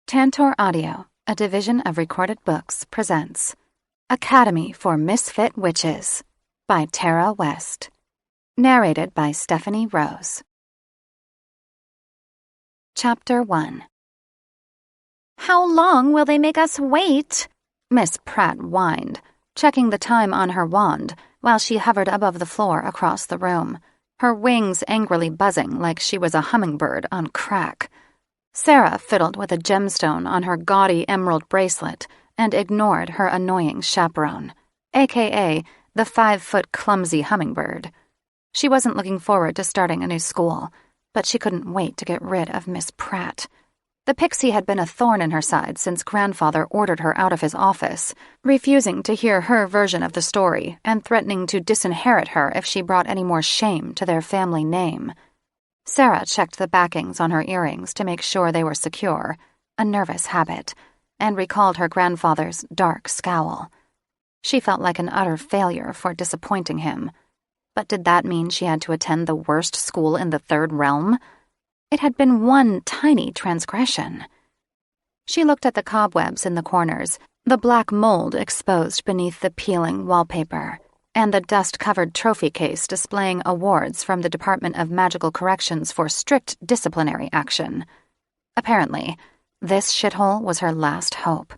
Tantor Audio, a division of Recorded Books, presents Academy for Misfit Witches by Tara West. Narrated by Stephanie Rose. Chapter 1. "How long will they make us wait?" Miss Pratt whined, checking the time on her wand while she hovered above the floor across the room, her wings angrily buzzing like she was a hummingbird on crack. Sarah fiddled with a gemstone on her gaudy emerald bracelet and ignored her annoying chaperone, aka the 5-foot clumsy hummingbird. She wasn't looking forward to starting a new school, but she couldn't wait to get rid of Miss Pratt. The pixie had been a thorn in her side since Grandfather ordered her out of his office, refusing to hear her version of the story and threatening to disinherit her if she brought any more shame to their family name. Sarah checked the backings on her earrings to make sure they were secure, a nervous habit, and recalled her grandfather's dark scowl. She felt like an utter failure for disappointing him. But did that mean she had to attend the worst school in the Third Realm? It had been one tiny transgression. She looked at the cobwebs in the corners, the black mold exposed beneath the peeling wallpaper, and the dust-covered trophy case displaying awards from the Department of Magical Corrections for strict disciplinary action. Apparently, this shithole was her last hope.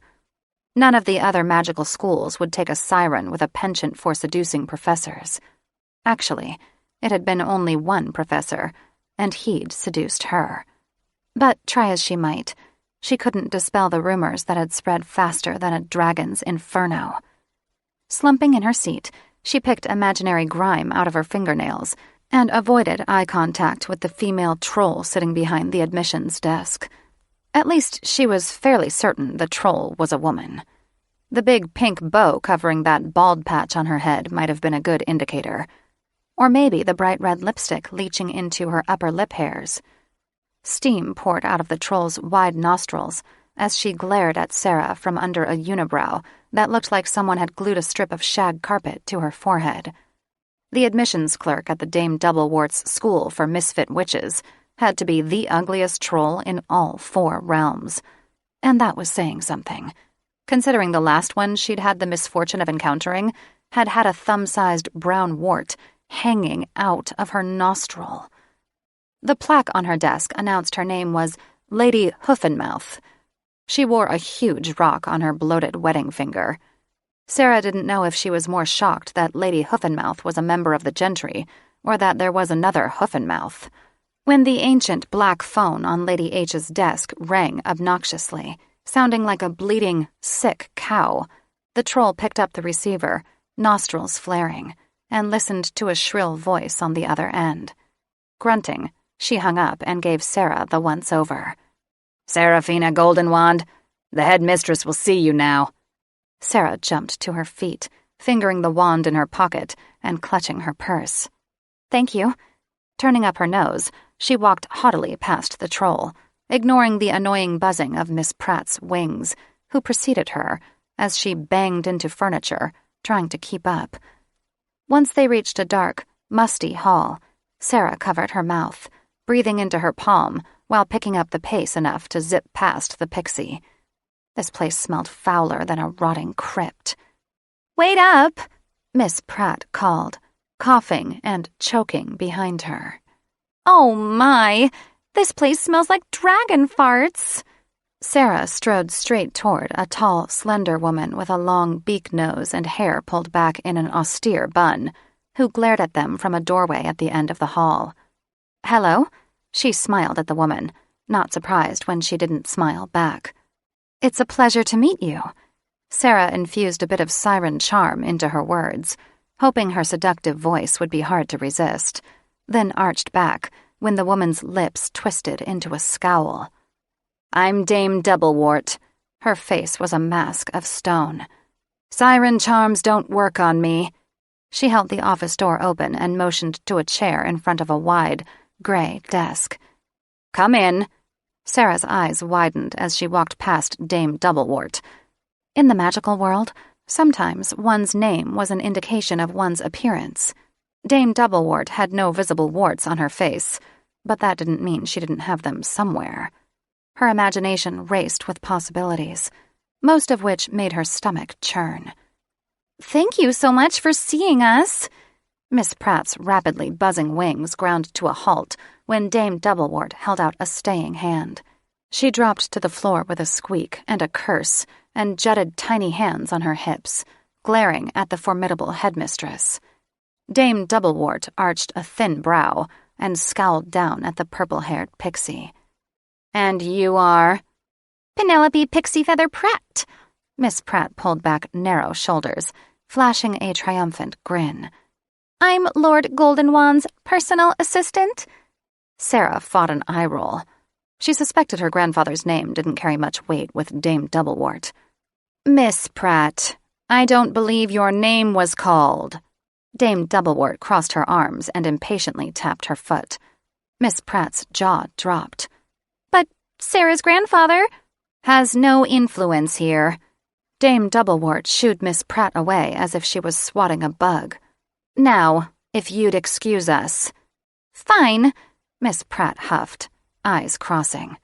None of the other magical schools would take a siren with a penchant for seducing professors. Actually, it had been only one professor, and he'd seduced her. But try as she might, she couldn't dispel the rumors that had spread faster than a dragon's inferno. Slumping in her seat, she picked imaginary grime out of her fingernails and avoided eye contact with the female troll sitting behind the admissions desk. At least she was fairly certain the troll was a woman. The big pink bow covering that bald patch on her head might have been a good indicator. Or maybe the bright red lipstick leaching into her upper lip hairs. Steam poured out of the troll's wide nostrils as she glared at Sarah from under a unibrow that looked like someone had glued a strip of shag carpet to her forehead. The admissions clerk at the Dame Doublewort's School for Misfit Witches had to be the ugliest troll in all 4 realms. And that was saying something, considering the last one she'd had the misfortune of encountering had had a thumb-sized brown wart hanging out of her nostril. The plaque on her desk announced her name was Lady Hoofenmouth. She wore a huge rock on her bloated wedding finger. Sarah didn't know if she was more shocked that Lady Hoofenmouth was a member of the gentry or that there was another Hoofenmouth. When the ancient black phone on Lady H's desk rang obnoxiously, sounding like a bleating, sick cow, the troll picked up the receiver, nostrils flaring, and listened to a shrill voice on the other end. Grunting, she hung up and gave Sarah the once-over. "Seraphina Goldenwand, the headmistress will see you now." Sarah jumped to her feet, fingering the wand in her pocket and clutching her purse. "Thank you." Turning up her nose, she walked haughtily past the troll, ignoring the annoying buzzing of Miss Pratt's wings, who preceded her as she banged into furniture, trying to keep up. Once they reached a dark, musty hall, Sarah covered her mouth, breathing into her palm while picking up the pace enough to zip past the pixie. This place smelled fouler than a rotting crypt. "Wait up!" Miss Pratt called, coughing and choking behind her. "Oh my! This place smells like dragon farts!" Sarah strode straight toward a tall, slender woman with a long beak nose and hair pulled back in an austere bun, who glared at them from a doorway at the end of the hall. "Hello?" She smiled at the woman, not surprised when she didn't smile back. "It's a pleasure to meet you." Sarah infused a bit of siren charm into her words, hoping her seductive voice would be hard to resist, then arched back when the woman's lips twisted into a scowl. "I'm Dame Doublewort." Her face was a mask of stone. "Siren charms don't work on me." She held the office door open and motioned to a chair in front of a wide, gray desk. "Come in." Sarah's eyes widened as she walked past Dame Doublewort. In the magical world, sometimes one's name was an indication of one's appearance. Dame Doublewort had no visible warts on her face, but that didn't mean she didn't have them somewhere. Her imagination raced with possibilities, most of which made her stomach churn. "Thank you so much for seeing us." Miss Pratt's rapidly buzzing wings ground to a halt when Dame Doublewort held out a staying hand. She dropped to the floor with a squeak and a curse and jutted tiny hands on her hips, glaring at the formidable headmistress. Dame Doublewort arched a thin brow and scowled down at the purple-haired pixie. "And you are?" "Penelope Pixie-Feather Pratt." Miss Pratt pulled back narrow shoulders, flashing a triumphant grin. "I'm Lord Goldenwand's personal assistant." Sarah fought an eye roll. She suspected her grandfather's name didn't carry much weight with Dame Doublewort. "Miss Pratt, I don't believe your name was called." Dame Doublewort crossed her arms and impatiently tapped her foot. Miss Pratt's jaw dropped. "But Sarah's grandfather has no influence here." Dame Doublewort shooed Miss Pratt away as if she was swatting a bug. "Now, if you'd excuse us." "Fine," Miss Pratt huffed, eyes crossing.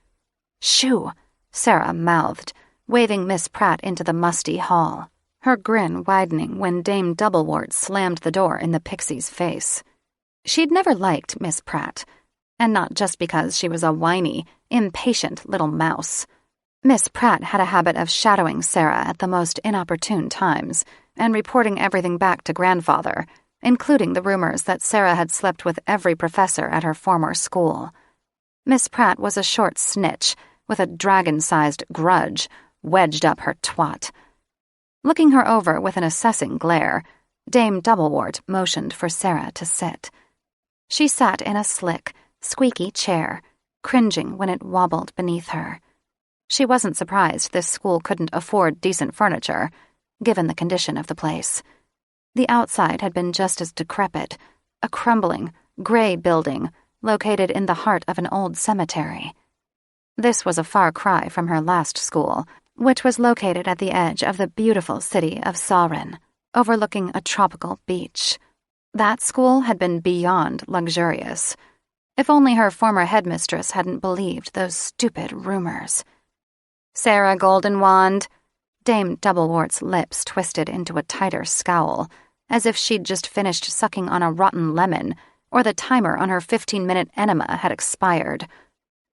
"Shoo," Sarah mouthed, waving Miss Pratt into the musty hall, her grin widening when Dame Doublewort slammed the door in the pixie's face. She'd never liked Miss Pratt, and not just because she was a whiny, impatient little mouse. Miss Pratt had a habit of shadowing Sarah at the most inopportune times and reporting everything back to grandfather, including the rumors that Sarah had slept with every professor at her former school. Miss Pratt was a short snitch with a dragon-sized grudge wedged up her twat. Looking her over with an assessing glare, Dame Doublewort motioned for Sarah to sit. She sat in a slick, squeaky chair, cringing when it wobbled beneath her. She wasn't surprised this school couldn't afford decent furniture, given the condition of the place. The outside had been just as decrepit, a crumbling, gray building located in the heart of an old cemetery. This was a far cry from her last school, which was located at the edge of the beautiful city of Siren, overlooking a tropical beach. That school had been beyond luxurious. If only her former headmistress hadn't believed those stupid rumors. "Sarah Goldenwand," Dame Doublewort's lips twisted into a tighter scowl, as if she'd just finished sucking on a rotten lemon or the timer on her 15-minute enema had expired.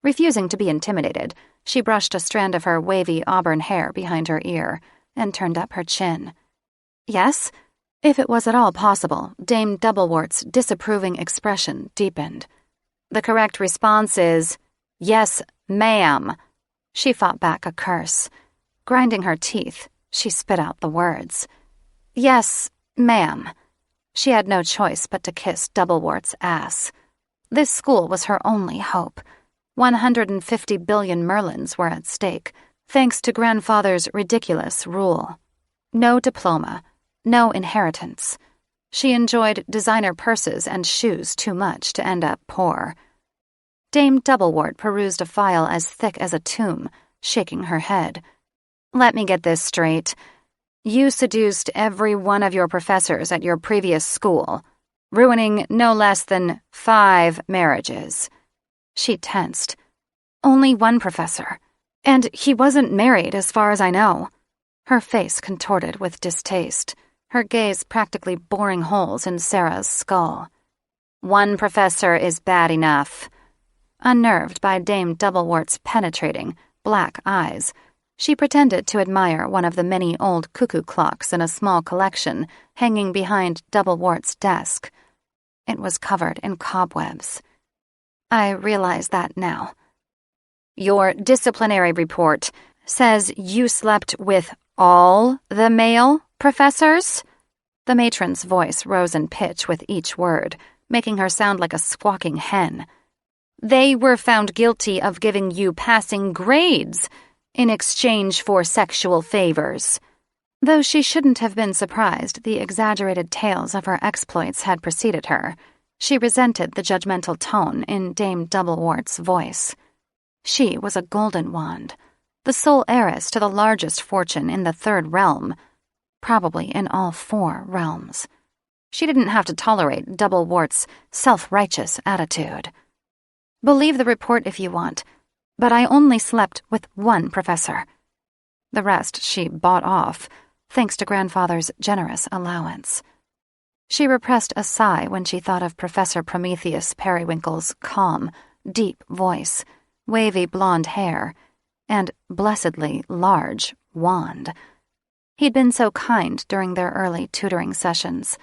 Refusing to be intimidated, she brushed a strand of her wavy auburn hair behind her ear and turned up her chin. "Yes?" If it was at all possible, Dame Doublewort's disapproving expression deepened. "The correct response is, yes, ma'am." She fought back a curse. Grinding her teeth, she spit out the words. "Yes, ma'am." She had no choice but to kiss Doublewort's ass. This school was her only hope. 150 billion merlins were at stake, thanks to grandfather's ridiculous rule. No diploma, no inheritance. She enjoyed designer purses and shoes too much to end up poor. Dame Doublewort perused a file as thick as a tomb, shaking her head. "Let me get this straight. You seduced every one of your professors at your previous school, ruining no less than 5 marriages." She tensed. "Only one professor. And he wasn't married as far as I know." Her face contorted with distaste, her gaze practically boring holes in Sarah's skull. "One professor is bad enough." Unnerved by Dame Doublewort's penetrating, black eyes, she pretended to admire one of the many old cuckoo clocks in a small collection hanging behind Doublewort's desk. It was covered in cobwebs. "I realize that now." "Your disciplinary report says you slept with all the male professors?" The matron's voice rose in pitch with each word, making her sound like a squawking hen. "They were found guilty of giving you passing grades in exchange for sexual favors." Though she shouldn't have been surprised the exaggerated tales of her exploits had preceded her, she resented the judgmental tone in Dame Doublewort's voice. She was a Goldenwand, the sole heiress to the largest fortune in the 3rd realm, probably in all 4 realms. She didn't have to tolerate Doublewort's self-righteous attitude. "Believe the report if you want. but I only slept with one professor. The rest she bought off, thanks to grandfather's generous allowance. She repressed a sigh when she thought of Professor Prometheus Periwinkle's calm, deep voice, wavy blonde hair, and blessedly large wand. He'd been so kind during their early tutoring sessions,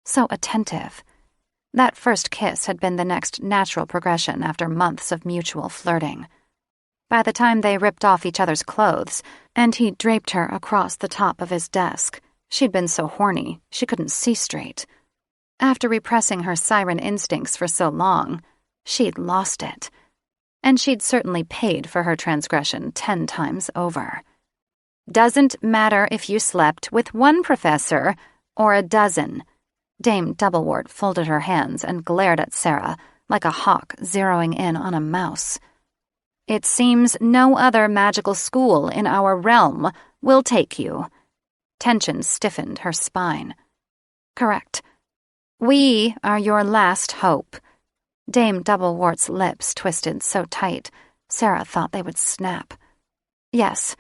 so attentive. That first kiss had been the next natural progression after months of mutual flirting. By the time they ripped off each other's clothes, and he draped her across the top of his desk, she'd been so horny she couldn't see straight. After repressing her siren instincts for so long, she'd lost it. And she'd certainly paid for her transgression 10 times over. "Doesn't matter if you slept with one professor or a dozen." Dame Doublewort folded her hands and glared at Sarah like a hawk zeroing in on a mouse. "It seems no other magical school in our realm will take you." Tension stiffened her spine. "Correct. We are your last hope." Dame Doublewort's lips twisted so tight, Sarah thought they would snap. "Yes."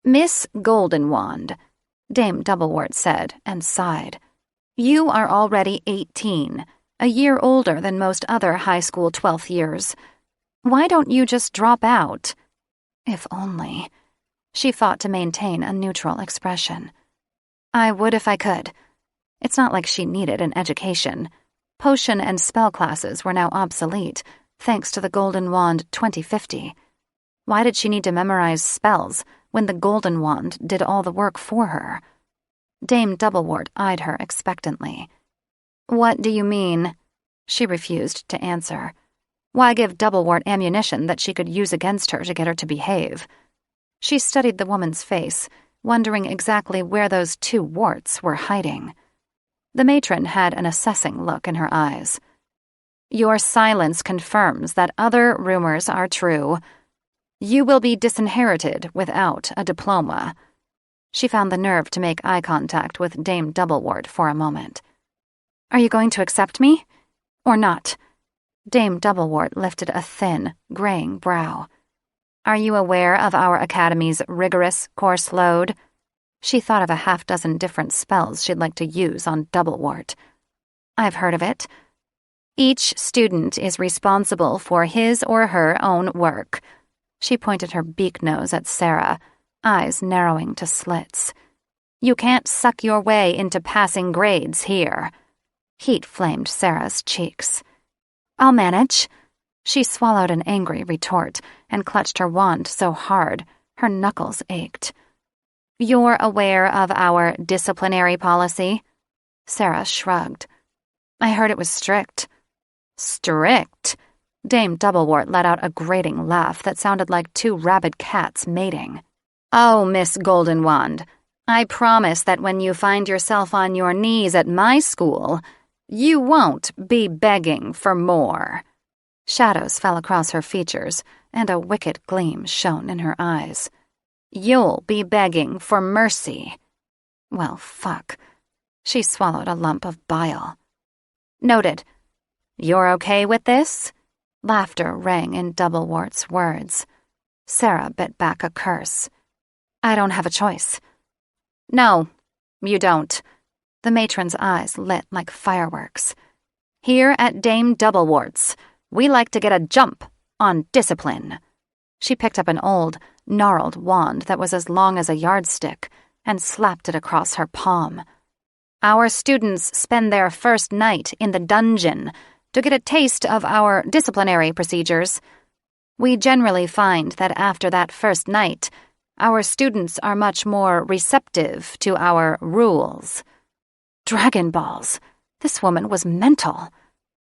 "Miss Goldenwand," Dame Doublewort said and sighed. "You are already 18, a year older than most other high school 12th years. Why don't you just drop out?" If only. She fought to maintain a neutral expression. "I would if I could." It's not like she needed an education. Potion and spell classes were now obsolete, thanks to the Golden Wand 2050. Why did she need to memorize spells when the Golden Wand did all the work for her? Dame Doublewort eyed her expectantly. "What do you mean?" She refused to answer. Why give Doublewort ammunition that she could use against her to get her to behave? She studied the woman's face, wondering exactly where those 2 warts were hiding. The matron had an assessing look in her eyes. "Your silence confirms that other rumors are true. You will be disinherited without a diploma." She found the nerve to make eye contact with Dame Doublewort for a moment. "Are you going to accept me? Or not?" Dame Doublewort lifted a thin, graying brow. "Are you aware of our academy's rigorous course load?" She thought of a 6 different spells she'd like to use on Doublewort. "I've heard of it." "Each student is responsible for his or her own work." She pointed her beak nose at Sarah, eyes narrowing to slits. "You can't suck your way into passing grades here." Heat flamed Sarah's cheeks. "I'll manage." She swallowed an angry retort and clutched her wand so hard her knuckles ached. "You're aware of our disciplinary policy?" Sarah shrugged. "I heard it was strict." "Strict?" Dame Doublewort let out a grating laugh that sounded like 2 rabid cats mating. "Oh, Miss Goldenwand, I promise that when you find yourself on your knees at my school, you won't be begging for more." Shadows fell across her features, and a wicked gleam shone in her eyes. "You'll be begging for mercy." Well, fuck. She swallowed a lump of bile. "Noted." "You're okay with this?" Laughter rang in Doublewort's words. Sarah bit back a curse. "I don't have a choice." "No, you don't." The matron's eyes lit like fireworks. "Here at Dame Doublewort's, we like to get a jump on discipline." She picked up an old, gnarled wand that was as long as a yardstick and slapped it across her palm. "Our students spend their first night in the dungeon to get a taste of our disciplinary procedures. We generally find that after that first night, our students are much more receptive to our rules." Dragon balls. This woman was mental.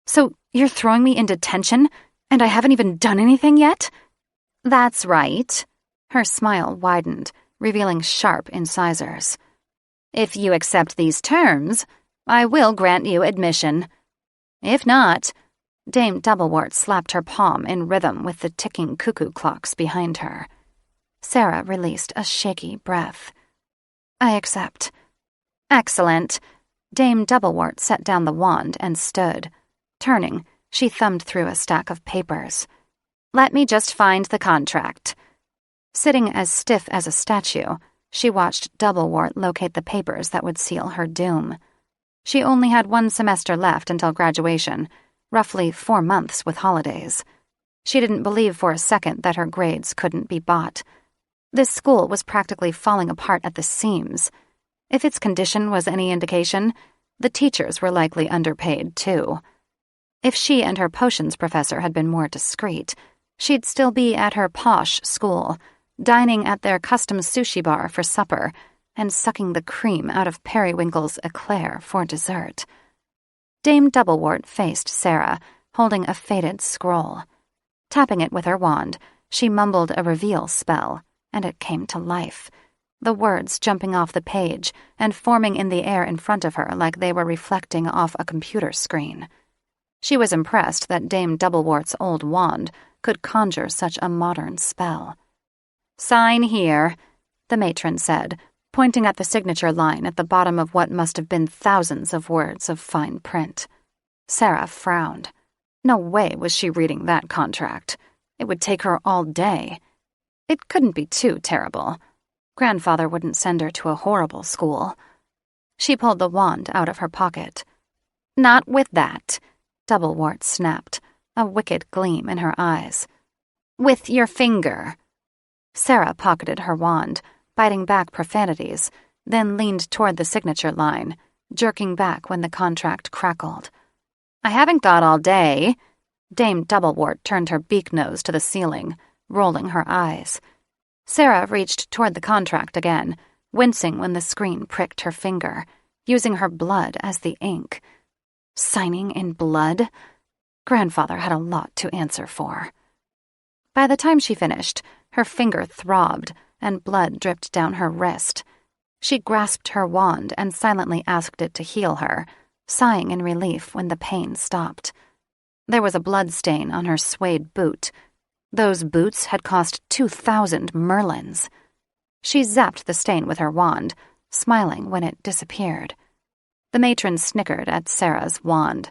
"So you're throwing me into detention, and I haven't even done anything yet?" "That's right." Her smile widened, revealing sharp incisors. "If you accept these terms, I will grant you admission. If not..." Dame Doublewort slapped her palm in rhythm with the ticking cuckoo clocks behind her. Sarah released a shaky breath. "I accept." "Excellent." Dame Doublewort set down the wand and stood. Turning, she thumbed through a stack of papers. Let me just find the contract." Sitting as stiff as a statue, she watched Doublewort locate the papers that would seal her doom. She only had 1 semester left until graduation, roughly 4 months with holidays. She didn't believe for a second that her grades couldn't be bought. This school was practically falling apart at the seams. If its condition was any indication, the teachers were likely underpaid too. If she and her potions professor had been more discreet, she'd still be at her posh school, dining at their custom sushi bar for supper and sucking the cream out of Periwinkle's eclair for dessert. Dame Doublewort faced Sarah, holding a faded scroll. Tapping it with her wand, she mumbled a reveal spell, and it came to life, the words jumping off the page and forming in the air in front of her like they were reflecting off a computer screen. She was impressed that Dame Doublewort's old wand could conjure such a modern spell. "Sign here," the matron said, pointing at the signature line at the bottom of what must have been thousands of words of fine print. Sarah frowned. No way was she reading that contract. It would take her all day. It couldn't be too terrible. Grandfather wouldn't send her to a horrible school. She pulled the wand out of her pocket. "Not with that," Doublewort snapped, a wicked gleam in her eyes. "With your finger." Sarah pocketed her wand, biting back profanities, then leaned toward the signature line, jerking back when the contract crackled. "I haven't got all day." Dame Doublewort turned her beak nose to the ceiling, rolling her eyes. Sarah reached toward the contract again, wincing when the screen pricked her finger, using her blood as the ink. Signing in blood? Grandfather had a lot to answer for. By the time she finished, her finger throbbed and blood dripped down her wrist. She grasped her wand and silently asked it to heal her, sighing in relief when the pain stopped. There was a blood stain on her suede boot. Those boots had cost 2,000 merlins. She zapped the stain with her wand, smiling when it disappeared. The matron snickered at Sarah's wand.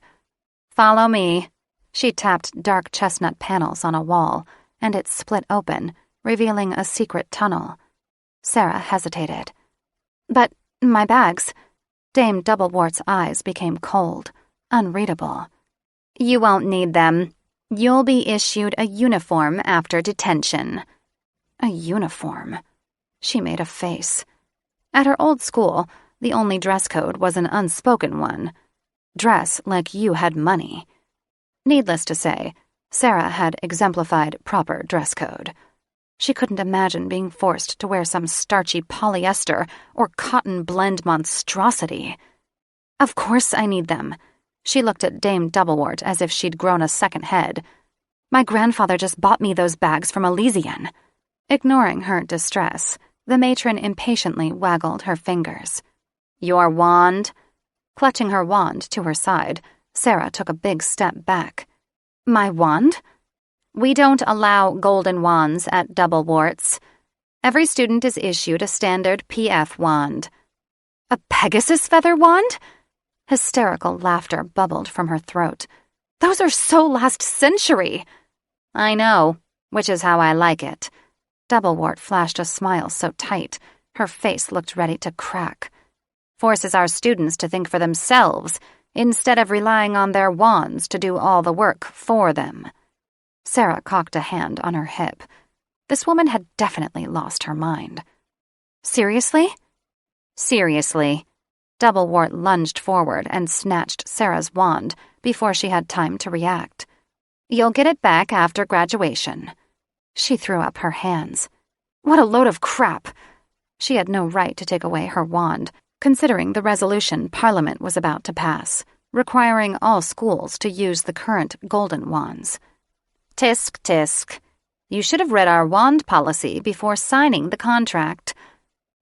"Follow me." She tapped dark chestnut panels on a wall, and it split open, revealing a secret tunnel. Sarah hesitated. "But my bags." Dame Doublewort's eyes became cold, unreadable. "You won't need them. You'll be issued a uniform after detention." A uniform? She made a face. At her old school, the only dress code was an unspoken one. Dress like you had money. Needless to say, Sarah had exemplified proper dress code. She couldn't imagine being forced to wear some starchy polyester or cotton blend monstrosity. "Of course I need them." She looked at Dame Doublewort as if she'd grown a second head. "My grandfather just bought me those bags from Elysian." Ignoring her distress, the matron impatiently waggled her fingers. "Your wand?" Clutching her wand to her side, Sarah took a big step back. "My wand?" "We don't allow golden wands at Doublewort's. Every student is issued a standard PF wand." "A Pegasus feather wand?" Hysterical laughter bubbled from her throat. "Those are so last century." "I know, which is how I like it." Doublewort flashed a smile so tight, her face looked ready to crack. "Forces our students to think for themselves, instead of relying on their wands to do all the work for them." Sarah cocked a hand on her hip. This woman had definitely lost her mind. "Seriously?" "Seriously." Doublewort lunged forward and snatched Sarah's wand before she had time to react. "You'll get it back after graduation." She threw up her hands. What a load of crap! She had no right to take away her wand, considering the resolution Parliament was about to pass, requiring all schools to use the current golden wands. "Tisk, tisk. You should have read our wand policy before signing the contract."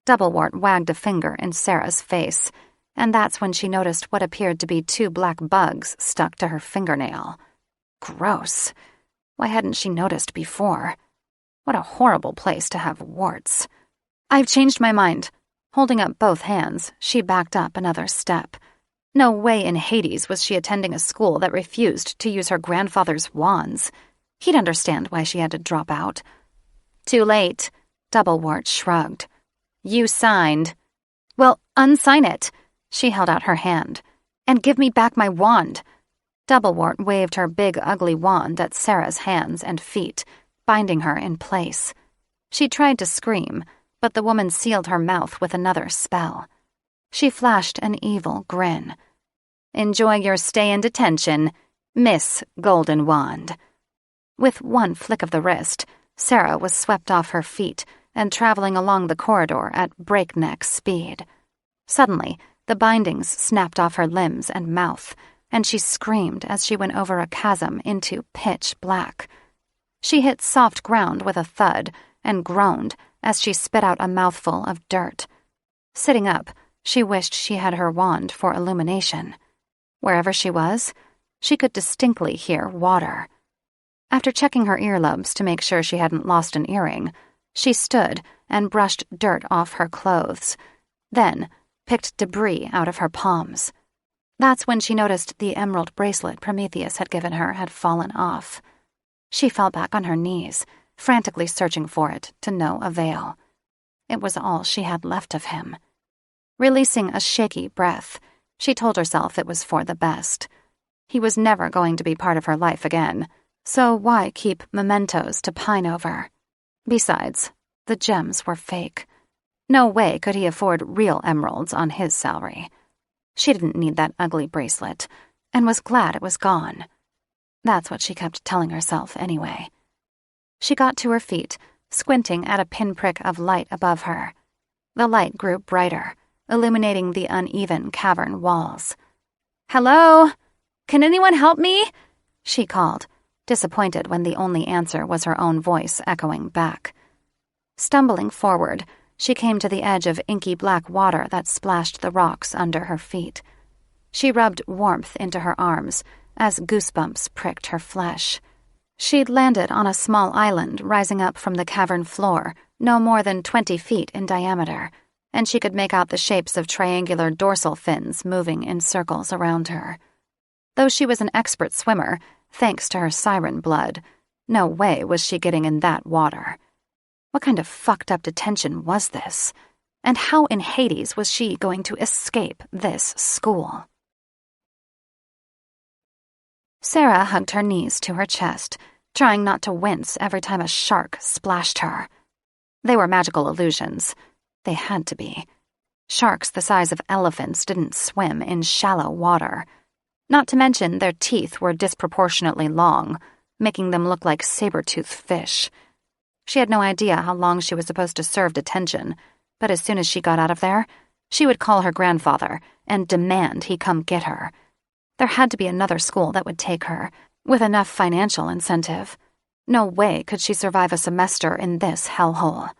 Doublewort wagged a finger in Sarah's face, and that's when she noticed what appeared to be 2 black bugs stuck to her fingernail. Gross. Why hadn't she noticed before? What a horrible place to have warts. "I've changed my mind." Holding up both hands, she backed up another step. No way in Hades was she attending a school that refused to use her grandfather's wands. He'd understand why she had to drop out. Too late, Doublewort shrugged. You signed. Well, unsign it. She held out her hand. And give me back my wand. Doublewort waved her big, ugly wand at Sarah's hands and feet, binding her in place. She tried to scream, but the woman sealed her mouth with another spell. She flashed an evil grin. Enjoy your stay in detention, Miss Golden Wand. With one flick of the wrist, Sarah was swept off her feet and traveling along the corridor at breakneck speed. Suddenly, the bindings snapped off her limbs and mouth, and she screamed as she went over a chasm into pitch black. She hit soft ground with a thud and groaned as she spit out a mouthful of dirt. Sitting up, she wished she had her wand for illumination. Wherever she was, she could distinctly hear water. After checking her earlobes to make sure she hadn't lost an earring, she stood and brushed dirt off her clothes, then picked debris out of her palms. That's when she noticed the emerald bracelet Prometheus had given her had fallen off. She fell back on her knees, frantically searching for it to no avail. It was all she had left of him. Releasing a shaky breath, she told herself it was for the best. He was never going to be part of her life again, so why keep mementos to pine over? Besides, the gems were fake. No way could he afford real emeralds on his salary. She didn't need that ugly bracelet, and was glad it was gone. That's what she kept telling herself anyway. She got to her feet, squinting at a pinprick of light above her. The light grew brighter, illuminating the uneven cavern walls. "Hello? Can anyone help me?" she called, disappointed when the only answer was her own voice echoing back. Stumbling forward, she came to the edge of inky black water that splashed the rocks under her feet. She rubbed warmth into her arms as goosebumps pricked her flesh. She'd landed on a small island rising up from the cavern floor, no more than 20 feet in diameter, and she could make out the shapes of triangular dorsal fins moving in circles around her. Though she was an expert swimmer, thanks to her siren blood, no way was she getting in that water. What kind of fucked up detention was this? And how in Hades was she going to escape this school? Sarah hugged her knees to her chest, trying not to wince every time a shark splashed her. They were magical illusions. They had to be. Sharks the size of elephants didn't swim in shallow water. Not to mention their teeth were disproportionately long, making them look like saber-toothed fish. She had no idea how long she was supposed to serve detention, but as soon as she got out of there, she would call her grandfather and demand he come get her. There had to be another school that would take her, with enough financial incentive. No way could she survive a semester in this hellhole.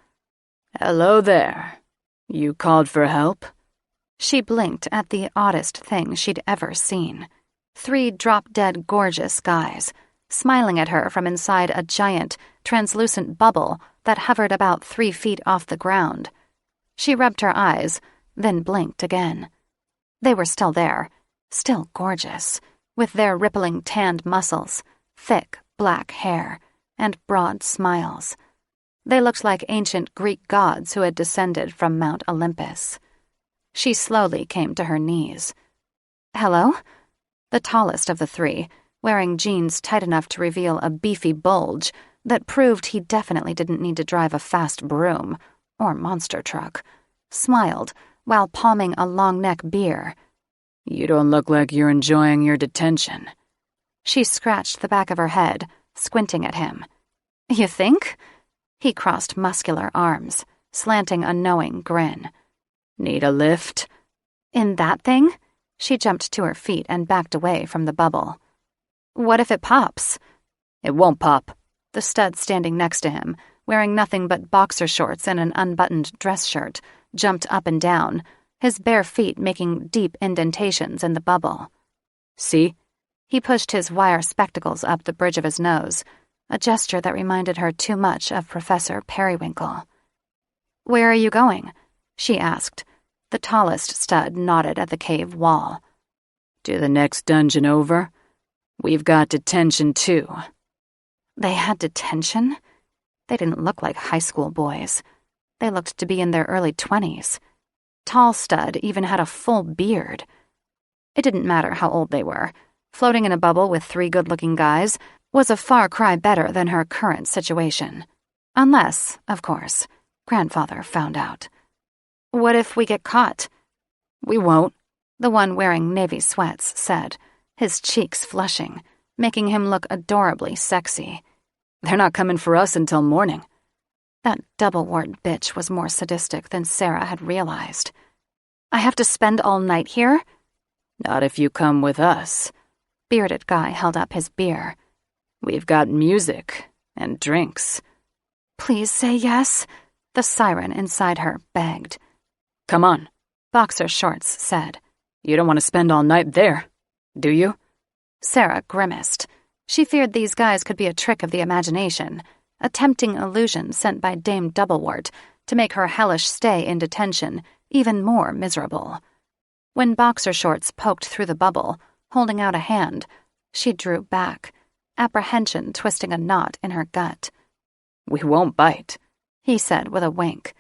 "Hello there. You called for help?" She blinked at the oddest thing she'd ever seen. 3 drop-dead gorgeous guys, smiling at her from inside a giant, translucent bubble that hovered about 3 feet off the ground. She rubbed her eyes, then blinked again. They were still there, still gorgeous, with their rippling tanned muscles, thick black hair, and broad smiles. They looked like ancient Greek gods who had descended from Mount Olympus. She slowly came to her knees. "Hello?" The tallest of the 3, wearing jeans tight enough to reveal a beefy bulge that proved he definitely didn't need to drive a fast broom or monster truck, smiled while palming a long-neck beer. "You don't look like you're enjoying your detention." She scratched the back of her head, squinting at him. "You think?" He crossed muscular arms, slanting a knowing grin. "Need a lift?" "In that thing?" She jumped to her feet and backed away from the bubble. "What if it pops?" "It won't pop." The stud standing next to him, wearing nothing but boxer shorts and an unbuttoned dress shirt, jumped up and down, his bare feet making deep indentations in the bubble. "See?" He pushed his wire spectacles up the bridge of his nose, a gesture that reminded her too much of Professor Periwinkle. "Where are you going?" she asked. The tallest stud nodded at the cave wall. "To the next dungeon over. We've got detention too." They had detention? They didn't look like high school boys. They looked to be in their early 20s. Tall Stud even had a full beard. It didn't matter how old they were. Floating in a bubble with 3 good-looking guys was a far cry better than her current situation. Unless, of course, Grandfather found out. What if we get caught? We won't, the one wearing navy sweats said, his cheeks flushing, making him look adorably sexy. They're not coming for us until morning. That double-wart bitch was more sadistic than Sarah had realized. I have to spend all night here? Not if you come with us. Bearded guy held up his beer. We've got music and drinks. Please say yes, the siren inside her begged. Come on, Boxer Shorts said. You don't want to spend all night there, do you? Sarah grimaced. She feared these guys could be a trick of the imagination, a tempting illusion sent by Dame Doublewort to make her hellish stay in detention even more miserable. When Boxer Shorts poked through the bubble, holding out a hand, she drew back, apprehension twisting a knot in her gut. We won't bite, he said with a wink.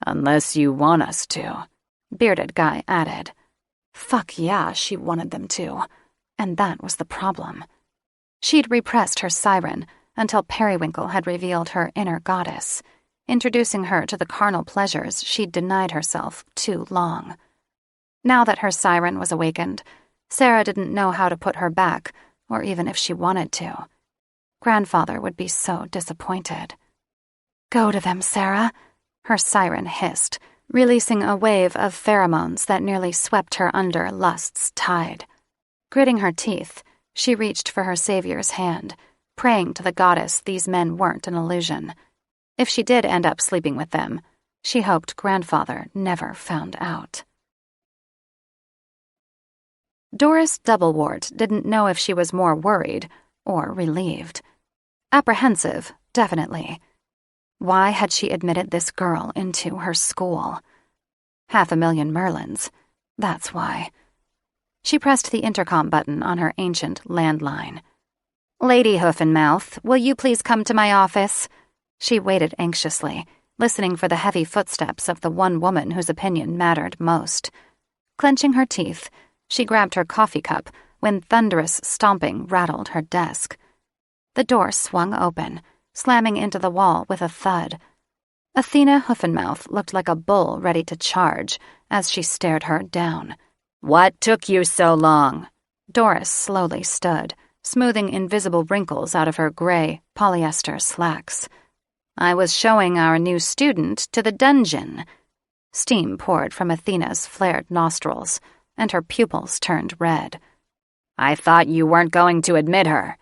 Unless you want us to, Bearded Guy added. Fuck yeah, she wanted them to. And that was the problem. She'd repressed her siren until Periwinkle had revealed her inner goddess, introducing her to the carnal pleasures she'd denied herself too long. Now that her siren was awakened, Sarah didn't know how to put her back, or even if she wanted to. Grandfather would be so disappointed. Go to them, Sarah, her siren hissed, releasing a wave of pheromones that nearly swept her under lust's tide. Gritting her teeth, she reached for her savior's hand, praying to the goddess these men weren't an illusion. If she did end up sleeping with them, she hoped Grandfather never found out. Doris Doublewort didn't know if she was more worried or relieved. Apprehensive, definitely. Why had she admitted this girl into her school? 500,000 merlins, that's why. She pressed the intercom button on her ancient landline. Lady Hoofenmouth, will you please come to my office? She waited anxiously, listening for the heavy footsteps of the one woman whose opinion mattered most. Clenching her teeth, she grabbed her coffee cup when thunderous stomping rattled her desk. The door swung open, slamming into the wall with a thud. Athena Hoofenmouth looked like a bull ready to charge as she stared her down. What took you so long? Doris slowly stood, smoothing invisible wrinkles out of her gray polyester slacks. I was showing our new student to the dungeon. Steam poured from Athena's flared nostrils, and her pupils turned red. I thought you weren't going to admit her.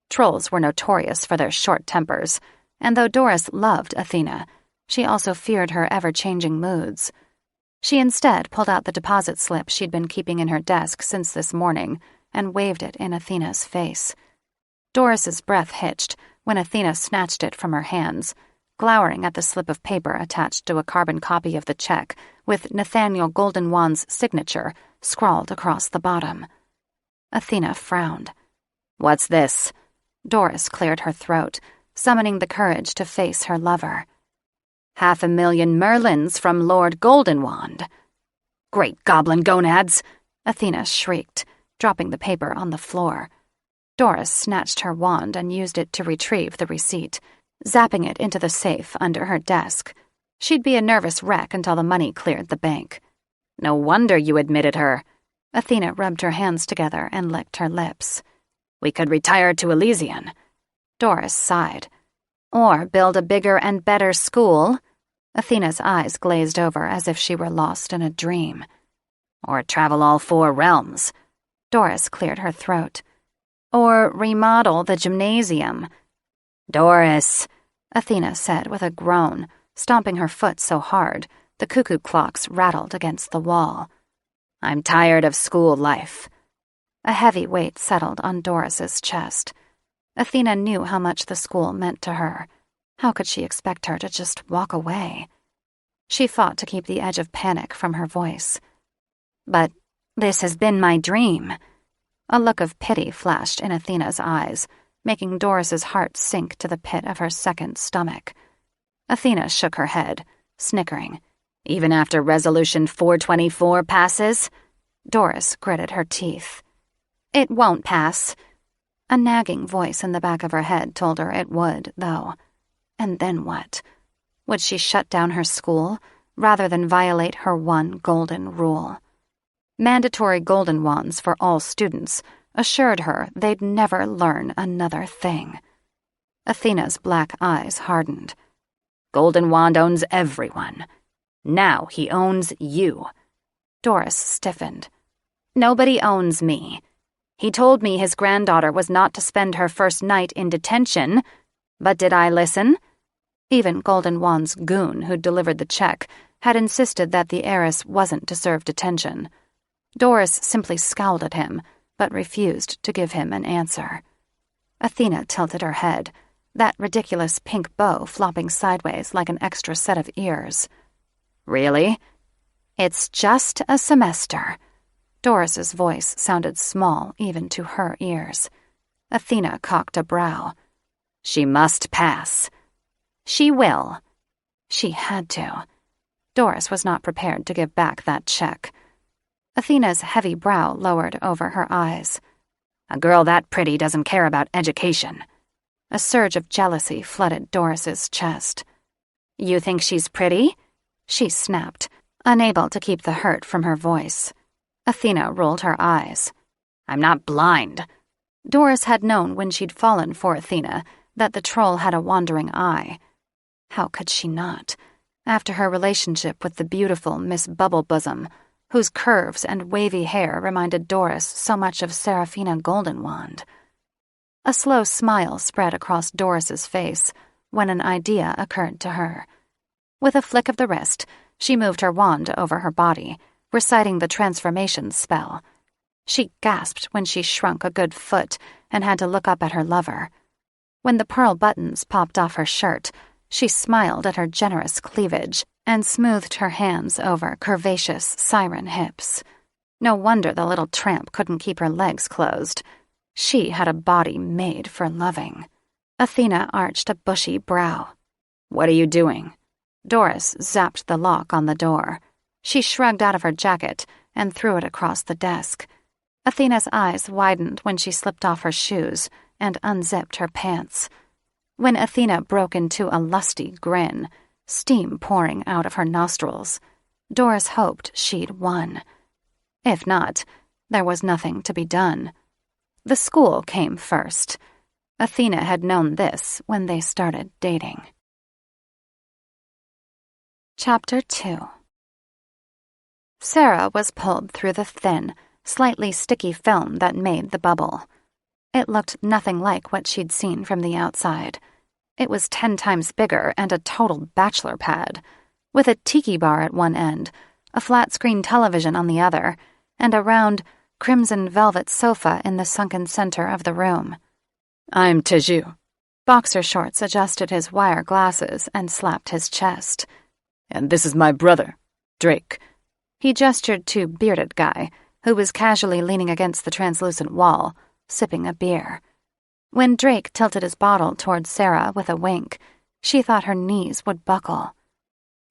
Trolls were notorious for their short tempers, and though Doris loved Athena, she also feared her ever-changing moods. She instead pulled out the deposit slip she'd been keeping in her desk since this morning and waved it in Athena's face. Doris's breath hitched when Athena snatched it from her hands, glowering at the slip of paper attached to a carbon copy of the check with Nathaniel Goldenwand's signature scrawled across the bottom. Athena frowned. What's this? Doris cleared her throat, summoning the courage to face her lover. 500,000 merlins from Lord Goldenwand. Great goblin gonads! Athena shrieked, dropping the paper on the floor. Doris snatched her wand and used it to retrieve the receipt, zapping it into the safe under her desk. She'd be a nervous wreck until the money cleared the bank. No wonder you admitted her. Athena rubbed her hands together and licked her lips. We could retire to Elysian. Doris sighed. Or build a bigger and better school. Athena's eyes glazed over as if she were lost in a dream. Or travel all 4 realms. Doris cleared her throat. Or remodel the gymnasium. Doris, Athena said with a groan, stomping her foot so hard the cuckoo clocks rattled against the wall. I'm tired of school life. A heavy weight settled on Doris's chest. Athena knew how much the school meant to her. How could she expect her to just walk away? She fought to keep the edge of panic from her voice. But this has been my dream. A look of pity flashed in Athena's eyes, making Doris's heart sink to the pit of her second stomach. Athena shook her head, snickering. Even after Resolution 424 passes? Doris gritted her teeth. It won't pass. A nagging voice in the back of her head told her it would, though. And then what? Would she shut down her school, rather than violate her one golden rule? Mandatory golden wands for all students assured her they'd never learn another thing. Athena's black eyes hardened. Golden Wand owns everyone. Now he owns you. Doris stiffened. Nobody owns me. He told me his granddaughter was not to spend her first night in detention, but did I listen? Even Golden Wand's goon who delivered the check had insisted that the heiress wasn't to serve detention. Doris simply scowled at him, but refused to give him an answer. Athena tilted her head, that ridiculous pink bow flopping sideways like an extra set of ears. Really? It's just a semester. Doris's voice sounded small even to her ears. Athena cocked a brow. She must pass. She will. She had to. Doris was not prepared to give back that check. Athena's heavy brow lowered over her eyes. A girl that pretty doesn't care about education. A surge of jealousy flooded Doris's chest. You think she's pretty? She snapped, unable to keep the hurt from her voice. Athena rolled her eyes. I'm not blind. Doris had known when she'd fallen for Athena that the troll had a wandering eye. How could she not, after her relationship with the beautiful Miss Bubblebosom, whose curves and wavy hair reminded Doris so much of Seraphina Goldenwand? A slow smile spread across Doris's face when an idea occurred to her. With a flick of the wrist, she moved her wand over her body, reciting the transformation spell. She gasped when she shrunk a good foot and had to look up at her lover. When the pearl buttons popped off her shirt, she smiled at her generous cleavage and smoothed her hands over curvaceous siren hips. No wonder the little tramp couldn't keep her legs closed. She had a body made for loving. Athena arched a bushy brow. What are you doing? Doris zapped the lock on the door. She shrugged out of her jacket and threw it across the desk. Athena's eyes widened when she slipped off her shoes and unzipped her pants. When Athena broke into a lusty grin, steam pouring out of her nostrils, Doris hoped she'd won. If not, there was nothing to be done. The school came first. Athena had known this when they started dating. Chapter 2. Sarah was pulled through the thin, slightly sticky film that made the bubble. It looked nothing like what she'd seen from the outside. It was 10 times bigger and a total bachelor pad, with a tiki bar at one end, a flat-screen television on the other, and a round, crimson velvet sofa in the sunken center of the room. I'm Teju. Boxer Shorts adjusted his wire glasses and slapped his chest. And this is my brother, Drake. He gestured to Bearded Guy, who was casually leaning against the translucent wall, sipping a beer. When Drake tilted his bottle towards Sarah with a wink, she thought her knees would buckle.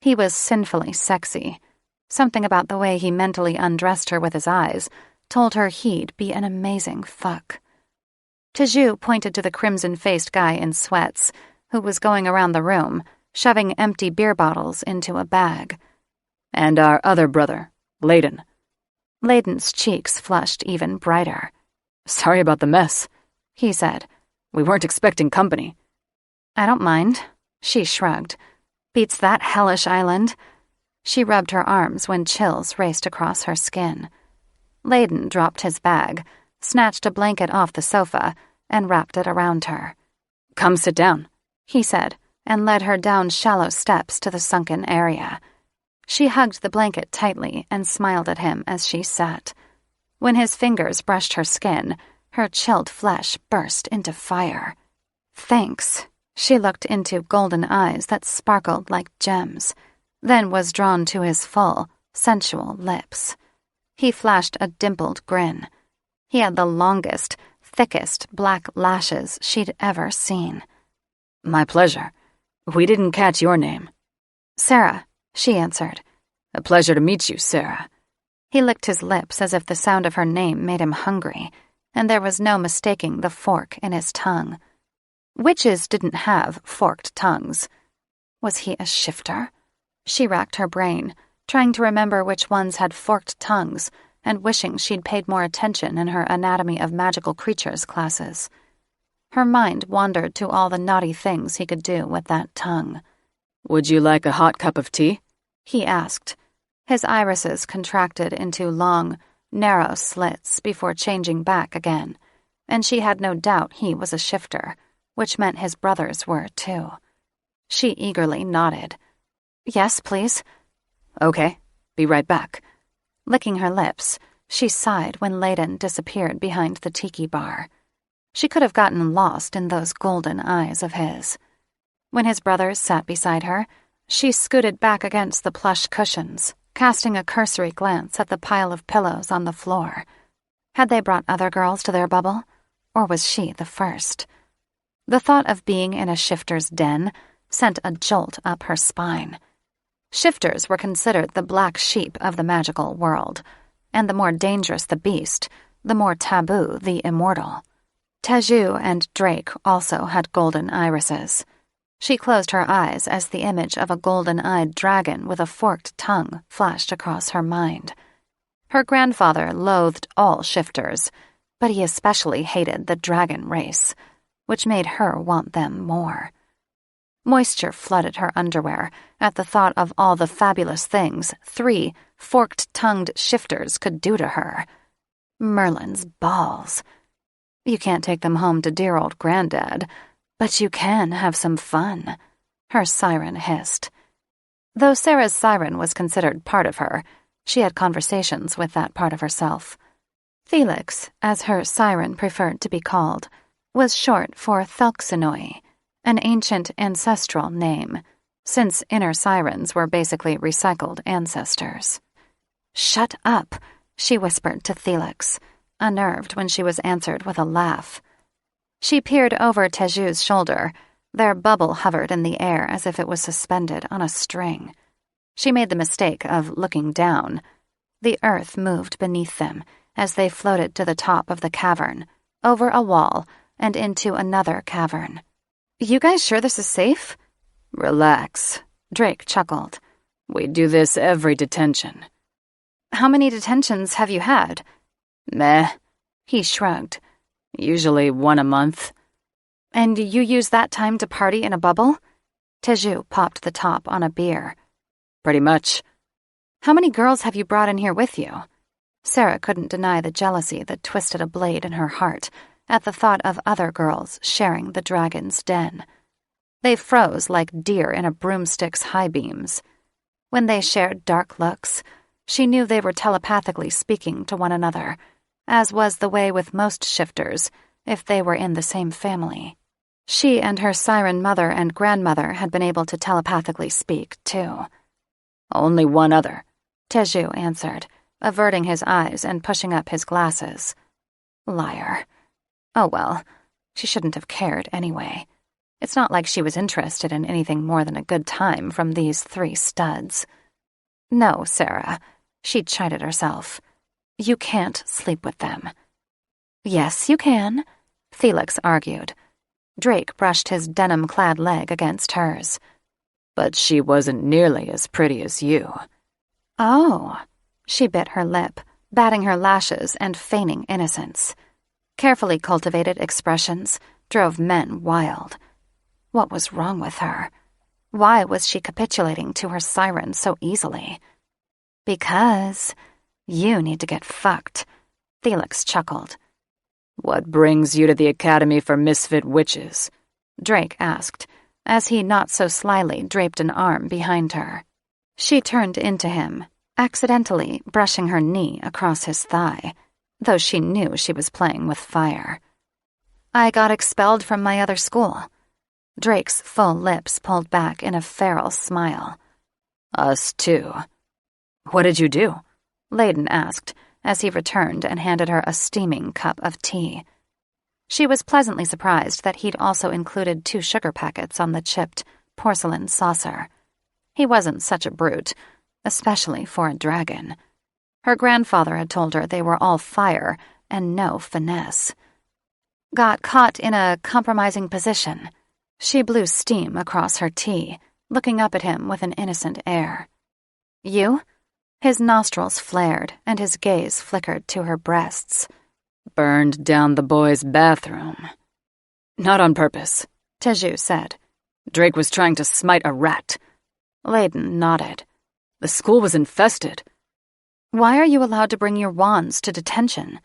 He was sinfully sexy. Something about the way he mentally undressed her with his eyes told her he'd be an amazing fuck. Teju pointed to the crimson-faced guy in sweats, who was going around the room, shoving empty beer bottles into a bag. And our other brother, Layden. Layden's cheeks flushed even brighter. Sorry about the mess, he said. We weren't expecting company. I don't mind, she shrugged. Beats that hellish island. She rubbed her arms when chills raced across her skin. Layden dropped his bag, snatched a blanket off the sofa, and wrapped it around her. Come sit down, he said, and led her down shallow steps to the sunken area. She hugged the blanket tightly and smiled at him as she sat. When his fingers brushed her skin, her chilled flesh burst into fire. Thanks. She looked into golden eyes that sparkled like gems, then was drawn to his full, sensual lips. He flashed a dimpled grin. He had the longest, thickest black lashes she'd ever seen. My pleasure. We didn't catch your name. Sarah, she answered. A pleasure to meet you, Sarah. He licked his lips as if the sound of her name made him hungry, and there was no mistaking the fork in his tongue. Witches didn't have forked tongues. Was he a shifter? She racked her brain, trying to remember which ones had forked tongues, and wishing she'd paid more attention in her Anatomy of Magical Creatures classes. Her mind wandered to all the naughty things he could do with that tongue. Would you like a hot cup of tea? He asked. His irises contracted into long, narrow slits before changing back again, and she had no doubt he was a shifter, which meant his brothers were too. She eagerly nodded. Yes, please. Okay, be right back. Licking her lips, she sighed when Layden disappeared behind the tiki bar. She could have gotten lost in those golden eyes of his. When his brothers sat beside her, she scooted back against the plush cushions, casting a cursory glance at the pile of pillows on the floor. Had they brought other girls to their bubble, or was she the first? The thought of being in a shifter's den sent a jolt up her spine. Shifters were considered the black sheep of the magical world, and the more dangerous the beast, the more taboo the immortal. Teju and Drake also had golden irises. She closed her eyes as the image of a golden-eyed dragon with a forked tongue flashed across her mind. Her grandfather loathed all shifters, but he especially hated the dragon race, which made her want them more. Moisture flooded her underwear at the thought of all the fabulous things 3 forked-tongued shifters could do to her. Merlin's balls. You can't take them home to dear old Granddad, but you can have some fun, her siren hissed. Though Sarah's siren was considered part of her, she had conversations with that part of herself. Felix, as her siren preferred to be called, was short for Thelxinoi, an ancient ancestral name, since inner sirens were basically recycled ancestors. Shut up, she whispered to Felix, unnerved when she was answered with a laugh. She peered over Teju's shoulder. Their bubble hovered in the air as if it was suspended on a string. She made the mistake of looking down. The earth moved beneath them as they floated to the top of the cavern, over a wall, and into another cavern. You guys sure this is safe? Relax, Drake chuckled. We do this every detention. How many detentions have you had? Meh. He shrugged. Usually 1 a month. And you use that time to party in a bubble? Teju popped the top on a beer. Pretty much. How many girls have you brought in here with you? Sarah couldn't deny the jealousy that twisted a blade in her heart at the thought of other girls sharing the dragon's den. They froze like deer in a broomstick's high beams. When they shared dark looks, she knew they were telepathically speaking to one another, as was the way with most shifters if they were in the same family. She and her siren mother and grandmother had been able to telepathically speak, too. Only 1 other, Teju answered, averting his eyes and pushing up his glasses. Liar. Oh well, she shouldn't have cared anyway. It's not like she was interested in anything more than a good time from these 3 studs. No, Sarah, she chided herself. You can't sleep with them. Yes, you can, Felix argued. Drake brushed his denim-clad leg against hers. But she wasn't nearly as pretty as you. Oh, she bit her lip, batting her lashes and feigning innocence. Carefully cultivated expressions drove men wild. What was wrong with her? Why was she capitulating to her siren so easily? Because you need to get fucked, Felix chuckled. What brings you to the Academy for Misfit Witches? Drake asked, as he not so slyly draped an arm behind her. She turned into him, accidentally brushing her knee across his thigh, though she knew she was playing with fire. I got expelled from my other school. Drake's full lips pulled back in a feral smile. Us too. What did you do? Layden asked, as he returned and handed her a steaming cup of tea. She was pleasantly surprised that he'd also included 2 sugar packets on the chipped porcelain saucer. He wasn't such a brute, especially for a dragon. Her grandfather had told her they were all fire and no finesse. Got caught in a compromising position. She blew steam across her tea, looking up at him with an innocent air. You? His nostrils flared, and his gaze flickered to her breasts. Burned down the boys' bathroom. Not on purpose, Teju said. Drake was trying to smite a rat. Layden nodded. The school was infested. Why are you allowed to bring your wands to detention?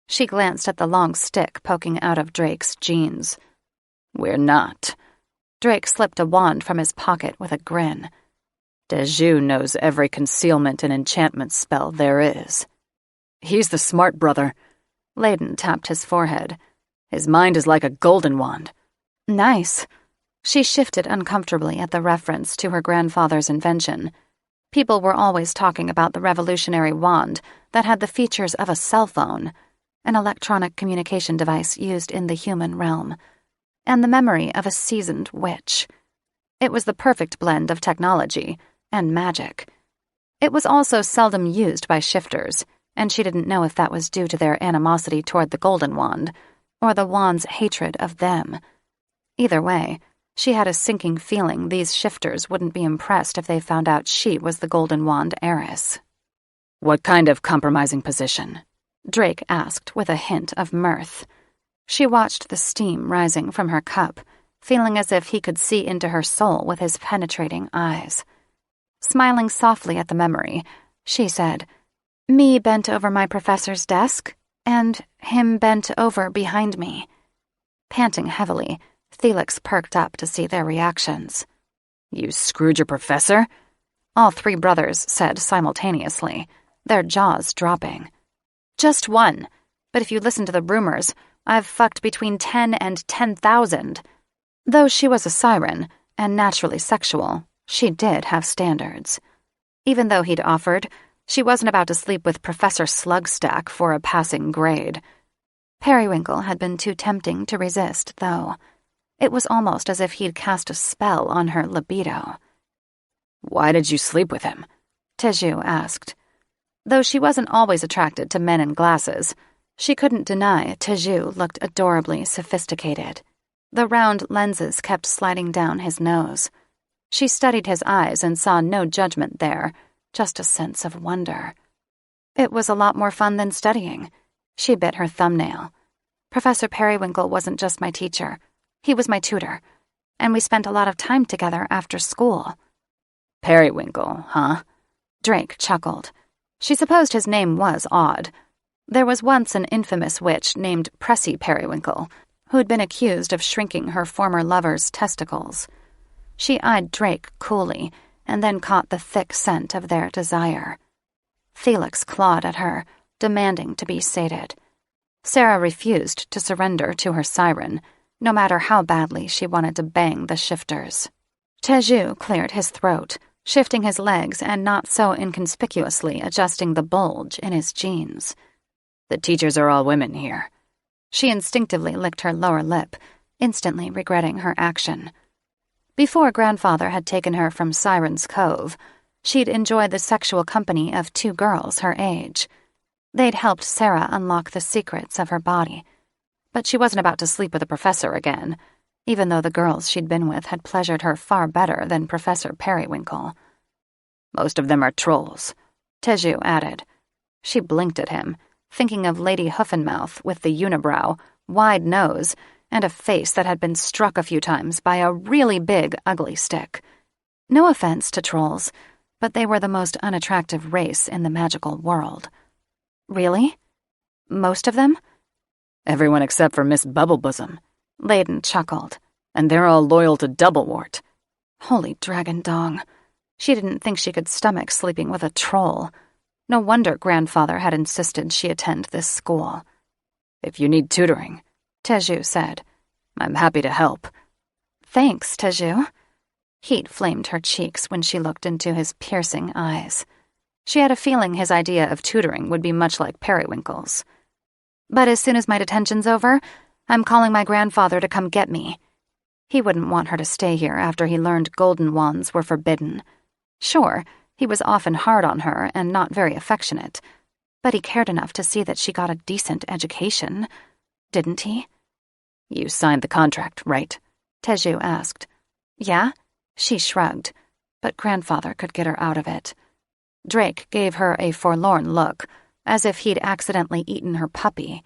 She glanced at the long stick poking out of Drake's jeans. We're not. Drake slipped a wand from his pocket with a grin. Teju knows every concealment and enchantment spell there is. He's the smart brother. Layden tapped his forehead. His mind is like a golden wand. Nice. She shifted uncomfortably at the reference to her grandfather's invention. People were always talking about the revolutionary wand that had the features of a cell phone, an electronic communication device used in the human realm, and the memory of a seasoned witch. It was the perfect blend of technology and magic. It was also seldom used by shifters, and she didn't know if that was due to their animosity toward the Golden Wand, or the wand's hatred of them. Either way, she had a sinking feeling these shifters wouldn't be impressed if they found out she was the Golden Wand heiress. What kind of compromising position? Drake asked with a hint of mirth. She watched the steam rising from her cup, feeling as if he could see into her soul with his penetrating eyes. Smiling softly at the memory, she said, "Me bent over my professor's desk, and him bent over behind me." Panting heavily, Felix perked up to see their reactions. You screwed your professor? All 3 brothers said simultaneously, their jaws dropping. Just one, but if you listen to the rumors, I've fucked between 10 and 10,000. Though she was a siren, and naturally sexual, she did have standards. Even though he'd offered, she wasn't about to sleep with Professor Slugstack for a passing grade. Periwinkle had been too tempting to resist, though. It was almost as if he'd cast a spell on her libido. Why did you sleep with him? Teju asked. Though she wasn't always attracted to men in glasses, she couldn't deny Teju looked adorably sophisticated. The round lenses kept sliding down his nose. She studied his eyes and saw no judgment there, just a sense of wonder. It was a lot more fun than studying. She bit her thumbnail. Professor Periwinkle wasn't just my teacher. He was my tutor, and we spent a lot of time together after school. Periwinkle, huh? Drake chuckled. She supposed his name was odd. There was once an infamous witch named Pressy Periwinkle, who'd been accused of shrinking her former lover's testicles. She eyed Drake coolly, and then caught the thick scent of their desire. Felix clawed at her, demanding to be sated. Sarah refused to surrender to her siren, no matter how badly she wanted to bang the shifters. Teju cleared his throat, shifting his legs and not so inconspicuously adjusting the bulge in his jeans. The teachers are all women here. She instinctively licked her lower lip, instantly regretting her action. Before grandfather had taken her from Siren's Cove, she'd enjoyed the sexual company of 2 girls her age. They'd helped Sarah unlock the secrets of her body. But she wasn't about to sleep with a professor again, even though the girls she'd been with had pleasured her far better than Professor Periwinkle. Most of them are trolls, Teju added. She blinked at him, thinking of Lady Hoofenmouth with the unibrow, wide nose, and a face that had been struck a few times by a really big, ugly stick. No offense to trolls, but they were the most unattractive race in the magical world. Really? Most of them? Everyone except for Miss Bubblebosom. Layden chuckled. And they're all loyal to Doublewort. Holy dragon dong. She didn't think she could stomach sleeping with a troll. No wonder grandfather had insisted she attend this school. If you need tutoring, Teju said, I'm happy to help. Thanks, Teju. Heat flamed her cheeks when she looked into his piercing eyes. She had a feeling his idea of tutoring would be much like Periwinkle's. But as soon as my detention's over, I'm calling my grandfather to come get me. He wouldn't want her to stay here after he learned golden wands were forbidden. Sure, he was often hard on her and not very affectionate, but he cared enough to see that she got a decent education, didn't he? You signed the contract, right? Teju asked. Yeah? She shrugged, but grandfather could get her out of it. Drake gave her a forlorn look, as if he'd accidentally eaten her puppy.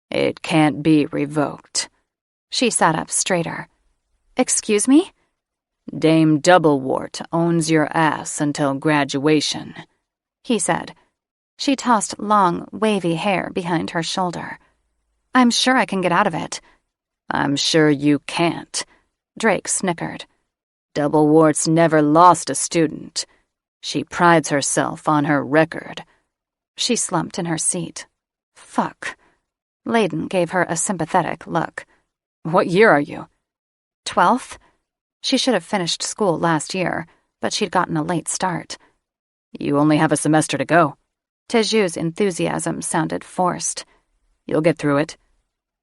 It can't be revoked. She sat up straighter. Excuse me? Dame Doublewort owns your ass until graduation, he said. She tossed long, wavy hair behind her shoulder. I'm sure I can get out of it. I'm sure you can't, Drake snickered. Doublewort's never lost a student. She prides herself on her record. She slumped in her seat. Fuck. Layden gave her a sympathetic look. What year are you? 12th? She should have finished school last year, but she'd gotten a late start. You only have a semester to go. Teju's enthusiasm sounded forced. You'll get through it.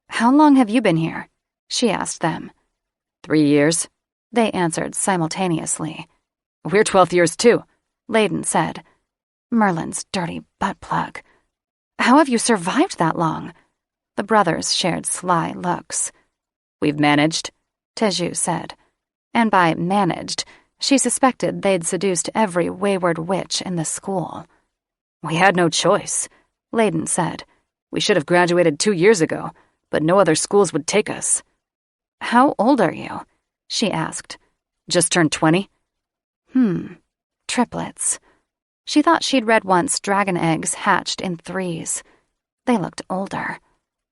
How long have you been here? She asked them. 3 years. They answered simultaneously. We're 12th years too, Layden said. Merlin's dirty butt plug. How have you survived that long? The brothers shared sly looks. We've managed, Teju said. And by managed, she suspected they'd seduced every wayward witch in the school. We had no choice, Layden said. We should have graduated 2 years ago, but no other schools would take us. How old are you? She asked. Just turned 20. Triplets. She thought she'd read once dragon eggs hatched in 3s. They looked older.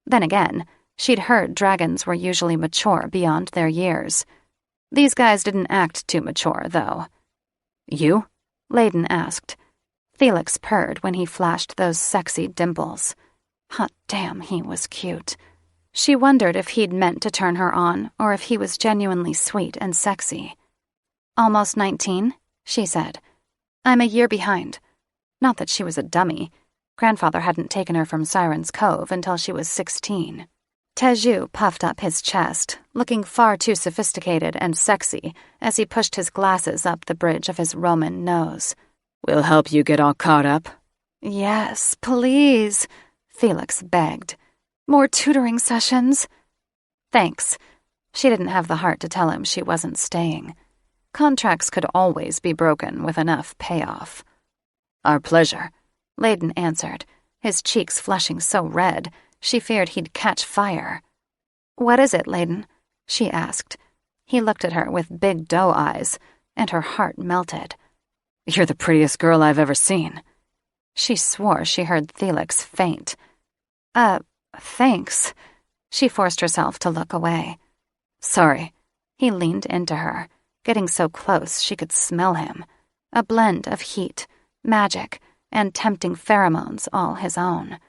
Then again, she'd heard dragons were usually mature beyond their years. These guys didn't act too mature, though. You? Layden asked. Felix purred when he flashed those sexy dimples. Hot damn, he was cute. She wondered if he'd meant to turn her on or if he was genuinely sweet and sexy. Almost 19, she said. I'm a year behind. Not that she was a dummy. Grandfather hadn't taken her from Siren's Cove until she was 16. Teju puffed up his chest, looking far too sophisticated and sexy as he pushed his glasses up the bridge of his Roman nose. We'll help you get all caught up. Yes, please, Felix begged. More tutoring sessions? Thanks. She didn't have the heart to tell him she wasn't staying. Contracts could always be broken with enough payoff. Our pleasure, Layden answered, his cheeks flushing so red she feared he'd catch fire. What is it, Layden? She asked. He looked at her with big doe eyes, and her heart melted. You're the prettiest girl I've ever seen. She swore she heard Felix faint. Thanks. She forced herself to look away. Sorry. He leaned into her, getting so close she could smell him. A blend of heat, magic, and tempting pheromones all his own.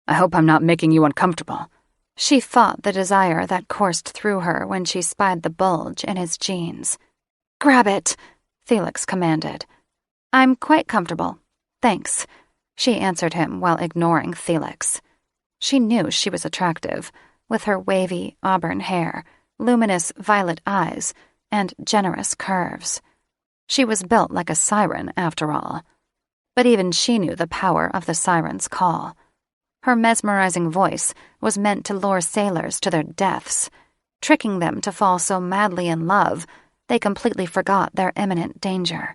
I hope I'm not making you uncomfortable. She fought the desire that coursed through her when she spied the bulge in his jeans. Grab it, Felix commanded. I'm quite comfortable. Thanks, she answered him while ignoring Felix. She knew she was attractive, with her wavy auburn hair, luminous violet eyes, and generous curves. She was built like a siren, after all. But even she knew the power of the siren's call. Her mesmerizing voice was meant to lure sailors to their deaths, tricking them to fall so madly in love they completely forgot their imminent danger.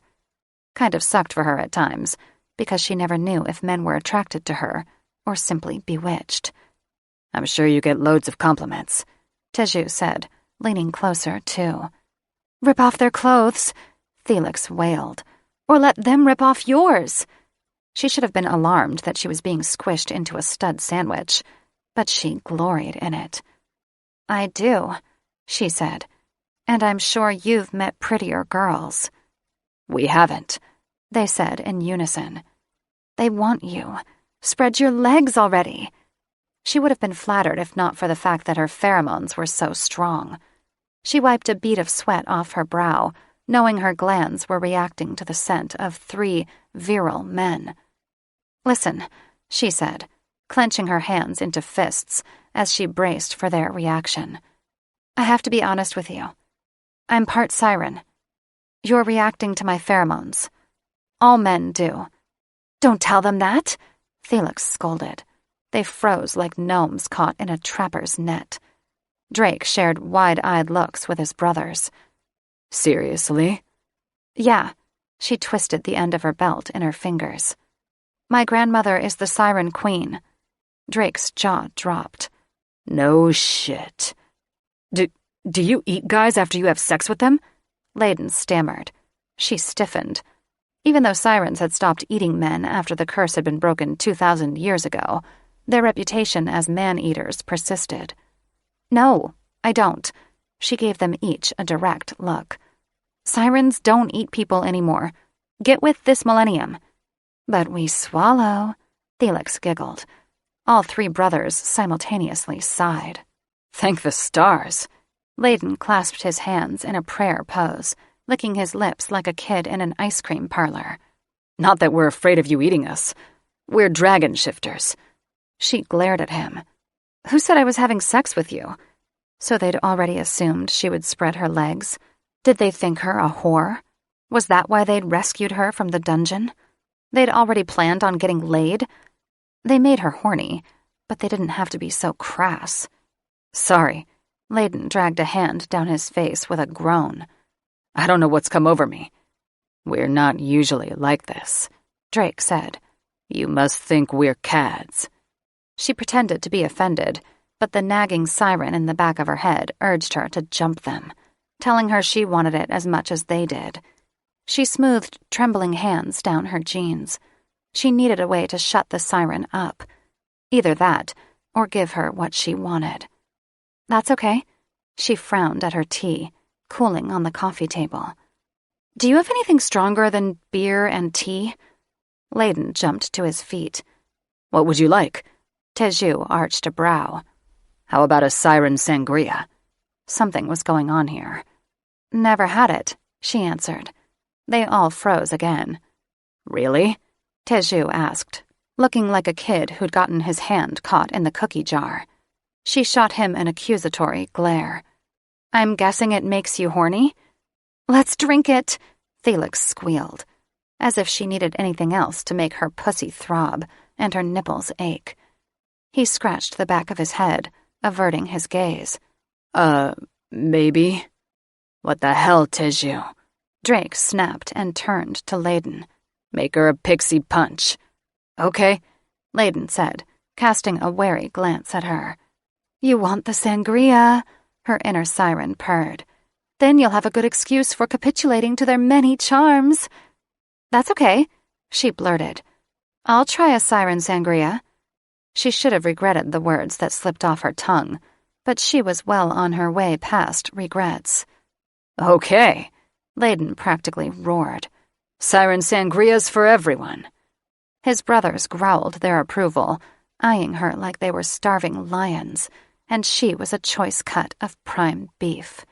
Kind of sucked for her at times, because she never knew if men were attracted to her or simply bewitched. I'm sure you get loads of compliments, Teju said, leaning closer, too. Rip off their clothes, Felix wailed. Or let them rip off yours. She should have been alarmed that she was being squished into a stud sandwich, but she gloried in it. I do, she said, and I'm sure you've met prettier girls. We haven't, they said in unison. They want you. Spread your legs already. She would have been flattered if not for the fact that her pheromones were so strong. She wiped a bead of sweat off her brow, knowing her glands were reacting to the scent of 3 virile men. Listen, she said, clenching her hands into fists, as she braced for their reaction. "I have to be honest with you. I'm part siren. You're reacting to my pheromones. All men do." "Don't tell them that," Felix scolded. They froze like gnomes caught in a trapper's net. Drake shared wide-eyed looks with his brothers. "Seriously?" "Yeah." She twisted the end of her belt in her fingers. "My grandmother is the Siren Queen." Drake's jaw dropped. "No shit. Do you eat guys after you have sex with them?" Layden stammered. She stiffened. Even though sirens had stopped eating men after the curse had been broken 2,000 years ago, their reputation as man-eaters persisted. "No, I don't." She gave them each a direct look. "Sirens don't eat people anymore. Get with this millennium." "But we swallow," Felix giggled. All three brothers simultaneously sighed. "Thank the stars." Layden clasped his hands in a prayer pose, licking his lips like a kid in an ice cream parlor. "Not that we're afraid of you eating us. We're dragon shifters." She glared at him. "Who said I was having sex with you?" So they'd already assumed she would spread her legs? Did they think her a whore? Was that why they'd rescued her from the dungeon? They'd already planned on getting laid? They made her horny, but they didn't have to be so crass. "Sorry." Layden dragged a hand down his face with a groan. "I don't know what's come over me. We're not usually like this," Drake said. "You must think we're cads." She pretended to be offended, but the nagging siren in the back of her head urged her to jump them, telling her she wanted it as much as they did. She smoothed trembling hands down her jeans. She needed a way to shut the siren up. Either that, or give her what she wanted. "That's okay." She frowned at her tea, cooling on the coffee table. "Do you have anything stronger than beer and tea?" Layden jumped to his feet. "What would you like?" Teju arched a brow. "How about a siren sangria?" Something was going on here. "Never had it," she answered. They all froze again. "Really?" Teju asked, looking like a kid who'd gotten his hand caught in the cookie jar. She shot him an accusatory glare. "I'm guessing it makes you horny?" "Let's drink it," Felix squealed, as if she needed anything else to make her pussy throb and her nipples ache. He scratched the back of his head, averting his gaze. Maybe." "What the hell, Teju?" Drake snapped and turned to Layden. "Make her a pixie punch." "Okay," Layden said, casting a wary glance at her. "You want the sangria," her inner siren purred. "Then you'll have a good excuse for capitulating to their many charms." "That's okay," she blurted. "I'll try a siren sangria." She should have regretted the words that slipped off her tongue, but she was well on her way past regrets. "Okay," Layden practically roared. "Siren sangrias for everyone." His brothers growled their approval, eyeing her like they were starving lions, and she was a choice cut of prime beef.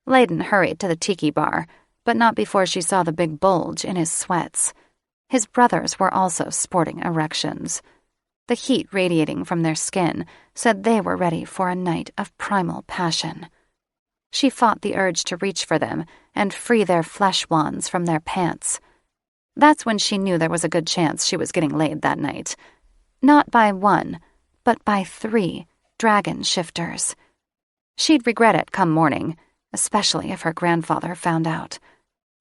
Layden hurried to the tiki bar, but not before she saw the big bulge in his sweats. His brothers were also sporting erections. The heat radiating from their skin said they were ready for a night of primal passion. She fought the urge to reach for them and free their flesh wands from their pants. That's when she knew there was a good chance she was getting laid that night. Not by one, but by 3 dragon shifters. She'd regret it come morning, especially if her grandfather found out.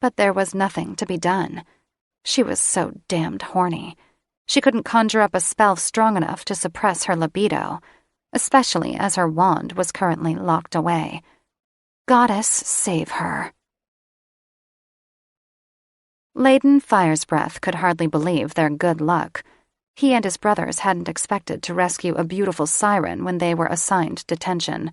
But there was nothing to be done. She was so damned horny. She couldn't conjure up a spell strong enough to suppress her libido, especially as her wand was currently locked away. Goddess save her. Layden Firesbreath could hardly believe their good luck. He and his brothers hadn't expected to rescue a beautiful siren when they were assigned detention.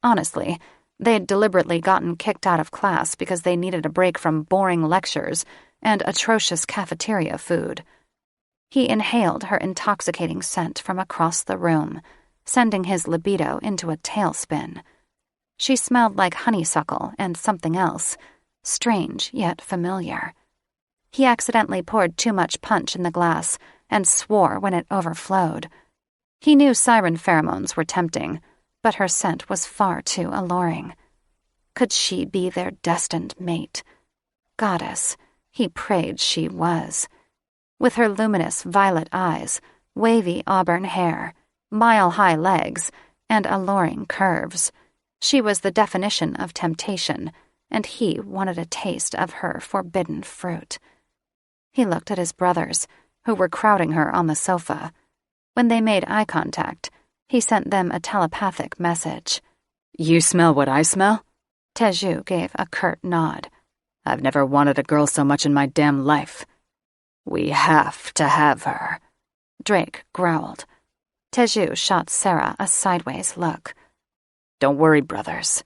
Honestly, they'd deliberately gotten kicked out of class because they needed a break from boring lectures and atrocious cafeteria food. He inhaled her intoxicating scent from across the room, sending his libido into a tailspin. She smelled like honeysuckle and something else, strange yet familiar. He accidentally poured too much punch in the glass and swore when it overflowed. He knew siren pheromones were tempting, but her scent was far too alluring. Could she be their destined mate? Goddess, he prayed she was. With her luminous violet eyes, wavy auburn hair, mile-high legs, and alluring curves, she was the definition of temptation, and he wanted a taste of her forbidden fruit. He looked at his brothers, who were crowding her on the sofa. When they made eye contact, he sent them a telepathic message. "You smell what I smell?" Teju gave a curt nod. "I've never wanted a girl so much in my damn life." "We have to have her," Drake growled. Teju shot Sarah a sideways look. "Don't worry, brothers.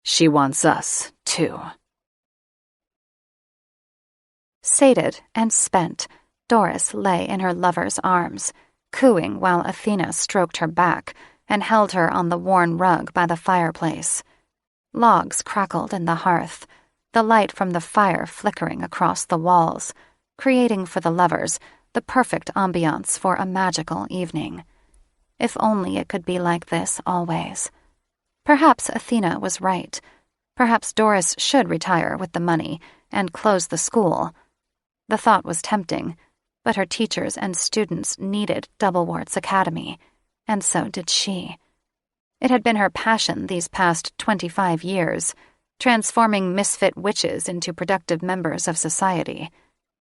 She wants us, too." Sated and spent, Doris lay in her lover's arms, cooing while Athena stroked her back and held her on the worn rug by the fireplace. Logs crackled in the hearth, the light from the fire flickering across the walls, creating for the lovers the perfect ambiance for a magical evening. If only it could be like this always. Perhaps Athena was right. Perhaps Doris should retire with the money and close the school. The thought was tempting, but her teachers and students needed Doublewart's Academy, and so did she. It had been her passion these past 25 years, transforming misfit witches into productive members of society.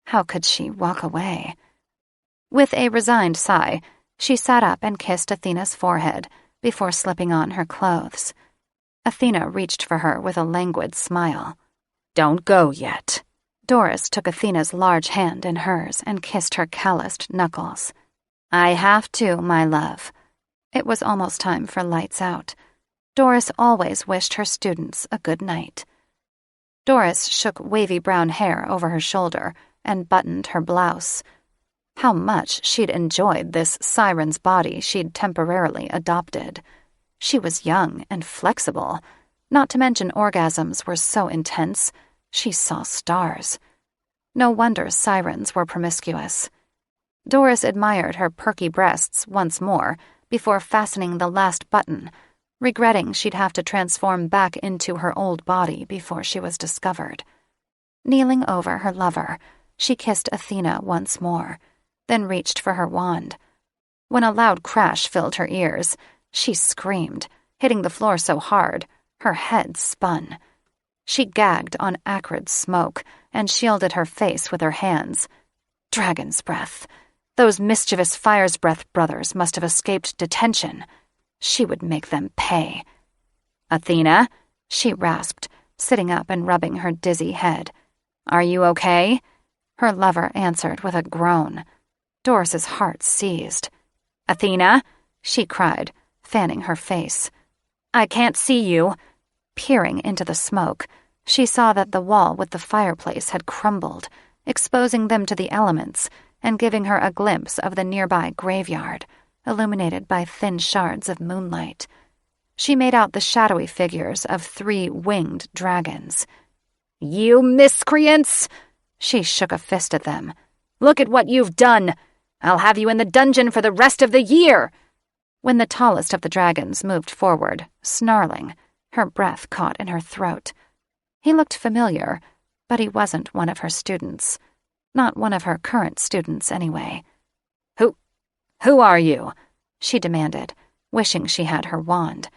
How could she walk away? With a resigned sigh, she sat up and kissed Athena's forehead before slipping on her clothes. Athena reached for her with a languid smile. "Don't go yet." Doris took Athena's large hand in hers and kissed her calloused knuckles. "I have to, my love." It was almost time for lights out. Doris always wished her students a good night. Doris shook wavy brown hair over her shoulder and buttoned her blouse. How much she'd enjoyed this siren's body she'd temporarily adopted. She was young and flexible, not to mention orgasms were so intense, she saw stars. No wonder sirens were promiscuous. Doris admired her perky breasts once more before fastening the last button, regretting she'd have to transform back into her old body before she was discovered. Kneeling over her lover, she kissed Athena once more, then reached for her wand. When a loud crash filled her ears, she screamed, hitting the floor so hard, her head spun. She gagged on acrid smoke and shielded her face with her hands. Dragon's breath. Those mischievous Fire's Breath brothers must have escaped detention. She would make them pay. "Athena," she rasped, sitting up and rubbing her dizzy head. "Are you okay?" Her lover answered with a groan. Doris's heart seized. "Athena," she cried, fanning her face. "I can't see you." Peering into the smoke, she saw that the wall with the fireplace had crumbled, exposing them to the elements and giving her a glimpse of the nearby graveyard, illuminated by thin shards of moonlight. She made out the shadowy figures of 3 winged dragons. "You miscreants!" She shook a fist at them. "Look at what you've done! I'll have you in the dungeon for the rest of the year!" When the tallest of the dragons moved forward, snarling, her breath caught in her throat. He looked familiar, but he wasn't one of her students. Not one of her current students, anyway. Who are you?" she demanded, wishing she had her wand.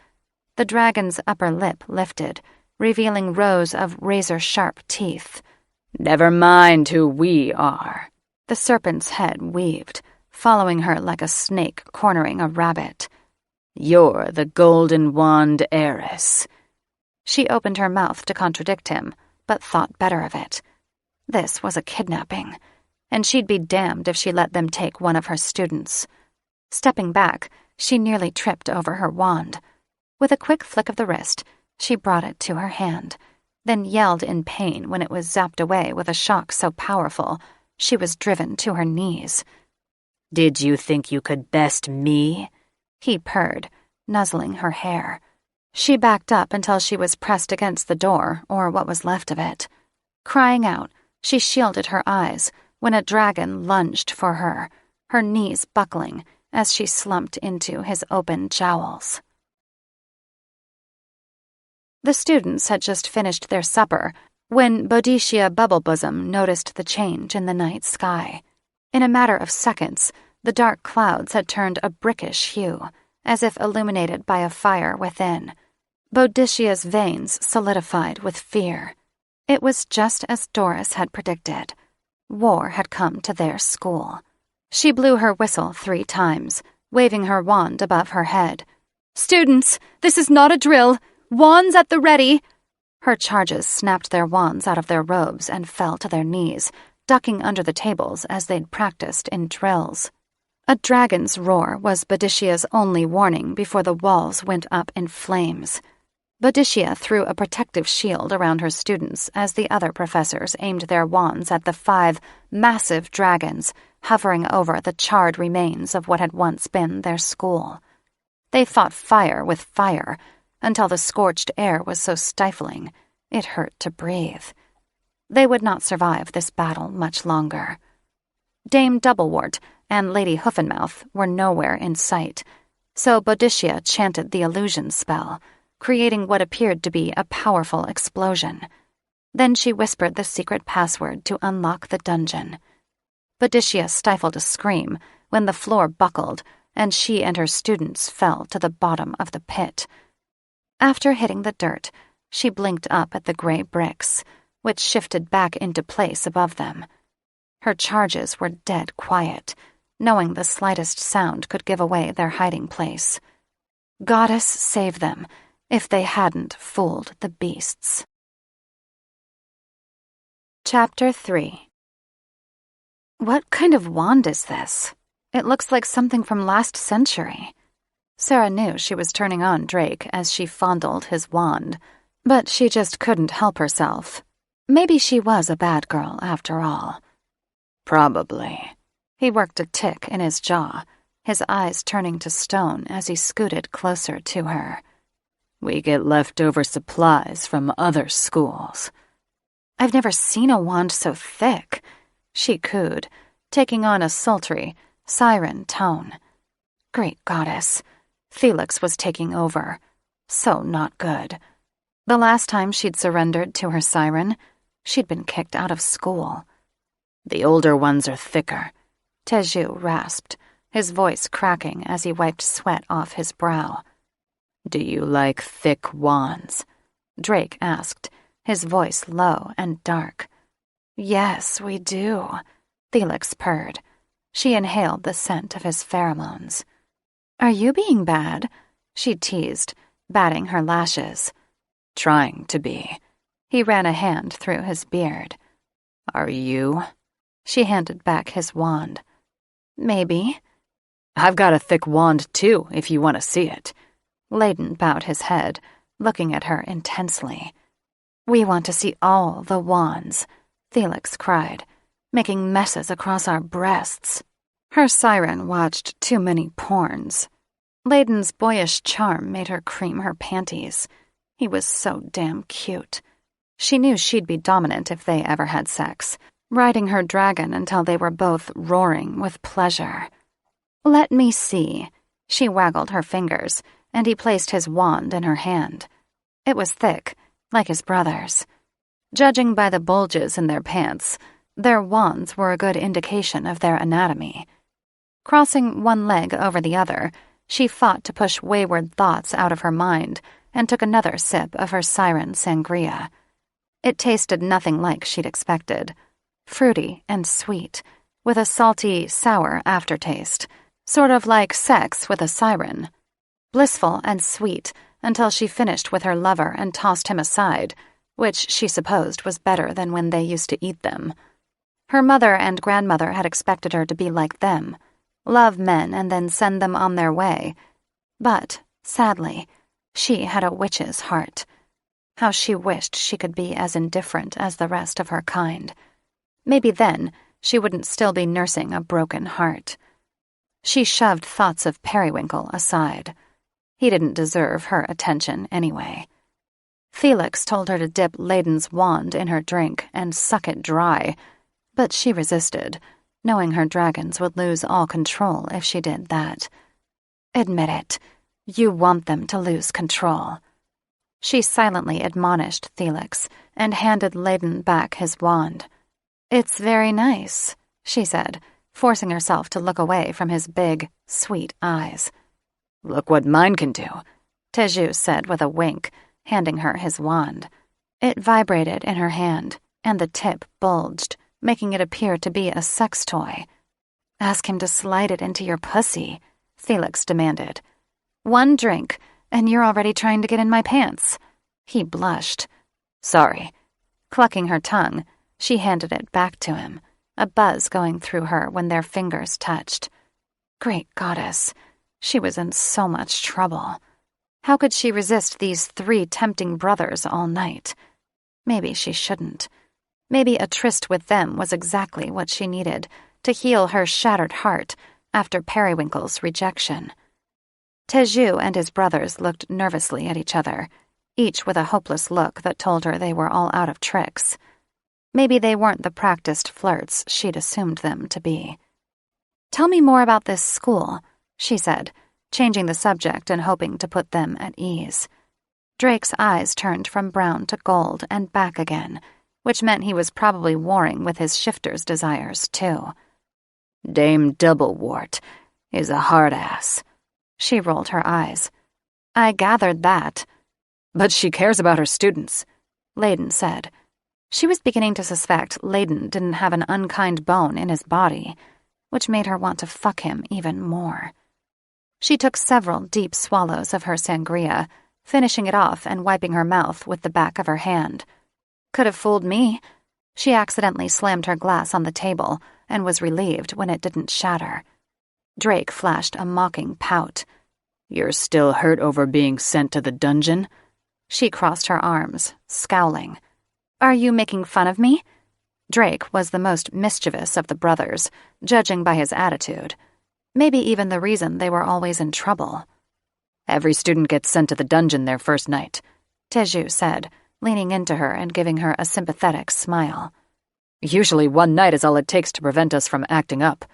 The dragon's upper lip lifted, revealing rows of razor-sharp teeth. "Never mind who we are." The serpent's head weaved, following her like a snake cornering a rabbit. "You're the Golden Wand heiress." She opened her mouth to contradict him, but thought better of it. This was a kidnapping, and she'd be damned if she let them take one of her students. Stepping back, she nearly tripped over her wand. With a quick flick of the wrist, she brought it to her hand, then yelled in pain when it was zapped away with a shock so powerful she was driven to her knees. "Did you think you could best me?" He purred, nuzzling her hair. She backed up until she was pressed against the door, or what was left of it. Crying out, she shielded her eyes when a dragon lunged for her, her knees buckling, as she slumped into his open jowls. The students had just finished their supper when Boadicea Bubblebosom noticed the change in the night sky. In a matter of seconds, the dark clouds had turned a brickish hue, as if illuminated by a fire within. Boadicea's veins solidified with fear. It was just as Doris had predicted. War had come to their school. She blew her whistle 3 times, waving her wand above her head. "Students, this is not a drill! Wands at the ready!" Her charges snapped their wands out of their robes and fell to their knees, ducking under the tables as they'd practiced in drills. A dragon's roar was Boadicea's only warning before the walls went up in flames. Boadicea threw a protective shield around her students as the other professors aimed their wands at the 5 massive dragons hovering over the charred remains of what had once been their school. They fought fire with fire until the scorched air was so stifling it hurt to breathe. They would not survive this battle much longer. Dame Doublewort and Lady Hoofenmouth were nowhere in sight, so Boadicea chanted the illusion spell, creating what appeared to be a powerful explosion. Then she whispered the secret password to unlock the dungeon. Boadicea stifled a scream when the floor buckled and she and her students fell to the bottom of the pit. After hitting the dirt, she blinked up at the gray bricks, which shifted back into place above them. Her charges were dead quiet, knowing the slightest sound could give away their hiding place. Goddess save them if they hadn't fooled the beasts. Chapter 3. What kind of wand is this? It looks like something from last century. Sarah knew she was turning on Drake as she fondled his wand, but she just couldn't help herself. Maybe she was a bad girl after all. Probably. He worked a tick in his jaw, his eyes turning to stone as he scooted closer to her. We get leftover supplies from other schools. I've never seen a wand so thick, she cooed, taking on a sultry, siren tone. Great goddess, Felix was taking over. So not good. The last time she'd surrendered to her siren, she'd been kicked out of school. The older ones are thicker, Teju rasped, his voice cracking as he wiped sweat off his brow. Do you like thick wands? Drake asked, his voice low and dark. Yes, we do, Felix purred. She inhaled the scent of his pheromones. Are you being bad? She teased, batting her lashes. Trying to be. He ran a hand through his beard. Are you? She handed back his wand. Maybe. I've got a thick wand too, if you want to see it. Layden bowed his head, looking at her intensely. We want to see all the wands, Felix cried, making messes across our breasts. Her siren watched too many porns. Layden's boyish charm made her cream her panties. He was so damn cute. She knew she'd be dominant if they ever had sex, riding her dragon until they were both roaring with pleasure. Let me see. She waggled her fingers, and he placed his wand in her hand. It was thick, like his brother's. Judging by the bulges in their pants, their wands were a good indication of their anatomy. Crossing one leg over the other, she fought to push wayward thoughts out of her mind and took another sip of her siren sangria. It tasted nothing like she'd expected. Fruity and sweet, with a salty, sour aftertaste, sort of like sex with a siren. Blissful and sweet until she finished with her lover and tossed him aside, which she supposed was better than when they used to eat them. Her mother and grandmother had expected her to be like them, love men and then send them on their way. But, sadly, she had a witch's heart. How she wished she could be as indifferent as the rest of her kind. Maybe then she wouldn't still be nursing a broken heart. She shoved thoughts of Periwinkle aside. He didn't deserve her attention anyway. Felix told her to dip Layden's wand in her drink and suck it dry, but she resisted. knowing her dragons would lose all control if she did that. Admit it. You want them to lose control. She silently admonished Felix and handed Layden back his wand. It's very nice, she said, forcing herself to look away from his big, sweet eyes. Look what mine can do, Teju said with a wink, handing her his wand. It vibrated in her hand, and the tip bulged, making it appear to be a sex toy. Ask him to slide it into your pussy, Felix demanded. One drink, and you're already trying to get in my pants. He blushed. Sorry. Clucking her tongue, she handed it back to him, a buzz going through her when their fingers touched. Great goddess, she was in so much trouble. How could she resist these 3 tempting brothers all night? Maybe she shouldn't. Maybe a tryst with them was exactly what she needed to heal her shattered heart after Periwinkle's rejection. Teju and his brothers looked nervously at each other, each with a hopeless look that told her they were all out of tricks. Maybe they weren't the practiced flirts she'd assumed them to be. Tell me more about this school, she said, changing the subject and hoping to put them at ease. Drake's eyes turned from brown to gold and back again, which meant he was probably warring with his shifter's desires, too. Dame Doublewort is a hard ass. She rolled her eyes. I gathered that. But she cares about her students, Layden said. She was beginning to suspect Layden didn't have an unkind bone in his body, which made her want to fuck him even more. She took several deep swallows of her sangria, finishing it off and wiping her mouth with the back of her hand. Could have fooled me. She accidentally slammed her glass on the table and was relieved when it didn't shatter. Drake flashed a mocking pout. You're still hurt over being sent to the dungeon? She crossed her arms, scowling. Are you making fun of me? Drake was the most mischievous of the brothers, judging by his attitude. Maybe even the reason they were always in trouble. Every student gets sent to the dungeon their first night, Teju said, leaning into her and giving her a sympathetic smile. Usually 1 night is all it takes to prevent us from acting up.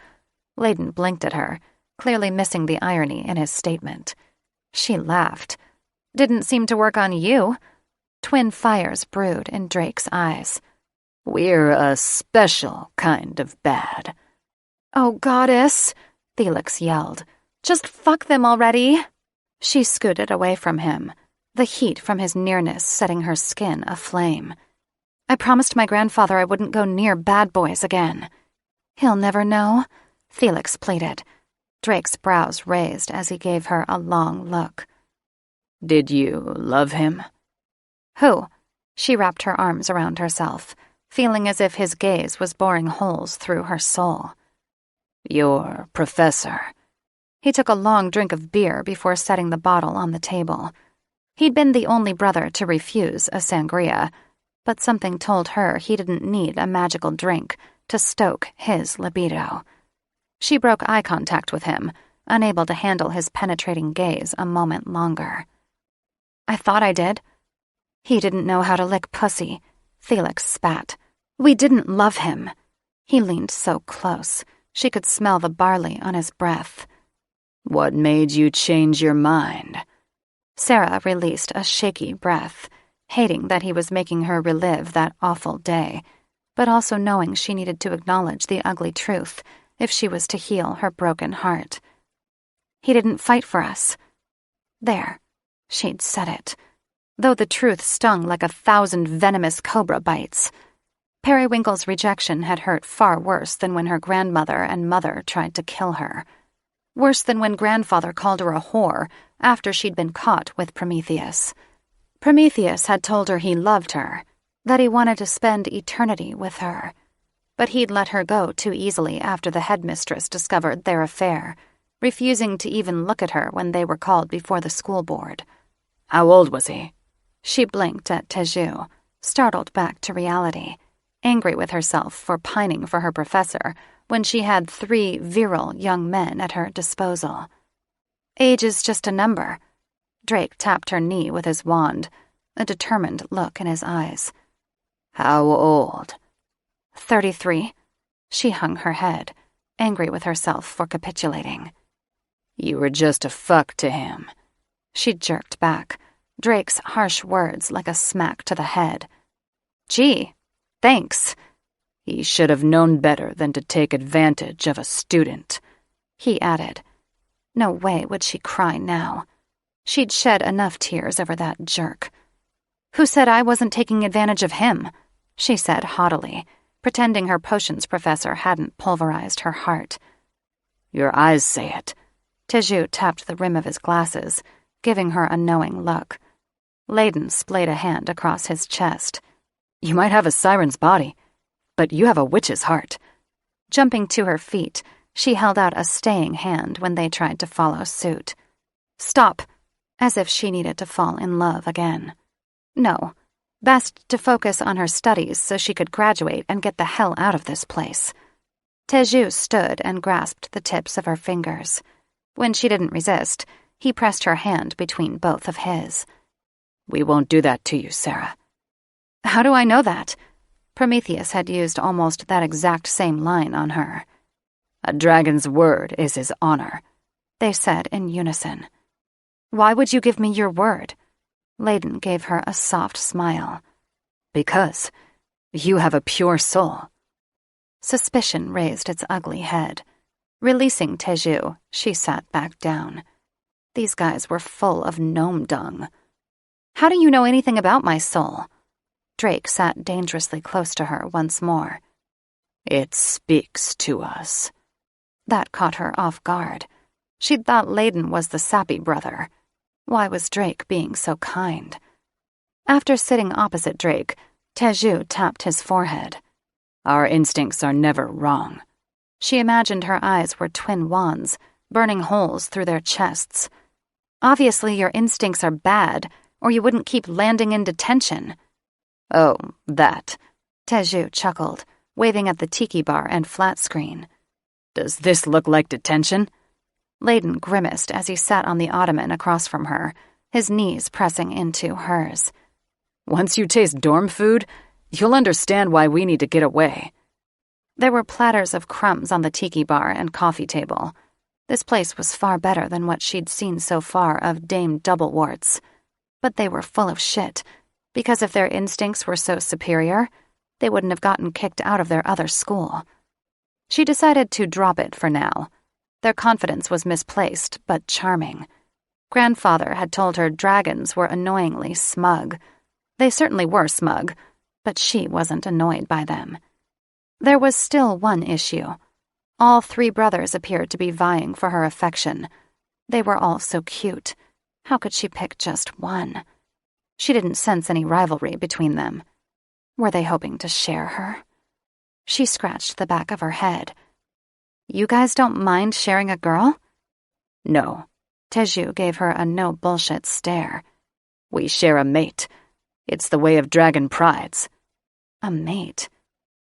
Layden blinked at her, clearly missing the irony in his statement. She laughed. Didn't seem to work on you. Twin fires brewed in Drake's eyes. We're a special kind of bad. Oh, goddess, Felix yelled. Just fuck them already. She scooted away from him, the heat from his nearness setting her skin aflame. I promised my grandfather I wouldn't go near bad boys again. He'll never know, Felix pleaded. Drake's brows raised as he gave her a long look. Did you love him? Who? She wrapped her arms around herself, feeling as if his gaze was boring holes through her soul. Your professor. He took a long drink of beer before setting the bottle on the table. He'd been the only brother to refuse a sangria, but something told her he didn't need a magical drink to stoke his libido. She broke eye contact with him, unable to handle his penetrating gaze a moment longer. I thought I did. He didn't know how to lick pussy, Felix spat. We didn't love him. He leaned so close, she could smell the barley on his breath. What made you change your mind? Sarah released a shaky breath, hating that he was making her relive that awful day, but also knowing she needed to acknowledge the ugly truth if she was to heal her broken heart. He didn't fight for us. There, she'd said it, though the truth stung like 1,000 venomous cobra bites. Periwinkle's rejection had hurt far worse than when her grandmother and mother tried to kill her. Worse than when grandfather called her a whore after she'd been caught with Prometheus. Prometheus had told her he loved her, that he wanted to spend eternity with her. But he'd let her go too easily after the headmistress discovered their affair, refusing to even look at her when they were called before the school board. How old was he? She blinked at Teju, startled back to reality, angry with herself for pining for her professor when she had 3 virile young men at her disposal. Age is just a number. Drake tapped her knee with his wand, a determined look in his eyes. How old? 33. She hung her head, angry with herself for capitulating. You were just a fuck to him. She jerked back, Drake's harsh words like a smack to the head. Gee, thanks. He should have known better than to take advantage of a student, he added. No way would she cry now. She'd shed enough tears over that jerk. Who said I wasn't taking advantage of him? She said haughtily, pretending her potions professor hadn't pulverized her heart. Your eyes say it. Teju tapped the rim of his glasses, giving her a knowing look. Layden splayed a hand across his chest. You might have a siren's body, but you have a witch's heart. Jumping to her feet, she held out a staying hand when they tried to follow suit. Stop, as if she needed to fall in love again. No, best to focus on her studies so she could graduate and get the hell out of this place. Teju stood and grasped the tips of her fingers. When she didn't resist, he pressed her hand between both of his. We won't do that to you, Sarah. How do I know that? Prometheus had used almost that exact same line on her. A dragon's word is his honor, they said in unison. Why would you give me your word? Layden gave her a soft smile. Because you have a pure soul. Suspicion raised its ugly head. Releasing Teju, she sat back down. These guys were full of gnome dung. How do you know anything about my soul? Drake sat dangerously close to her once more. It speaks to us. That caught her off guard. She'd thought Layden was the sappy brother. Why was Drake being so kind? After sitting opposite Drake, Teju tapped his forehead. Our instincts are never wrong. She imagined her eyes were twin wands, burning holes through their chests. Obviously your instincts are bad, or you wouldn't keep landing in detention. Oh, that. Teju chuckled, waving at the tiki bar and flat screen. Does this look like detention? Layden grimaced as he sat on the ottoman across from her, his knees pressing into hers. Once you taste dorm food, you'll understand why we need to get away. There were platters of crumbs on the tiki bar and coffee table. This place was far better than what she'd seen so far of Dame Doublewarts. But they were full of shit, because if their instincts were so superior, they wouldn't have gotten kicked out of their other school. She decided to drop it for now. Their confidence was misplaced, but charming. Grandfather had told her dragons were annoyingly smug. They certainly were smug, but she wasn't annoyed by them. There was still one issue. All three brothers appeared to be vying for her affection. They were all so cute. How could she pick just one? She didn't sense any rivalry between them. Were they hoping to share her? She scratched the back of her head. You guys don't mind sharing a girl? No. Teju gave her a no-bullshit stare. We share a mate. It's the way of dragon prides. A mate?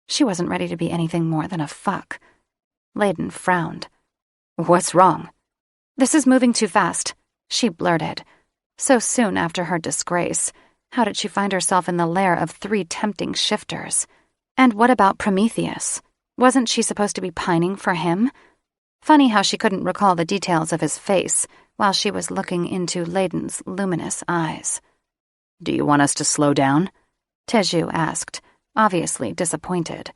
She wasn't ready to be anything more than a fuck. Layden frowned. What's wrong? This is moving too fast, she blurted. So soon after her disgrace, how did she find herself in the lair of 3 tempting shifters? And what about Prometheus? Wasn't she supposed to be pining for him? Funny how she couldn't recall the details of his face while she was looking into Layden's luminous eyes. Do you want us to slow down? Teju asked, obviously disappointed.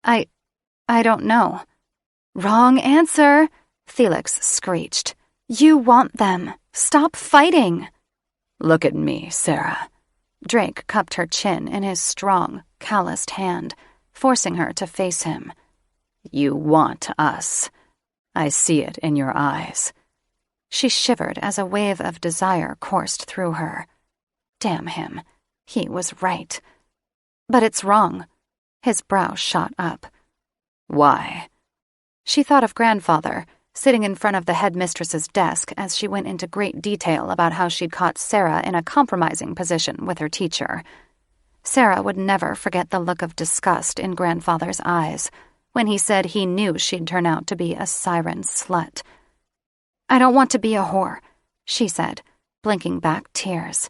I don't know. Wrong answer, Felix screeched. You want them. Stop fighting. Look at me, Sarah. Drake cupped her chin in his strong, calloused hand, forcing her to face him. You want us. I see it in your eyes. She shivered as a wave of desire coursed through her. Damn him. He was right. But it's wrong. His brow shot up. Why? She thought of grandfather, sitting in front of the headmistress's desk as she went into great detail about how she'd caught Sarah in a compromising position with her teacher. Sarah would never forget the look of disgust in grandfather's eyes when he said he knew she'd turn out to be a siren slut. I don't want to be a whore, she said, blinking back tears.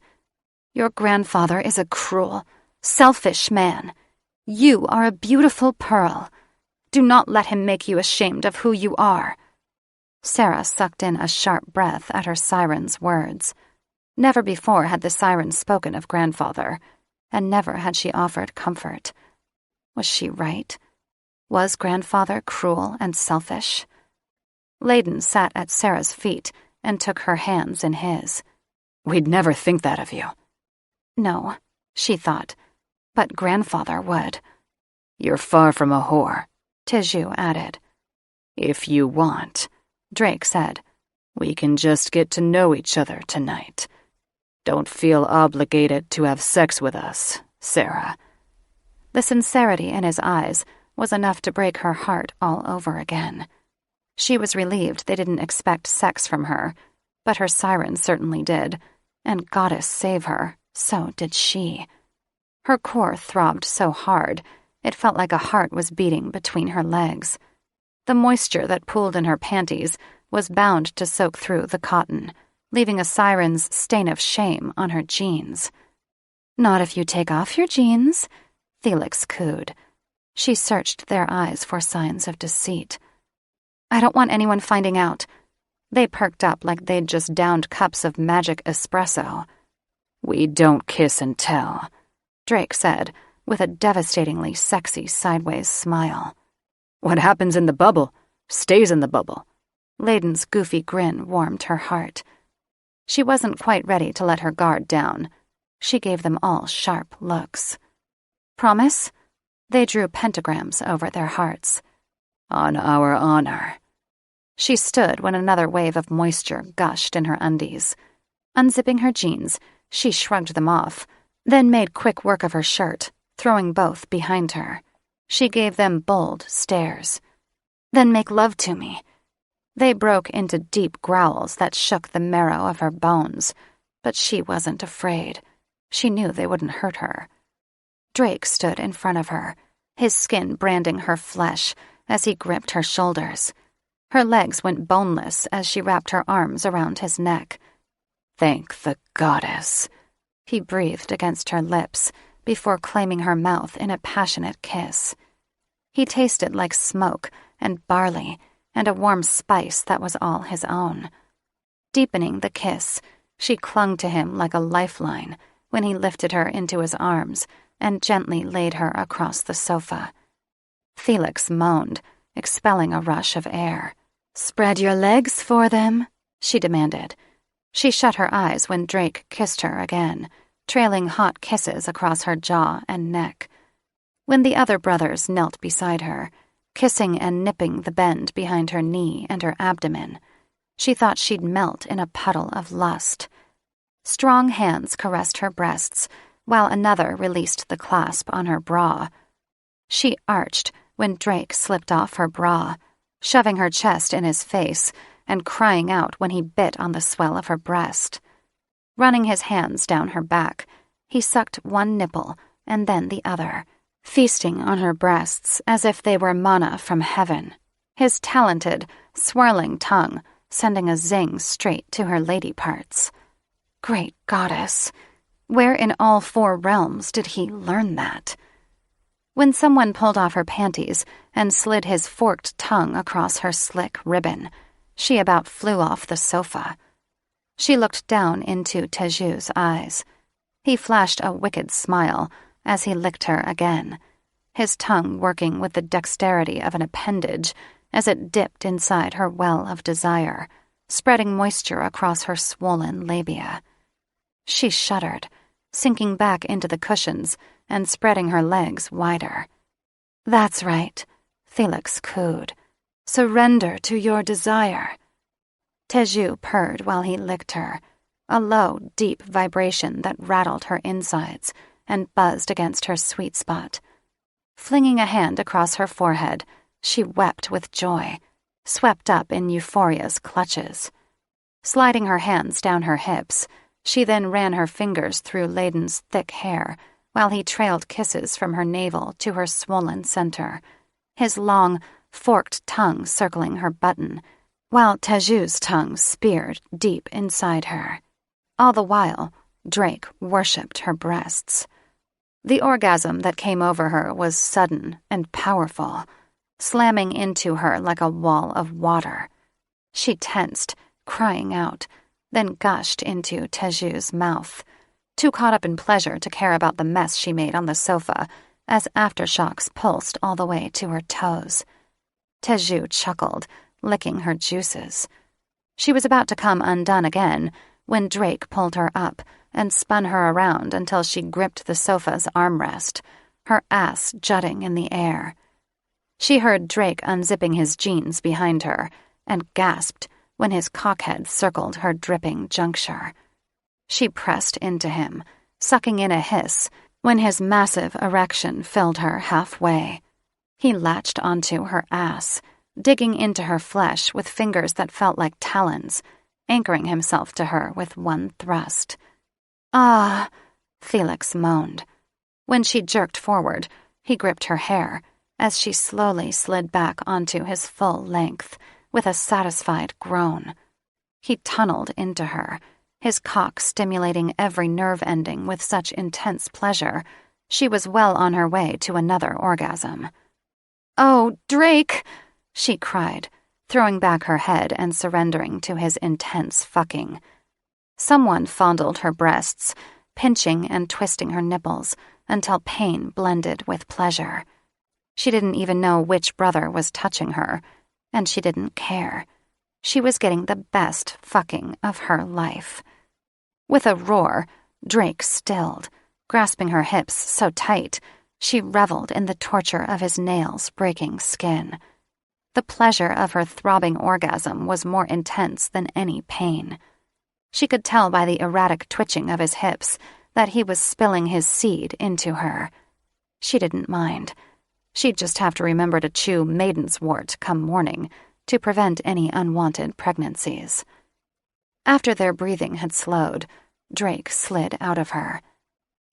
Your grandfather is a cruel, selfish man. You are a beautiful pearl. Do not let him make you ashamed of who you are." Sarah sucked in a sharp breath at her siren's words. Never before had the siren spoken of grandfather, and never had she offered comfort. Was she right? Was grandfather cruel and selfish? Layden sat at Sarah's feet and took her hands in his. "We'd never think that of you." No, she thought, but grandfather would. "You're far from a whore," Teju added. "If you want," Drake said. "we can just get to know each other tonight. Don't feel obligated to have sex with us, Sarah." The sincerity in his eyes was enough to break her heart all over again. She was relieved they didn't expect sex from her, but her siren certainly did, and goddess save her, so did she. Her core throbbed so hard, it felt like a heart was beating between her legs. The moisture that pooled in her panties was bound to soak through the cotton, leaving a siren's stain of shame on her jeans. "Not if you take off your jeans," Felix cooed. She searched their eyes for signs of deceit. "I don't want anyone finding out." They perked up like they'd just downed cups of magic espresso. "We don't kiss and tell," Drake said, with a devastatingly sexy sideways smile. "What happens in the bubble stays in the bubble." Layden's goofy grin warmed her heart. She wasn't quite ready to let her guard down. She gave them all sharp looks. "Promise?" They drew pentagrams over their hearts. "On our honor." She stood when another wave of moisture gushed in her undies. Unzipping her jeans, she shrugged them off, then made quick work of her shirt, throwing both behind her. She gave them bold stares. "Then make love to me." They broke into deep growls that shook the marrow of her bones, but she wasn't afraid. She knew they wouldn't hurt her. Drake stood in front of her, his skin branding her flesh as he gripped her shoulders. Her legs went boneless as she wrapped her arms around his neck. "Thank the goddess," he breathed against her lips before claiming her mouth in a passionate kiss. He tasted like smoke and barley and a warm spice that was all his own. Deepening the kiss, she clung to him like a lifeline when he lifted her into his arms and gently laid her across the sofa. Felix moaned, expelling a rush of air. "Spread your legs for them," she demanded. She shut her eyes when Drake kissed her again, trailing hot kisses across her jaw and neck. When the other brothers knelt beside her, kissing and nipping the bend behind her knee and her abdomen, she thought she'd melt in a puddle of lust. Strong hands caressed her breasts, while another released the clasp on her bra. She arched when Drake slipped off her bra, shoving her chest in his face and crying out when he bit on the swell of her breast. Running his hands down her back, he sucked one nipple and then the other, feasting on her breasts as if they were manna from heaven, his talented, swirling tongue sending a zing straight to her lady parts. Great goddess, where in all 4 realms did he learn that? When someone pulled off her panties and slid his forked tongue across her slick ribbon, she about flew off the sofa. She looked down into Teju's eyes. He flashed a wicked smile as he licked her again, his tongue working with the dexterity of an appendage as it dipped inside her well of desire, spreading moisture across her swollen labia. She shuddered, sinking back into the cushions and spreading her legs wider. "That's right," Felix cooed. "Surrender to your desire." Teju purred while he licked her, a low, deep vibration that rattled her insides and buzzed against her sweet spot. Flinging a hand across her forehead, she wept with joy, swept up in euphoria's clutches. Sliding her hands down her hips, she then ran her fingers through Layden's thick hair while he trailed kisses from her navel to her swollen center, his long, forked tongue circling her button, while Teju's tongue speared deep inside her. All the while, Drake worshipped her breasts. The orgasm that came over her was sudden and powerful. slamming into her like a wall of water. She tensed, crying out, then gushed into Teju's mouth, too caught up in pleasure to care about the mess she made on the sofa as aftershocks pulsed all the way to her toes. Teju chuckled, licking her juices. She was about to come undone again when Drake pulled her up and spun her around until she gripped the sofa's armrest, her ass jutting in the air. She heard Drake unzipping his jeans behind her and gasped when his cockhead circled her dripping juncture. She pressed into him, sucking in a hiss when his massive erection filled her halfway. He latched onto her ass, digging into her flesh with fingers that felt like talons, anchoring himself to her with one thrust. "Ah," Felix moaned. When she jerked forward, he gripped her hair as she slowly slid back onto his full length with a satisfied groan. He tunneled into her, his cock stimulating every nerve ending with such intense pleasure, she was well on her way to another orgasm. "Oh, Drake!" she cried, throwing back her head and surrendering to his intense fucking. Someone fondled her breasts, pinching and twisting her nipples until pain blended with pleasure. She didn't even know which brother was touching her, and she didn't care. She was getting the best fucking of her life. With a roar, Drake stilled, grasping her hips so tight, she reveled in the torture of his nails breaking skin. The pleasure of her throbbing orgasm was more intense than any pain. She could tell by the erratic twitching of his hips that he was spilling his seed into her. She didn't mind. She'd just have to remember to chew maiden's wort come morning to prevent any unwanted pregnancies. After their breathing had slowed, Drake slid out of her.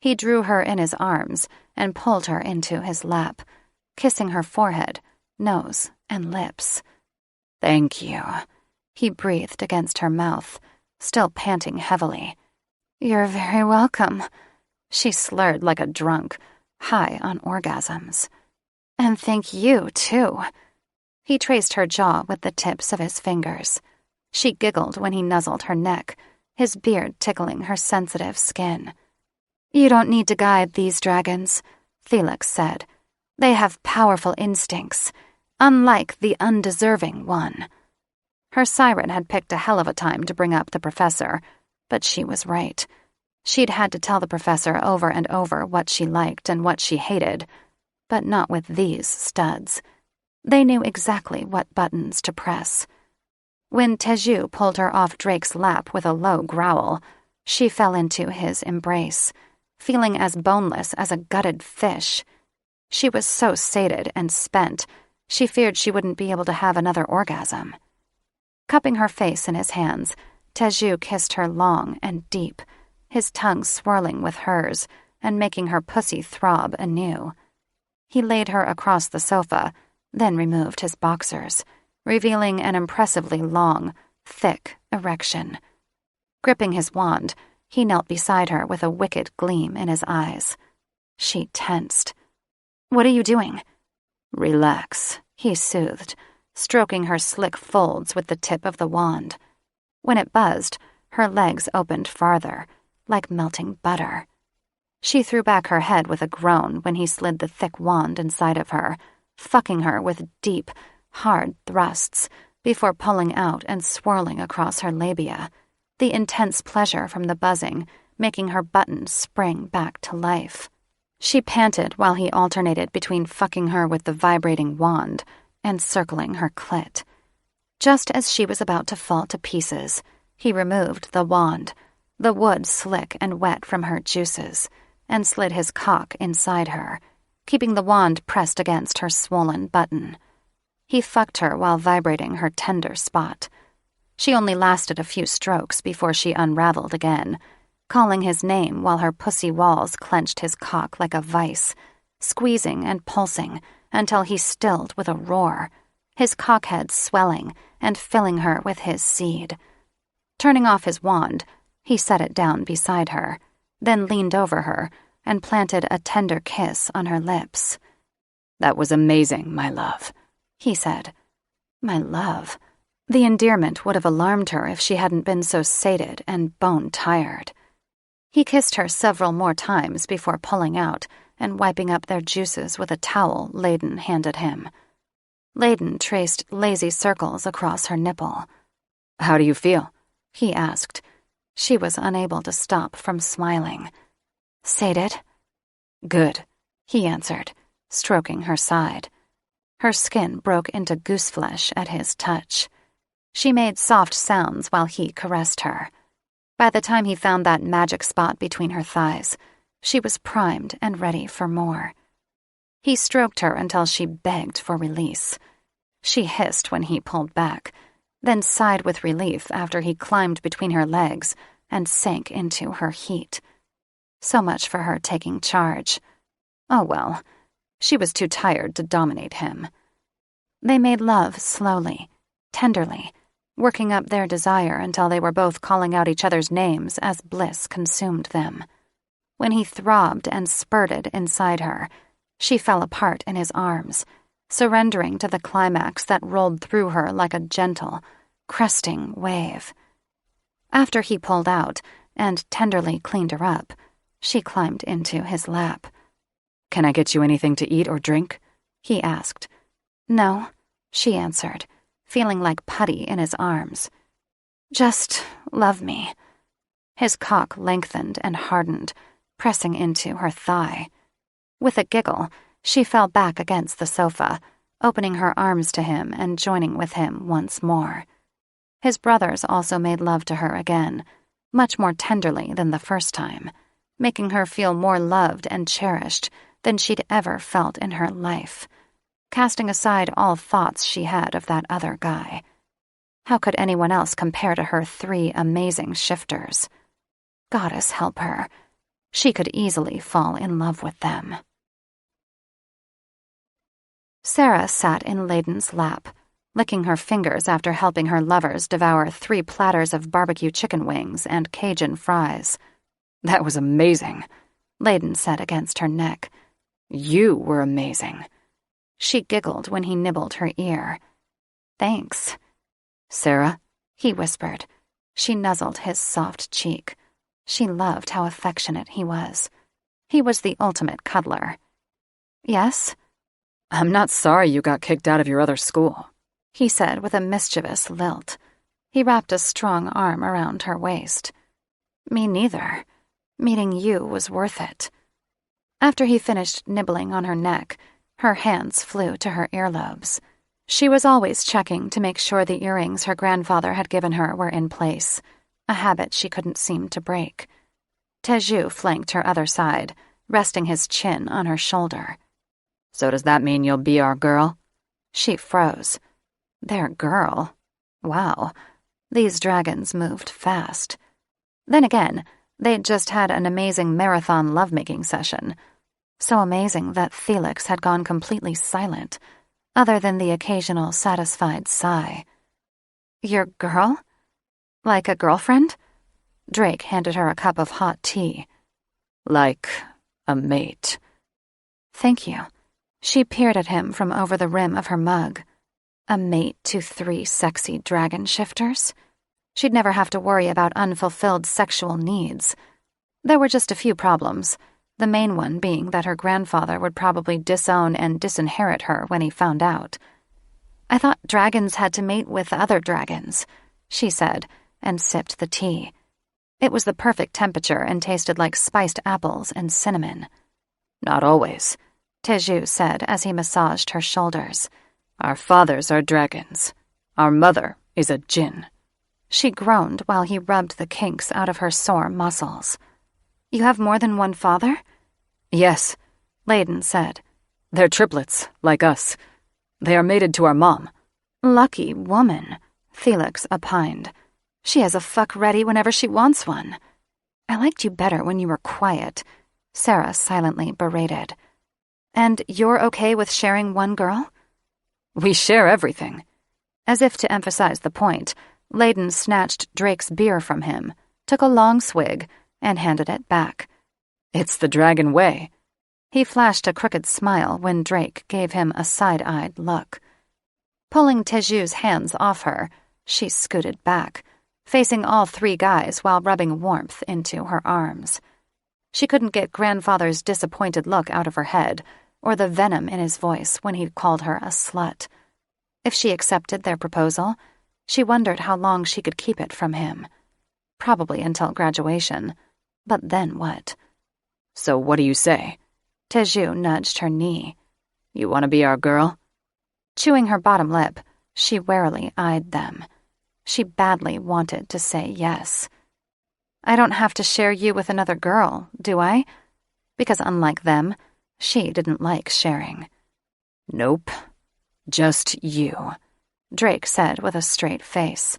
He drew her in his arms and pulled her into his lap, kissing her forehead, nose, and lips. "Thank you," he breathed against her mouth, still panting heavily. "You're very welcome," she slurred like a drunk, high on orgasms. "And thank you, too." He traced her jaw with the tips of his fingers. She giggled when he nuzzled her neck, his beard tickling her sensitive skin. "You don't need to guide these dragons," Felix said. "They have powerful instincts, unlike the undeserving one." Her siren had picked a hell of a time to bring up the professor, but she was right. She'd had to tell the professor over and over what she liked and what she hated, but not with these studs. They knew exactly what buttons to press. When Teju pulled her off Drake's lap with a low growl, she fell into his embrace, feeling as boneless as a gutted fish. She was so sated and spent, she feared she wouldn't be able to have another orgasm. Cupping her face in his hands, Teju kissed her long and deep, his tongue swirling with hers and making her pussy throb anew. He laid her across the sofa, then removed his boxers, revealing an impressively long, thick erection. Gripping his wand, he knelt beside her with a wicked gleam in his eyes. She tensed. "What are you doing?" "Relax," he soothed, stroking her slick folds with the tip of the wand. When it buzzed, her legs opened farther, like melting butter. She threw back her head with a groan when he slid the thick wand inside of her, fucking her with deep, hard thrusts before pulling out and swirling across her labia, the intense pleasure from the buzzing making her buttons spring back to life. She panted while he alternated between fucking her with the vibrating wand and circling her clit. Just as she was about to fall to pieces, he removed the wand, the wood slick and wet from her juices, and slid his cock inside her, keeping the wand pressed against her swollen button. He fucked her while vibrating her tender spot. She only lasted a few strokes before she unraveled again, calling his name while her pussy walls clenched his cock like a vice, squeezing and pulsing until he stilled with a roar, his cockhead swelling and filling her with his seed. Turning off his wand, he set it down beside her, then leaned over her and planted a tender kiss on her lips. "That was amazing, my love. he said. My love. The endearment would have alarmed her if she hadn't been so sated and bone-tired. He kissed her several more times before pulling out and wiping up their juices with a towel Layden handed him. Layden traced lazy circles across her nipple. How do you feel? He asked. She was unable to stop from smiling. Sated? Good, he answered, stroking her side. Her skin broke into gooseflesh at his touch. She made soft sounds while he caressed her. By the time he found that magic spot between her thighs, she was primed and ready for more. He stroked her until she begged for release. She hissed when he pulled back, then sighed with relief after he climbed between her legs and sank into her heat. So much for her taking charge. Oh well, she was too tired to dominate him. They made love slowly, tenderly, working up their desire until they were both calling out each other's names as bliss consumed them. When he throbbed and spurted inside her, she fell apart in his arms, surrendering to the climax that rolled through her like a gentle, cresting wave. After he pulled out and tenderly cleaned her up, she climbed into his lap. Can I get you anything to eat or drink? He asked. No, she answered, feeling like putty in his arms. Just love me. His cock lengthened and hardened, pressing into her thigh. With a giggle, she fell back against the sofa, opening her arms to him and joining with him once more. His brothers also made love to her again, much more tenderly than the first time, making her feel more loved and cherished than she'd ever felt in her life, casting aside all thoughts she had of that other guy. How could anyone else compare to her 3 amazing shifters? Goddess help her. She could easily fall in love with them. Sarah sat in Layden's lap, licking her fingers after helping her lovers devour 3 platters of barbecue chicken wings and Cajun fries. That was amazing, Layden said against her neck. You were amazing. She giggled when he nibbled her ear. Thanks. Sarah, he whispered. She nuzzled his soft cheek. She loved how affectionate he was. He was the ultimate cuddler. Yes? I'm not sorry you got kicked out of your other school, he said with a mischievous lilt. He wrapped a strong arm around her waist. Me neither. Meeting you was worth it. After he finished nibbling on her neck, her hands flew to her earlobes. She was always checking to make sure the earrings her grandfather had given her were in place, a habit she couldn't seem to break. Teju flanked her other side, resting his chin on her shoulder. So does that mean you'll be our girl? She froze. Their girl? Wow. These dragons moved fast. Then again, they'd just had an amazing marathon lovemaking session. So amazing that Felix had gone completely silent, other than the occasional satisfied sigh. Your girl? Like a girlfriend? Drake handed her a cup of hot tea. Like a mate. Thank you. She peered at him from over the rim of her mug. A mate to 3 sexy dragon shifters? She'd never have to worry about unfulfilled sexual needs. There were just a few problems, the main one being that her grandfather would probably disown and disinherit her when he found out. I thought dragons had to mate with other dragons, she said, and sipped the tea. It was the perfect temperature and tasted like spiced apples and cinnamon. Not always, Teju said as he massaged her shoulders. Our fathers are dragons. Our mother is a djinn. She groaned while he rubbed the kinks out of her sore muscles. You have more than one father? Yes, Layden said. They're triplets, like us. They are mated to our mom. Lucky woman, Felix opined. She has a fuck ready whenever she wants one. I liked you better when you were quiet, Sarah silently berated. And you're okay with sharing one girl? We share everything. As if to emphasize the point, Layden snatched Drake's beer from him, took a long swig, and handed it back. It's the dragon way. He flashed a crooked smile when Drake gave him a side-eyed look. Pulling Teju's hands off her, she scooted back, facing all three guys while rubbing warmth into her arms. She couldn't get Grandfather's disappointed look out of her head, or the venom in his voice when he'd called her a slut. If she accepted their proposal, she wondered how long she could keep it from him. Probably until graduation. But then what? So what do you say? Teju nudged her knee. You want to be our girl? Chewing her bottom lip, she warily eyed them. She badly wanted to say yes. I don't have to share you with another girl, do I? Because unlike them, she didn't like sharing. Nope. Just you, Drake said with a straight face.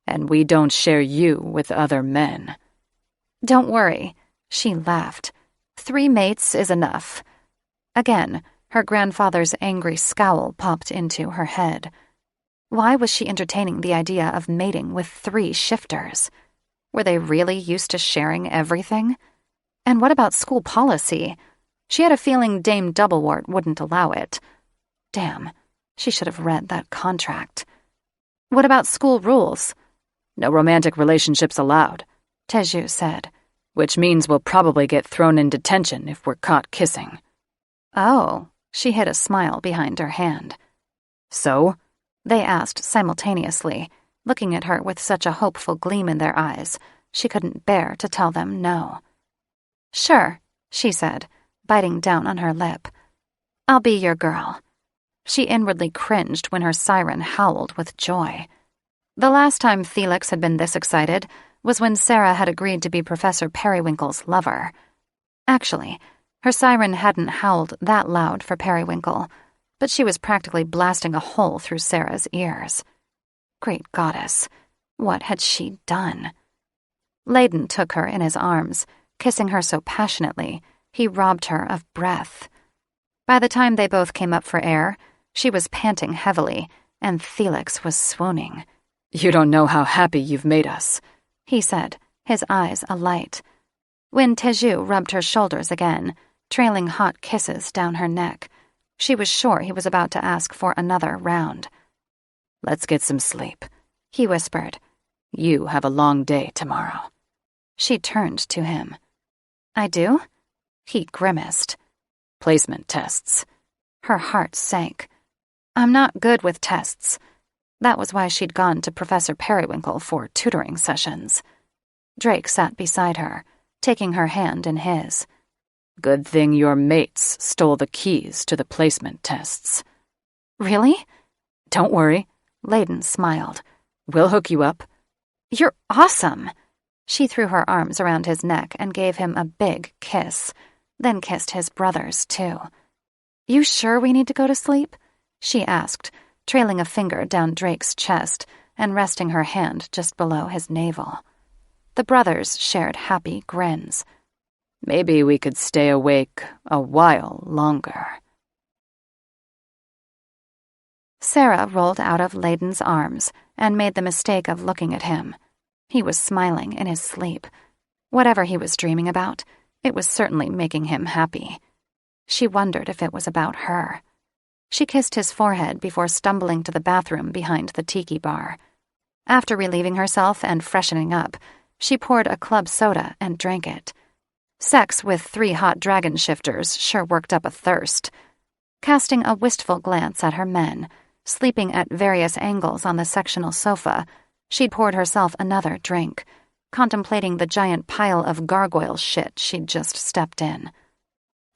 And we don't share you with other men. Don't worry, she laughed. 3 mates is enough. Again, her grandfather's angry scowl popped into her head. Why was she entertaining the idea of mating with 3 shifters? Were they really used to sharing everything? And what about school policy? She had a feeling Dame Doublewort wouldn't allow it. Damn, she should have read that contract. What about school rules? No romantic relationships allowed, Teju said. Which means we'll probably get thrown in detention if we're caught kissing. Oh, she hid a smile behind her hand. So? They asked simultaneously, looking at her with such a hopeful gleam in their eyes, she couldn't bear to tell them no. Sure, she said, biting down on her lip. I'll be your girl. She inwardly cringed when her siren howled with joy. The last time Felix had been this excited was when Sarah had agreed to be Professor Periwinkle's lover. Actually, her siren hadn't howled that loud for Periwinkle, but she was practically blasting a hole through Sarah's ears. Great goddess, what had she done? Layden took her in his arms, kissing her so passionately, he robbed her of breath. By the time they both came up for air, she was panting heavily, and Felix was swooning. You don't know how happy you've made us, he said, his eyes alight. When Teju rubbed her shoulders again, trailing hot kisses down her neck, she was sure he was about to ask for another round. Let's get some sleep, he whispered. You have a long day tomorrow. She turned to him. I do? He grimaced. Placement tests. Her heart sank. I'm not good with tests. That was why she'd gone to Professor Periwinkle for tutoring sessions. Drake sat beside her, taking her hand in his. Good thing your mates stole the keys to the placement tests. Really? Don't worry, Layden smiled. We'll hook you up. You're awesome. She threw her arms around his neck and gave him a big kiss, then kissed his brothers, too. You sure we need to go to sleep? She asked, trailing a finger down Drake's chest and resting her hand just below his navel. The brothers shared happy grins. Maybe we could stay awake a while longer. Sarah rolled out of Layden's arms and made the mistake of looking at him. He was smiling in his sleep. Whatever he was dreaming about, it was certainly making him happy. She wondered if it was about her. She kissed his forehead before stumbling to the bathroom behind the tiki bar. After relieving herself and freshening up, she poured a club soda and drank it. Sex with 3 hot dragon shifters sure worked up a thirst. Casting a wistful glance at her men, sleeping at various angles on the sectional sofa, she'd poured herself another drink, contemplating the giant pile of gargoyle shit she'd just stepped in.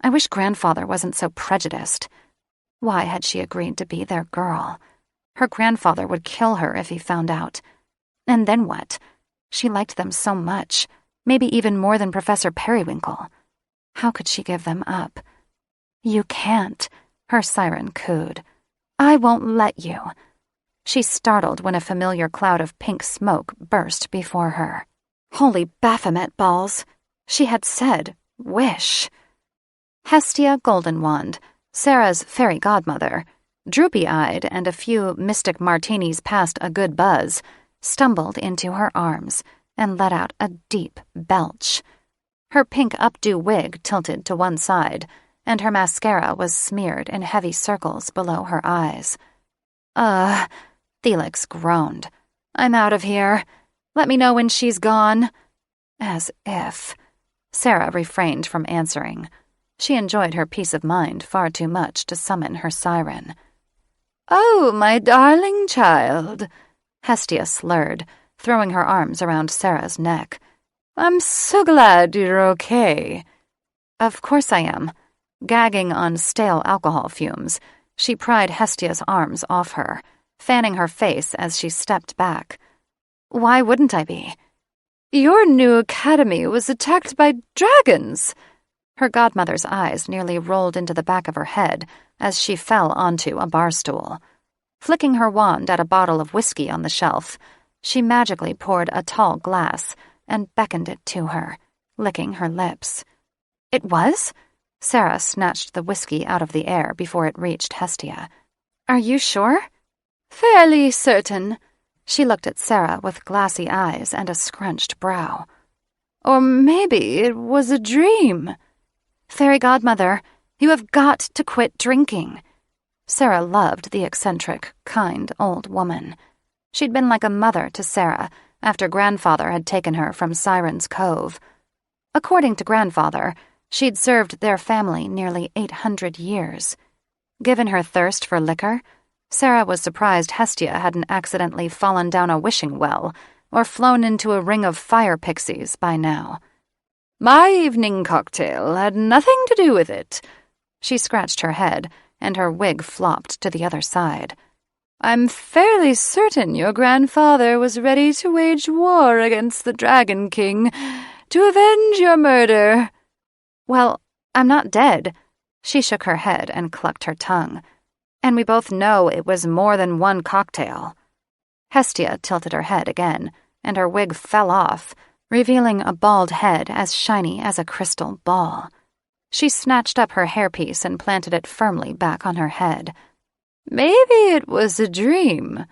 I wish Grandfather wasn't so prejudiced. Why had she agreed to be their girl? Her grandfather would kill her if he found out. And then what? She liked them so much, maybe even more than Professor Periwinkle. How could she give them up? You can't, her siren cooed. I won't let you. She startled when a familiar cloud of pink smoke burst before her. Holy Baphomet balls. She had said, wish. Hestia Goldenwand, Sarah's fairy godmother, droopy-eyed and a few mystic martinis past a good buzz, stumbled into her arms and let out a deep belch. Her pink updo wig tilted to one side, and her mascara was smeared in heavy circles below her eyes. Felix groaned. I'm out of here. Let me know when she's gone. As if. Sarah refrained from answering. She enjoyed her peace of mind far too much to summon her siren. Oh, my darling child, Hestia slurred, throwing her arms around Sarah's neck. I'm so glad you're okay. Of course I am. Gagging on stale alcohol fumes, she pried Hestia's arms off her, fanning her face as she stepped back. Why wouldn't I be? Your new academy was attacked by dragons. Her godmother's eyes nearly rolled into the back of her head as she fell onto a bar stool. Flicking her wand at a bottle of whiskey on the shelf, she magically poured a tall glass and beckoned it to her, licking her lips. It was? Sarah snatched the whiskey out of the air before it reached Hestia. Are you sure? Fairly certain. She looked at Sarah with glassy eyes and a scrunched brow. Or maybe it was a dream. Fairy godmother, you have got to quit drinking. Sarah loved the eccentric, kind old woman. She'd been like a mother to Sarah after grandfather had taken her from Siren's Cove. According to grandfather, she'd served their family nearly 800 years. Given her thirst for liquor, Sarah was surprised Hestia hadn't accidentally fallen down a wishing well or flown into a ring of fire pixies by now. My evening cocktail had nothing to do with it. She scratched her head, and her wig flopped to the other side. I'm fairly certain your grandfather was ready to wage war against the Dragon King to avenge your murder. Well, I'm not dead. She shook her head and clucked her tongue. And we both know it was more than one cocktail. Hestia tilted her head again, and her wig fell off, revealing a bald head as shiny as a crystal ball. She snatched up her hairpiece and planted it firmly back on her head. Maybe it was a dream.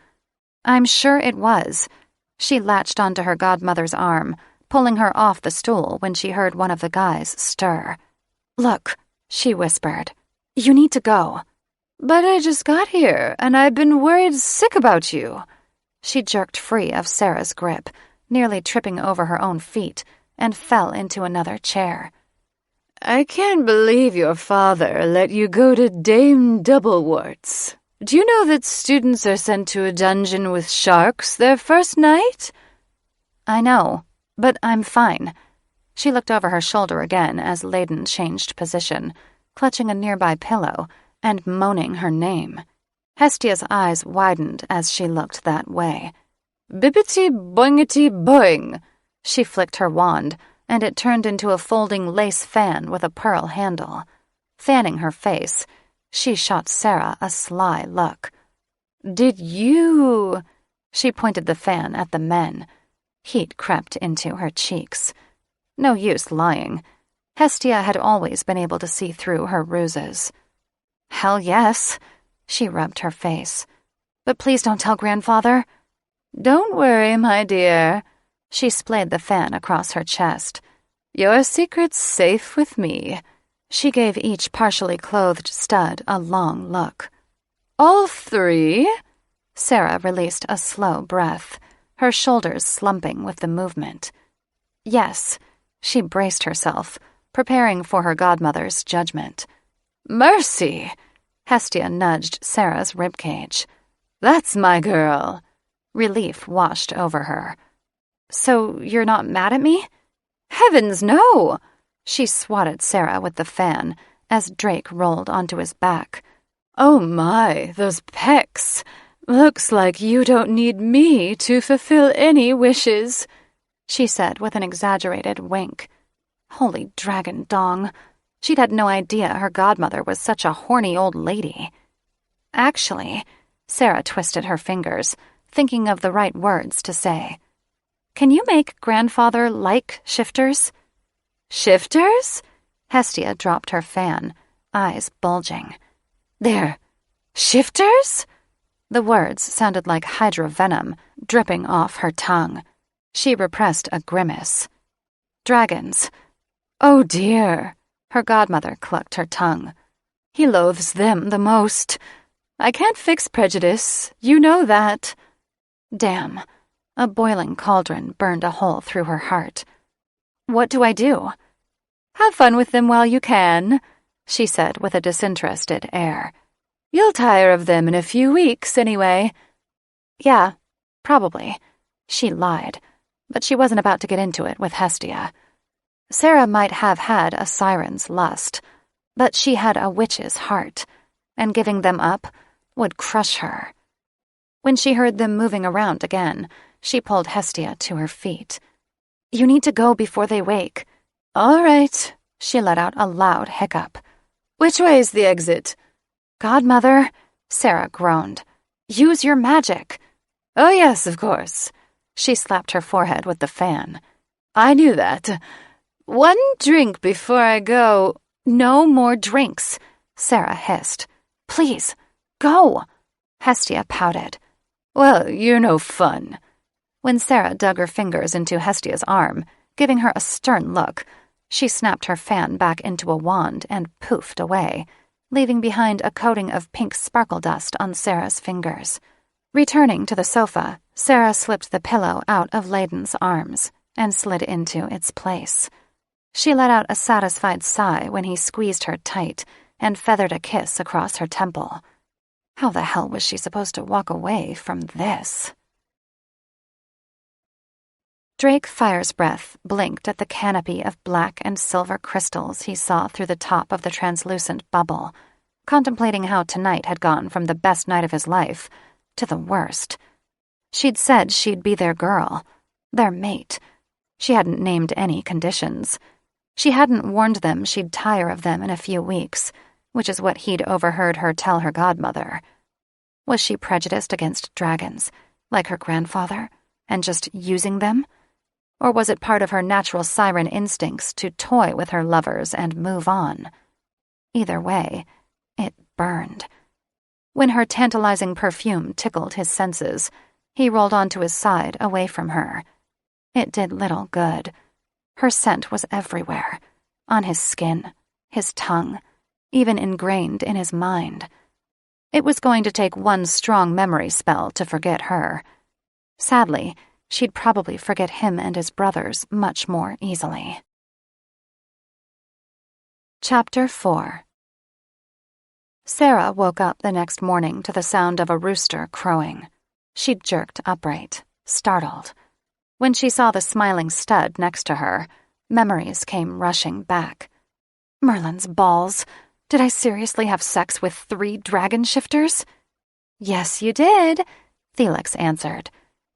I'm sure it was. She latched onto her godmother's arm, pulling her off the stool when she heard one of the guys stir. Look, she whispered. You need to go. But I just got here, and I've been worried sick about you. She jerked free of Sarah's grip, nearly tripping over her own feet, and fell into another chair. I can't believe your father let you go to Dame Doubleworts. Do you know that students are sent to a dungeon with sharks their first night? I know, but I'm fine. She looked over her shoulder again as Layden changed position, clutching a nearby pillow and moaning her name. Hestia's eyes widened as she looked that way. Bibbity boingity boing! She flicked her wand, and it turned into a folding lace fan with a pearl handle. Fanning her face, she shot Sarah a sly look. Did you... She pointed the fan at the men. Heat crept into her cheeks. No use lying. Hestia had always been able to see through her ruses. Hell yes. She rubbed her face. But please don't tell grandfather. Don't worry, my dear. She splayed the fan across her chest. Your secret's safe with me. She gave each partially clothed stud a long look. All three? Sarah released a slow breath, her shoulders slumping with the movement. Yes, she braced herself, preparing for her godmother's judgment. Mercy! Hestia nudged Sarah's ribcage. That's my girl. Relief washed over her. So you're not mad at me? Heavens, no! She swatted Sarah with the fan as Drake rolled onto his back. Oh my, those pecs! Looks like you don't need me to fulfill any wishes, she said with an exaggerated wink. Holy dragon dong. She'd had no idea her godmother was such a horny old lady. Actually, Sarah twisted her fingers, thinking of the right words to say. Can you make grandfather like shifters? Shifters? Hestia dropped her fan, eyes bulging. There, shifters? The words sounded like hydrovenom dripping off her tongue. She repressed a grimace. Dragons. Oh dear. Her godmother clucked her tongue. He loathes them the most. I can't fix prejudice. You know that. Damn. A boiling cauldron burned a hole through her heart. What do I do? Have fun with them while you can, she said with a disinterested air. You'll tire of them in a few weeks, anyway. Yeah, probably. She lied, but she wasn't about to get into it with Hestia. Sarah might have had a siren's lust, but she had a witch's heart, and giving them up would crush her. When she heard them moving around again, she pulled Hestia to her feet. You need to go before they wake. All right, she let out a loud hiccup. Which way's the exit? Godmother, Sarah groaned. Use your magic. Oh yes, of course. She slapped her forehead with the fan. I knew that. One drink before I go. No more drinks, Sarah hissed. Please, go. Hestia pouted. Well, you're no fun. When Sarah dug her fingers into Hestia's arm, giving her a stern look, she snapped her fan back into a wand and poofed away, leaving behind a coating of pink sparkle dust on Sarah's fingers. Returning to the sofa, Sarah slipped the pillow out of Layden's arms and slid into its place. She let out a satisfied sigh when he squeezed her tight and feathered a kiss across her temple. How the hell was she supposed to walk away from this? Drake Fire's Breath blinked at the canopy of black and silver crystals he saw through the top of the translucent bubble, contemplating how tonight had gone from the best night of his life to the worst. She'd said she'd be their girl, their mate. She hadn't named any conditions. She hadn't warned them she'd tire of them in a few weeks, which is what he'd overheard her tell her godmother. Was she prejudiced against dragons, like her grandfather, and just using them? Or was it part of her natural siren instincts to toy with her lovers and move on? Either way, it burned. When her tantalizing perfume tickled his senses, he rolled onto his side away from her. It did little good. Her scent was everywhere, on his skin, his tongue, even ingrained in his mind. It was going to take one strong memory spell to forget her. Sadly, she'd probably forget him and his brothers much more easily. Chapter 4. Sarah woke up the next morning to the sound of a rooster crowing. She jerked upright, startled. When she saw the smiling stud next to her, memories came rushing back. Merlin's balls. Did I seriously have sex with 3 dragon shifters? Yes, you did, Felix answered.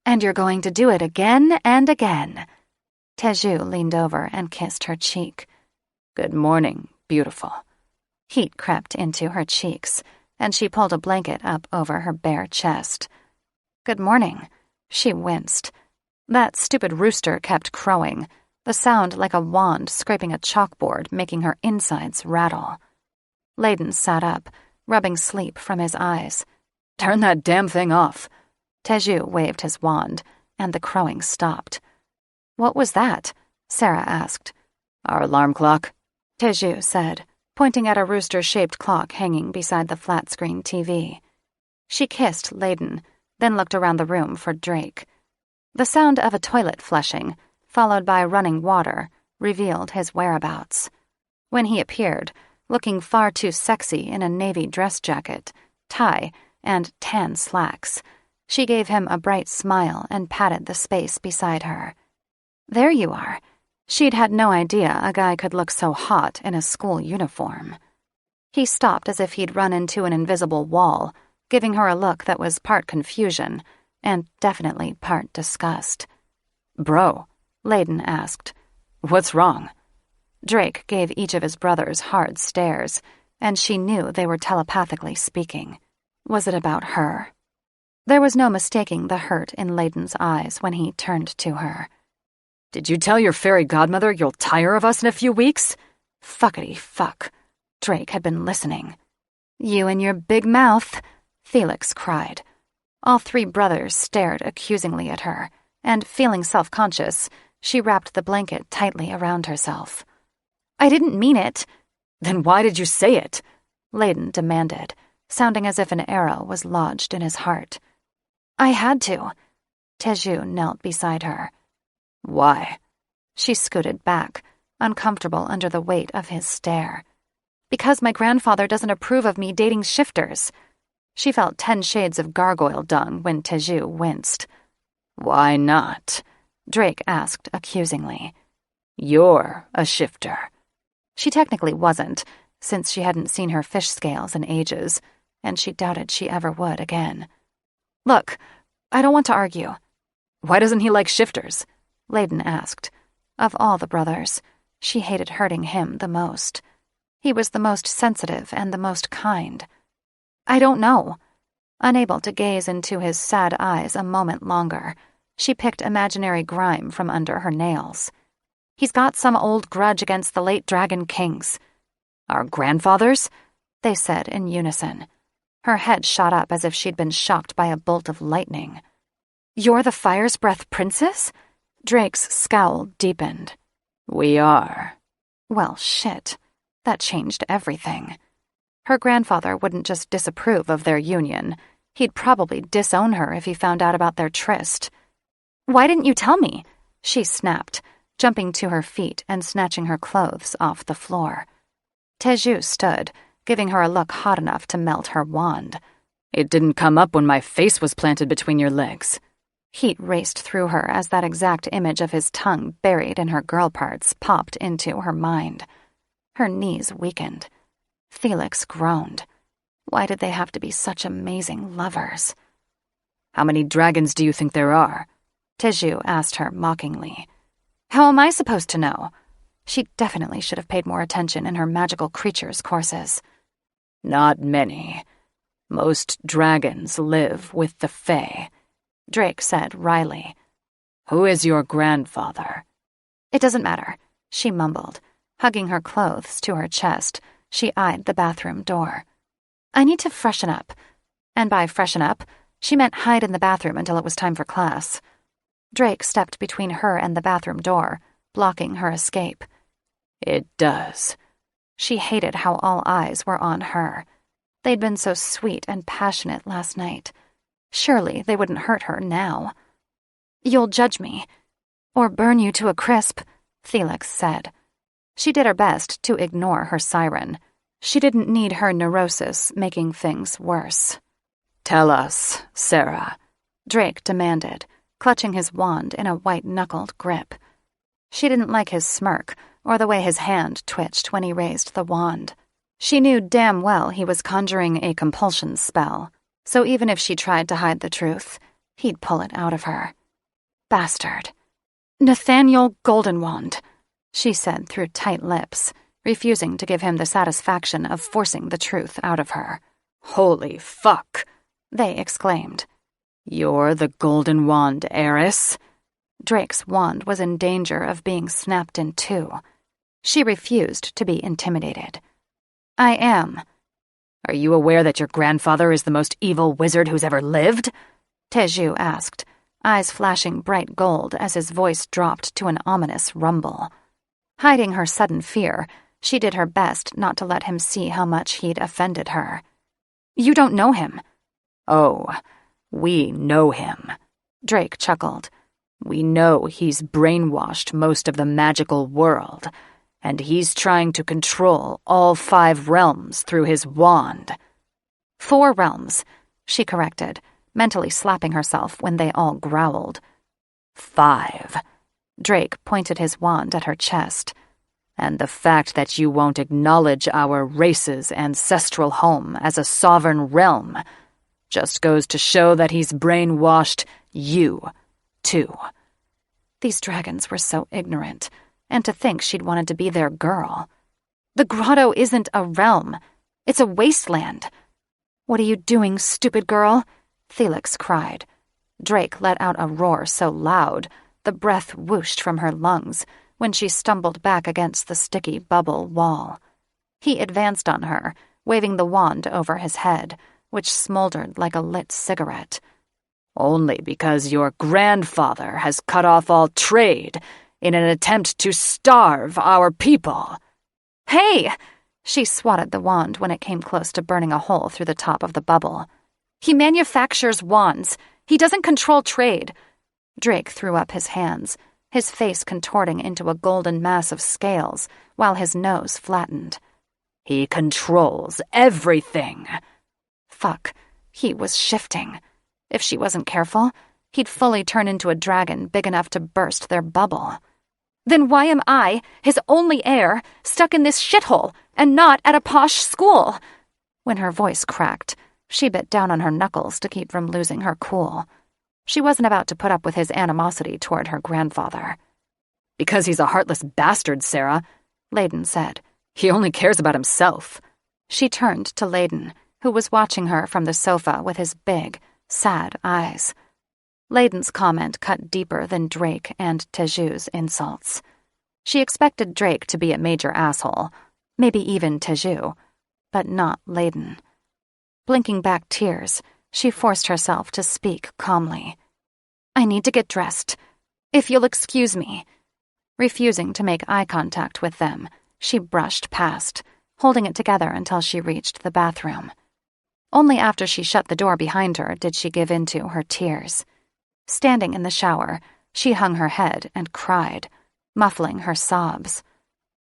And you're going to do it again and again. Teju leaned over and kissed her cheek. Good morning, beautiful. Heat crept into her cheeks, and she pulled a blanket up over her bare chest. Good morning. She winced. That stupid rooster kept crowing, the sound like a wand scraping a chalkboard, making her insides rattle. Layden sat up, rubbing sleep from his eyes. Turn that damn thing off. Teju waved his wand, and the crowing stopped. What was that? Sarah asked. Our alarm clock, Teju said, pointing at a rooster-shaped clock hanging beside the flat-screen TV. She kissed Layden, then looked around the room for Drake. The sound of a toilet flushing, followed by running water, revealed his whereabouts. When he appeared, looking far too sexy in a navy dress jacket, tie, and tan slacks, she gave him a bright smile and patted the space beside her. There you are. She'd had no idea a guy could look so hot in a school uniform. He stopped as if he'd run into an invisible wall, giving her a look that was part confusion and definitely part disgust. Bro, Layden asked. What's wrong? Drake gave each of his brothers hard stares, and she knew they were telepathically speaking. Was it about her? There was no mistaking the hurt in Layden's eyes when he turned to her. Did you tell your fairy godmother you'll tire of us in a few weeks? Fuckity fuck. Drake had been listening. You and your big mouth, Felix cried. All 3 brothers stared accusingly at her, and feeling self-conscious, she wrapped the blanket tightly around herself. I didn't mean it. Then why did you say it? Layden demanded. sounding as if an arrow was lodged in his heart. I had to. Teju knelt beside her. Why? She scooted back, uncomfortable under the weight of his stare. Because my grandfather doesn't approve of me dating shifters. She felt 10 shades of gargoyle dung when Teju winced. Why not? Drake asked accusingly. You're a shifter. She technically wasn't, since she hadn't seen her fish scales in ages, and she doubted she ever would again. Look, I don't want to argue. Why doesn't he like shifters? Layden asked. Of all the brothers, she hated hurting him the most. He was the most sensitive and the most kind. I don't know. Unable to gaze into his sad eyes a moment longer, she picked imaginary grime from under her nails. He's got some old grudge against the late Dragon Kings. Our grandfathers? They said in unison. Her head shot up as if she'd been shocked by a bolt of lightning. You're the Fire's Breath Princess? Drake's scowl deepened. We are. Well, shit. That changed everything. Her grandfather wouldn't just disapprove of their union. He'd probably disown her if he found out about their tryst. Why didn't you tell me? She snapped, jumping to her feet and snatching her clothes off the floor. Teju stood, giving her a look hot enough to melt her wand. It didn't come up when my face was planted between your legs. Heat raced through her as that exact image of his tongue buried in her girl parts popped into her mind. Her knees weakened. Felix groaned. Why did they have to be such amazing lovers? How many dragons do you think there are? Teju asked her mockingly. How am I supposed to know? She definitely should have paid more attention in her magical creatures courses. Not many. Most dragons live with the Fae, Drake said wryly. Who is your grandfather? It doesn't matter, she mumbled. Hugging her clothes to her chest, she eyed the bathroom door. I need to freshen up. And by freshen up, she meant hide in the bathroom until it was time for class. Drake stepped between her and the bathroom door, blocking her escape. It does. She hated how all eyes were on her. They'd been so sweet and passionate last night. Surely they wouldn't hurt her now. You'll judge me. Or burn you to a crisp, Felix said. She did her best to ignore her siren. She didn't need her neurosis making things worse. Tell us, Sarah, Drake demanded, clutching his wand in a white-knuckled grip. She didn't like his smirk or the way his hand twitched when he raised the wand. She knew damn well he was conjuring a compulsion spell, so even if she tried to hide the truth, he'd pull it out of her. Bastard. Nathaniel Goldenwand, she said through tight lips, refusing to give him the satisfaction of forcing the truth out of her. Holy fuck, they exclaimed. You're the Golden Wand heiress? Drake's wand was in danger of being snapped in two. She refused to be intimidated. I am. Are you aware that your grandfather is the most evil wizard who's ever lived? Teju asked, eyes flashing bright gold as his voice dropped to an ominous rumble. Hiding her sudden fear, she did her best not to let him see how much he'd offended her. You don't know him. Oh, we know him, Drake chuckled. We know he's brainwashed most of the magical world, and he's trying to control all 5 realms through his wand. 4 realms, she corrected, mentally slapping herself when they all growled. 5. Drake pointed his wand at her chest. And the fact that you won't acknowledge our race's ancestral home as a sovereign realm just goes to show that he's brainwashed you, too. These dragons were so ignorant, and to think she'd wanted to be their girl. The grotto isn't a realm. It's a wasteland. What are you doing, stupid girl? Felix cried. Drake let out a roar so loud, the breath whooshed from her lungs when she stumbled back against the sticky bubble wall. He advanced on her, waving the wand over his head, which smoldered like a lit cigarette. Only because your grandfather has cut off all trade in an attempt to starve our people. Hey! She swatted the wand when it came close to burning a hole through the top of the bubble. "He manufactures wands. He doesn't control trade." Drake threw up his hands, his face contorting into a golden mass of scales, while his nose flattened. "He controls everything." Fuck, he was shifting. If she wasn't careful, he'd fully turn into a dragon big enough to burst their bubble. "Then why am I, his only heir, stuck in this shithole and not at a posh school?" When her voice cracked, she bit down on her knuckles to keep from losing her cool. She wasn't about to put up with his animosity toward her grandfather. "Because he's a heartless bastard, Sarah," Layden said. "He only cares about himself." She turned to Layden, who was watching her from the sofa with his big, sad eyes. Layden's comment cut deeper than Drake and Teju's insults. She expected Drake to be a major asshole, maybe even Teju, but not Layden. Blinking back tears, she forced herself to speak calmly. "I need to get dressed. If you'll excuse me." Refusing to make eye contact with them, she brushed past, holding it together until she reached the bathroom. Only after she shut the door behind her did she give in to her tears. Standing in the shower, she hung her head and cried, muffling her sobs.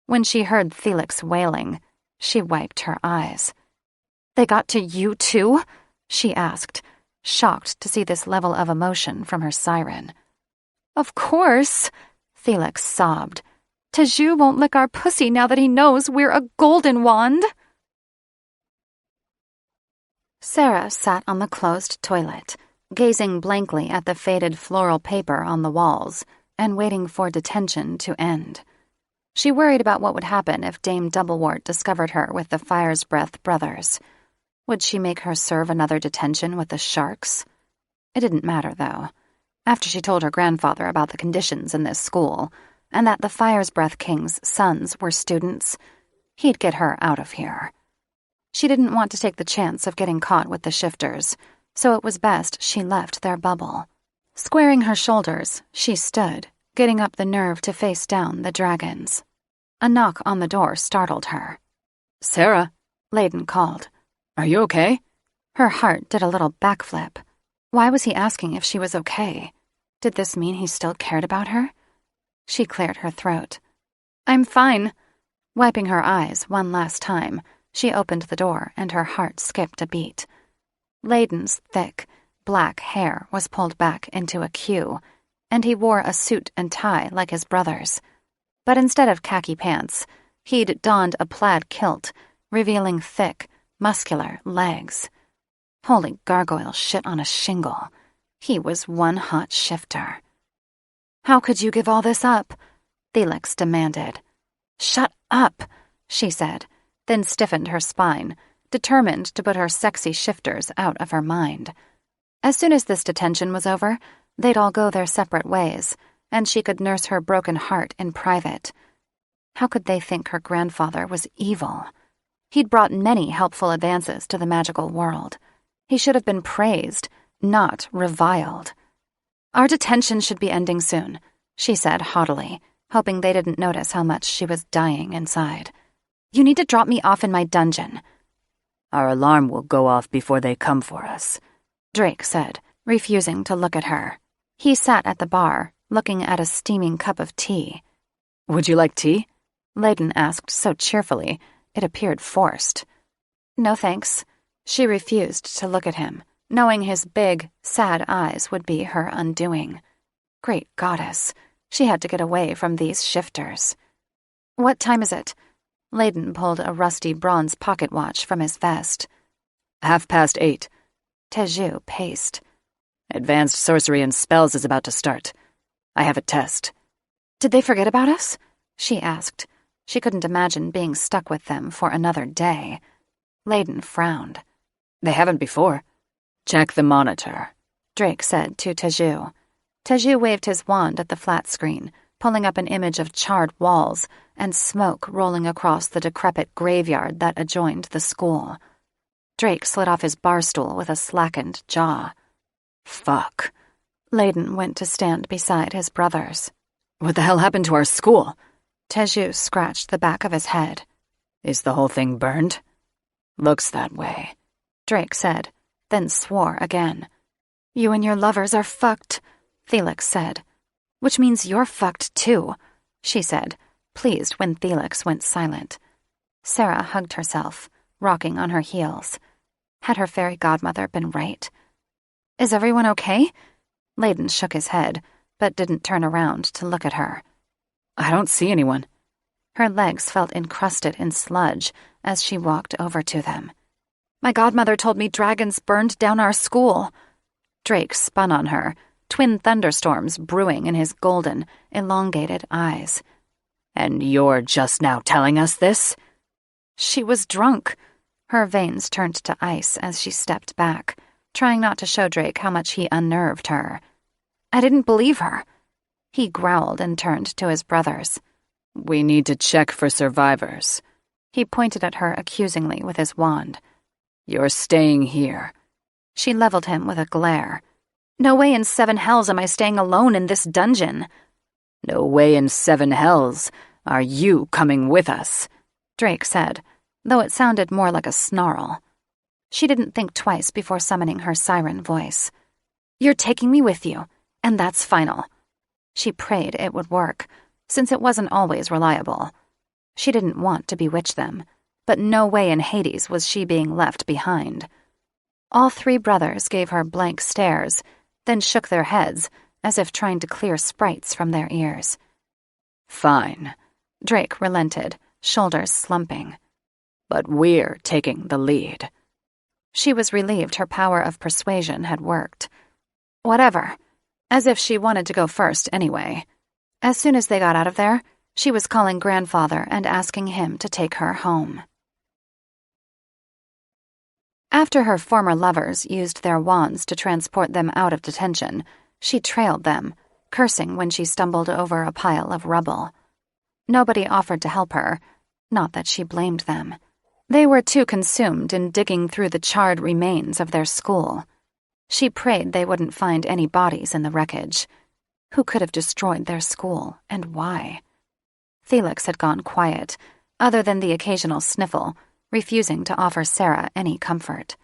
When she heard Felix wailing, she wiped her eyes. "They got to you too?" she asked, shocked to see this level of emotion from her siren. "Of course," Felix sobbed. "Teju won't lick our pussy now that he knows we're a golden wand." Sarah sat on the closed toilet, gazing blankly at the faded floral paper on the walls and waiting for detention to end. She worried about what would happen if Dame Doublewort discovered her with the Fire's Breath brothers. Would she make her serve another detention with the sharks? It didn't matter, though. After she told her grandfather about the conditions in this school, and that the Fire's Breath King's sons were students, he'd get her out of here. She didn't want to take the chance of getting caught with the shifters, so it was best she left their bubble. Squaring her shoulders, she stood, getting up the nerve to face down the dragons. A knock on the door startled her. "Sarah," Layden called. "Are you okay?" Her heart did a little backflip. Why was he asking if she was okay? Did this mean he still cared about her? She cleared her throat. "I'm fine." Wiping her eyes one last time, she opened the door and her heart skipped a beat. Layden's thick, black hair was pulled back into a queue, and he wore a suit and tie like his brothers. But instead of khaki pants, he'd donned a plaid kilt, revealing thick, muscular legs. Holy gargoyle shit on a shingle. He was one hot shifter. "How could you give all this up?" Felix demanded. "Shut up," she said, then stiffened her spine, determined to put her sexy shifters out of her mind. As soon as this detention was over, they'd all go their separate ways, and she could nurse her broken heart in private. How could they think her grandfather was evil? He'd brought many helpful advances to the magical world. He should have been praised, not reviled. "Our detention should be ending soon," she said haughtily, hoping they didn't notice how much she was dying inside. "You need to drop me off in my dungeon." "Our alarm will go off before they come for us," Drake said, refusing to look at her. He sat at the bar, looking at a steaming cup of tea. "Would you like tea?" Layden asked so cheerfully, it appeared forced. "No thanks." She refused to look at him, knowing his big, sad eyes would be her undoing. Great goddess, she had to get away from these shifters. "What time is it?" Layden pulled a rusty bronze pocket watch from his vest. 8:30. Teju paced. "Advanced sorcery and spells is about to start. I have a test." "Did they forget about us?" she asked. She couldn't imagine being stuck with them for another day. Layden frowned. "They haven't before." "Check the monitor," Drake said to Teju. Teju waved his wand at the flat screen, pulling up an image of charred walls and smoke rolling across the decrepit graveyard that adjoined the school. Drake slid off his bar stool with a slackened jaw. "Fuck." Layden went to stand beside his brothers. "What the hell happened to our school?" Teju scratched the back of his head. Is the whole thing burned? Looks that way, Drake said, then swore again. You and your lovers are fucked, Felix said. Which means you're fucked too, she said, pleased when Felix went silent. Sarah hugged herself, rocking on her heels. Had her fairy godmother been right? Is everyone okay? Layden shook his head, but didn't turn around to look at her. I don't see anyone. Her legs felt encrusted in sludge as she walked over to them. My godmother told me dragons burned down our school. Drake spun on her, twin thunderstorms brewing in his golden, elongated eyes. And you're just now telling us this? She was drunk. Her veins turned to ice as she stepped back, trying not to show Drake how much he unnerved her. I didn't believe her. He growled and turned to his brothers. We need to check for survivors. He pointed at her accusingly with his wand. You're staying here. She leveled him with a glare. No way in 7 hells am I staying alone in this dungeon. No way in 7 hells are you coming with us, Drake said, though it sounded more like a snarl. She didn't think twice before summoning her siren voice. You're taking me with you, and that's final. She prayed it would work, since it wasn't always reliable. She didn't want to bewitch them, but no way in Hades was she being left behind. All 3 brothers gave her blank stares, then shook their heads, as if trying to clear sprites from their ears. Fine, Drake relented, shoulders slumping. But we're taking the lead. She was relieved her power of persuasion had worked. Whatever, as if she wanted to go first anyway. As soon as they got out of there, she was calling grandfather and asking him to take her home. After her former lovers used their wands to transport them out of detention, she trailed them, cursing when she stumbled over a pile of rubble. Nobody offered to help her, not that she blamed them. They were too consumed in digging through the charred remains of their school. She prayed they wouldn't find any bodies in the wreckage. Who could have destroyed their school, and why? Felix had gone quiet, other than the occasional sniffle, refusing to offer Sarah any comfort.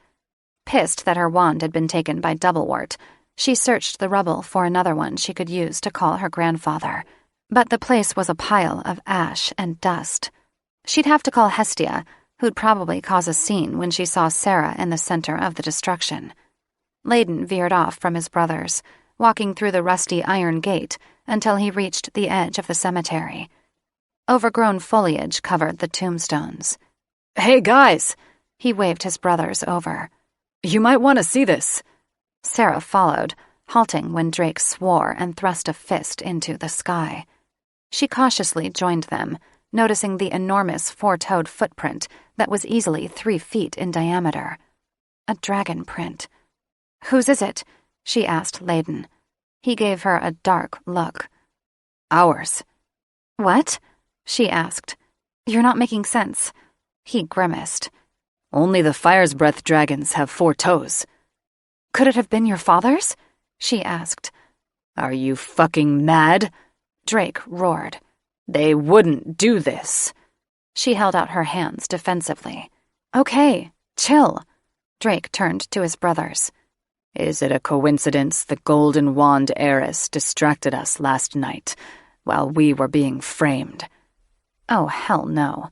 Pissed that her wand had been taken by Doublewort, she searched the rubble for another one she could use to call her grandfather, but the place was a pile of ash and dust. She'd have to call Hestia, who'd probably cause a scene when she saw Sarah in the center of the destruction. Layden veered off from his brothers, walking through the rusty iron gate until he reached the edge of the cemetery. Overgrown foliage covered the tombstones. Hey, guys! He waved his brothers over. You might want to see this. Sarah followed, halting when Drake swore and thrust a fist into the sky. She cautiously joined them, noticing the enormous 4-toed footprint that was easily 3 feet in diameter. A dragon print. Whose is it? She asked Layden. He gave her a dark look. Ours. What? She asked. You're not making sense. He grimaced. Only the Fire's Breath dragons have 4 toes. Could it have been your father's? She asked. Are you fucking mad? Drake roared. They wouldn't do this. She held out her hands defensively. Okay, chill. Drake turned to his brothers. Is it a coincidence the Golden Wand heiress distracted us last night while we were being framed? Oh, hell no.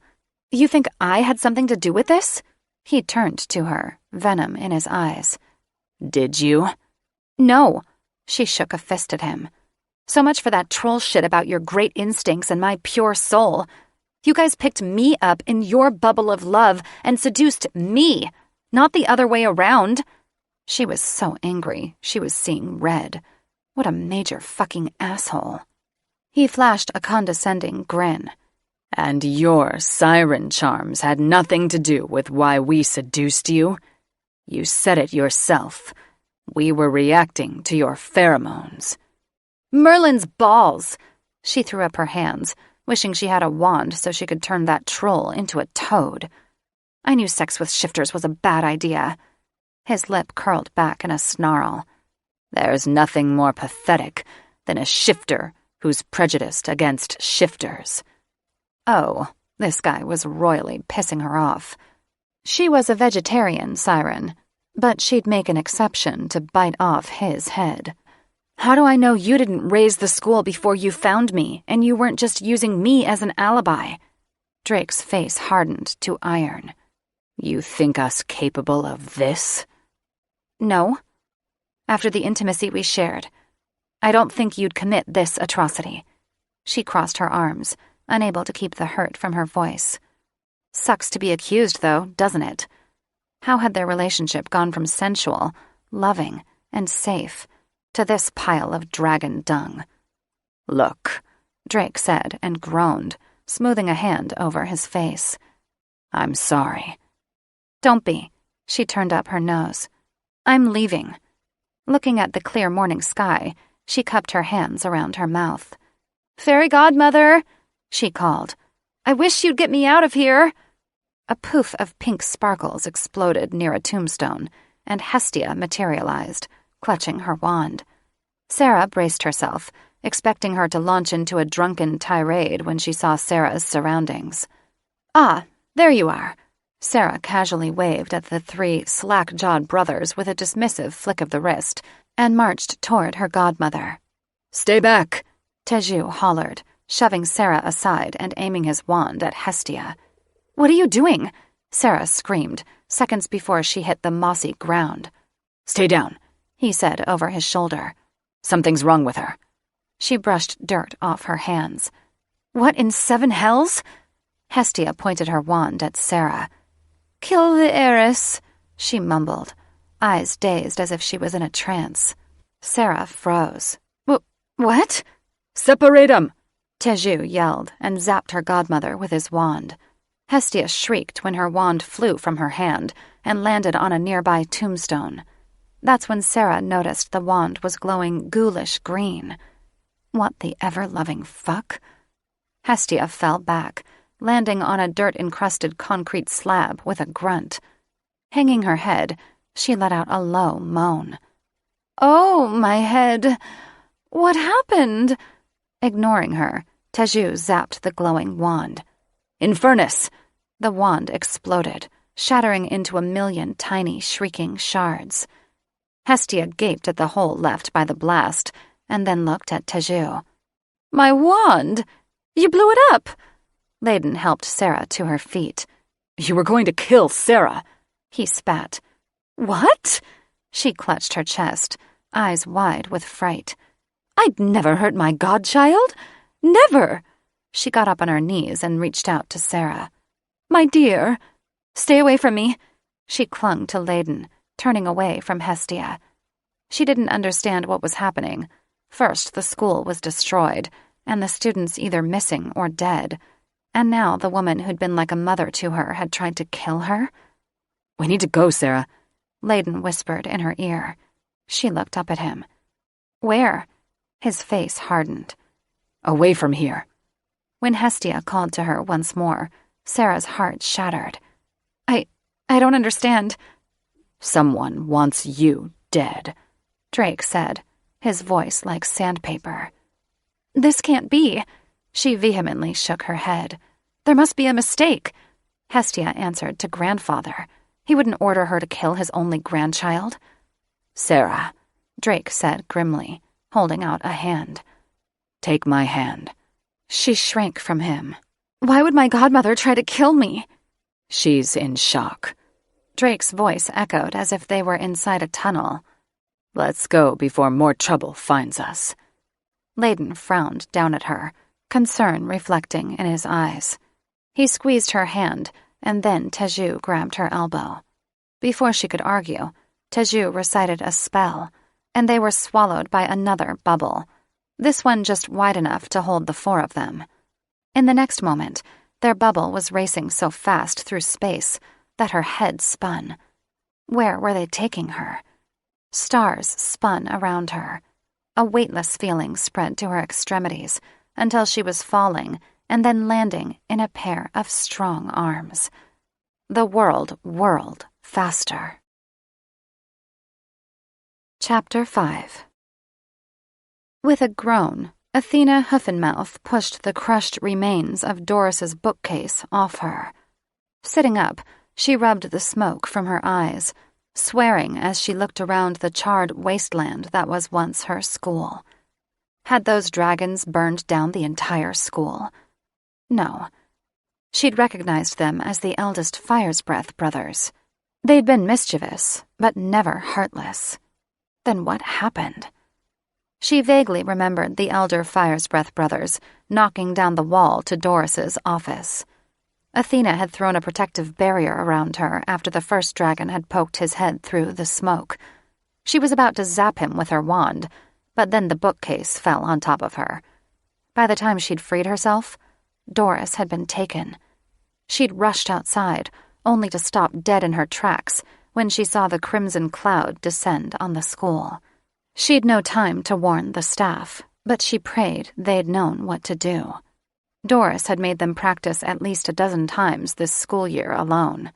You think I had something to do with this? He turned to her, venom in his eyes. Did you? No. She shook a fist at him. So much for that troll shit about your great instincts and my pure soul. You guys picked me up in your bubble of love and seduced me, not the other way around. She was so angry, she was seeing red. What a major fucking asshole. He flashed a condescending grin. And your siren charms had nothing to do with why we seduced you? You said it yourself. We were reacting to your pheromones. Merlin's balls! She threw up her hands, wishing she had a wand so she could turn that troll into a toad. I knew sex with shifters was a bad idea. His lip curled back in a snarl. There's nothing more pathetic than a shifter who's prejudiced against shifters. Oh, This guy was royally pissing her off. She was a vegetarian siren, but she'd make an exception to bite off his head. How do I know you didn't raise the school before you found me, and you weren't just using me as an alibi? Drake's face hardened to iron. You think us capable of this? No. After the intimacy we shared, I don't think you'd commit this atrocity. She crossed her arms, unable to keep the hurt from her voice. Sucks to be accused, though, doesn't it? How had their relationship gone from sensual, loving, and safe to this pile of dragon dung? Look, Drake said and groaned, smoothing a hand over his face. I'm sorry. Don't be. She turned up her nose. I'm leaving. Looking at the clear morning sky, she cupped her hands around her mouth. Fairy godmother, she called. I wish you'd get me out of here. A poof of pink sparkles exploded near a tombstone, and Hestia materialized, clutching her wand. Sarah braced herself, expecting her to launch into a drunken tirade when she saw Sarah's surroundings. Ah, there you are. Sarah casually waved at the three slack-jawed brothers with a dismissive flick of the wrist and marched toward her godmother. Stay back, Teju hollered, shoving Sarah aside and aiming his wand at Hestia. What are you doing? Sarah screamed, seconds before she hit the mossy ground. Stay down, he said over his shoulder. Something's wrong with her. She brushed dirt off her hands. What in seven hells? Hestia pointed her wand at Sarah. Kill the heiress, she mumbled, eyes dazed as if she was in a trance. Sarah froze. What? Separate 'em! Teju yelled and zapped her godmother with his wand. Hestia shrieked when her wand flew from her hand and landed on a nearby tombstone. That's when Sarah noticed the wand was glowing ghoulish green. What the ever-loving fuck? Hestia fell back, landing on a dirt-encrusted concrete slab with a grunt. Hanging her head, she let out a low moan. Oh, my head! What happened? Ignoring her, Teju zapped the glowing wand. Infernus! The wand exploded, shattering into a million tiny, shrieking shards. Hestia gaped at the hole left by the blast, and then looked at Teju. My wand! You blew it up! Layden helped Sarah to her feet. You were going to kill Sarah, he spat. What? She clutched her chest, eyes wide with fright. I'd never hurt my godchild. Never! She got up on her knees and reached out to Sarah. My dear, stay away from me. She clung to Layden, turning away from Hestia. She didn't understand what was happening. First, the school was destroyed, and the students either missing or dead. And now the woman who'd been like a mother to her had tried to kill her? We need to go, Sarah, Layden whispered in her ear. She looked up at him. Where? His face hardened. Away from here. When Hestia called to her once more, Sarah's heart shattered. I don't understand. Someone wants you dead, Drake said, his voice like sandpaper. This can't be. She vehemently shook her head. There must be a mistake. Hestia answered to grandfather. He wouldn't order her to kill his only grandchild. Sarah, Drake said grimly, holding out a hand. Take my hand. She shrank from him. Why would my godmother try to kill me? She's in shock. Drake's voice echoed as if they were inside a tunnel. Let's go before more trouble finds us. Layden frowned down at her, concern reflecting in his eyes. He squeezed her hand, and then Teju grabbed her elbow. Before she could argue, Teju recited a spell, and they were swallowed by another bubble, this one just wide enough to hold the four of them. In the next moment, their bubble was racing so fast through space that her head spun. Where were they taking her? Stars spun around her. A weightless feeling spread to her extremities until she was falling and then landing in a pair of strong arms. The world whirled faster. Chapter 5. With a groan, Athena Huffenmouth pushed the crushed remains of Doris's bookcase off her. Sitting up, she rubbed the smoke from her eyes, swearing as she looked around the charred wasteland that was once her school. Had those dragons burned down the entire school? No. She'd recognized them as the eldest Firesbreath brothers. They'd been mischievous, but never heartless. Then what happened? She vaguely remembered the elder Firesbreath brothers knocking down the wall to Doris's office. Athena had thrown a protective barrier around her after the first dragon had poked his head through the smoke. She was about to zap him with her wand, but then the bookcase fell on top of her. By the time she'd freed herself, Doris had been taken. She'd rushed outside, only to stop dead in her tracks when she saw the crimson cloud descend on the school. She'd no time to warn the staff, but she prayed they'd known what to do. Doris had made them practice at least a dozen times this school year alone.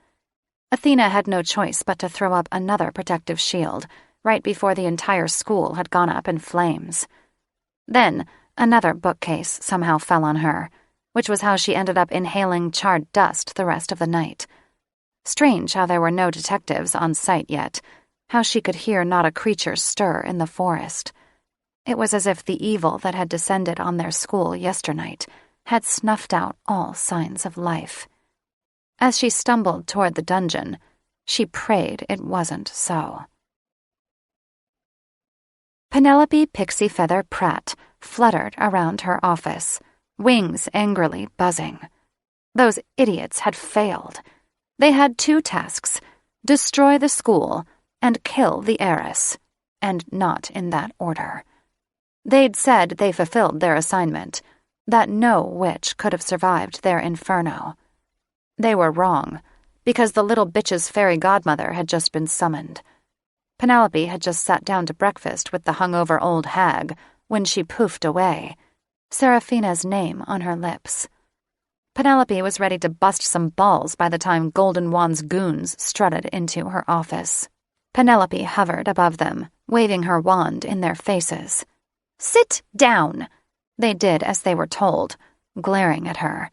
Athena had no choice but to throw up another protective shield right before the entire school had gone up in flames. Then, another bookcase somehow fell on her, which was how she ended up inhaling charred dust the rest of the night. Strange how there were no detectives on site yet, how she could hear not a creature stir in the forest. It was as if the evil that had descended on their school yesternight had snuffed out all signs of life. As she stumbled toward the dungeon, she prayed it wasn't so. Penelope Pixie Feather Pratt fluttered around her office, wings angrily buzzing. Those idiots had failed. They had two tasks: destroy the school and kill the heiress, and not in that order. They'd said they fulfilled their assignment, that no witch could have survived their inferno. They were wrong, because the little bitch's fairy godmother had just been summoned. Penelope had just sat down to breakfast with the hungover old hag when she poofed away, Seraphina's name on her lips. Penelope was ready to bust some balls by the time Golden Wand's goons strutted into her office. Penelope hovered above them, waving her wand in their faces. "Sit down!" They did as they were told, glaring at her.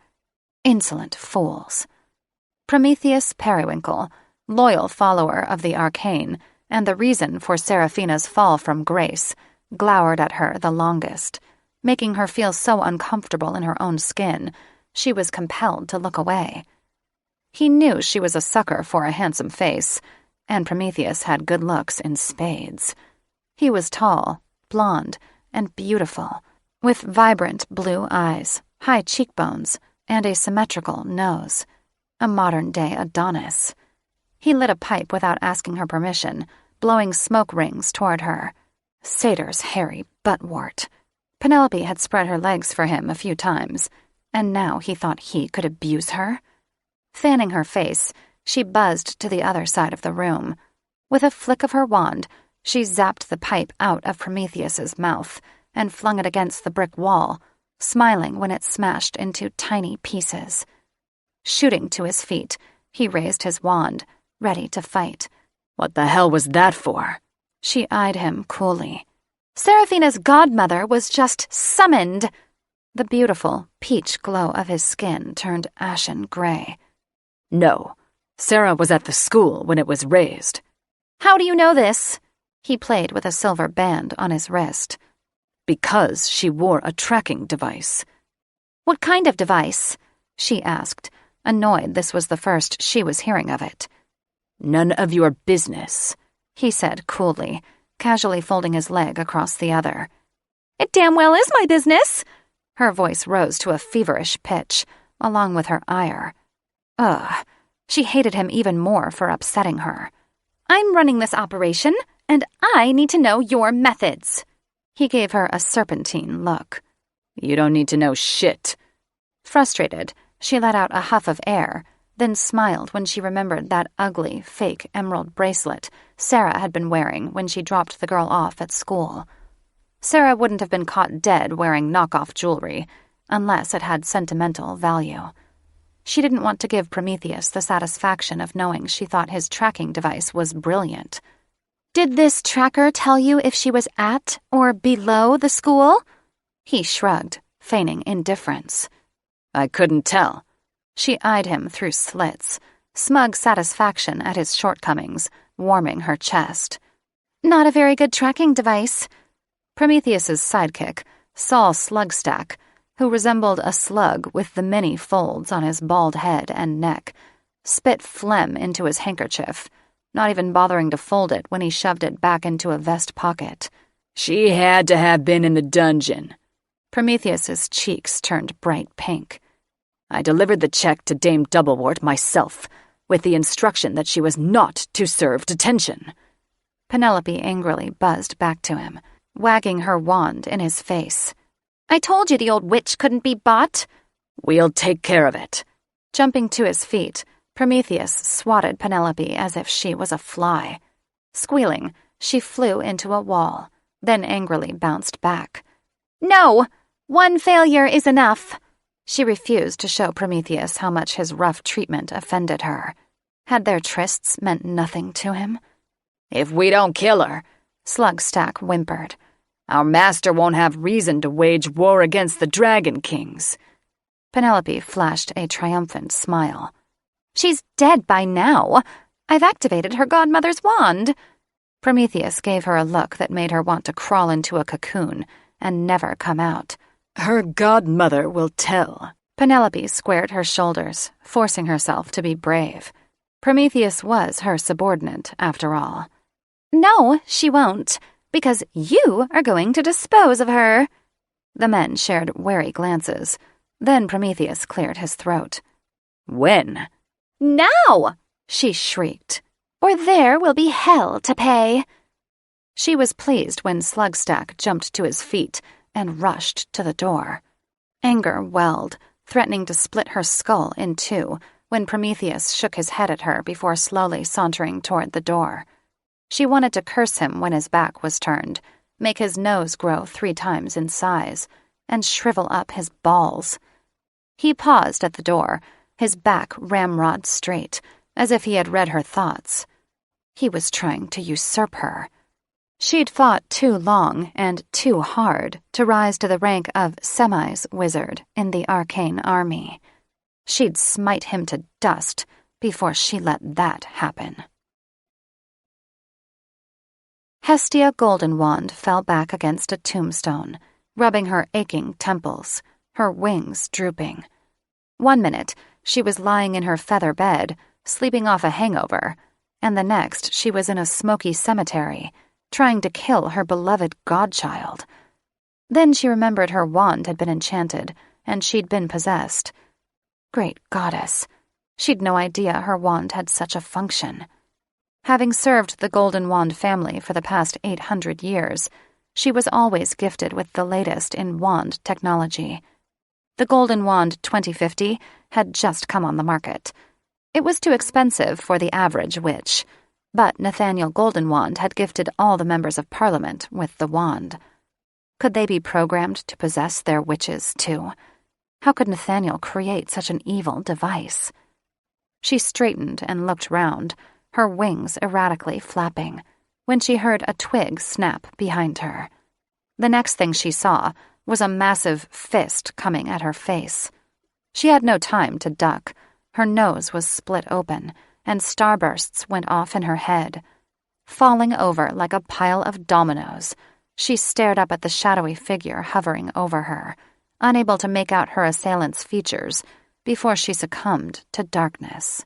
Insolent fools. Prometheus Periwinkle, loyal follower of the arcane, and the reason for Seraphina's fall from grace, glowered at her the longest, making her feel so uncomfortable in her own skin, she was compelled to look away. He knew she was a sucker for a handsome face, and Prometheus had good looks in spades. He was tall, blonde, and beautiful, with vibrant blue eyes, high cheekbones, and a symmetrical nose. A modern-day Adonis. He lit a pipe without asking her permission, blowing smoke rings toward her. Satyr's hairy buttwort. Penelope had spread her legs for him a few times, and now he thought he could abuse her. Fanning her face, she buzzed to the other side of the room. With a flick of her wand, she zapped the pipe out of Prometheus's mouth and flung it against the brick wall, smiling when it smashed into tiny pieces. Shooting to his feet, he raised his wand, ready to fight. "What the hell was that for?" She eyed him coolly. "Seraphina's godmother was just summoned." The beautiful peach glow of his skin turned ashen gray. "No, Sarah was at the school when it was raised." "How do you know this?" He played with a silver band on his wrist. "Because she wore a tracking device." "What kind of device?" she asked, annoyed this was the first she was hearing of it. "None of your business," he said coolly, casually folding his leg across the other. "It damn well is my business!" Her voice rose to a feverish pitch, along with her ire. Ugh, she hated him even more for upsetting her. "I'm running this operation, and I need to know your methods." He gave her a serpentine look. "You don't need to know shit." Frustrated, she let out a huff of air, then smiled when she remembered that ugly, fake emerald bracelet Sarah had been wearing when she dropped the girl off at school. Sarah wouldn't have been caught dead wearing knockoff jewelry, unless it had sentimental value. She didn't want to give Prometheus the satisfaction of knowing she thought his tracking device was brilliant. "Did this tracker tell you if she was at or below the school?" He shrugged, feigning indifference. I couldn't tell. She eyed him through slits, smug satisfaction at his shortcomings, warming her chest. Not a very good tracking device. Prometheus's sidekick, Saul Slugstack, who resembled a slug with the many folds on his bald head and neck, spit phlegm into his handkerchief, not even bothering to fold it when he shoved it back into a vest pocket. She had to have been in the dungeon. Prometheus's cheeks turned bright pink. I delivered the check to Dame Doublewort myself, with the instruction that she was not to serve detention. Penelope angrily buzzed back to him, wagging her wand in his face. I told you the old witch couldn't be bought. We'll take care of it. Jumping to his feet, Prometheus swatted Penelope as if she was a fly. Squealing, she flew into a wall, then angrily bounced back. No! One failure is enough. She refused to show Prometheus how much his rough treatment offended her. Had their trysts meant nothing to him? If we don't kill her, Slugstack whimpered, our master won't have reason to wage war against the Dragon Kings. Penelope flashed a triumphant smile. She's dead by now. I've activated her godmother's wand. Prometheus gave her a look that made her want to crawl into a cocoon and never come out. Her godmother will tell. Penelope squared her shoulders, forcing herself to be brave. Prometheus was her subordinate, after all. No, she won't, because you are going to dispose of her. The men shared wary glances. Then Prometheus cleared his throat. When? Now! She shrieked. Or there will be hell to pay. She was pleased when Slugstack jumped to his feet and rushed to the door. Anger welled, threatening to split her skull in two when Prometheus shook his head at her before slowly sauntering toward the door. She wanted to curse him when his back was turned, make his nose grow 3 times in size, and shrivel up his balls. He paused at the door, his back ramrod straight, as if he had read her thoughts. He was trying to usurp her. She'd fought too long and too hard to rise to the rank of Semi's wizard in the arcane army. She'd smite him to dust before she let that happen. Hestia Goldenwand fell back against a tombstone, rubbing her aching temples, her wings drooping. 1 minute, she was lying in her feather bed, sleeping off a hangover, and the next she was in a smoky cemetery, trying to kill her beloved godchild. Then she remembered her wand had been enchanted, and she'd been possessed. Great goddess, she'd no idea her wand had such a function. Having served the Golden Wand family for the past 800 years, she was always gifted with the latest in wand technology. The Golden Wand 2050 had just come on the market. It was too expensive for the average witch, but Nathaniel Goldenwand had gifted all the members of Parliament with the wand. Could they be programmed to possess their witches, too? How could Nathaniel create such an evil device? She straightened and looked round, her wings erratically flapping, when she heard a twig snap behind her. The next thing she saw was a massive fist coming at her face. She had no time to duck. Her nose was split open, and starbursts went off in her head. Falling over like a pile of dominoes, she stared up at the shadowy figure hovering over her, unable to make out her assailant's features, before she succumbed to darkness.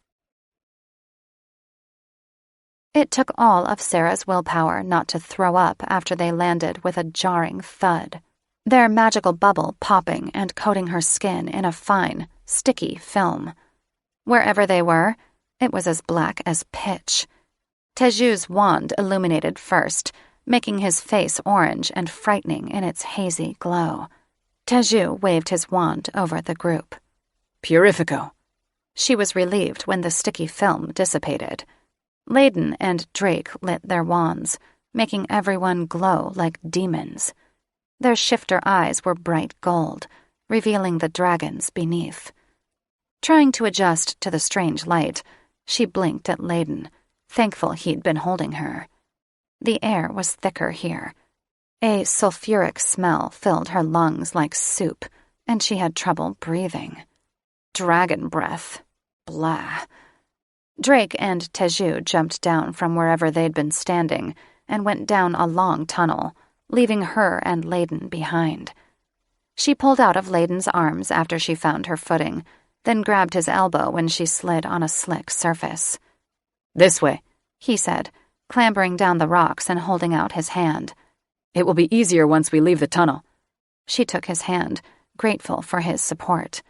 It took all of Sarah's willpower not to throw up after they landed with a jarring thud, their magical bubble popping and coating her skin in a fine, sticky film. Wherever they were, it was as black as pitch. Teju's wand illuminated first, making his face orange and frightening in its hazy glow. Teju waved his wand over the group. Purifico. She was relieved when the sticky film dissipated. Layden and Drake lit their wands, making everyone glow like demons. Their shifter eyes were bright gold, revealing the dragons beneath. Trying to adjust to the strange light, she blinked at Layden, thankful he'd been holding her. The air was thicker here. A sulfuric smell filled her lungs like soup, and she had trouble breathing. Dragon breath. Blah. Drake and Teju jumped down from wherever they'd been standing and went down a long tunnel, leaving her and Layden behind. She pulled out of Layden's arms after she found her footing, then grabbed his elbow when she slid on a slick surface. "This way," he said, clambering down the rocks and holding out his hand. "It will be easier once we leave the tunnel." She took his hand, grateful for his support.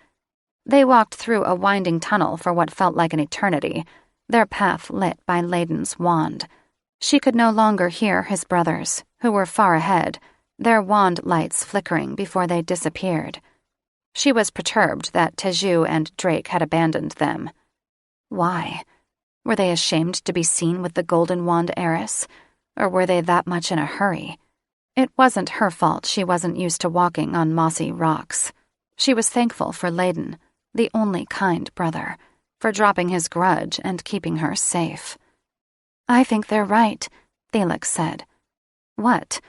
They walked through a winding tunnel for what felt like an eternity, their path lit by Layden's wand. She could no longer hear his brothers, who were far ahead, their wand lights flickering before they disappeared. She was perturbed that Teju and Drake had abandoned them. Why? Were they ashamed to be seen with the Golden Wand heiress, or were they that much in a hurry? It wasn't her fault she wasn't used to walking on mossy rocks. She was thankful for Layden, the only kind brother, for dropping his grudge and keeping her safe. "I think they're right," Felix said. "What?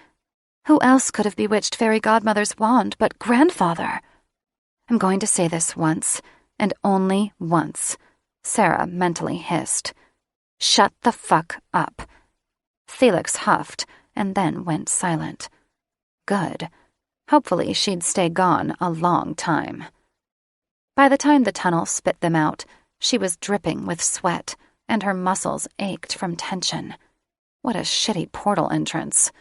Who else could have bewitched Fairy Godmother's wand but Grandfather?" "I'm going to say this once, and only once," Sarah mentally hissed. "Shut the fuck up." Felix huffed and then went silent. Good. Hopefully she'd stay gone a long time. By the time the tunnel spit them out, she was dripping with sweat, and her muscles ached from tension. What a shitty portal entrance.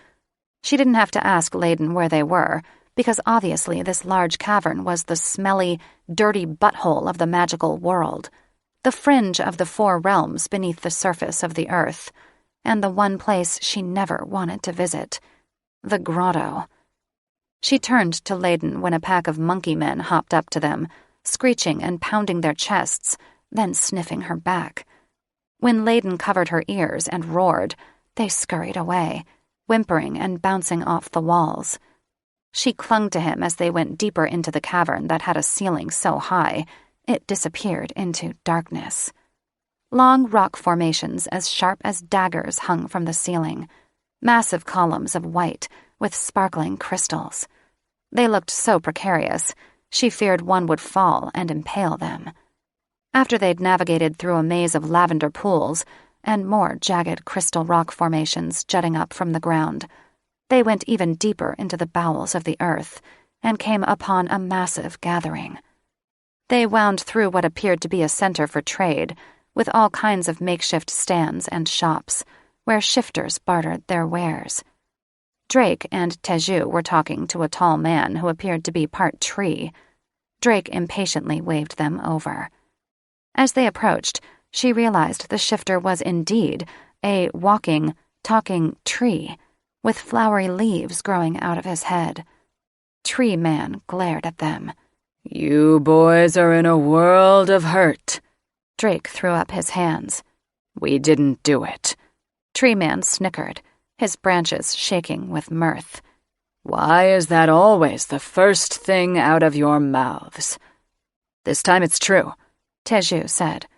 She didn't have to ask Layden where they were, because obviously this large cavern was the smelly, dirty butthole of the magical world, the fringe of the 4 realms beneath the surface of the earth, and the one place she never wanted to visit, the grotto. She turned to Layden when a pack of monkey men hopped up to them, screeching and pounding their chests, then sniffing her back. When Layden covered her ears and roared, they scurried away, whimpering and bouncing off the walls. She clung to him as they went deeper into the cavern that had a ceiling so high, it disappeared into darkness. Long rock formations as sharp as daggers hung from the ceiling, massive columns of white with sparkling crystals. They looked so precarious, she feared one would fall and impale them. After they'd navigated through a maze of lavender pools and more jagged crystal rock formations jutting up from the ground, they went even deeper into the bowels of the earth and came upon a massive gathering. They wound through what appeared to be a center for trade, with all kinds of makeshift stands and shops, where shifters bartered their wares. Drake and Teju were talking to a tall man who appeared to be part tree. Drake impatiently waved them over. As they approached, she realized the shifter was indeed a walking, talking tree, with flowery leaves growing out of his head. Tree Man glared at them. "You boys are in a world of hurt." Drake threw up his hands. "We didn't do it." Tree Man snickered, his branches shaking with mirth. "Why is that always the first thing out of your mouths?" "This time it's true," Teju said.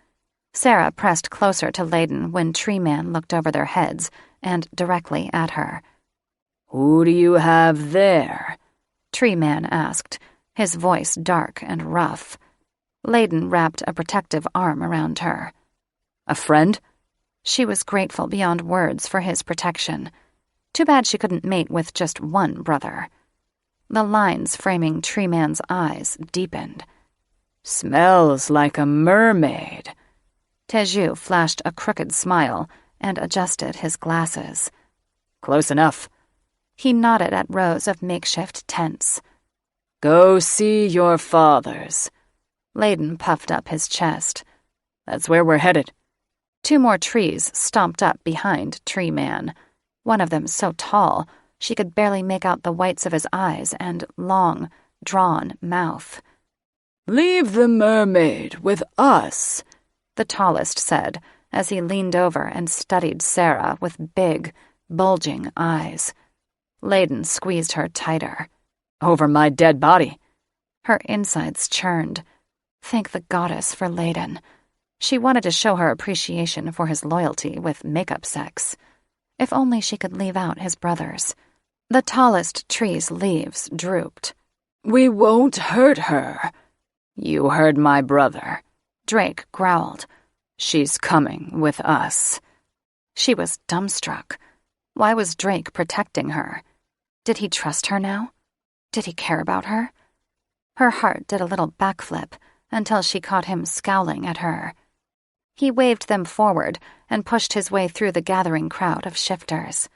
Sarah pressed closer to Layden when Tree Man looked over their heads and directly at her. "Who do you have there?" Tree Man asked, his voice dark and rough. Layden wrapped a protective arm around her. "A friend?" She was grateful beyond words for his protection. Too bad she couldn't mate with just one brother. The lines framing Tree Man's eyes deepened. "Smells like a mermaid." Teju flashed a crooked smile and adjusted his glasses. "Close enough." He nodded at rows of makeshift tents. "Go see your fathers." Layden puffed up his chest. "That's where we're headed." 2 more trees stomped up behind Tree Man, one of them so tall she could barely make out the whites of his eyes and long, drawn mouth. "Leave the mermaid with us," the tallest said as he leaned over and studied Sarah with big, bulging eyes. Layden squeezed her tighter. "Over my dead body." Her insides churned. Thank the goddess for Layden. She wanted to show her appreciation for his loyalty with makeup sex. If only she could leave out his brothers. The tallest tree's leaves drooped. "We won't hurt her." "You heard my brother," Drake growled. "She's coming with us." She was dumbstruck. Why was Drake protecting her? Did he trust her now? Did he care about her? Her heart did a little backflip until she caught him scowling at her. He waved them forward and pushed his way through the gathering crowd of shifters.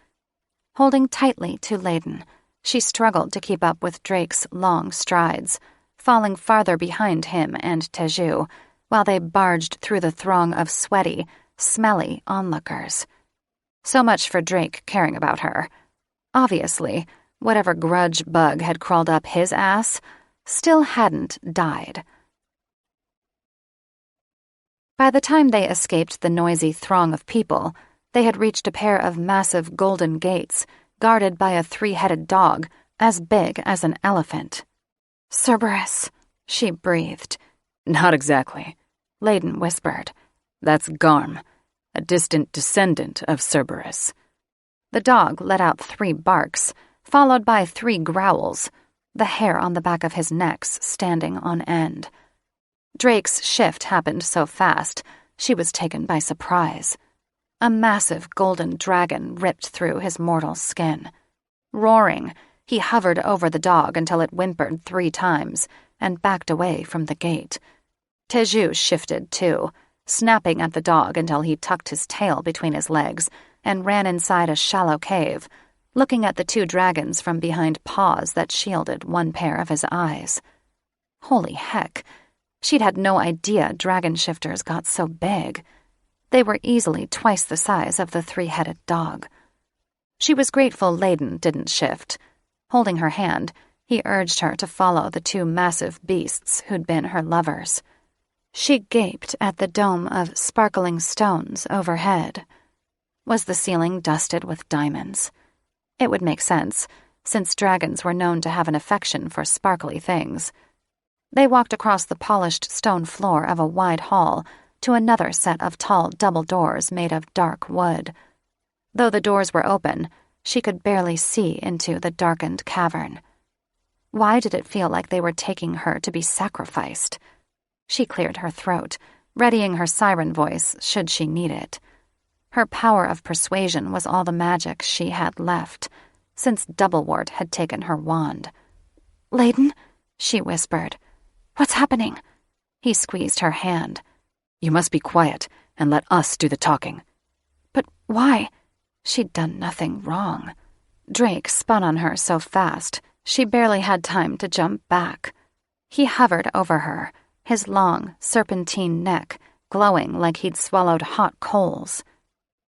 Holding tightly to Layden, she struggled to keep up with Drake's long strides, falling farther behind him and Teju, while they barged through the throng of sweaty, smelly onlookers. So much for Drake caring about her. Obviously, whatever grudge bug had crawled up his ass still hadn't died. By the time they escaped the noisy throng of people, they had reached a pair of massive golden gates guarded by a 3-headed dog as big as an elephant. "Cerberus," she breathed. "Not exactly," Layden whispered. "That's Garm, a distant descendant of Cerberus." The dog let out 3 barks, followed by 3 growls, the hair on the back of his neck standing on end. Drake's shift happened so fast, she was taken by surprise. A massive golden dragon ripped through his mortal skin. Roaring, he hovered over the dog until it whimpered 3 times and backed away from the gate. Teju shifted too, snapping at the dog until he tucked his tail between his legs and ran inside a shallow cave, looking at the 2 dragons from behind paws that shielded one pair of his eyes. Holy heck, she'd had no idea dragon shifters got so big. They were easily twice the size of the 3-headed dog. She was grateful Layden didn't shift. Holding her hand, he urged her to follow the 2 massive beasts who'd been her lovers. She gaped at the dome of sparkling stones overhead. Was the ceiling dusted with diamonds? It would make sense, since dragons were known to have an affection for sparkly things. They walked across the polished stone floor of a wide hall to another set of tall double doors made of dark wood. Though the doors were open, she could barely see into the darkened cavern. Why did it feel like they were taking her to be sacrificed? She cleared her throat, readying her siren voice should she need it. Her power of persuasion was all the magic she had left, since Doublewort had taken her wand. "Layden," she whispered. "What's happening?" He squeezed her hand. "You must be quiet and let us do the talking." "But why?" She'd done nothing wrong. Drake spun on her so fast, she barely had time to jump back. He hovered over her, his long, serpentine neck glowing like he'd swallowed hot coals.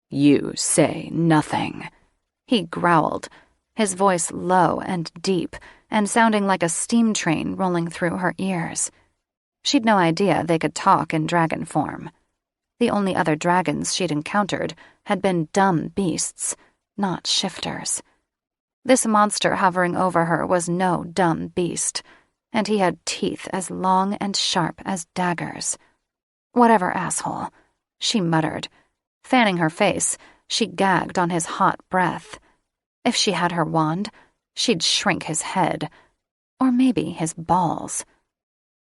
"You say nothing," he growled, his voice low and deep and sounding like a steam train rolling through her ears. She'd no idea they could talk in dragon form. The only other dragons she'd encountered had been dumb beasts, not shifters. This monster hovering over her was no dumb beast, and he had teeth as long and sharp as daggers. "Whatever, asshole," she muttered. Fanning her face, she gagged on his hot breath. If she had her wand, she'd shrink his head. Or maybe his balls.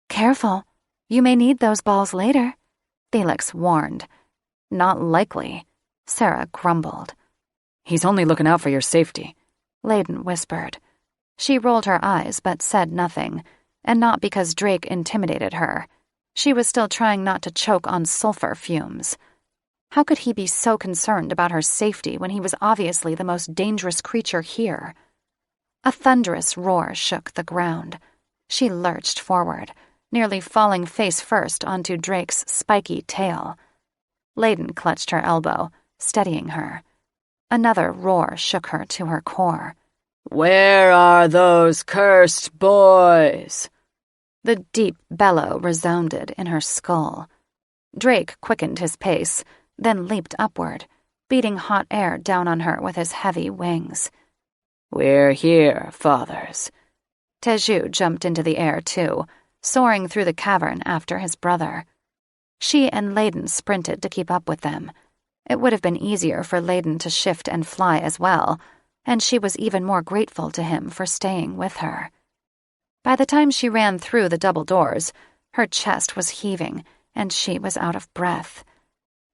"Careful, you may need those balls later," Felix warned. "Not likely," Sarah grumbled. "He's only looking out for your safety," Layden whispered. She rolled her eyes but said nothing, and not because Drake intimidated her. She was still trying not to choke on sulfur fumes. How could he be so concerned about her safety when he was obviously the most dangerous creature here? A thunderous roar shook the ground. She lurched forward, nearly falling face first onto Drake's spiky tail. Layden clutched her elbow, steadying her. Another roar shook her to her core. "Where are those cursed boys?" The deep bellow resounded in her skull. Drake quickened his pace, then leaped upward, beating hot air down on her with his heavy wings. "We're here, fathers." Teju jumped into the air too, soaring through the cavern after his brother. She and Layden sprinted to keep up with them. It would have been easier for Layden to shift and fly as well, and she was even more grateful to him for staying with her. By the time she ran through the double doors, her chest was heaving, and she was out of breath.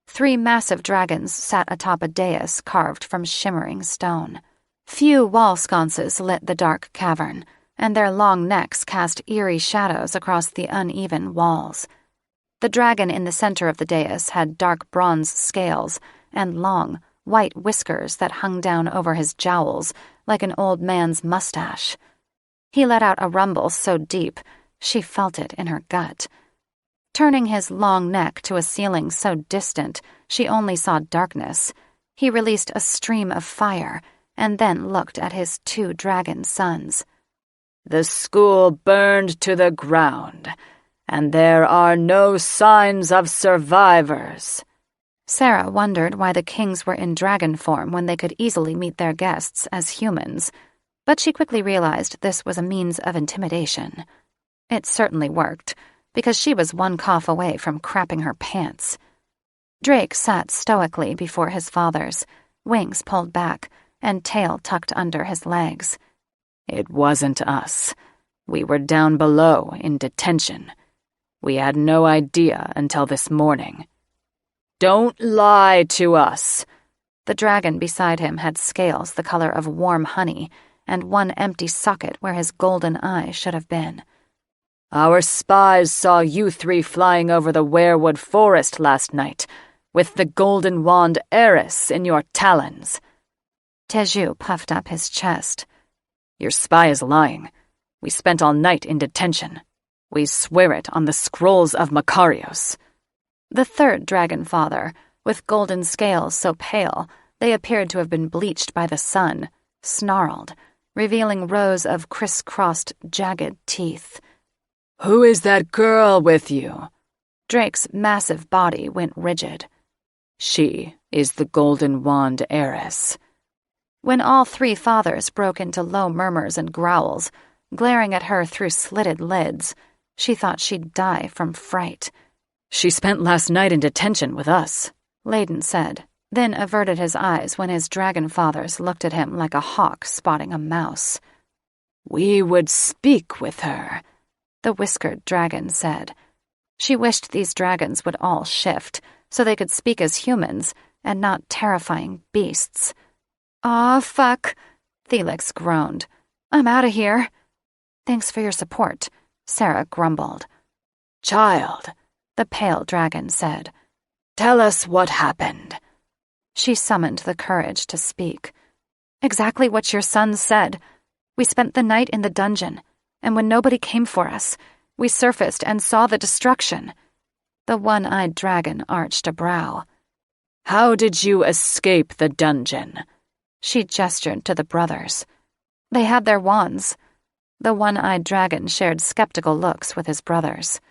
3 massive dragons sat atop a dais carved from shimmering stone. Few wall sconces lit the dark cavern, and their long necks cast eerie shadows across the uneven walls. The dragon in the center of the dais had dark bronze scales and long, white whiskers that hung down over his jowls like an old man's mustache. He let out a rumble so deep, she felt it in her gut. Turning his long neck to a ceiling so distant she only saw darkness, he released a stream of fire and then looked at his 2 dragon sons. The school burned to the ground, and there are no signs of survivors. Sarah wondered why the kings were in dragon form when they could easily meet their guests as humans, but she quickly realized this was a means of intimidation. It certainly worked, because she was 1 cough away from crapping her pants. Drake sat stoically before his fathers, wings pulled back and tail tucked under his legs. It wasn't us. We were down below in detention. We had no idea until this morning. Don't lie to us. The dragon beside him had scales the color of warm honey and 1 empty socket where his golden eye should have been. Our spies saw you 3 flying over the weirwood forest last night, with the golden wand heiress in your talons. Teju puffed up his chest. Your spy is lying. We spent all night in detention. We swear it on the scrolls of Makarios. The 3rd dragon father, with golden scales so pale they appeared to have been bleached by the sun, snarled, revealing rows of crisscrossed, jagged teeth. Who is that girl with you? Drake's massive body went rigid. She is the golden wand heiress. When all 3 fathers broke into low murmurs and growls, glaring at her through slitted lids, she thought she'd die from fright. She spent last night in detention with us, Layden said, then averted his eyes when his dragon fathers looked at him like a hawk spotting a mouse. We would speak with her, the whiskered dragon said. She wished these dragons would all shift, so they could speak as humans and not terrifying beasts. Aw, fuck, Felix groaned. I'm out of here. Thanks for your support, Sarah grumbled. Child, the pale dragon said. Tell us what happened. She summoned the courage to speak. Exactly what your son said. We spent the night in the dungeon, and when nobody came for us, we surfaced and saw the destruction. The 1-eyed dragon arched a brow. How did you escape the dungeon? She gestured to the brothers. They had their wands. The 1-eyed dragon shared skeptical looks with his brothers.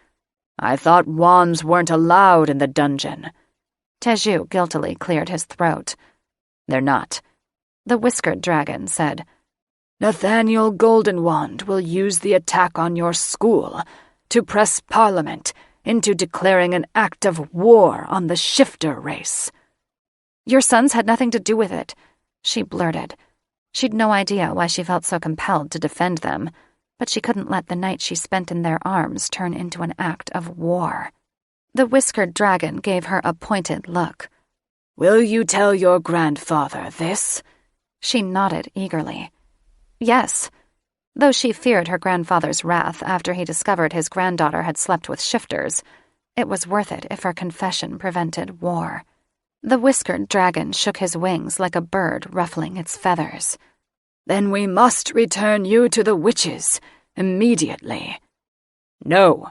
I thought wands weren't allowed in the dungeon. Teju guiltily cleared his throat. They're not, the whiskered dragon said. Nathaniel Goldenwand will use the attack on your school to press Parliament into declaring an act of war on the shifter race. Your sons had nothing to do with it, she blurted. She'd no idea why she felt so compelled to defend them, but she couldn't let the night she spent in their arms turn into an act of war. The whiskered dragon gave her a pointed look. Will you tell your grandfather this? She nodded eagerly. Yes. Though she feared her grandfather's wrath after he discovered his granddaughter had slept with shifters, it was worth it if her confession prevented war. The whiskered dragon shook his wings like a bird ruffling its feathers. Then we must return you to the witches immediately. No,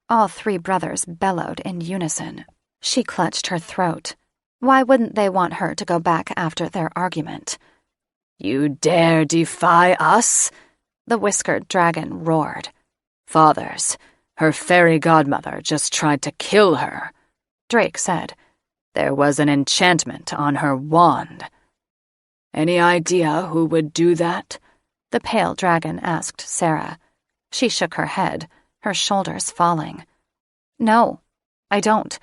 all 3 brothers bellowed in unison. She clutched her throat. Why wouldn't they want her to go back after their argument? You dare defy us? The whiskered dragon roared. Fathers, her fairy godmother just tried to kill her, Drake said. There was an enchantment on her wand. Any idea who would do that? The pale dragon asked Sarah. She shook her head, her shoulders falling. No, I don't.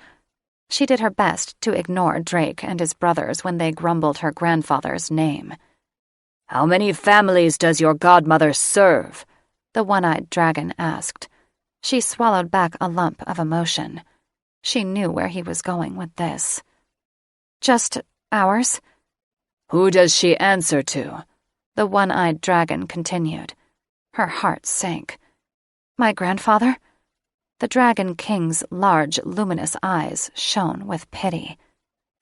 She did her best to ignore Drake and his brothers when they grumbled her grandfather's name. How many families does your godmother serve? The one-eyed dragon asked. She swallowed back a lump of emotion. She knew where he was going with this. Just ours? Who does she answer to? The one-eyed dragon continued. Her heart sank. My grandfather? The Dragon King's large, luminous eyes shone with pity.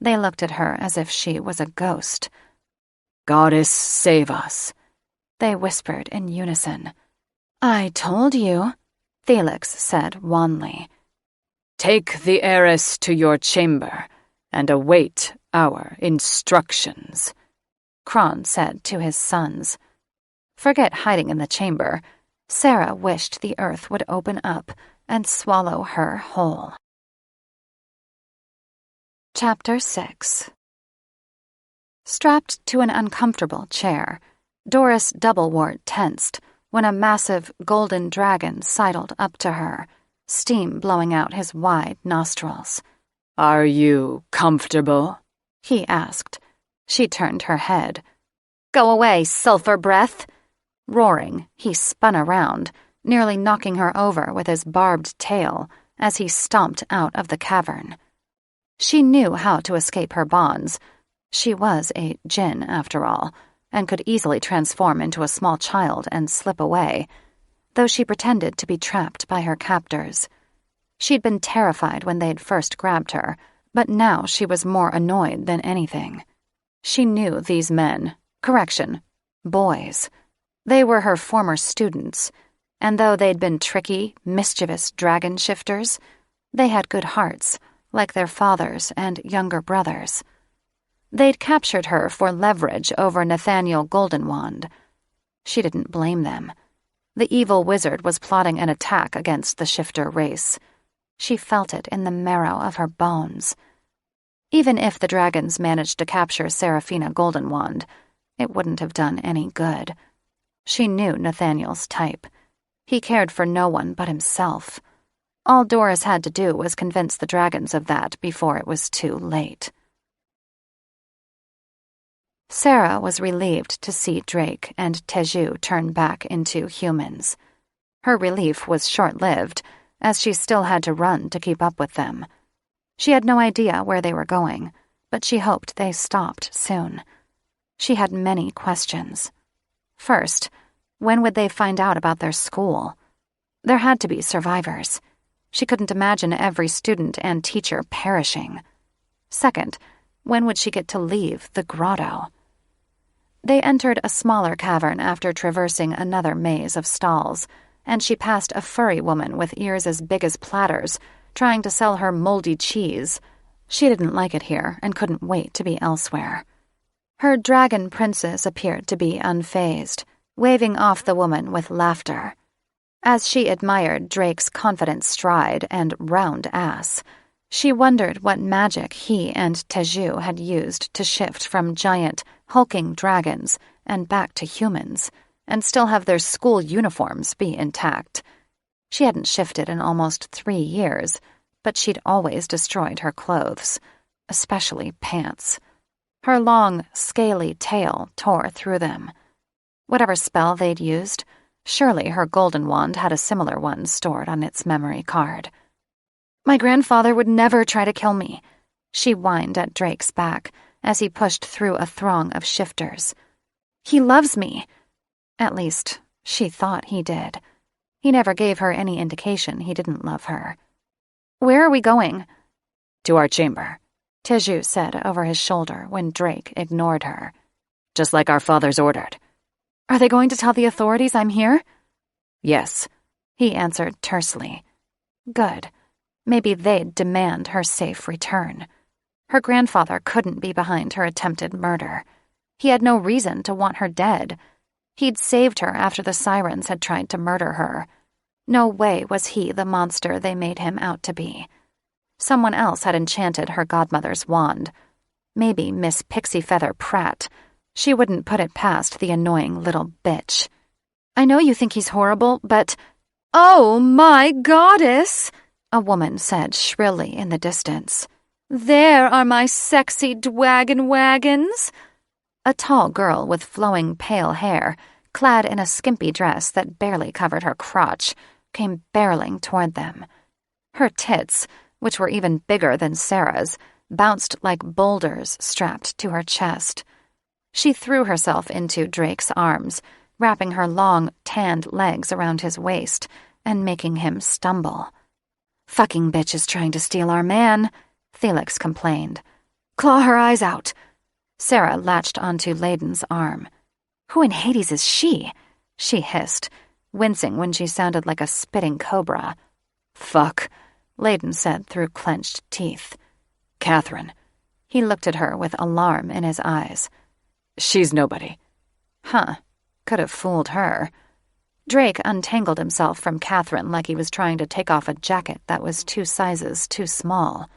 They looked at her as if she was a ghost. Goddess, save us, they whispered in unison. I told you, Felix said wanly. Take the heiress to your chamber and await our instructions, Kron said to his sons. Forget hiding in the chamber. Sarah wished the earth would open up and swallow her whole. Chapter 6. Strapped to an uncomfortable chair, Doris Doublewort tensed when a massive golden dragon sidled up to her, steam blowing out his wide nostrils. Are you comfortable? He asked. She turned her head. Go away, sulfur breath! Roaring, he spun around, nearly knocking her over with his barbed tail as he stomped out of the cavern. She knew how to escape her bonds. She was a djinn, after all, and could easily transform into a small child and slip away, though she pretended to be trapped by her captors. She'd been terrified when they'd first grabbed her, but now she was more annoyed than anything. She knew these men, boys. They were her former students, and though they'd been tricky, mischievous dragon shifters, they had good hearts, like their fathers and younger brothers. They'd captured her for leverage over Nathaniel Goldenwand. She didn't blame them. The evil wizard was plotting an attack against the shifter race. She felt it in the marrow of her bones. Even if the dragons managed to capture Seraphina Goldenwand, it wouldn't have done any good. She knew Nathaniel's type. He cared for no one but himself. All Doris had to do was convince the dragons of that before it was too late. Sarah was relieved to see Drake and Teju turn back into humans. Her relief was short-lived, as she still had to run to keep up with them. She had no idea where they were going, but she hoped they stopped soon. She had many questions. First, when would they find out about their school? There had to be survivors. She couldn't imagine every student and teacher perishing. Second, when would she get to leave the grotto? They entered a smaller cavern after traversing another maze of stalls, and she passed a furry woman with ears as big as platters, trying to sell her moldy cheese. She didn't like it here and couldn't wait to be elsewhere. Her dragon princess appeared to be unfazed, waving off the woman with laughter. As she admired Drake's confident stride and round ass, she wondered what magic he and Teju had used to shift from giant, hulking dragons and back to humans, and still have their school uniforms be intact. She hadn't shifted in almost 3 years, but she'd always destroyed her clothes, especially pants. Her long, scaly tail tore through them. Whatever spell they'd used, surely her golden wand had a similar one stored on its memory card. My grandfather would never try to kill me, she whined at Drake's back as he pushed through a throng of shifters. He loves me. At least, she thought he did. He never gave her any indication he didn't love her. Where are we going? To our chamber, Teju said over his shoulder when Drake ignored her. Just like our fathers ordered. Are they going to tell the authorities I'm here? Yes, he answered tersely. Good. Maybe they'd demand her safe return. Her grandfather couldn't be behind her attempted murder. He had no reason to want her dead. He'd saved her after the sirens had tried to murder her. No way was he the monster they made him out to be. Someone else had enchanted her godmother's wand. Maybe Miss Pixie Feather Pratt. She wouldn't put it past the annoying little bitch. I know you think he's horrible, but... Oh, my goddess! A woman said shrilly in the distance. There are my sexy dwagon wagons. a tall girl with flowing pale hair, clad in a skimpy dress that barely covered her crotch, came barreling toward them. Her tits, which were even bigger than Sarah's, bounced like boulders strapped to her chest. She threw herself into Drake's arms, wrapping her long, tanned legs around his waist and making him stumble. "Fucking bitch is trying to steal our man," Felix complained. "Claw her eyes out." Sarah latched onto Layden's arm. "Who in Hades is she?" she hissed, wincing when she sounded like a spitting cobra. "Fuck," Layden said through clenched teeth. "Catherine." He looked at her with alarm in his eyes. "She's nobody." Huh. Could have fooled her. Drake untangled himself from Catherine like he was trying to take off a jacket that was 2 sizes too small.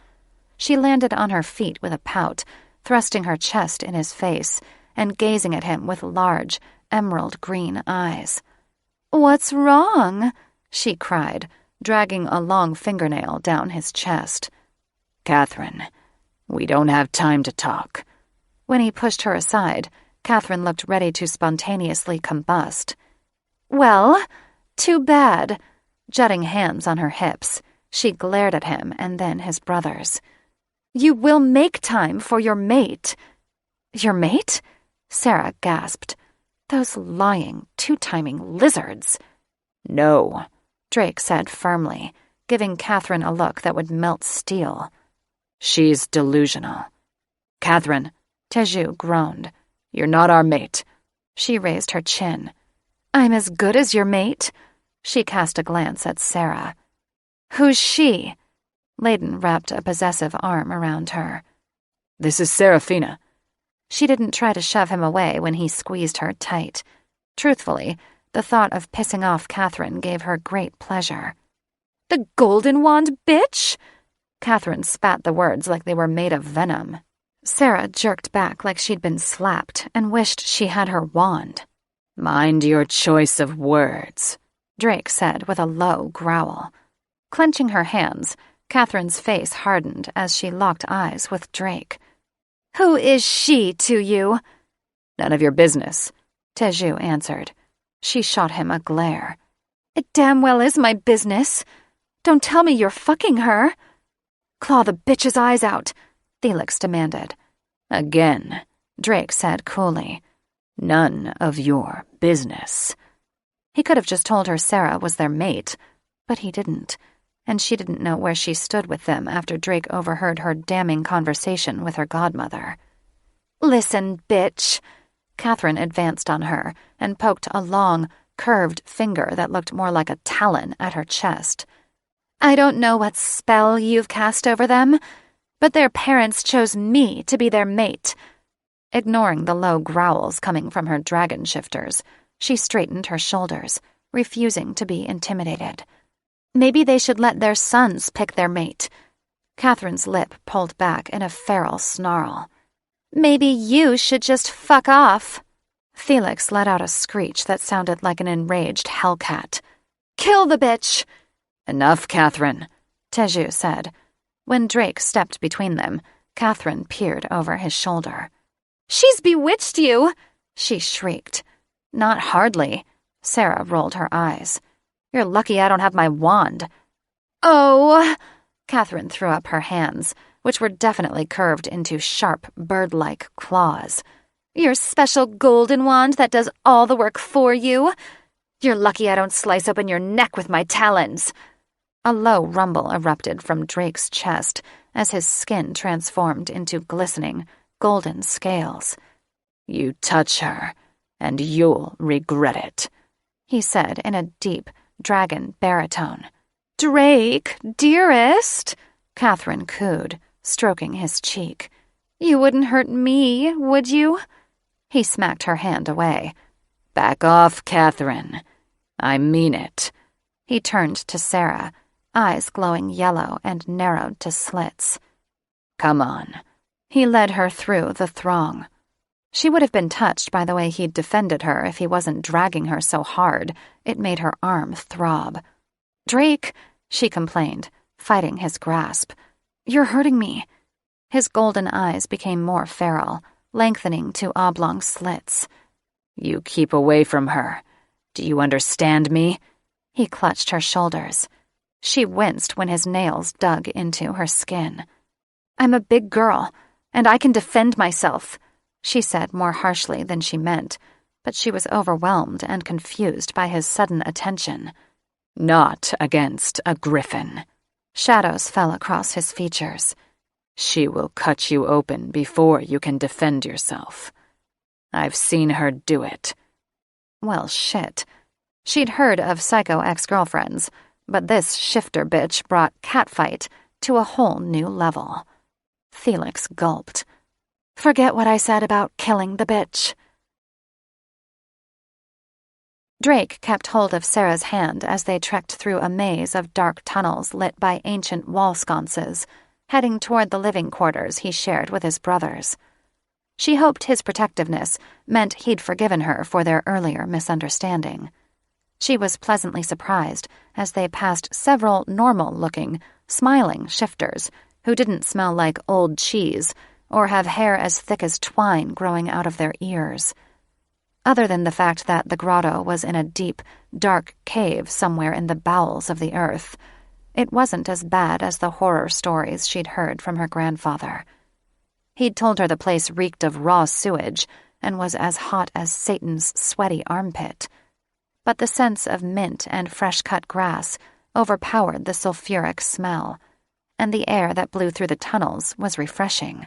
She landed on her feet with a pout, thrusting her chest in his face and gazing at him with large, emerald-green eyes. "What's wrong?" she cried, dragging a long fingernail down his chest. "Catherine, we don't have time to talk." When he pushed her aside, Catherine looked ready to spontaneously combust. "Well, too bad." Jutting hands on her hips, she glared at him and then his brothers. "You will make time for your mate." "Your mate?" Sarah gasped. Those lying, two-timing lizards. "No," Drake said firmly, giving Catherine a look that would melt steel. "She's delusional." "Catherine," Teju groaned. "you're not our mate." She raised her chin. "I'm as good as your mate." She cast a glance at Sarah. "Who's she?" Layden wrapped a possessive arm around her. "This is Seraphina." She didn't try to shove him away when he squeezed her tight. Truthfully, the thought of pissing off Catherine gave her great pleasure. "The golden wand bitch?" Catherine spat the words like they were made of venom. Sarah jerked back like she'd been slapped and wished she had her wand. "Mind your choice of words," Drake said with a low growl. Clenching her hands, Catherine's face hardened as she locked eyes with Drake. "Who is she to you?" "None of your business," Teju answered. She shot him a glare. "It damn well is my business. Don't tell me you're fucking her." "Claw the bitch's eyes out," Felix demanded. "Again," Drake said coolly. "None of your business." He could have just told her Sarah was their mate, but he didn't, and she didn't know where she stood with them after Drake overheard her damning conversation with her godmother. "Listen, bitch." Catherine advanced on her and poked a long, curved finger that looked more like a talon at her chest. "I don't know what spell you've cast over them, but their parents chose me to be their mate." Ignoring the low growls coming from her dragon shifters, she straightened her shoulders, refusing to be intimidated. "Maybe they should let their sons pick their mate." Catherine's lip pulled back in a feral snarl. "Maybe you should just fuck off." Felix let out a screech that sounded like an enraged hellcat. "Kill the bitch!" "Enough, Catherine," Teju said. When Drake stepped between them, Catherine peered over his shoulder. "She's bewitched you!" she shrieked. "Not hardly." Sarah rolled her eyes. "You're lucky I don't have my wand." "Oh!" Catherine threw up her hands, which were definitely curved into sharp, bird-like claws. "Your special golden wand that does all the work for you? You're lucky I don't slice open your neck with my talons." A low rumble erupted from Drake's chest as his skin transformed into glistening, golden scales. "You touch her, and you'll regret it," he said in a deep, dragon baritone. "Drake, dearest," Catherine cooed, stroking his cheek. "You wouldn't hurt me, would you?" He smacked her hand away. "Back off, Catherine. I mean it." He turned to Sarah, eyes glowing yellow and narrowed to slits. "Come on." He led her through the throng. She would have been touched by the way he'd defended her if he wasn't dragging her so hard. It made her arm throb. "Drake," she complained, fighting his grasp. "You're hurting me." His golden eyes became more feral. lengthening to oblong slits. You keep away from her. Do you understand me? He clutched her shoulders. She winced when his nails dug into her skin. I'm a big girl, and I can defend myself, she said more harshly than she meant, but she was overwhelmed and confused by his sudden attention. Not against a griffin. Shadows fell across his features. She will cut you open before you can defend yourself. I've seen her do it. Well, shit. She'd heard of psycho ex-girlfriends, but this shifter bitch brought catfight to a whole new level. Felix gulped. Forget what I said about killing the bitch. Drake kept hold of Sarah's hand as they trekked through a maze of dark tunnels lit by ancient wall sconces, heading toward the living quarters he shared with his brothers. She hoped his protectiveness meant he'd forgiven her for their earlier misunderstanding. She was pleasantly surprised as they passed several normal-looking, smiling shifters who didn't smell like old cheese or have hair as thick as twine growing out of their ears. Other than the fact that the grotto was in a deep, dark cave somewhere in the bowels of the earth, it wasn't as bad as the horror stories she'd heard from her grandfather. He'd told her the place reeked of raw sewage and was as hot as Satan's sweaty armpit. But the sense of mint and fresh-cut grass overpowered the sulfuric smell, and the air that blew through the tunnels was refreshing.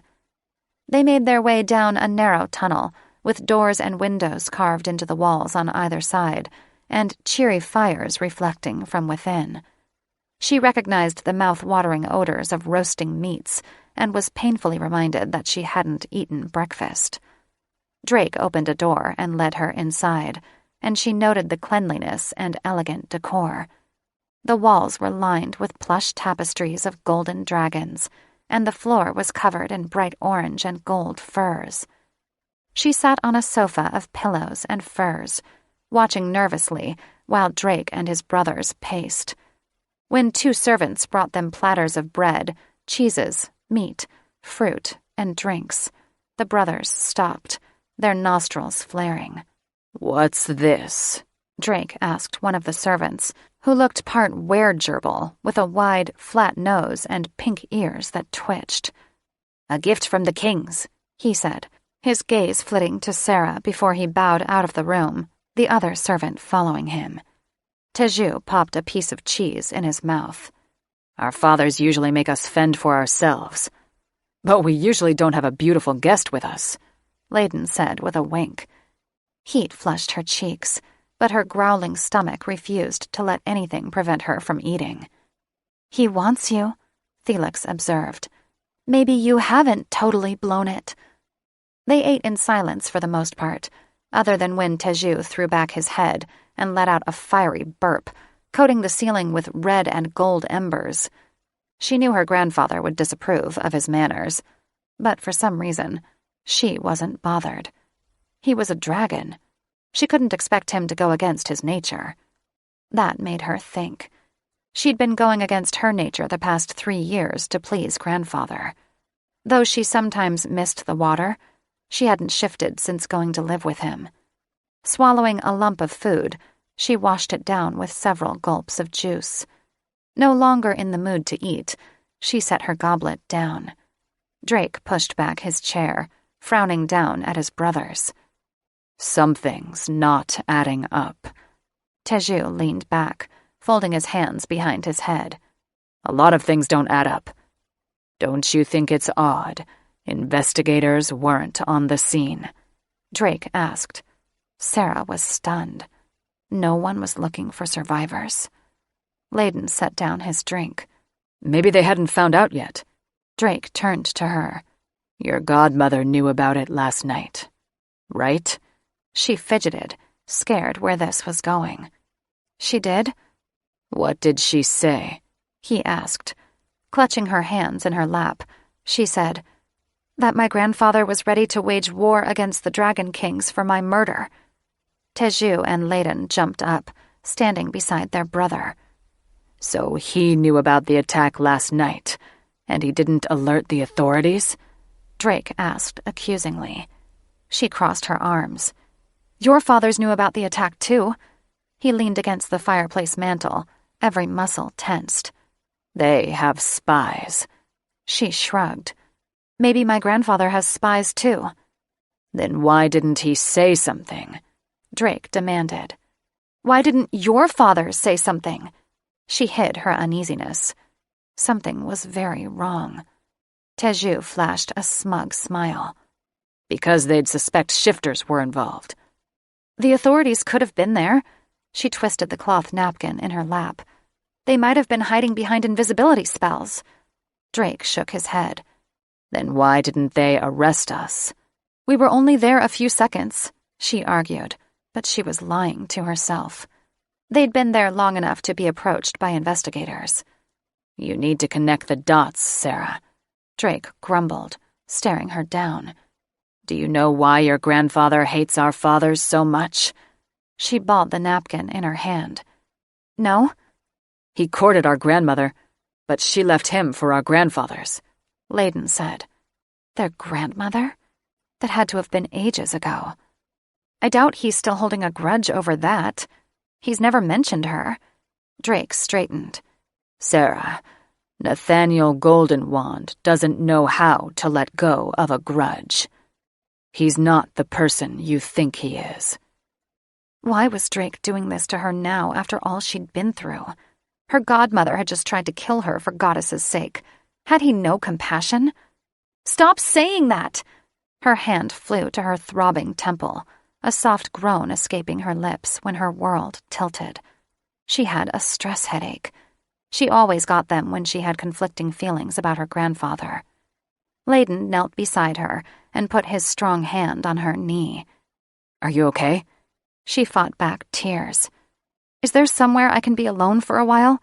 They made their way down a narrow tunnel, with doors and windows carved into the walls on either side, and cheery fires reflecting from within. She recognized the mouth-watering odors of roasting meats and was painfully reminded that she hadn't eaten breakfast. Drake opened a door and led her inside, and she noted the cleanliness and elegant decor. The walls were lined with plush tapestries of golden dragons, and the floor was covered in bright orange and gold furs. She sat on a sofa of pillows and furs, watching nervously while Drake and his brothers paced. When two servants brought them platters of bread, cheeses, meat, fruit, and drinks, the brothers stopped, their nostrils flaring. "What's this?" Drake asked one of the servants, who looked part were-gerbil with a wide, flat nose and pink ears that twitched. "A gift from the kings," he said, his gaze flitting to Sarah before he bowed out of the room, the other servant following him. Teju popped a piece of cheese in his mouth. "Our fathers usually make us fend for ourselves. But we usually don't have a beautiful guest with us," Layden said with a wink. Heat flushed her cheeks, but her growling stomach refused to let anything prevent her from eating. "He wants you," Felix observed. "Maybe you haven't totally blown it." They ate in silence for the most part, other than when Teju threw back his head and let out a fiery burp, coating the ceiling with red and gold embers. She knew her grandfather would disapprove of his manners, but for some reason, she wasn't bothered. He was a dragon. She couldn't expect him to go against his nature. That made her think. She'd been going against her nature the past 3 years to please grandfather. Though she sometimes missed the water, she hadn't shifted since going to live with him. Swallowing a lump of food, she washed it down with several gulps of juice. No longer in the mood to eat, she set her goblet down. Drake pushed back his chair, frowning down at his brothers. "Something's not adding up." Teju leaned back, folding his hands behind his head. "A lot of things don't add up. Don't you think it's odd investigators weren't on the scene?" Drake asked. Sarah was stunned. No one was looking for survivors. Layden set down his drink. "Maybe they hadn't found out yet." Drake turned to her. "Your godmother knew about it last night, right?" She fidgeted, scared where this was going. "She did?" "What did she say?" he asked. Clutching her hands in her lap, she said, "That my grandfather was ready to wage war against the Dragon Kings for my murder." Teju and Layden jumped up, standing beside their brother. "So he knew about the attack last night, and he didn't alert the authorities?" Drake asked accusingly. She crossed her arms. Your fathers knew about the attack, too. He leaned against the fireplace mantel, every muscle tensed. They have spies. She shrugged. Maybe my grandfather has spies, too. Then why didn't he say something? Drake demanded. Why didn't your father say something? She hid her uneasiness. Something was very wrong. Teju flashed a smug smile. Because they'd suspect shifters were involved. The authorities could have been there. She twisted the cloth napkin in her lap. They might have been hiding behind invisibility spells. Drake shook his head. Then why didn't they arrest us? We were only there a few seconds, she argued, but she was lying to herself. They'd been there long enough to be approached by investigators. You need to connect the dots, Sarah. Drake grumbled, staring her down. Do you know why your grandfather hates our fathers so much? She balled the napkin in her hand. No? He courted our grandmother, but she left him for our grandfathers, Layden said. Their grandmother? That had to have been ages ago. I doubt he's still holding a grudge over that. He's never mentioned her. Drake straightened. Sarah, Nathaniel Goldenwand doesn't know how to let go of a grudge. He's not the person you think he is. Why was Drake doing this to her now after all she'd been through? Her godmother had just tried to kill her for Goddess's sake. Had he no compassion? Stop saying that! Her hand flew to her throbbing temple, a soft groan escaping her lips when her world tilted. She had a stress headache. She always got them when she had conflicting feelings about her grandfather. Layden knelt beside her and put his strong hand on her knee. Are you okay? She fought back tears. Is there somewhere I can be alone for a while?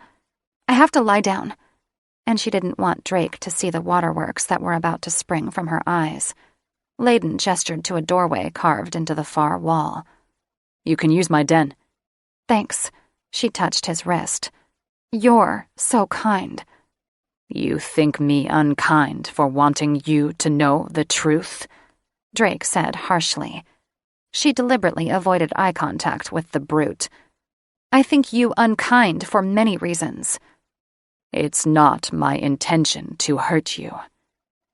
I have to lie down. And she didn't want Drake to see the waterworks that were about to spring from her eyes. Layden gestured to a doorway carved into the far wall. You can use my den. Thanks. She touched his wrist. You're so kind. You think me unkind for wanting you to know the truth? Drake said harshly. She deliberately avoided eye contact with the brute. I think you unkind for many reasons. It's not my intention to hurt you.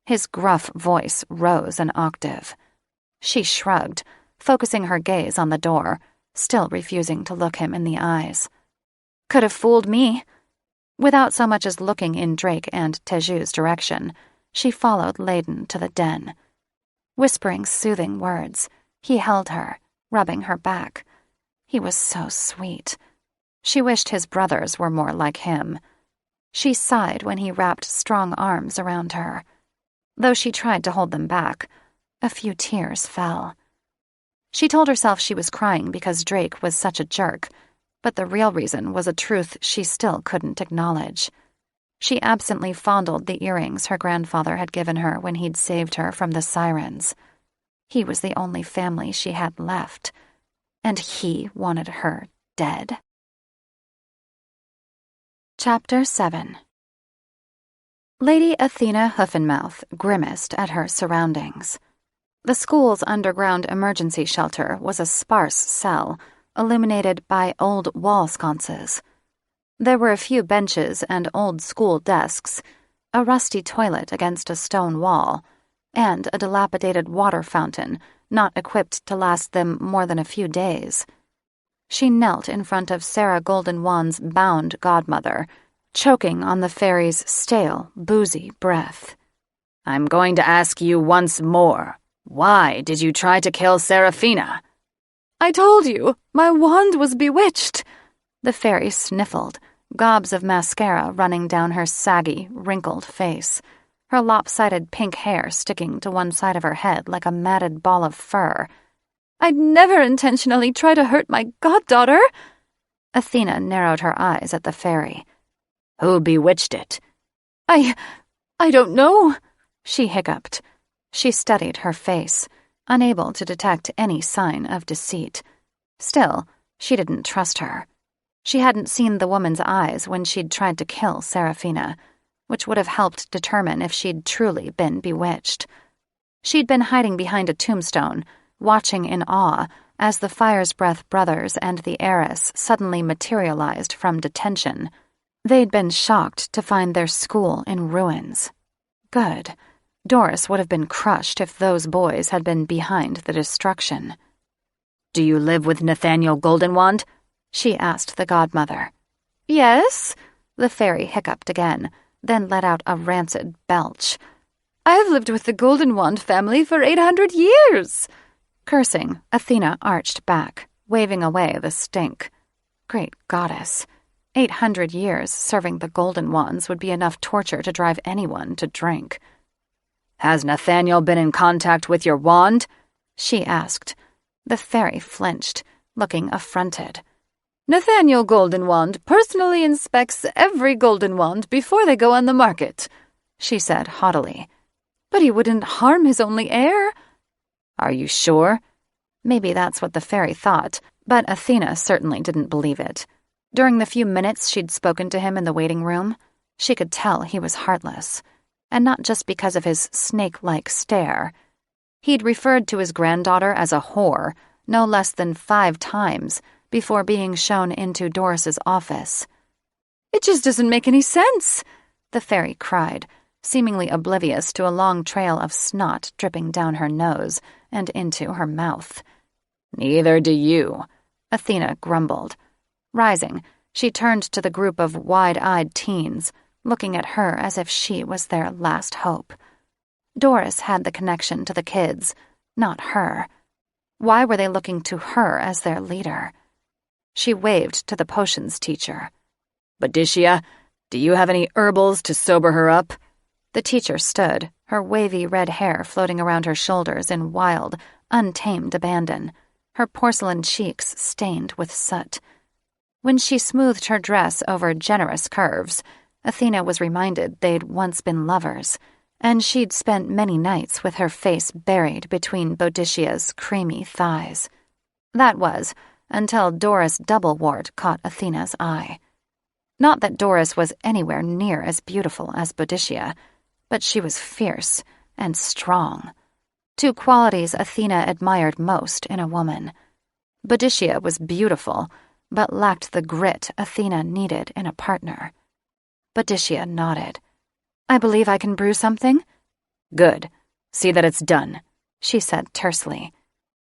His gruff voice rose an octave. She shrugged, focusing her gaze on the door, still refusing to look him in the eyes. Could have fooled me. Without so much as looking in Drake and Teju's direction, she followed Layden to the den. Whispering soothing words, he held her, rubbing her back. He was so sweet. She wished his brothers were more like him. She sighed when he wrapped strong arms around her. Though she tried to hold them back, a few tears fell. She told herself she was crying because Drake was such a jerk, but the real reason was a truth she still couldn't acknowledge. She absently fondled the earrings her grandfather had given her when he'd saved her from the sirens. He was the only family she had left, and he wanted her dead. Chapter 7. Lady Athena Huffenmouth grimaced at her surroundings. The school's underground emergency shelter was a sparse cell, illuminated by old wall sconces. There were a few benches and old school desks, a rusty toilet against a stone wall, and a dilapidated water fountain not equipped to last them more than a few days. She knelt in front of Sarah Goldenwand's bound godmother, choking on the fairy's stale, boozy breath. I'm going to ask you once more. Why did you try to kill Seraphina? I told you, my wand was bewitched. The fairy sniffled, gobs of mascara running down her saggy, wrinkled face, her lopsided pink hair sticking to one side of her head like a matted ball of fur. I'd never intentionally try to hurt my goddaughter. Athena narrowed her eyes at the fairy. Who bewitched it? I don't know, she hiccuped. She studied her face, unable to detect any sign of deceit. Still, she didn't trust her. She hadn't seen the woman's eyes when she'd tried to kill Seraphina, which would have helped determine if she'd truly been bewitched. She'd been hiding behind a tombstone, watching in awe as the Fire's Breath brothers and the heiress suddenly materialized from detention. They'd been shocked to find their school in ruins. Good. Doris would have been crushed if those boys had been behind the destruction. "Do you live with Nathaniel Goldenwand?" she asked the godmother. "Yes," the fairy hiccuped again, then let out a rancid belch. "I've lived with the Goldenwand family for 800 years!" Cursing, Athena arched back, waving away the stink. Great goddess. 800 years serving the Golden Wands would be enough torture to drive anyone to drink. "Has Nathaniel been in contact with your wand?" she asked. The fairy flinched, looking affronted. "Nathaniel Goldenwand personally inspects every golden wand before they go on the market," she said haughtily. "But he wouldn't harm his only heir." "Are you sure?" Maybe that's what the fairy thought, but Athena certainly didn't believe it. During the few minutes she'd spoken to him in the waiting room, she could tell he was heartless. And not just because of his snake-like stare. He'd referred to his granddaughter as a whore no less than 5 times before being shown into Doris's office. "It just doesn't make any sense," the fairy cried, seemingly oblivious to a long trail of snot dripping down her nose and into her mouth. "Neither do you," Athena grumbled. Rising, she turned to the group of wide-eyed teens, looking at her as if she was their last hope. Doris had the connection to the kids, not her. Why were they looking to her as their leader? She waved to the potions teacher. "Boadicea, do you have any herbals to sober her up?" The teacher stood, her wavy red hair floating around her shoulders in wild, untamed abandon, her porcelain cheeks stained with soot. When she smoothed her dress over generous curves, Athena was reminded they'd once been lovers, and she'd spent many nights with her face buried between Boadicia's creamy thighs. That was, until Doris Doublewort caught Athena's eye. Not that Doris was anywhere near as beautiful as Boadicea, but she was fierce and strong. 2 qualities Athena admired most in a woman. Boadicea was beautiful, but lacked the grit Athena needed in a partner. Boadicea nodded. "I believe I can brew something?" "Good. See that it's done," she said tersely.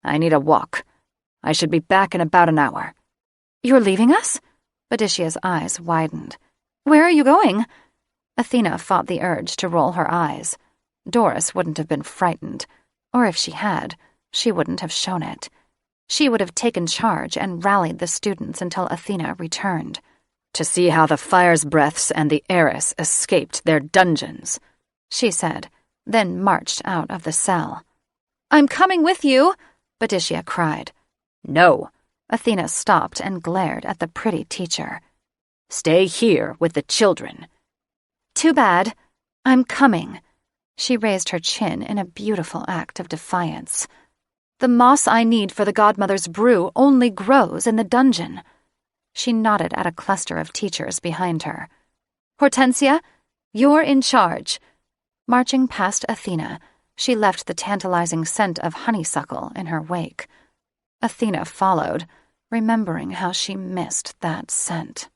"I need a walk. I should be back in about an hour." "You're leaving us?" Boadicia's eyes widened. "Where are you going?" Athena fought the urge to roll her eyes. Doris wouldn't have been frightened, or if she had, she wouldn't have shown it. She would have taken charge and rallied the students until Athena returned. "To see how the Fire's Breaths and the heiress escaped their dungeons," she said, then marched out of the cell. "I'm coming with you," Boadicea cried. "No." Athena stopped and glared at the pretty teacher. "Stay here with the children." "Too bad. I'm coming." She raised her chin in a beautiful act of defiance. "The moss I need for the godmother's brew only grows in the dungeon." She nodded at a cluster of teachers behind her. "Hortensia, you're in charge." Marching past Athena, she left the tantalizing scent of honeysuckle in her wake. Athena followed, remembering how she missed that scent.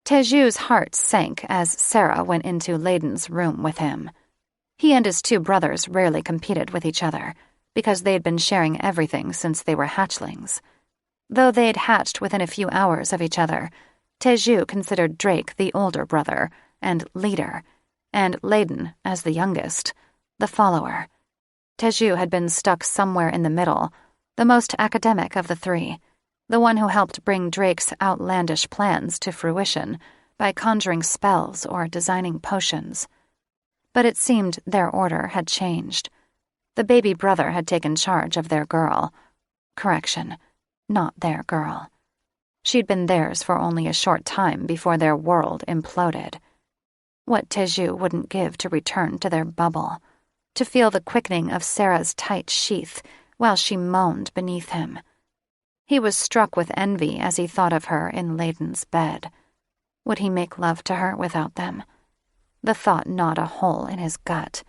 Teju's heart sank as Sarah went into Layden's room with him. He and his 2 brothers rarely competed with each other, because they'd been sharing everything since they were hatchlings. Though they'd hatched within a few hours of each other, Teju considered Drake the older brother and leader, and Layden, as the youngest, the follower. Teju had been stuck somewhere in the middle, the most academic of the 3, the one who helped bring Drake's outlandish plans to fruition by conjuring spells or designing potions. But it seemed their order had changed. The baby brother had taken charge of their girl. Correction, not their girl. She'd been theirs for only a short time before their world imploded. What Teju wouldn't give to return to their bubble, to feel the quickening of Sarah's tight sheath while she moaned beneath him. He was struck with envy as he thought of her in Layden's bed. Would he make love to her without them? The thought gnawed a hole in his gut.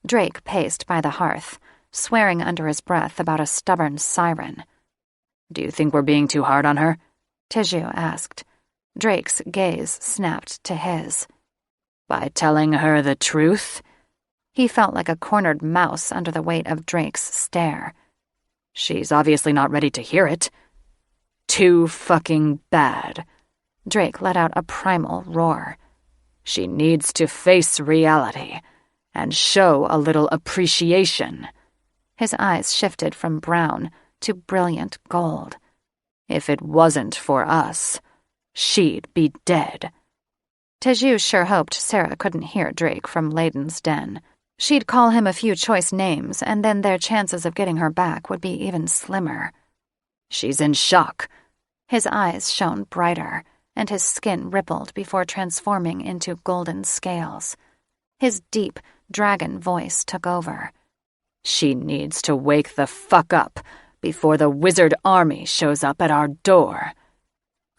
Drake paced by the hearth, swearing under his breath about a stubborn siren. "Do you think we're being too hard on her?" Teju asked. Drake's gaze snapped to his. "By telling her the truth?" He felt like a cornered mouse under the weight of Drake's stare. "She's obviously not ready to hear it." "Too fucking bad." Drake let out a primal roar. "She needs to face reality and show a little appreciation." His eyes shifted from brown to brilliant gold. "If it wasn't for us, she'd be dead." Teju sure hoped Sarah couldn't hear Drake from Layden's den. She'd call him a few choice names, and then their chances of getting her back would be even slimmer. "She's in shock." His eyes shone brighter, and his skin rippled before transforming into golden scales. His deep, dragon voice took over. "She needs to wake the fuck up before the wizard army shows up at our door."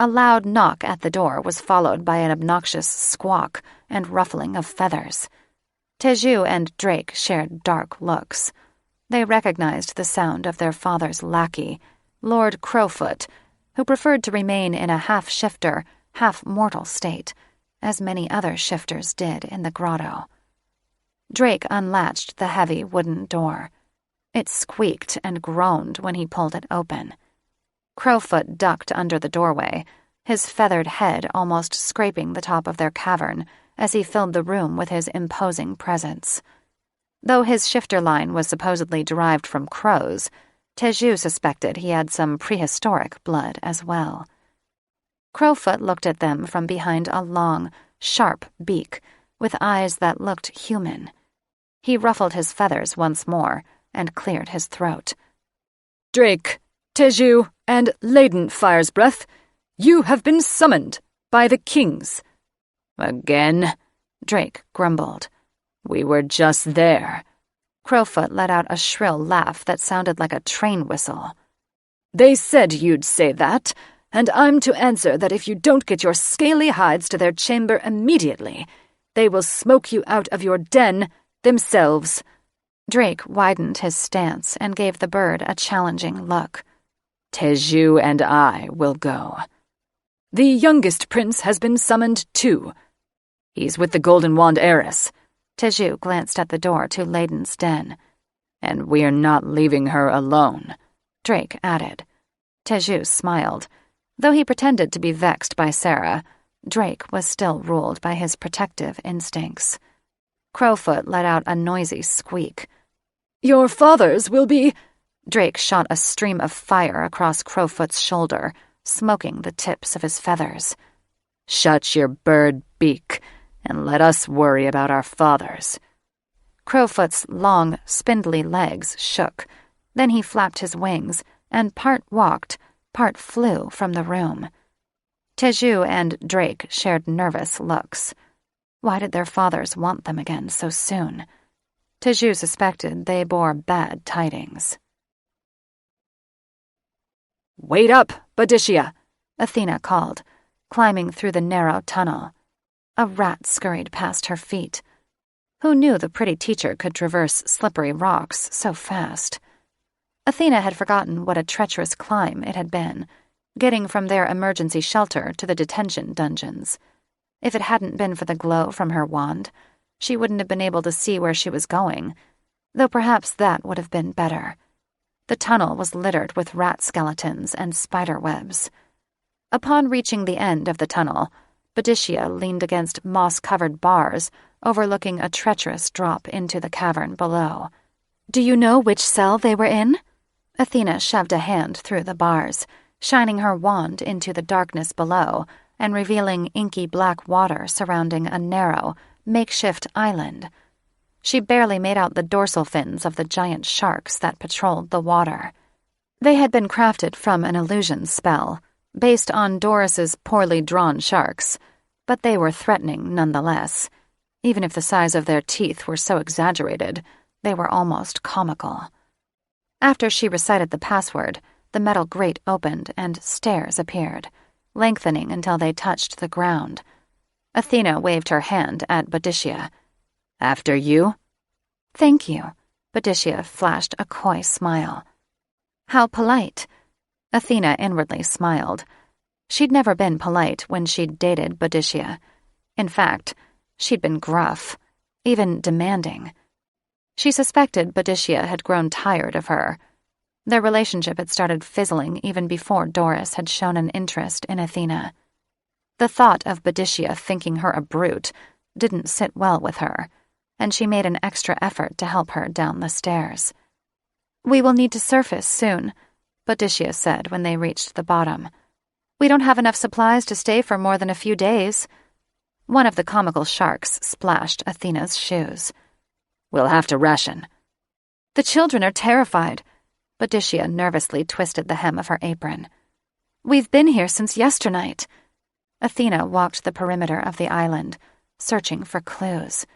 A loud knock at the door was followed by an obnoxious squawk and ruffling of feathers. Teju and Drake shared dark looks. They recognized the sound of their father's lackey, Lord Crowfoot, who preferred to remain in a half-shifter, half-mortal state, as many other shifters did in the grotto. Drake unlatched the heavy wooden door. It squeaked and groaned when he pulled it open. Crowfoot ducked under the doorway, his feathered head almost scraping the top of their cavern as he filled the room with his imposing presence. Though his shifter line was supposedly derived from crows, Teju suspected he had some prehistoric blood as well. Crowfoot looked at them from behind a long, sharp beak, with eyes that looked human. He ruffled his feathers once more and cleared his throat. "Drake, Teju, and Layden Firesbreath, you have been summoned by the kings." "Again?" Drake grumbled. "We were just there." Crowfoot let out a shrill laugh that sounded like a train whistle. "They said you'd say that, and I'm to answer that if you don't get your scaly hides to their chamber immediately, they will smoke you out of your den themselves." Drake widened his stance and gave the bird a challenging look. "Teju and I will go. The youngest prince has been summoned too. He's with the Golden Wand heiress." Teju glanced at the door to Layden's den. "And we're not leaving her alone," Drake added. Teju smiled. Though he pretended to be vexed by Sarah, Drake was still ruled by his protective instincts. Crowfoot let out a noisy squeak. "Your fathers will be—" Drake shot a stream of fire across Crowfoot's shoulder, smoking the tips of his feathers. "Shut your bird beak and let us worry about our fathers." Crowfoot's long, spindly legs shook. Then he flapped his wings and part walked, part flew from the room. Teju and Drake shared nervous looks. Why did their fathers want them again so soon? Teju suspected they bore bad tidings. "Wait up, Boadicea," Athena called, climbing through the narrow tunnel. A rat scurried past her feet. Who knew the pretty teacher could traverse slippery rocks so fast? Athena had forgotten what a treacherous climb it had been, getting from their emergency shelter to the detention dungeons. If it hadn't been for the glow from her wand, she wouldn't have been able to see where she was going, though perhaps that would have been better. The tunnel was littered with rat skeletons and spider webs. Upon reaching the end of the tunnel, Boadicea leaned against moss-covered bars, overlooking a treacherous drop into the cavern below. "Do you know which cell they were in?" Athena shoved a hand through the bars, shining her wand into the darkness below and revealing inky black water surrounding a narrow, makeshift island. She barely made out the dorsal fins of the giant sharks that patrolled the water. They had been crafted from an illusion spell, based on Doris's poorly drawn sharks, but they were threatening nonetheless. Even if the size of their teeth were so exaggerated, they were almost comical. After she recited the password, the metal grate opened and stairs appeared, lengthening until they touched the ground. Athena waved her hand at Boadicea. After you? Thank you. Boadicea flashed a coy smile. How polite. Athena inwardly smiled. She'd never been polite when she'd dated Boadicea. In fact, she'd been gruff, even demanding. She suspected Boadicea had grown tired of her. Their relationship had started fizzling even before Doris had shown an interest in Athena. The thought of Boadicea thinking her a brute didn't sit well with her, and she made an extra effort to help her down the stairs. We will need to surface soon, Boadicea said when they reached the bottom. We don't have enough supplies to stay for more than a few days. One of the comical sharks splashed Athena's shoes. We'll have to ration. The children are terrified. Boadicea nervously twisted the hem of her apron. We've been here since yesternight. Athena walked the perimeter of the island, searching for clues.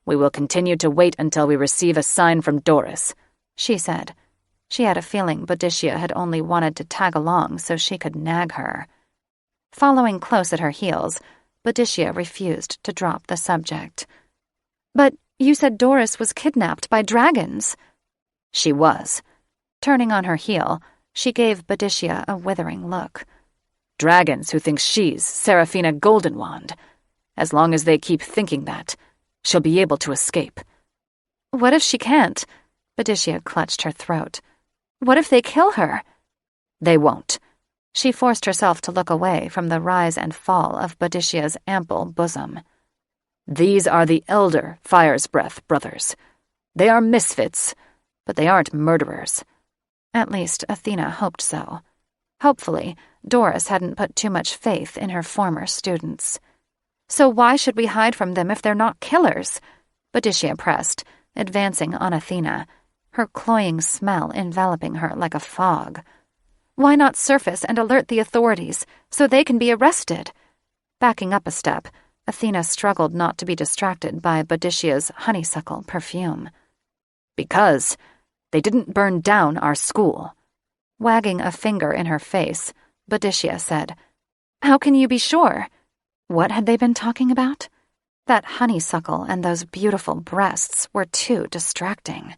We will continue to wait until we receive a sign from Doris, she said. She had a feeling Boadicea had only wanted to tag along so she could nag her. Following close at her heels, Boadicea refused to drop the subject. But you said Doris was kidnapped by dragons. She was. Turning on her heel, she gave Boadicea a withering look. Dragons who think she's Seraphina Goldenwand. As long as they keep thinking that, she'll be able to escape. What if she can't? Boadicea clutched her throat. What if they kill her? They won't. She forced herself to look away from the rise and fall of Boadicia's ample bosom. These are the elder Fire's Breath brothers. They are misfits, but they aren't murderers. At least Athena hoped so. Hopefully, Doris hadn't put too much faith in her former students. So why should we hide from them if they're not killers? Boadicea pressed, advancing on Athena, her cloying smell enveloping her like a fog. Why not surface and alert the authorities so they can be arrested? Backing up a step, Athena struggled not to be distracted by Boadicia's honeysuckle perfume. Because they didn't burn down our school. Wagging a finger in her face, Boadicea said, How can you be sure? What had they been talking about? That honeysuckle and those beautiful breasts were too distracting.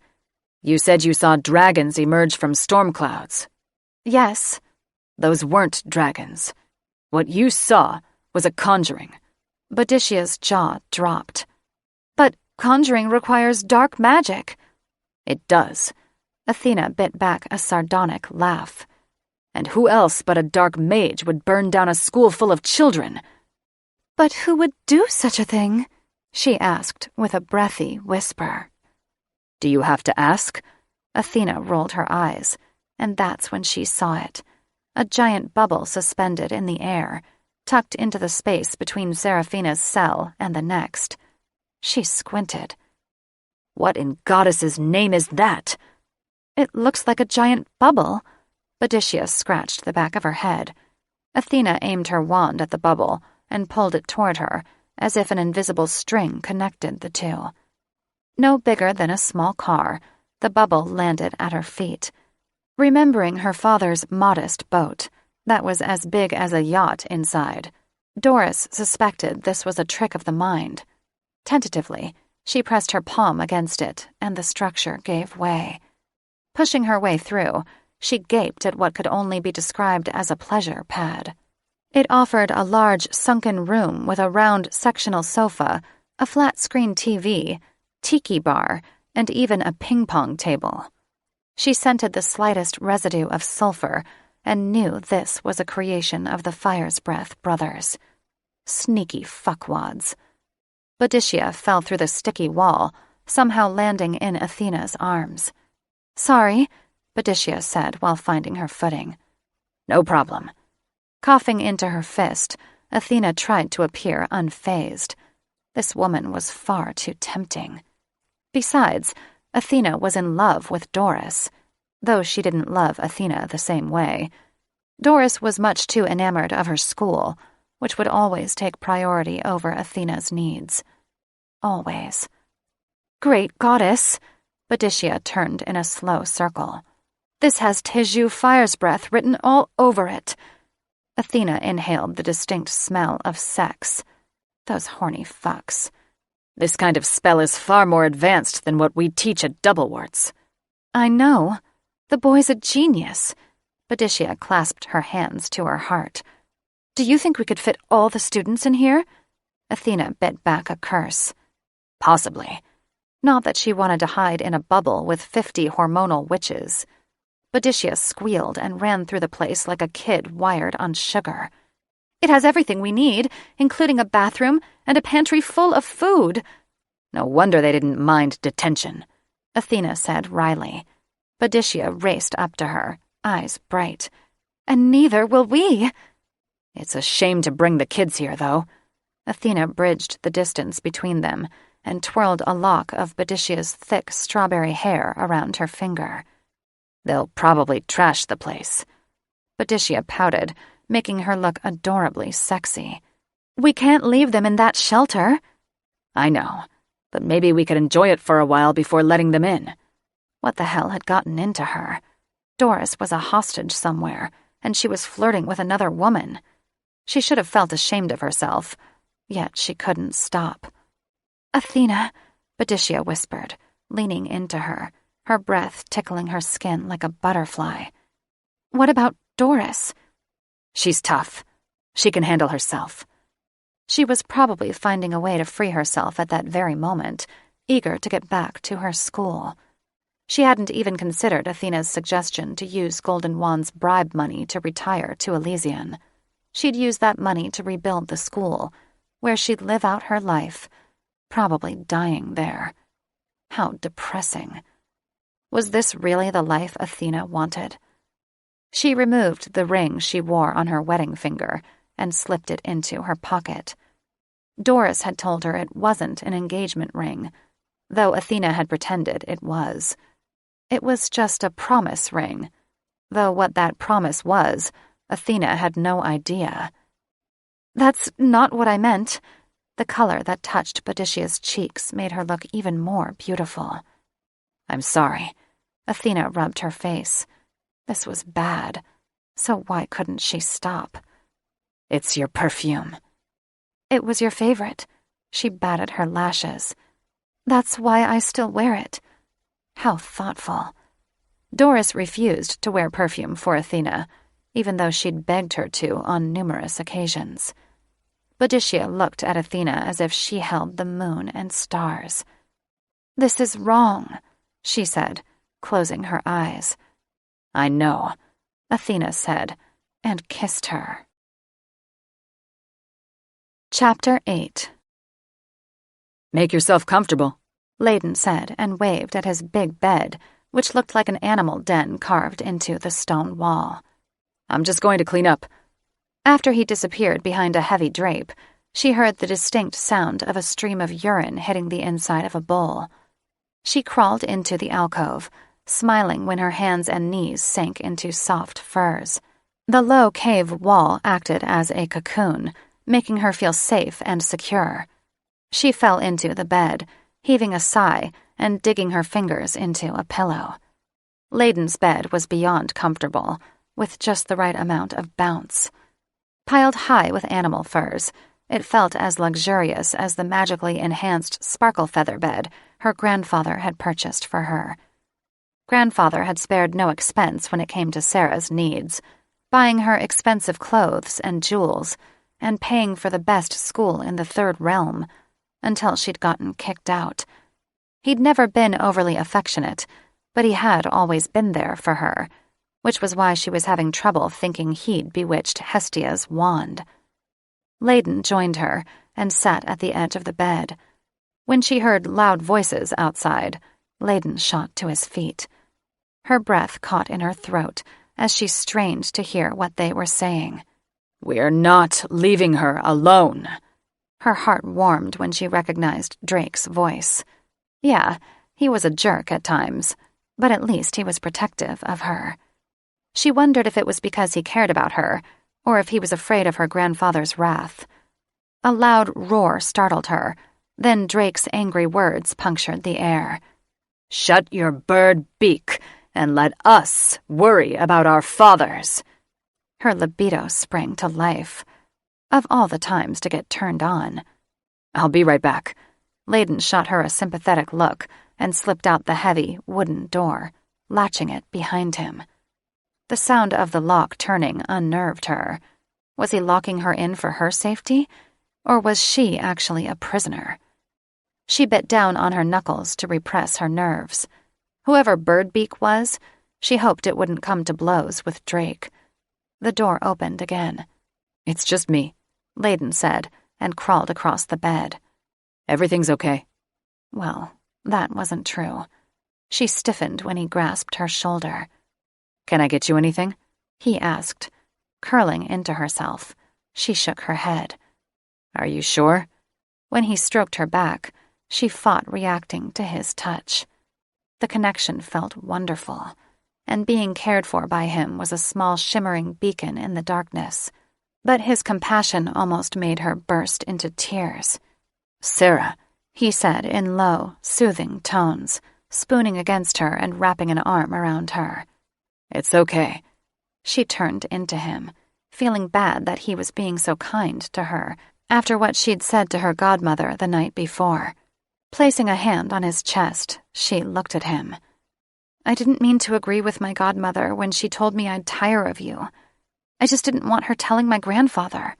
You said you saw dragons emerge from storm clouds. Yes. Those weren't dragons. What you saw was a conjuring. Boadicia's jaw dropped. But conjuring requires dark magic. It does. Athena bit back a sardonic laugh. And who else but a dark mage would burn down a school full of children? But who would do such a thing? She asked with a breathy whisper. Do you have to ask? Athena rolled her eyes, and that's when she saw it. A giant bubble suspended in the air, tucked into the space between Seraphina's cell and the next. She squinted. What in goddess's name is that? It looks like a giant bubble. Boadicea scratched the back of her head. Athena aimed her wand at the bubble and pulled it toward her, as if an invisible string connected the two. No bigger than a small car, the bubble landed at her feet. Remembering her father's modest boat, that was as big as a yacht inside, Doris suspected this was a trick of the mind. Tentatively, she pressed her palm against it, and the structure gave way. Pushing her way through, she gaped at what could only be described as a pleasure pad. It offered a large sunken room with a round sectional sofa, a flat-screen TV, tiki bar, and even a ping-pong table. She scented the slightest residue of sulfur and knew this was a creation of the Fire's Breath brothers. Sneaky fuckwads. Boadicea fell through the sticky wall, somehow landing in Athena's arms. Sorry, Boadicea said while finding her footing. No problem. Coughing into her fist, Athena tried to appear unfazed. This woman was far too tempting. Besides, Athena was in love with Doris, though she didn't love Athena the same way. Doris was much too enamored of her school, which would always take priority over Athena's needs. Always. Great goddess! Boadicea turned in a slow circle. This has Teju Fire's Breath written all over it. Athena inhaled the distinct smell of sex. Those horny fucks. This kind of spell is far more advanced than what we teach at Doubleworts. I know. The boy's a genius. Boadicea clasped her hands to her heart. Do you think we could fit all the students in here? Athena bit back a curse. Possibly. Not that she wanted to hide in a bubble with 50 hormonal witches. Boadicea squealed and ran through the place like a kid wired on sugar. It has everything we need, including a bathroom and a pantry full of food. No wonder they didn't mind detention, Athena said wryly. Boadicea raced up to her, eyes bright. And neither will we. It's a shame to bring the kids here, though. Athena bridged the distance between them and twirled a lock of Boadicia's thick strawberry hair around her finger. They'll probably trash the place. Boadicea pouted, making her look adorably sexy. We can't leave them in that shelter. I know, but maybe we could enjoy it for a while before letting them in. What the hell had gotten into her? Doris was a hostage somewhere, and she was flirting with another woman. She should have felt ashamed of herself, yet she couldn't stop. Athena, Boadicea whispered, leaning into her, her breath tickling her skin like a butterfly. What about Doris? She's tough. She can handle herself. She was probably finding a way to free herself at that very moment, eager to get back to her school. She hadn't even considered Athena's suggestion to use Golden Wand's bribe money to retire to Elysian. She'd use that money to rebuild the school, where she'd live out her life, probably dying there. How depressing. Was this really the life Athena wanted? She removed the ring she wore on her wedding finger and slipped it into her pocket. Doris had told her it wasn't an engagement ring, though Athena had pretended it was. It was just a promise ring, though what that promise was, Athena had no idea. That's not what I meant. The color that touched Boadicia's cheeks made her look even more beautiful. I'm sorry. Athena rubbed her face. This was bad, so why couldn't she stop? It's your perfume. It was your favorite. She batted her lashes. That's why I still wear it. How thoughtful. Doris refused to wear perfume for Athena, even though she'd begged her to on numerous occasions. Boadicea looked at Athena as if she held the moon and stars. This is wrong, she said, closing her eyes. I know, Athena said, and kissed her. Chapter 8. Make yourself comfortable, Layden said and waved at his big bed, which looked like an animal den carved into the stone wall. I'm just going to clean up. After he disappeared behind a heavy drape, she heard the distinct sound of a stream of urine hitting the inside of a bowl. She crawled into the alcove, smiling when her hands and knees sank into soft furs. The low cave wall acted as a cocoon, making her feel safe and secure. She fell into the bed, heaving a sigh and digging her fingers into a pillow. Layden's bed was beyond comfortable, with just the right amount of bounce. Piled high with animal furs, it felt as luxurious as the magically enhanced sparkle feather bed her grandfather had purchased for her. Grandfather had spared no expense when it came to Sarah's needs, buying her expensive clothes and jewels, and paying for the best school in the Third Realm, until she'd gotten kicked out. He'd never been overly affectionate, but he had always been there for her, which was why she was having trouble thinking he'd bewitched Hestia's wand. Layden joined her and sat at the edge of the bed. When she heard loud voices outside, Layden shot to his feet. Her breath caught in her throat as she strained to hear what they were saying. We're not leaving her alone. Her heart warmed when she recognized Drake's voice. Yeah, he was a jerk at times, but at least he was protective of her. She wondered if it was because he cared about her, or if he was afraid of her grandfather's wrath. A loud roar startled her, then Drake's angry words punctured the air. Shut your bird beak and let us worry about our fathers. Her libido sprang to life. Of all the times to get turned on, I'll be right back. Layden shot her a sympathetic look and slipped out the heavy, wooden door, latching it behind him. The sound of the lock turning unnerved her. Was he locking her in for her safety, or was she actually a prisoner? She bit down on her knuckles to repress her nerves. Whoever Birdbeak was, she hoped it wouldn't come to blows with Drake. The door opened again. It's just me, Layden said, and crawled across the bed. Everything's okay. Well, that wasn't true. She stiffened when he grasped her shoulder. Can I get you anything? He asked, curling into herself. She shook her head. Are you sure? When he stroked her back, she fought reacting to his touch. The connection felt wonderful, and being cared for by him was a small shimmering beacon in the darkness. But his compassion almost made her burst into tears. Sarah, he said in low, soothing tones, spooning against her and wrapping an arm around her. It's okay. She turned into him, feeling bad that he was being so kind to her after what she'd said to her godmother the night before. Placing a hand on his chest, she looked at him. I didn't mean to agree with my godmother when she told me I'd tire of you. I just didn't want her telling my grandfather.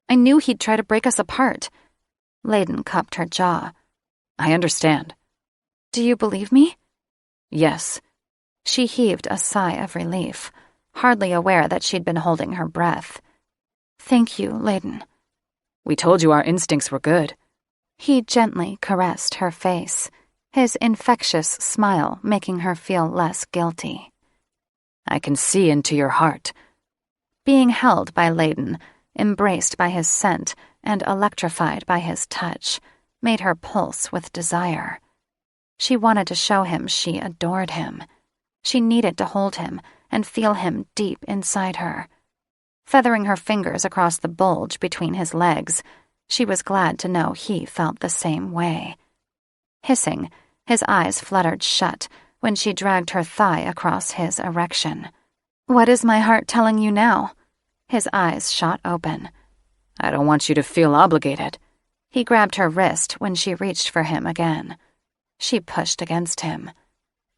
I knew he'd try to break us apart. Layden cupped her jaw. I understand. Do you believe me? Yes. She heaved a sigh of relief, hardly aware that she'd been holding her breath. Thank you, Layden. We told you our instincts were good. He gently caressed her face, his infectious smile making her feel less guilty. I can see into your heart. Being held by Layden, embraced by his scent and electrified by his touch, made her pulse with desire. She wanted to show him she adored him. She needed to hold him and feel him deep inside her. Feathering her fingers across the bulge between his legs, she was glad to know he felt the same way. Hissing, his eyes fluttered shut when she dragged her thigh across his erection. What is my heart telling you now? His eyes shot open. I don't want you to feel obligated. He grabbed her wrist when she reached for him again. She pushed against him.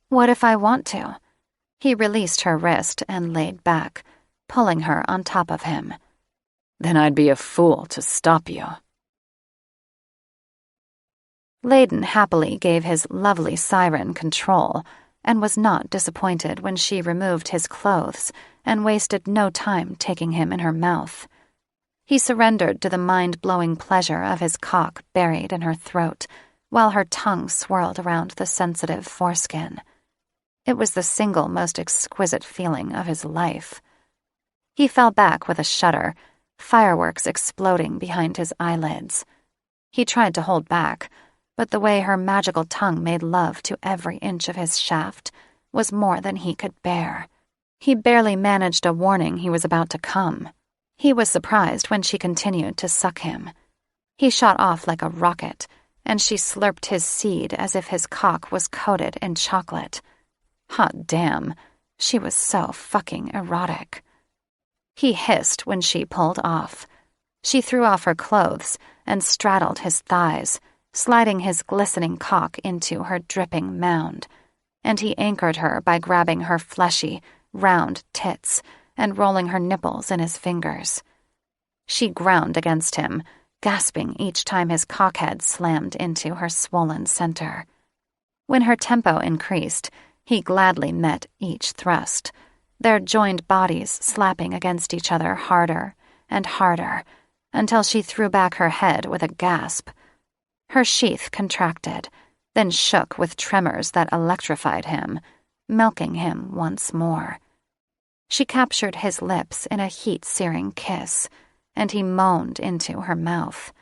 What if I want to? He released her wrist and laid back, pulling her on top of him. Then I'd be a fool to stop you. Layden happily gave his lovely siren control and was not disappointed when she removed his clothes and wasted no time taking him in her mouth. He surrendered to the mind-blowing pleasure of his cock buried in her throat, while her tongue swirled around the sensitive foreskin. It was the single most exquisite feeling of his life. He fell back with a shudder, fireworks exploding behind his eyelids. He tried to hold back, but the way her magical tongue made love to every inch of his shaft was more than he could bear. He barely managed a warning he was about to come. He was surprised when she continued to suck him. He shot off like a rocket, and she slurped his seed as if his cock was coated in chocolate. Hot damn, she was so fucking erotic. He hissed when she pulled off. She threw off her clothes and straddled his thighs, sliding his glistening cock into her dripping mound, and he anchored her by grabbing her fleshy, round tits and rolling her nipples in his fingers. She ground against him, gasping each time his cockhead slammed into her swollen center. When her tempo increased, he gladly met each thrust, their joined bodies slapping against each other harder and harder, until she threw back her head with a gasp. Her sheath contracted, then shook with tremors that electrified him, milking him once more. She captured his lips in a heat-searing kiss, and he moaned into her mouth.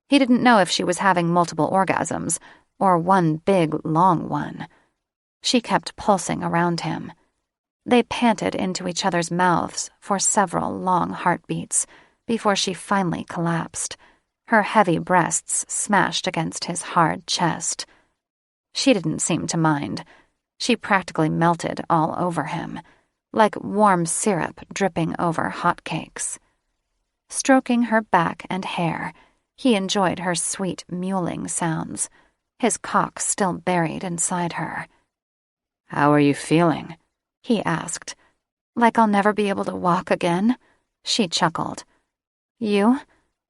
He didn't know if she was having multiple orgasms, or one big, long one. She kept pulsing around him. They panted into each other's mouths for several long heartbeats before she finally collapsed, her heavy breasts smashed against his hard chest. She didn't seem to mind. She practically melted all over him, like warm syrup dripping over hotcakes. Stroking her back and hair, He enjoyed her sweet mewling sounds, his cock still buried inside her. "How are you feeling?" he asked. "Like I'll never be able to walk again?" She chuckled. "You?"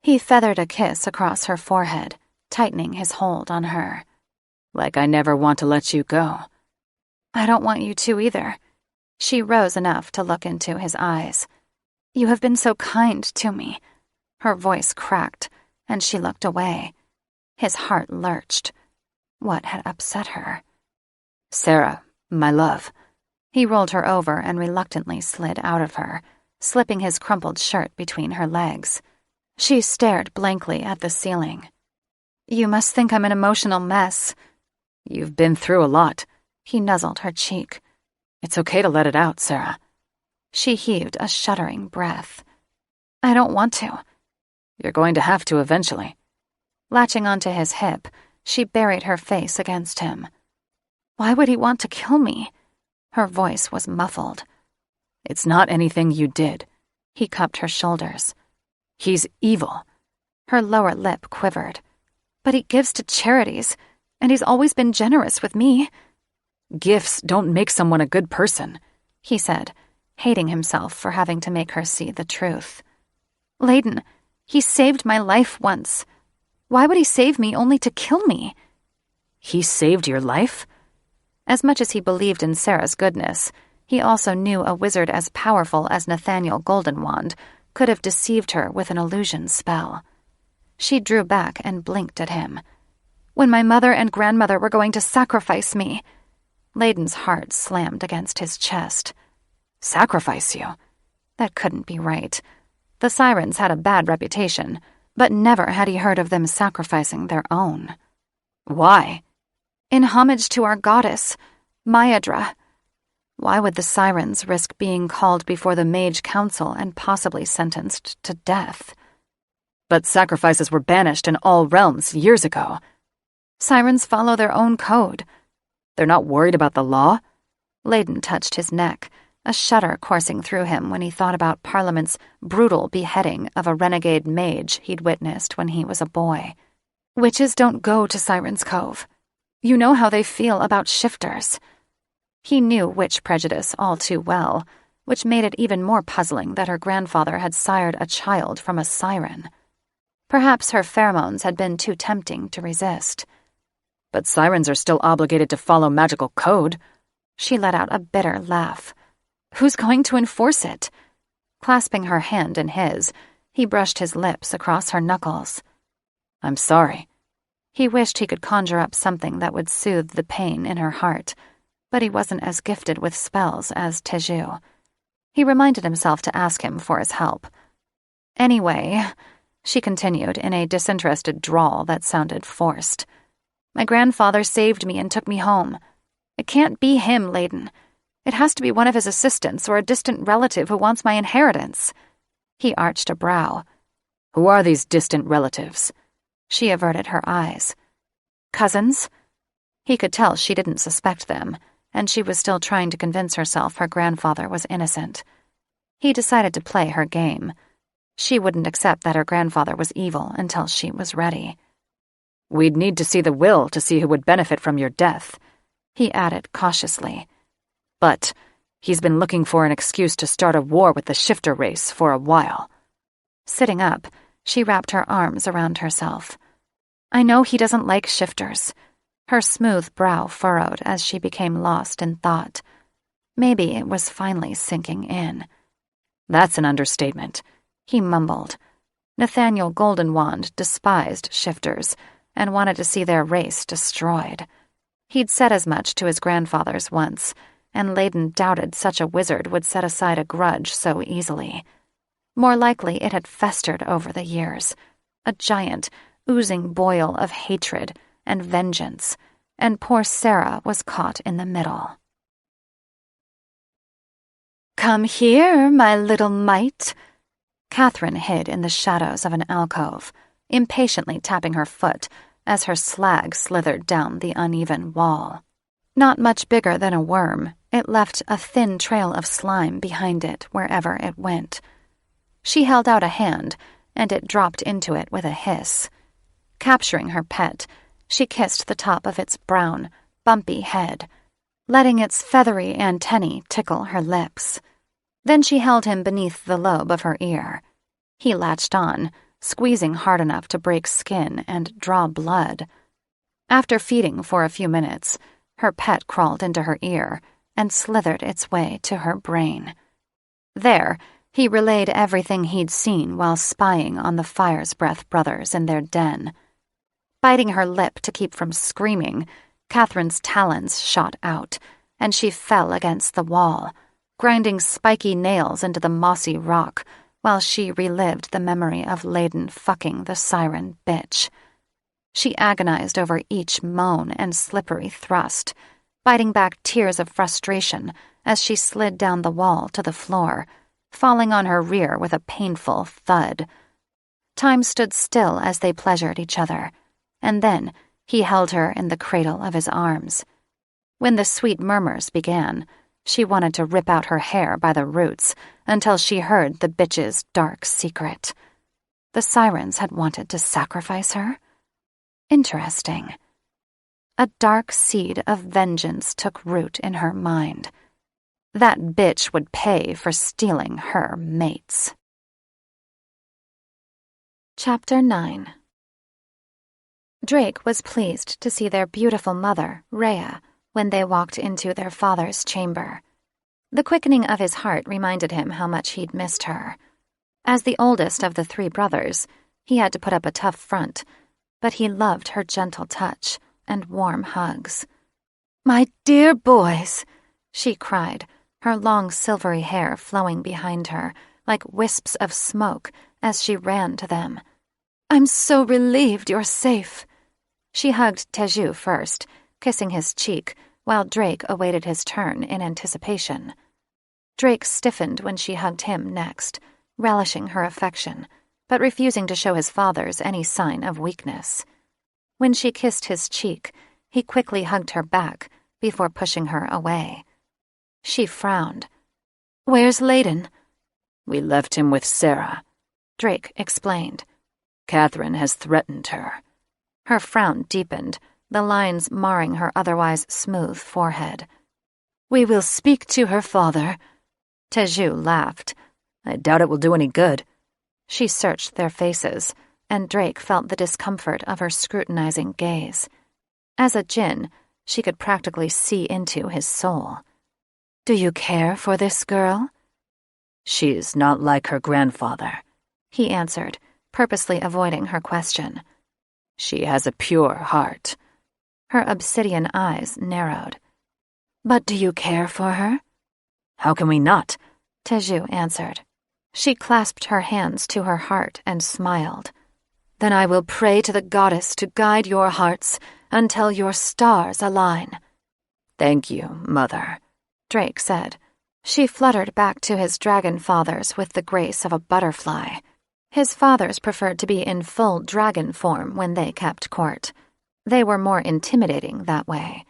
He feathered a kiss across her forehead, tightening his hold on her. "Like I never want to let you go." "I don't want you to either." She rose enough to look into his eyes. "You have been so kind to me." Her voice cracked, and she looked away. His heart lurched. What had upset her? "Sarah, my love." He rolled her over and reluctantly slid out of her, slipping his crumpled shirt between her legs. She stared blankly at the ceiling. "You must think I'm an emotional mess." "You've been through a lot." He nuzzled her cheek. "It's okay to let it out, Sarah." She heaved a shuddering breath. "I don't want to." "You're going to have to eventually." Latching onto his hip, she buried her face against him. "Why would he want to kill me?" Her voice was muffled. "It's not anything you did." He cupped her shoulders. "He's evil." Her lower lip quivered. "But he gives to charities, and he's always been generous with me." "Gifts don't make someone a good person," he said, hating himself for having to make her see the truth. "Layden, he saved my life once. Why would he save me only to kill me?" "He saved your life?" As much as he believed in Sarah's goodness, he also knew a wizard as powerful as Nathaniel Goldenwand could have deceived her with an illusion spell. She drew back and blinked at him. "When my mother and grandmother were going to sacrifice me." Layden's heart slammed against his chest. "Sacrifice you?" That couldn't be right. The sirens had a bad reputation, but never had he heard of them sacrificing their own. "Why?" "In homage to our goddess, Mayadra." Why would the sirens risk being called before the mage council and possibly sentenced to death? "But sacrifices were banished in all realms years ago." "Sirens follow their own code." "They're not worried about the law?" Layden touched his neck, a shudder coursing through him when he thought about Parliament's brutal beheading of a renegade mage he'd witnessed when he was a boy. "Witches don't go to Siren's Cove. You know how they feel about shifters." He knew witch prejudice all too well, which made it even more puzzling that her grandfather had sired a child from a siren. Perhaps her pheromones had been too tempting to resist. "But sirens are still obligated to follow magical code." She let out a bitter laugh. "Who's going to enforce it?" Clasping her hand in his, he brushed his lips across her knuckles. "I'm sorry." He wished he could conjure up something that would soothe the pain in her heart, but he wasn't as gifted with spells as Teju. He reminded himself to ask him for his help. "Anyway," she continued in a disinterested drawl that sounded forced, "my grandfather saved me and took me home. It can't be him, Layden. It has to be one of his assistants or a distant relative who wants my inheritance." He arched a brow. "Who are these distant relatives?" She averted her eyes. "Cousins?" He could tell she didn't suspect them, and she was still trying to convince herself her grandfather was innocent. He decided to play her game. She wouldn't accept that her grandfather was evil until she was ready. "We'd need to see the will to see who would benefit from your death," he added cautiously. "But he's been looking for an excuse to start a war with the shifter race for a while." Sitting up, she wrapped her arms around herself. "I know he doesn't like shifters." Her smooth brow furrowed as she became lost in thought. Maybe it was finally sinking in. "That's an understatement," he mumbled. Nathaniel Goldenwand despised shifters and wanted to see their race destroyed. He'd said as much to his grandfathers once, and Layden doubted such a wizard would set aside a grudge so easily. More likely it had festered over the years, a giant, oozing boil of hatred and vengeance, and poor Sarah was caught in the middle. "Come here, my little mite." Catherine hid in the shadows of an alcove, impatiently tapping her foot as her slag slithered down the uneven wall. Not much bigger than a worm, it left a thin trail of slime behind it wherever it went. She held out a hand, and it dropped into it with a hiss. Capturing her pet, she kissed the top of its brown, bumpy head, letting its feathery antennae tickle her lips. Then she held him beneath the lobe of her ear. He latched on, squeezing hard enough to break skin and draw blood. After feeding for a few minutes, her pet crawled into her ear and slithered its way to her brain. There, he relayed everything he'd seen while spying on the Fire's Breath brothers in their den. Biting her lip to keep from screaming, Catherine's talons shot out, and she fell against the wall, grinding spiky nails into the mossy rock while she relived the memory of Layden fucking the siren bitch. She agonized over each moan and slippery thrust, biting back tears of frustration as she slid down the wall to the floor, falling on her rear with a painful thud. Time stood still as they pleasured each other, and then he held her in the cradle of his arms. When the sweet murmurs began, she wanted to rip out her hair by the roots until she heard the bitch's dark secret. The sirens had wanted to sacrifice her? Interesting. A dark seed of vengeance took root in her mind. That bitch would pay for stealing her mates. Chapter 9. Drake was pleased to see their beautiful mother, Rhea, when they walked into their father's chamber. The quickening of his heart reminded him how much he'd missed her. As the oldest of the 3 brothers, he had to put up a tough front, but he loved her gentle touch and warm hugs. "My dear boys," she cried, her long silvery hair flowing behind her like wisps of smoke as she ran to them. "I'm so relieved you're safe." She hugged Teju first, kissing his cheek, while Drake awaited his turn in anticipation. Drake stiffened when she hugged him next, relishing her affection, but refusing to show his fathers any sign of weakness. When she kissed his cheek, he quickly hugged her back before pushing her away. She frowned. "Where's Layden?" "We left him with Sarah," Drake explained. "Catherine has threatened her." Her frown deepened, the lines marring her otherwise smooth forehead. "We will speak to her father." Teju laughed. "I doubt it will do any good." She searched their faces, and Drake felt the discomfort of her scrutinizing gaze. As a djinn, she could practically see into his soul. "Do you care for this girl?" "She's not like her grandfather," he answered, purposely avoiding her question. "She has a pure heart." Her obsidian eyes narrowed. "But do you care for her?" "How can we not?" Teju answered. She clasped her hands to her heart and smiled. "Then I will pray to the goddess to guide your hearts until your stars align." "Thank you, Mother," Drake said. She fluttered back to his dragon fathers with the grace of a butterfly. His fathers preferred to be in full dragon form when they kept court. They were more intimidating that way.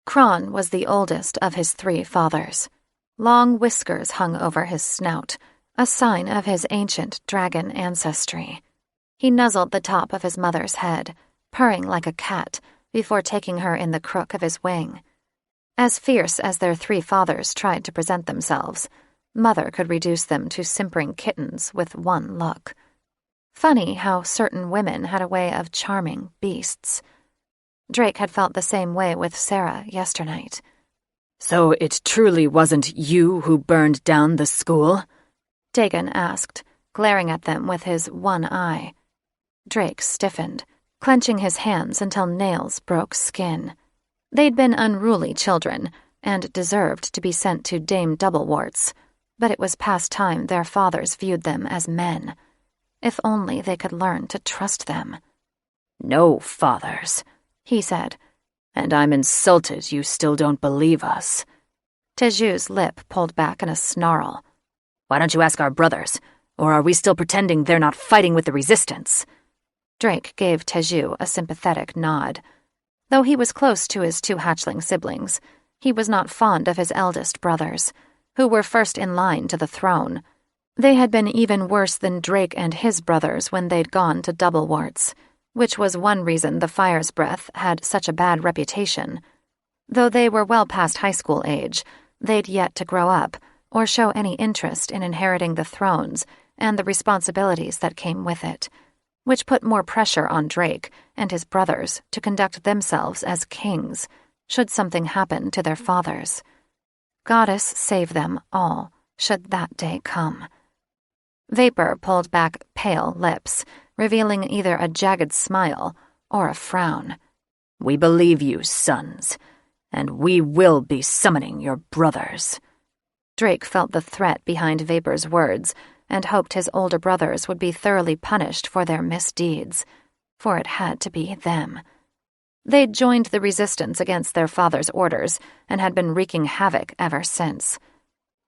Kron was the oldest of his 3 fathers. Long whiskers hung over his snout, a sign of his ancient dragon ancestry. He nuzzled the top of his mother's head, purring like a cat, before taking her in the crook of his wing. As fierce as their 3 fathers tried to present themselves, Mother could reduce them to simpering kittens with one look. Funny how certain women had a way of charming beasts. Drake had felt the same way with Sarah yesternight. "So it truly wasn't you who burned down the school?" Dagon asked, glaring at them with his one eye. Drake stiffened, clenching his hands until nails broke skin. They'd been unruly children, and deserved to be sent to Dame Doublewarts, but it was past time their fathers viewed them as men. If only they could learn to trust them. "No fathers," he said. "And I'm insulted you still don't believe us." Teju's lip pulled back in a snarl. "Why don't you ask our brothers? Or are we still pretending they're not fighting with the resistance?" Drake gave Teju a sympathetic nod. Though he was close to his 2 hatchling siblings, he was not fond of his eldest brothers, who were first in line to the throne. They had been even worse than Drake and his brothers when they'd gone to Doublewarts. which was one reason the Fire's Breath had such a bad reputation. Though they were well past high school age, they'd yet to grow up or show any interest in inheriting the thrones and the responsibilities that came with it, which put more pressure on Drake and his brothers to conduct themselves as kings, should something happen to their fathers. Goddess save them all, should that day come. Vapor pulled back pale lips, revealing either a jagged smile or a frown. "We believe you, sons, and we will be summoning your brothers." Drake felt the threat behind Vapor's words and hoped his older brothers would be thoroughly punished for their misdeeds, for it had to be them. They'd joined the resistance against their father's orders and had been wreaking havoc ever since.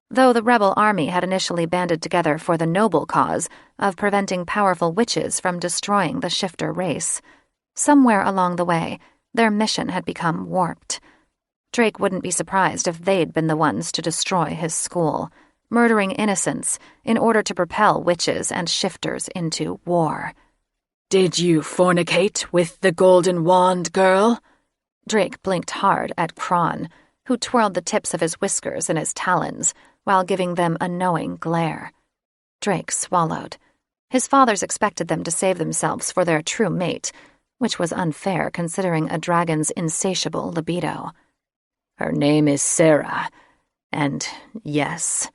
Though the rebel army had initially banded together for the noble cause of preventing powerful witches from destroying the shifter race, somewhere along the way, their mission had become warped. Drake wouldn't be surprised if they'd been the ones to destroy his school, murdering innocents in order to propel witches and shifters into war. "Did you fornicate with the Golden Wand girl?" Drake blinked hard at Kron, who twirled the tips of his whiskers in his talons while giving them a knowing glare. Drake swallowed. His fathers expected them to save themselves for their true mate, which was unfair considering a dragon's insatiable libido. "Her name is Sarah, and yes,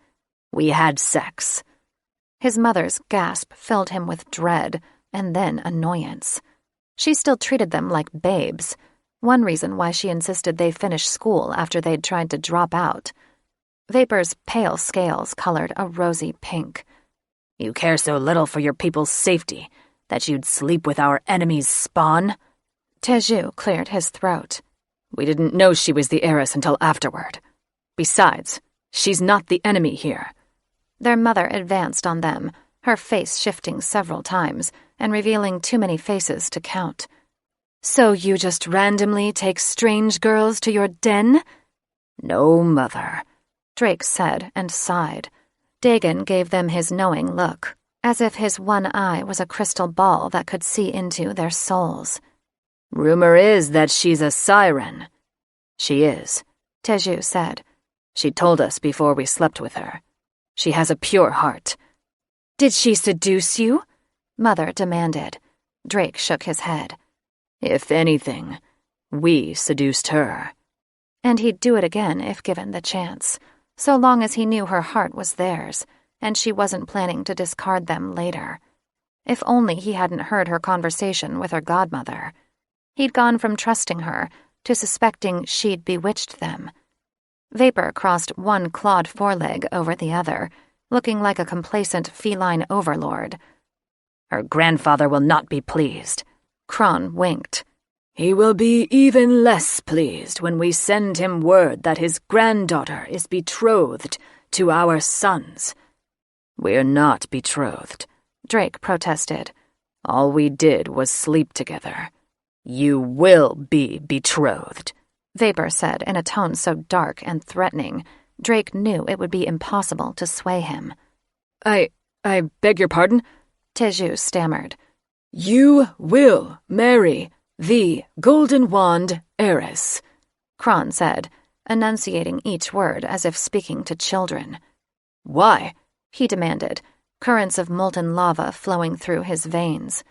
we had sex." His mother's gasp filled him with dread and then annoyance. She still treated them like babes, one reason why she insisted they finish school after they'd tried to drop out. Vapor's pale scales colored a rosy pink. "You care so little for your people's safety that you'd sleep with our enemy's spawn?" Teju cleared his throat. "We didn't know she was the heiress until afterward. Besides, she's not the enemy here." Their mother advanced on them, her face shifting several times and revealing too many faces to count. "So you just randomly take strange girls to your den?" "No, mother," Drake said and sighed. Dagon gave them his knowing look, as if his one eye was a crystal ball that could see into their souls. "Rumor is that she's a siren." "She is," Teju said. "She told us before we slept with her. She has a pure heart." "Did she seduce you?" Mother demanded. Drake shook his head. "If anything, we seduced her." And he'd do it again if given the chance, so long as he knew her heart was theirs, and she wasn't planning to discard them later. If only he hadn't heard her conversation with her godmother. He'd gone from trusting her to suspecting she'd bewitched them. Vapor crossed one clawed foreleg over the other, looking like a complacent feline overlord. "Her grandfather will not be pleased." Kron winked. "He will be even less pleased when we send him word that his granddaughter is betrothed to our sons." "We're not betrothed," Drake protested. "All we did was sleep together. You will be betrothed," Vapor said in a tone so dark and threatening, Drake knew it would be impossible to sway him. I beg your pardon?" Teju stammered. "You will marry the Golden Wand heiress," Kron said, enunciating each word as if speaking to children. "Why?" he demanded, currents of molten lava flowing through his veins.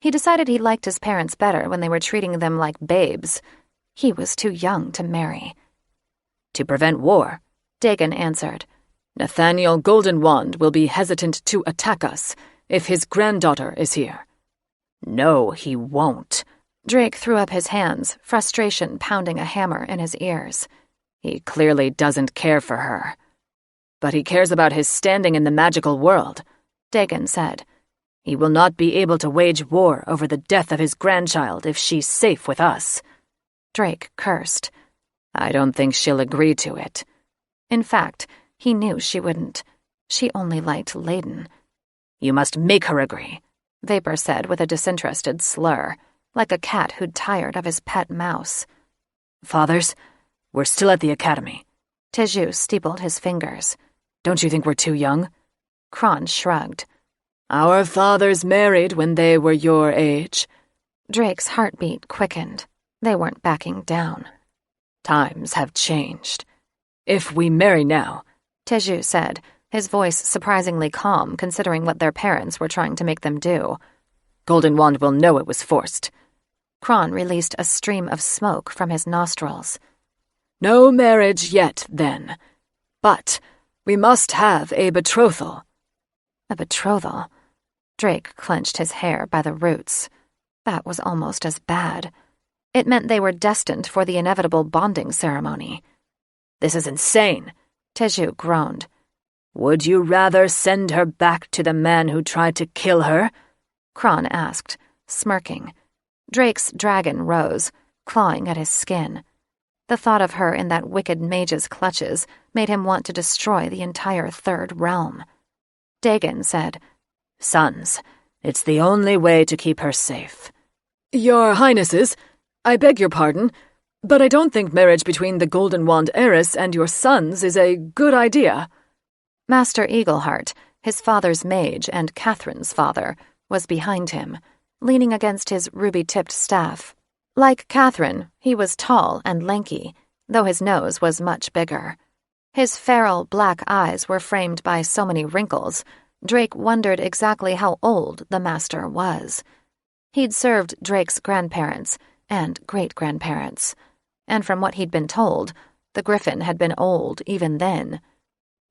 He decided he liked his parents better when they were treating them like babes. He was too young to marry. "To prevent war," Dagon answered. "Nathaniel Goldenwand will be hesitant to attack us if his granddaughter is here." "No, he won't." Drake threw up his hands, frustration pounding a hammer in his ears. "He clearly doesn't care for her. But he cares about his standing in the magical world," Dagon said. "He will not be able to wage war over the death of his grandchild if she's safe with us." Drake cursed. "I don't think she'll agree to it." In fact, he knew she wouldn't. She only liked Layden. "You must make her agree," Vapor said with a disinterested slur, like a cat who'd tired of his pet mouse. "Fathers, we're still at the academy." Teju steepled his fingers. "Don't you think we're too young?" Kron shrugged. "Our fathers married when they were your age. Drake's heartbeat quickened. They weren't backing down. Times have changed. If we marry now, Teju said, his voice surprisingly calm considering what their parents were trying to make them do. Golden Wand will know it was forced. Kron released a stream of smoke from his nostrils. No marriage yet, then. But we must have a betrothal. A betrothal? Drake clenched his hair by the roots. That was almost as bad. It meant they were destined for the inevitable bonding ceremony. This is insane, Teju groaned. Would you rather send her back to the man who tried to kill her? Kron asked, smirking. Drake's dragon rose, clawing at his skin. The thought of her in that wicked mage's clutches made him want to destroy the entire third realm. Dagon said, Sons, it's the only way to keep her safe. Your Highnesses, I beg your pardon, but I don't think marriage between the Golden Wand heiress and your sons is a good idea. Master Eagleheart, his father's mage and Catherine's father, was behind him, leaning against his ruby-tipped staff. Like Catherine, he was tall and lanky, though his nose was much bigger. His feral black eyes were framed by so many wrinkles, Drake wondered exactly how old the master was. He'd served Drake's grandparents and great-grandparents, and from what he'd been told, the griffin had been old even then.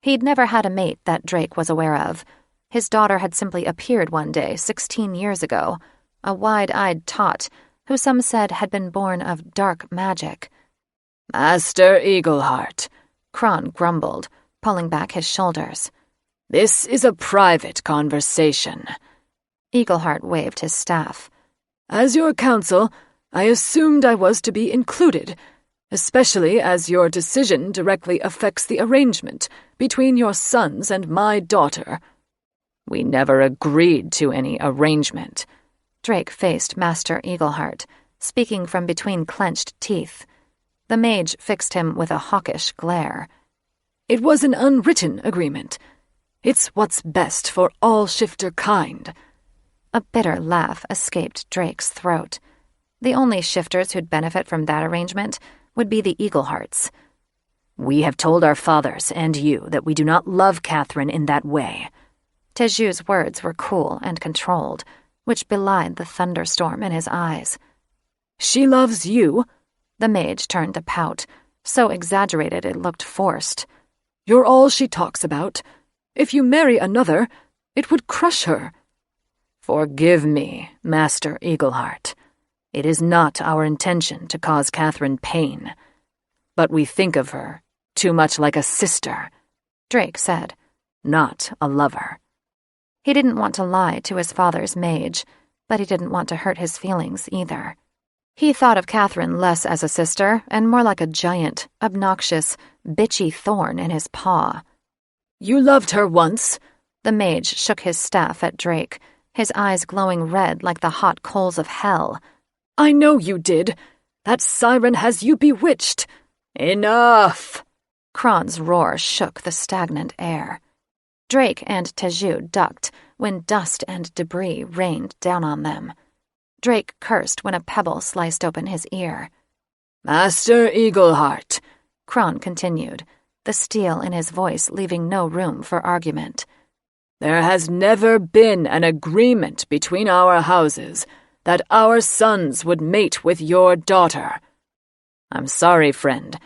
He'd never had a mate that Drake was aware of. His daughter had simply appeared one day 16 years ago, a wide-eyed tot who some said had been born of dark magic. Master Eagleheart, Kron grumbled, pulling back his shoulders. This is a private conversation. Eagleheart waved his staff. As your counsel, I assumed I was to be included, especially as your decision directly affects the arrangement between your sons and my daughter. We never agreed to any arrangement. Drake faced Master Eagleheart, speaking from between clenched teeth. The mage fixed him with a hawkish glare. It was an unwritten agreement. It's what's best for all shifter kind. A bitter laugh escaped Drake's throat. The only shifters who'd benefit from that arrangement would be the Eaglehearts. We have told our fathers and you that we do not love Catherine in that way. Teju's words were cool and controlled, which belied the thunderstorm in his eyes. She loves you? The mage turned to pout, so exaggerated it looked forced. You're all she talks about. If you marry another, it would crush her. Forgive me, Master Eagleheart. It is not our intention to cause Catherine pain. But we think of her too much like a sister, Drake said. Not a lover. He didn't want to lie to his father's mage, but he didn't want to hurt his feelings either. He thought of Catherine less as a sister and more like a giant, obnoxious, bitchy thorn in his paw. You loved her once. The mage shook his staff at Drake, his eyes glowing red like the hot coals of hell. I know you did. That siren has you bewitched. Enough! Kron's roar shook the stagnant air. Drake and Teju ducked when dust and debris rained down on them. Drake cursed when a pebble sliced open his ear. Master Eagleheart, Kron continued, the steel in his voice leaving no room for argument. There has never been an agreement between our houses that our sons would mate with your daughter. I'm sorry, friend,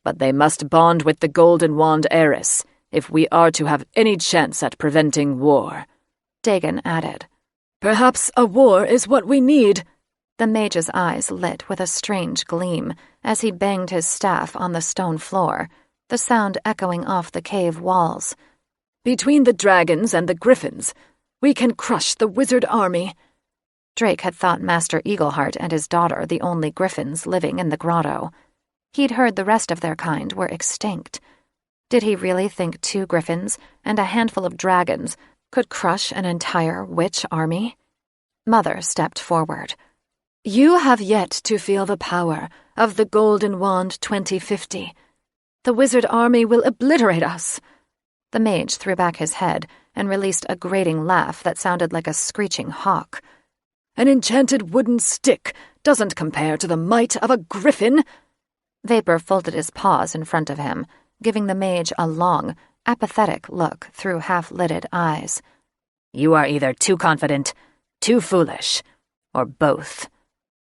but they must bond with the Golden Wand heiress if we are to have any chance at preventing war. Dagon added. Perhaps a war is what we need. The mage's eyes lit with a strange gleam as he banged his staff on the stone floor, the sound echoing off the cave walls. Between the dragons and the griffins, we can crush the wizard army. Drake had thought Master Eagleheart and his daughter the only griffins living in the grotto. He'd heard the rest of their kind were extinct. Did he really think 2 griffins and a handful of dragons could crush an entire witch army? Mother stepped forward. You have yet to feel the power of the Golden Wand 2050. The wizard army will obliterate us. The mage threw back his head and released a grating laugh that sounded like a screeching hawk. An enchanted wooden stick doesn't compare to the might of a griffin." Vapor folded his paws in front of him, giving the mage a long, apathetic look through half-lidded eyes. "You are either too confident, too foolish, or both."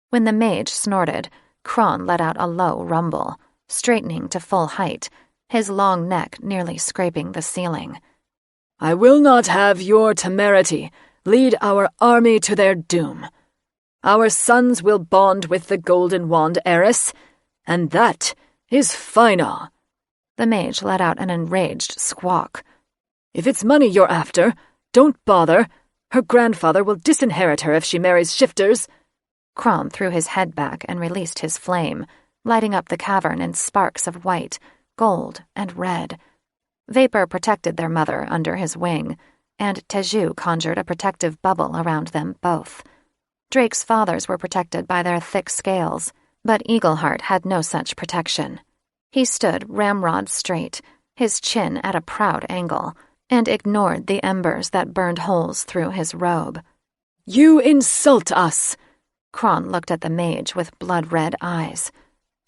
When the mage snorted, Kron let out a low rumble, straightening to full height, his long neck nearly scraping the ceiling. "I will not have your temerity lead our army to their doom. Our sons will bond with the Golden Wand heiress, and that is final." The mage let out an enraged squawk. "If it's money you're after, don't bother. Her grandfather will disinherit her if she marries shifters." Kron threw his head back and released his flame, lighting up the cavern in sparks of white, gold, and red. Vapor protected their mother under his wing, and Teju conjured a protective bubble around them both. Drake's fathers were protected by their thick scales, but Eagleheart had no such protection. He stood ramrod straight, his chin at a proud angle, and ignored the embers that burned holes through his robe. "You insult us!" Kron looked at the mage with blood-red eyes.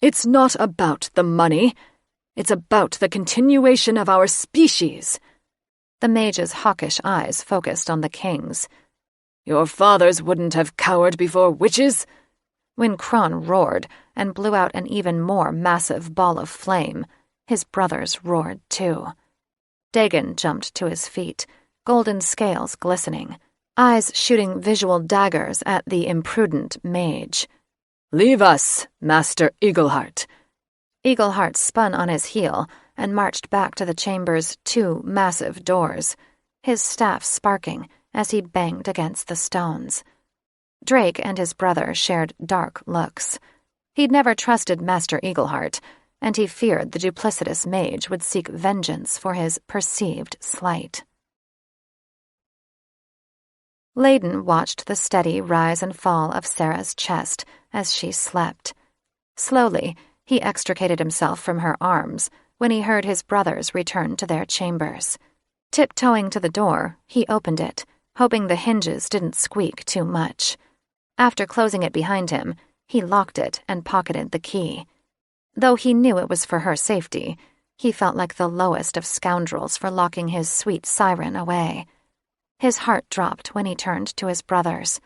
"It's not about the money. It's about the continuation of our species." The mage's hawkish eyes focused on the king's. "Your fathers wouldn't have cowered before witches?" When Kron roared and blew out an even more massive ball of flame, his brothers roared too. Dagon jumped to his feet, golden scales glistening, eyes shooting visual daggers at the imprudent mage. "Leave us, Master Eagleheart." Eagleheart spun on his heel and marched back to the chamber's 2 massive doors, his staff sparking as he banged against the stones. Drake and his brother shared dark looks. He'd never trusted Master Eagleheart, and he feared the duplicitous mage would seek vengeance for his perceived slight. Layden watched the steady rise and fall of Sarah's chest as she slept. Slowly, he extricated himself from her arms when he heard his brothers return to their chambers. Tiptoeing to the door, he opened it, hoping the hinges didn't squeak too much. After closing it behind him, he locked it and pocketed the key. Though he knew it was for her safety, he felt like the lowest of scoundrels for locking his sweet siren away. His heart dropped when he turned to his brothers.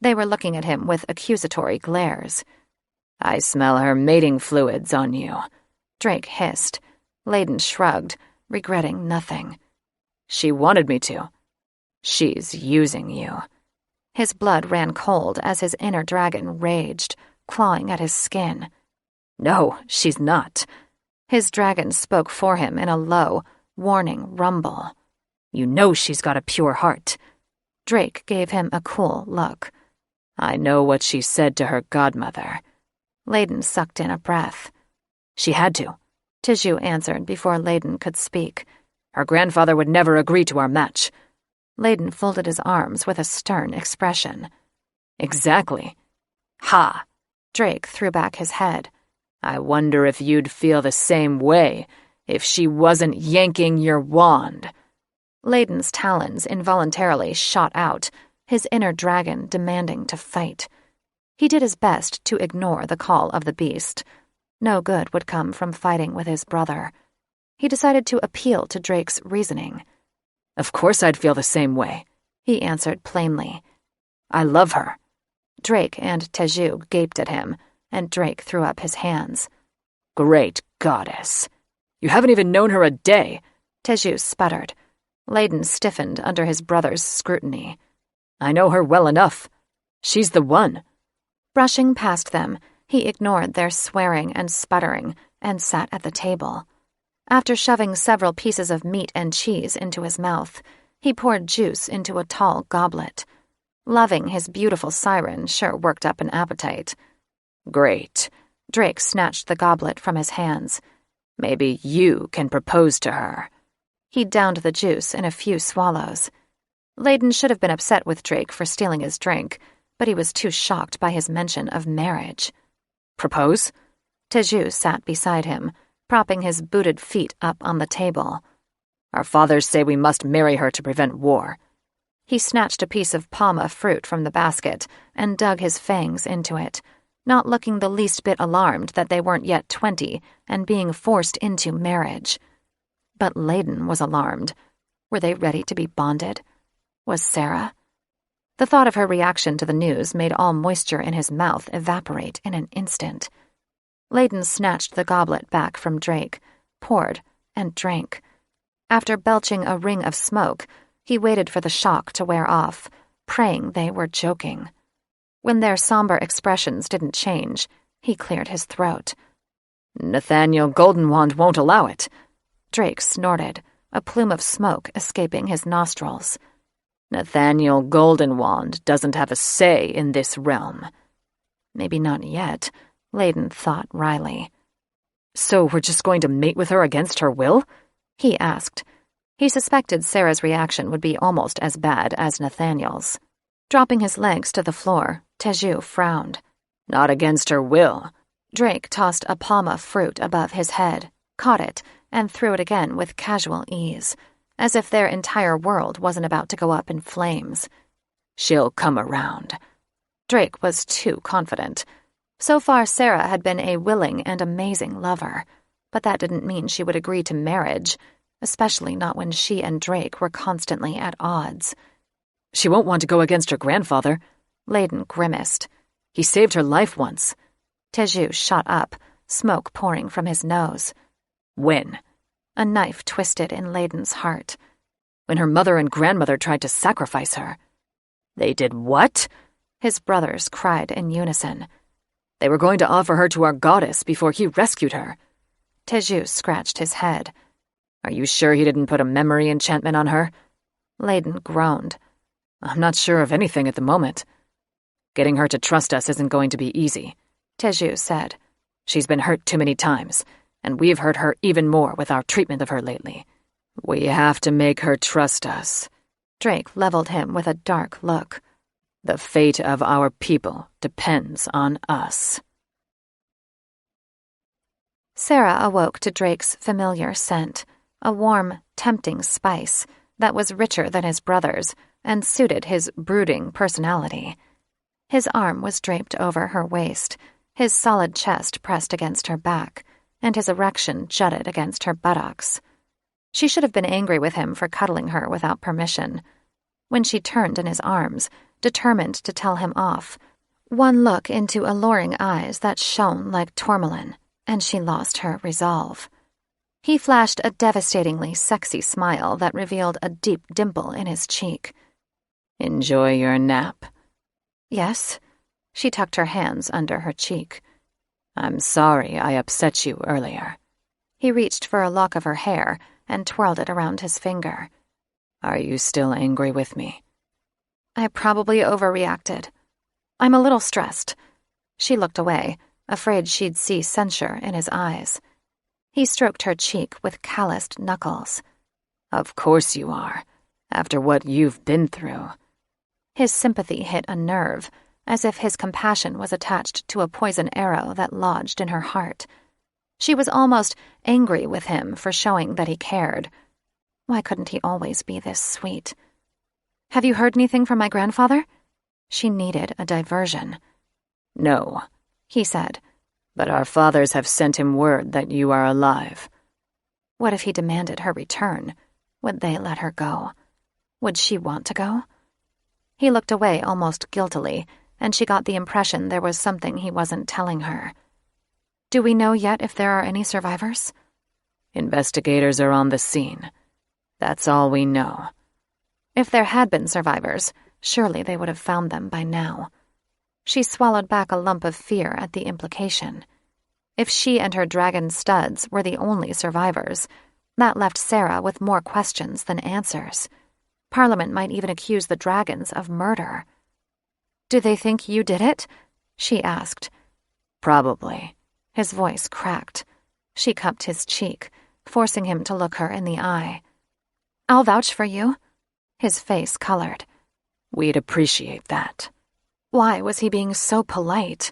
They were looking at him with accusatory glares. "I smell her mating fluids on you," Drake hissed. Layden shrugged, regretting nothing. "She wanted me to. She's using you." His blood ran cold as his inner dragon raged, clawing at his skin. "No, she's not." His dragon spoke for him in a low, warning rumble. "You know she's got a pure heart." Drake gave him a cool look. "I know what she said to her godmother." Layden sucked in a breath. "She had to," Teju answered before Layden could speak. "Her grandfather would never agree to our match." Layden folded his arms with a stern expression. "Exactly." "Ha!" Drake threw back his head. "I wonder if you'd feel the same way if she wasn't yanking your wand." Layden's talons involuntarily shot out, his inner dragon demanding to fight. He did his best to ignore the call of the beast. No good would come from fighting with his brother. He decided to appeal to Drake's reasoning. "Of course I'd feel the same way," he answered plainly. "I love her." Drake and Teju gaped at him, and Drake threw up his hands. "Great goddess. You haven't even known her a day," Teju sputtered. Layden stiffened under his brother's scrutiny. "I know her well enough. She's the one." Brushing past them, he ignored their swearing and sputtering and sat at the table. After shoving several pieces of meat and cheese into his mouth, he poured juice into a tall goblet. Loving his beautiful siren sure worked up an appetite. "Great." Drake snatched the goblet from his hands. "Maybe you can propose to her." He downed the juice in a few swallows. Layden should have been upset with Drake for stealing his drink, but he was too shocked by his mention of marriage. "Propose?" Teju sat beside him, propping his booted feet up on the table. "Our fathers say we must marry her to prevent war." He snatched a piece of palma fruit from the basket and dug his fangs into it, not looking the least bit alarmed that they weren't yet 20 and being forced into marriage. But Layden was alarmed. Were they ready to be bonded? Was Sarah? The thought of her reaction to the news made all moisture in his mouth evaporate in an instant. Layden snatched the goblet back from Drake, poured, and drank. After belching a ring of smoke, he waited for the shock to wear off, praying they were joking. When their somber expressions didn't change, he cleared his throat. Nathaniel Goldenwand won't allow it. Drake snorted, a plume of smoke escaping his nostrils. Nathaniel Goldenwand doesn't have a say in this realm. Maybe not yet, Layden thought wryly. So we're just going to mate with her against her will? He asked. He suspected Sarah's reaction would be almost as bad as Nathaniel's. Dropping his legs to the floor, Teju frowned. Not against her will. Drake tossed a palma fruit above his head, caught it, and threw it again with casual ease, as if their entire world wasn't about to go up in flames. She'll come around. Drake was too confident. So far, Sarah had been a willing and amazing lover, but that didn't mean she would agree to marriage, especially not when she and Drake were constantly at odds. She won't want to go against her grandfather. Layden grimaced. He saved her life once. Teju shot up, smoke pouring from his nose. When? A knife twisted in Layden's heart. When her mother and grandmother tried to sacrifice her. They did what? His brothers cried in unison. They were going to offer her to our goddess before he rescued her. Teju scratched his head. Are you sure he didn't put a memory enchantment on her? Layden groaned. I'm not sure of anything at the moment. Getting her to trust us isn't going to be easy, Teju said. She's been hurt too many times, and we've hurt her even more with our treatment of her lately. We have to make her trust us. Drake leveled him with a dark look. The fate of our people depends on us. Sarah awoke to Drake's familiar scent, a warm, tempting spice that was richer than his brother's and suited his brooding personality. His arm was draped over her waist, his solid chest pressed against her back, and his erection jutted against her buttocks. She should have been angry with him for cuddling her without permission. When she turned in his arms, determined to tell him off, one look into alluring eyes that shone like tourmaline, and she lost her resolve. He flashed a devastatingly sexy smile that revealed a deep dimple in his cheek. Enjoy your nap. Yes. She tucked her hands under her cheek. I'm sorry I upset you earlier. He reached for a lock of her hair and twirled it around his finger. Are you still angry with me? I probably overreacted. I'm a little stressed. She looked away, afraid she'd see censure in his eyes. He stroked her cheek with calloused knuckles. Of course you are, after what you've been through. His sympathy hit a nerve, as if his compassion was attached to a poison arrow that lodged in her heart. She was almost angry with him for showing that he cared. Why couldn't he always be this sweet? Have you heard anything from my grandfather? She needed a diversion. No, he said. But our fathers have sent him word that you are alive. What if he demanded her return? Would they let her go? Would she want to go? He looked away almost guiltily, and she got the impression there was something he wasn't telling her. Do we know yet if there are any survivors? Investigators are on the scene. That's all we know. If there had been survivors, surely they would have found them by now. She swallowed back a lump of fear at the implication. If she and her dragon studs were the only survivors, that left Sarah with more questions than answers. Parliament might even accuse the dragons of murder. Do they think you did it? She asked. Probably. His voice cracked. She cupped his cheek, forcing him to look her in the eye. I'll vouch for you. His face colored. We'd appreciate that. Why was he being so polite?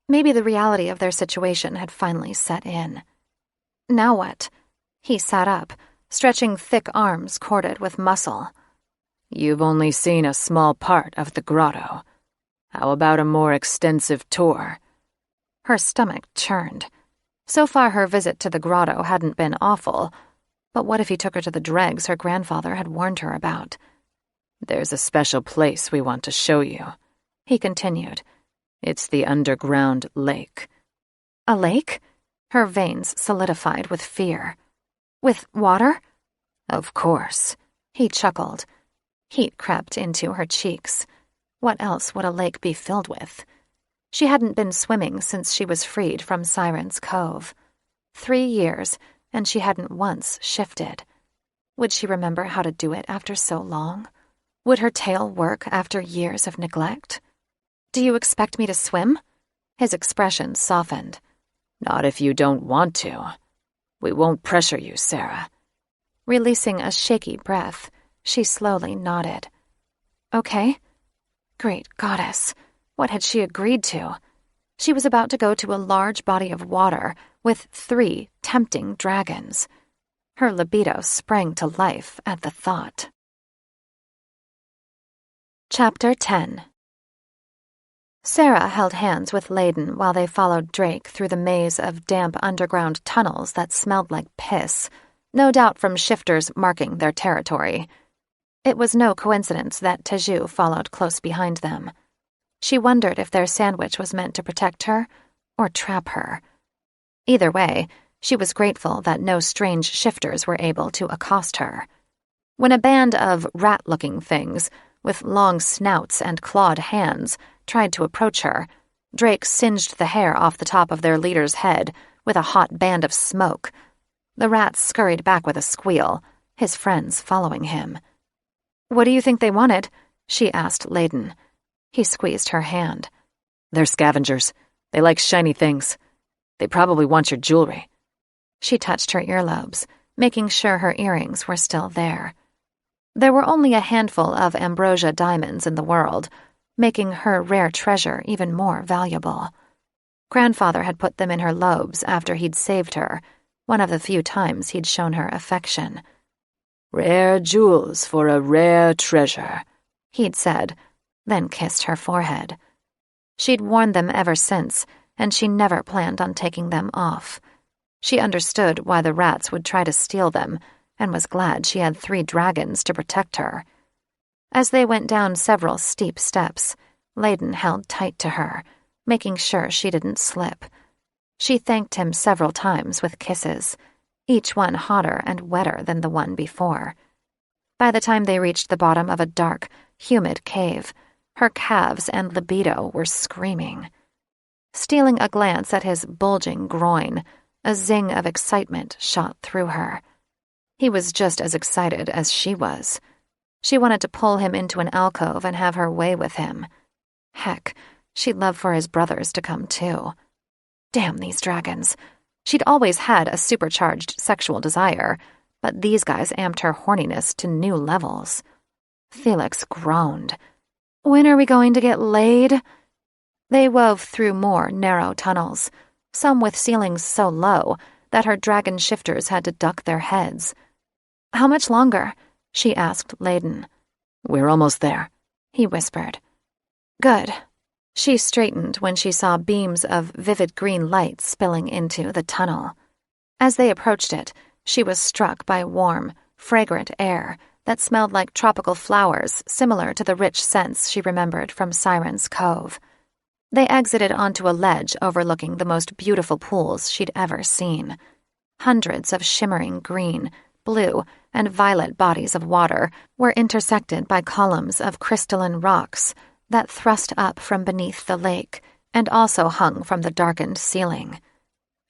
Maybe the reality of their situation had finally set in. Now what? He sat up, stretching thick arms corded with muscle. You've only seen a small part of the grotto. How about a more extensive tour? Her stomach churned. So far her visit to the grotto hadn't been awful, but what if he took her to the dregs her grandfather had warned her about? There's a special place we want to show you, he continued. It's the underground lake. A lake? Her veins solidified with fear. With water? Of course, he chuckled. Heat crept into her cheeks. What else would a lake be filled with? She hadn't been swimming since she was freed from Siren's Cove. 3 years, and she hadn't once shifted. Would she remember how to do it after so long? Would her tail work after years of neglect? Do you expect me to swim? His expression softened. Not if you don't want to. We won't pressure you, Sarah. Releasing a shaky breath, she slowly nodded. Okay. Great goddess, what had she agreed to? She was about to go to a large body of water with 3 tempting dragons. Her libido sprang to life at the thought. Chapter 10. Sarah held hands with Layden while they followed Drake through the maze of damp underground tunnels that smelled like piss, no doubt from shifters marking their territory. It was no coincidence that Teju followed close behind them. She wondered if their sandwich was meant to protect her or trap her. Either way, she was grateful that no strange shifters were able to accost her. When a band of rat-looking things with long snouts and clawed hands tried to approach her, Drake singed the hair off the top of their leader's head with a hot band of smoke. The rats scurried back with a squeal, his friends following him. "What do you think they wanted?" she asked Layden. He squeezed her hand. "They're scavengers. They like shiny things. They probably want your jewelry." She touched her earlobes, making sure her earrings were still there. There were only a handful of ambrosia diamonds in the world, making her rare treasure even more valuable. Grandfather had put them in her lobes after he'd saved her, one of the few times he'd shown her affection. "Rare jewels for a rare treasure," he'd said, then kissed her forehead. She'd worn them ever since, and she never planned on taking them off. She understood why the rats would try to steal them, and was glad she had 3 dragons to protect her. As they went down several steep steps, Layden held tight to her, making sure she didn't slip. She thanked him several times with kisses, each one hotter and wetter than the one before. By the time they reached the bottom of a dark, humid cave, her calves and libido were screaming. Stealing a glance at his bulging groin, a zing of excitement shot through her. He was just as excited as she was. She wanted to pull him into an alcove and have her way with him. Heck, she'd love for his brothers to come too. Damn these dragons. She'd always had a supercharged sexual desire, but these guys amped her horniness to new levels. Felix groaned. "When are we going to get laid?" They wove through more narrow tunnels, some with ceilings so low that her dragon shifters had to duck their heads. "How much longer?" she asked Layden. "We're almost there," he whispered. "Good." She straightened when she saw beams of vivid green light spilling into the tunnel. As they approached it, she was struck by warm, fragrant air that smelled like tropical flowers similar to the rich scents she remembered from Siren's Cove. They exited onto a ledge overlooking the most beautiful pools she'd ever seen. Hundreds of shimmering green, blue, and violet bodies of water were intersected by columns of crystalline rocks that thrust up from beneath the lake and also hung from the darkened ceiling.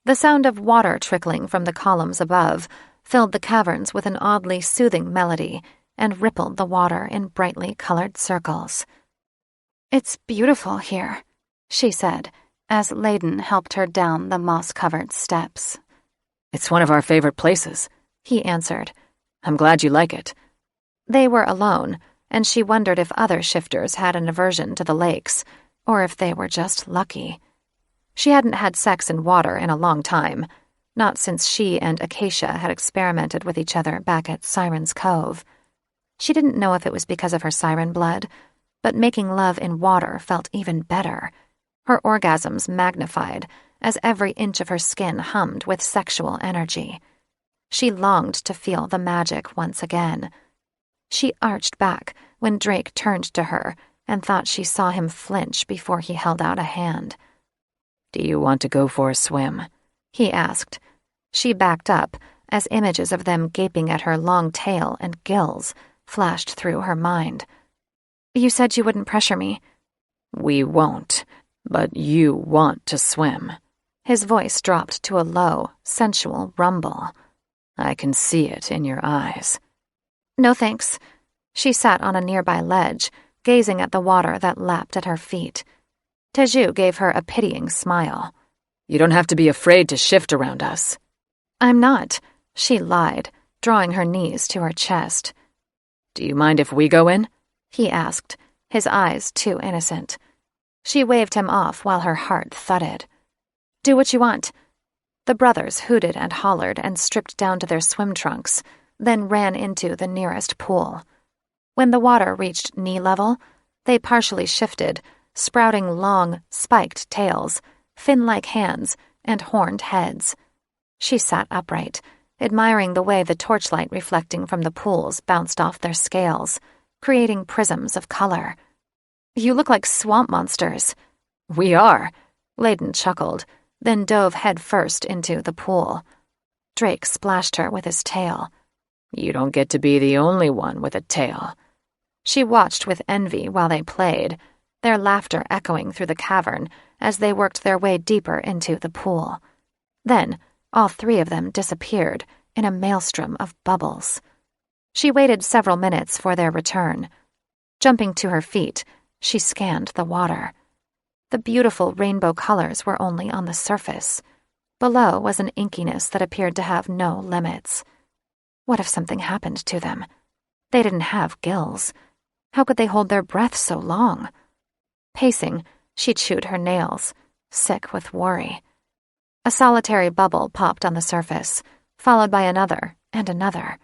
The sound of water trickling from the columns above filled the caverns with an oddly soothing melody and rippled the water in brightly colored circles. "It's beautiful here," she said, as Layden helped her down the moss-covered steps. "It's one of our favorite places," he answered. "I'm glad you like it." They were alone, and she wondered if other shifters had an aversion to the lakes, or if they were just lucky. She hadn't had sex in water in a long time, not since she and Acacia had experimented with each other back at Siren's Cove. She didn't know if it was because of her siren blood, but making love in water felt even better. Her orgasms magnified as every inch of her skin hummed with sexual energy. She longed to feel the magic once again. She arched back when Drake turned to her and thought she saw him flinch before he held out a hand. "Do you want to go for a swim?" he asked. She backed up as images of them gaping at her long tail and gills flashed through her mind. "You said you wouldn't pressure me." "We won't, but you want to swim." His voice dropped to a low, sensual rumble. "I can see it in your eyes." "No thanks." She sat on a nearby ledge, gazing at the water that lapped at her feet. Teju gave her a pitying smile. "You don't have to be afraid to shift around us." "I'm not," she lied, drawing her knees to her chest. "Do you mind if we go in?" he asked, his eyes too innocent. She waved him off while her heart thudded. "Do what you want." The brothers hooted and hollered and stripped down to their swim trunks, then ran into the nearest pool. When the water reached knee level, they partially shifted, sprouting long, spiked tails, fin-like hands, and horned heads. She sat upright, admiring the way the torchlight reflecting from the pools bounced off their scales, creating prisms of color. "You look like swamp monsters." "We are," Layden chuckled, then dove headfirst into the pool. Drake splashed her with his tail. "You don't get to be the only one with a tail." She watched with envy while they played, their laughter echoing through the cavern as they worked their way deeper into the pool. Then, all three of them disappeared in a maelstrom of bubbles. She waited several minutes for their return. Jumping to her feet, she scanned the water. The beautiful rainbow colors were only on the surface. Below was an inkiness that appeared to have no limits. What if something happened to them? They didn't have gills. How could they hold their breath so long? Pacing, she chewed her nails, sick with worry. A solitary bubble popped on the surface, followed by another and another.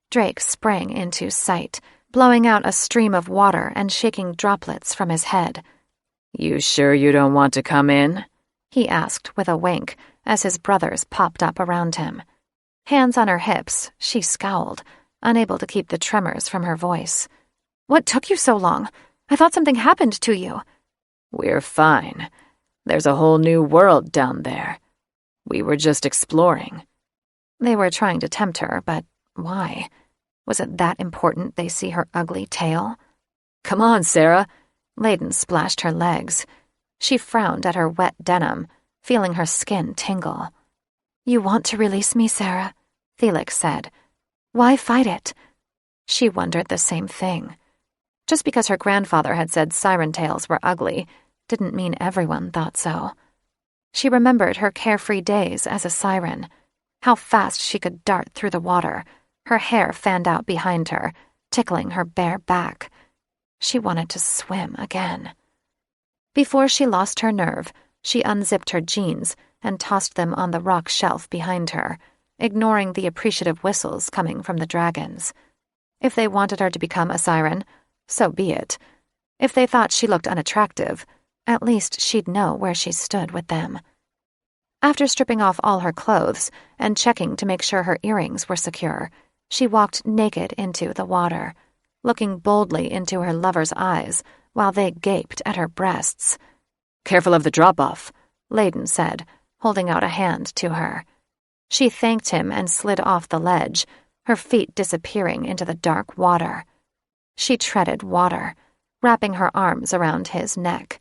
Drake sprang into sight, blowing out a stream of water and shaking droplets from his head. "You sure you don't want to come in?" he asked with a wink as his brothers popped up around him. Hands on her hips, she scowled, unable to keep the tremors from her voice. "What took you so long? I thought something happened to you." "We're fine. There's a whole new world down there. We were just exploring." They were trying to tempt her, but why? Was it that important they see her ugly tail? "Come on, Sarah." Layden splashed her legs. She frowned at her wet denim, feeling her skin tingle. "You want to release me, Sarah?" Felix said. "Why fight it?" She wondered the same thing. Just because her grandfather had said siren tails were ugly didn't mean everyone thought so. She remembered her carefree days as a siren, how fast she could dart through the water, her hair fanned out behind her, tickling her bare back. She wanted to swim again. Before she lost her nerve, she unzipped her jeans and tossed them on the rock shelf behind her, ignoring the appreciative whistles coming from the dragons. If they wanted her to become a siren, so be it. If they thought she looked unattractive, at least she'd know where she stood with them. After stripping off all her clothes and checking to make sure her earrings were secure, she walked naked into the water, looking boldly into her lover's eyes while they gaped at her breasts. "Careful of the drop-off," Layden said, holding out a hand to her. She thanked him and slid off the ledge, her feet disappearing into the dark water. She treaded water, wrapping her arms around his neck.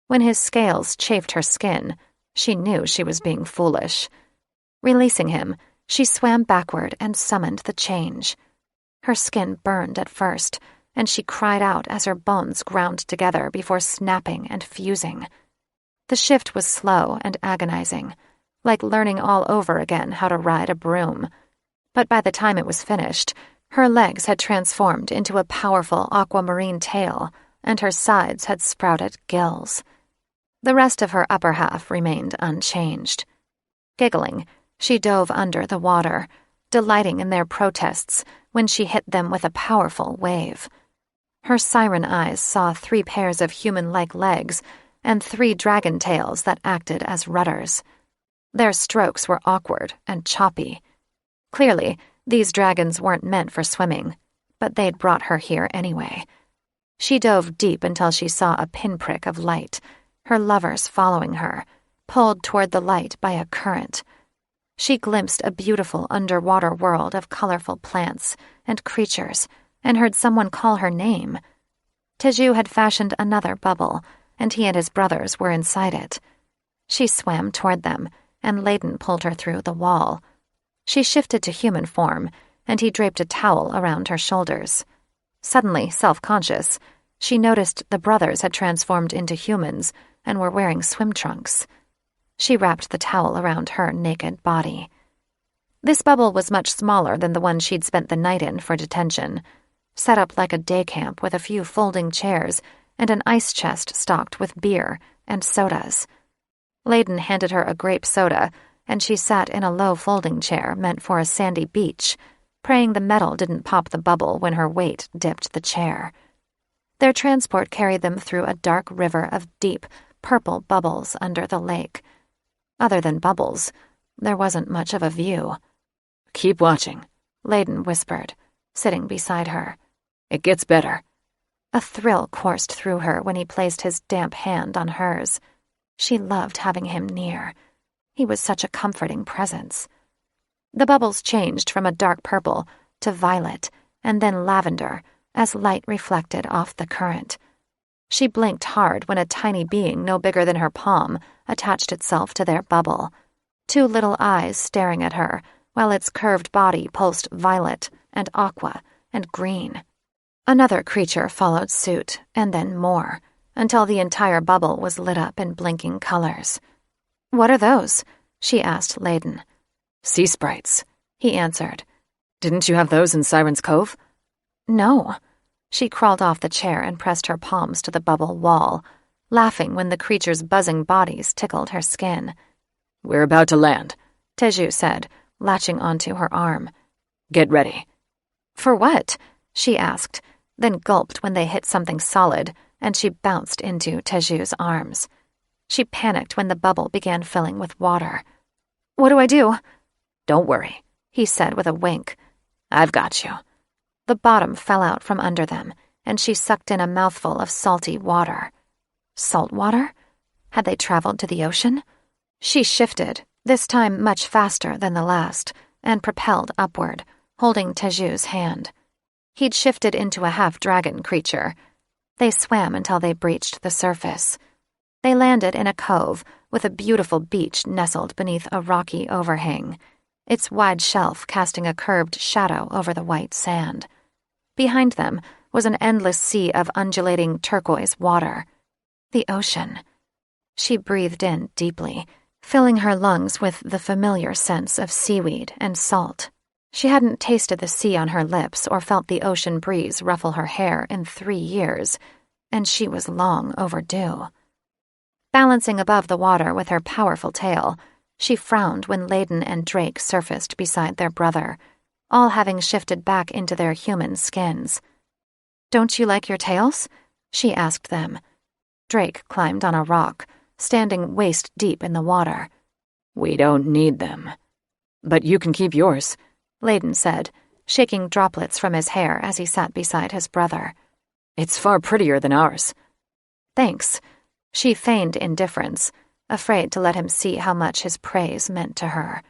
When his scales chafed her skin, she knew she was being foolish. Releasing him, she swam backward and summoned the change. Her skin burned at first, and she cried out as her bones ground together before snapping and fusing. The shift was slow and agonizing, like learning all over again how to ride a broom. But by the time it was finished, her legs had transformed into a powerful aquamarine tail, and her sides had sprouted gills. The rest of her upper half remained unchanged. Giggling, she dove under the water, delighting in their protests, when she hit them with a powerful wave. Her siren eyes saw 3 pairs of human-like legs and 3 dragon tails that acted as rudders. Their strokes were awkward and choppy. Clearly, these dragons weren't meant for swimming, but they'd brought her here anyway. She dove deep until she saw a pinprick of light, her lovers following her, pulled toward the light by a current. She glimpsed a beautiful underwater world of colorful plants and creatures and heard someone call her name. Teju had fashioned another bubble, and he and his brothers were inside it. She swam toward them, and Layden pulled her through the wall. She shifted to human form, and he draped a towel around her shoulders. Suddenly, self-conscious, she noticed the brothers had transformed into humans and were wearing swim trunks. She wrapped the towel around her naked body. This bubble was much smaller than the one she'd spent the night in for detention, set up like a day camp with a few folding chairs and an ice chest stocked with beer and sodas. Layden handed her a grape soda, and she sat in a low folding chair meant for a sandy beach, praying the metal didn't pop the bubble when her weight dipped the chair. Their transport carried them through a dark river of deep, purple bubbles under the lake. Other than bubbles, there wasn't much of a view. "Keep watching," Layden whispered, sitting beside her. "It gets better." A thrill coursed through her when he placed his damp hand on hers. She loved having him near. He was such a comforting presence. The bubbles changed from a dark purple to violet and then lavender as light reflected off the current. She blinked hard when a tiny being no bigger than her palm attached itself to their bubble, 2 little eyes staring at her while its curved body pulsed violet and aqua and green. Another creature followed suit, and then more, until the entire bubble was lit up in blinking colors. "What are those?" she asked Layden. "Sea sprites," he answered. "Didn't you have those in Siren's Cove?" "No." She crawled off the chair and pressed her palms to the bubble wall, laughing when the creature's buzzing bodies tickled her skin. "We're about to land," Teju said, latching onto her arm. "Get ready." "For what?" she asked, then gulped when they hit something solid, and she bounced into Teju's arms. She panicked when the bubble began filling with water. "What do I do?" "Don't worry," he said with a wink. "I've got you." The bottom fell out from under them, and she sucked in a mouthful of salty water. Salt water? Had they traveled to the ocean? She shifted, this time much faster than the last, and propelled upward, holding Teju's hand. He'd shifted into a half-dragon creature. They swam until they breached the surface. They landed in a cove with a beautiful beach nestled beneath a rocky overhang, its wide shelf casting a curved shadow over the white sand. Behind them was an endless sea of undulating turquoise water. The ocean. She breathed in deeply, filling her lungs with the familiar sense of seaweed and salt. She hadn't tasted the sea on her lips or felt the ocean breeze ruffle her hair in 3 years, and she was long overdue. Balancing above the water with her powerful tail, she frowned when Layden and Drake surfaced beside their brother, all having shifted back into their human skins. "Don't you like your tails?" she asked them. Drake climbed on a rock, standing waist-deep in the water. "We don't need them. But you can keep yours," Layden said, shaking droplets from his hair as he sat beside his brother. "It's far prettier than ours." "Thanks." She feigned indifference, afraid to let him see how much his praise meant to her.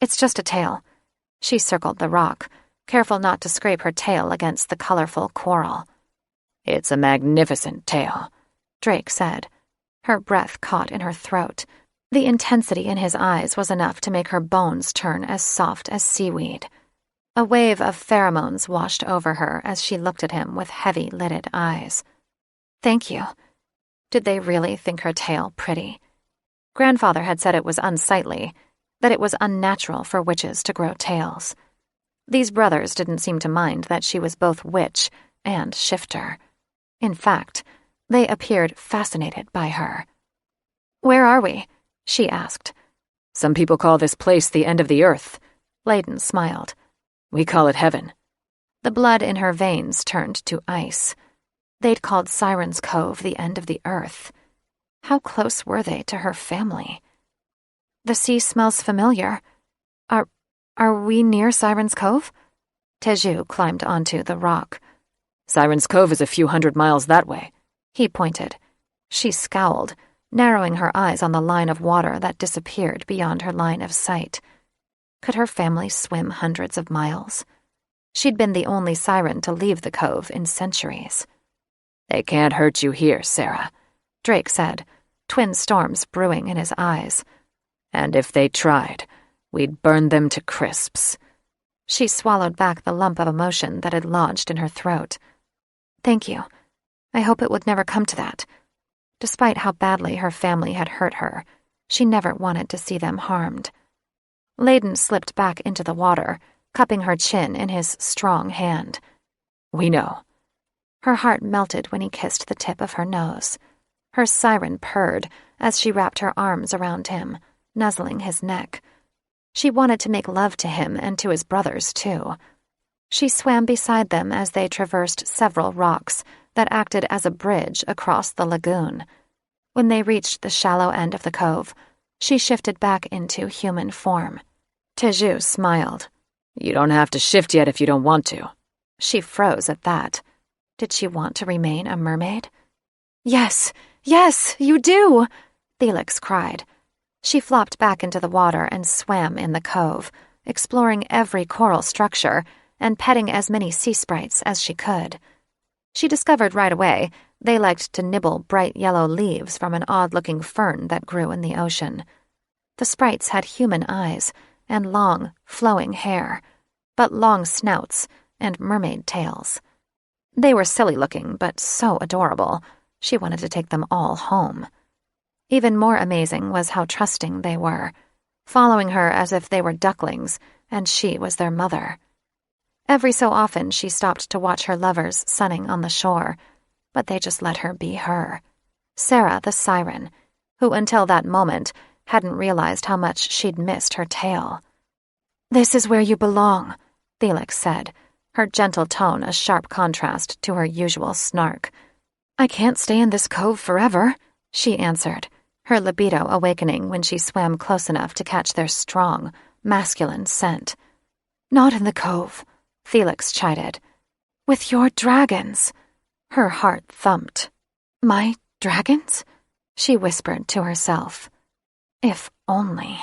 "It's just a tail." She circled the rock, careful not to scrape her tail against the colorful coral. "It's a magnificent tail," Drake said. Her breath caught in her throat. The intensity in his eyes was enough to make her bones turn as soft as seaweed. A wave of pheromones washed over her as she looked at him with heavy-lidded eyes. "Thank you." Did they really think her tail pretty? Grandfather had said it was unsightly, that it was unnatural for witches to grow tails. These brothers didn't seem to mind that she was both witch and shifter. In fact, they appeared fascinated by her. "Where are we?" she asked. "Some people call this place the end of the earth." Layden smiled. "We call it heaven." The blood in her veins turned to ice. They'd called Siren's Cove the end of the earth. How close were they to her family? The sea smells familiar. Are we near Siren's Cove? Teju climbed onto the rock. Siren's Cove is a few hundred miles that way, he pointed. She scowled, narrowing her eyes on the line of water that disappeared beyond her line of sight. Could her family swim hundreds of miles? She'd been the only siren to leave the cove in centuries. They can't hurt you here, Sarah, Drake said, twin storms brewing in his eyes. And if they tried, we'd burn them to crisps. She swallowed back the lump of emotion that had lodged in her throat. Thank you. I hope it would never come to that. Despite how badly her family had hurt her, she never wanted to see them harmed. Layden slipped back into the water, cupping her chin in his strong hand. We know. Her heart melted when he kissed the tip of her nose. Her siren purred as she wrapped her arms around him, nuzzling his neck. She wanted to make love to him and to his brothers, too. She swam beside them as they traversed several rocks that acted as a bridge across the lagoon. When they reached the shallow end of the cove, she shifted back into human form. Teju smiled. You don't have to shift yet if you don't want to. She froze at that. Did she want to remain a mermaid? Yes, you do, Felix cried. She flopped back into the water and swam in the cove, exploring every coral structure and petting as many sea sprites as she could. She discovered right away they liked to nibble bright yellow leaves from an odd-looking fern that grew in the ocean. The sprites had human eyes and long, flowing hair, but long snouts and mermaid tails. They were silly-looking, but so adorable. She wanted to take them all home. Even more amazing was how trusting they were, following her as if they were ducklings and she was their mother. Every so often she stopped to watch her lovers sunning on the shore, but they just let her be her. Sarah the siren, who until that moment hadn't realized how much she'd missed her tail. This is where you belong, Felix said, her gentle tone a sharp contrast to her usual snark. I can't stay in this cove forever, she answered, her libido awakening when she swam close enough to catch their strong, masculine scent. Not in the cove, Felix chided. With your dragons. Her heart thumped. My dragons? She whispered to herself. If only.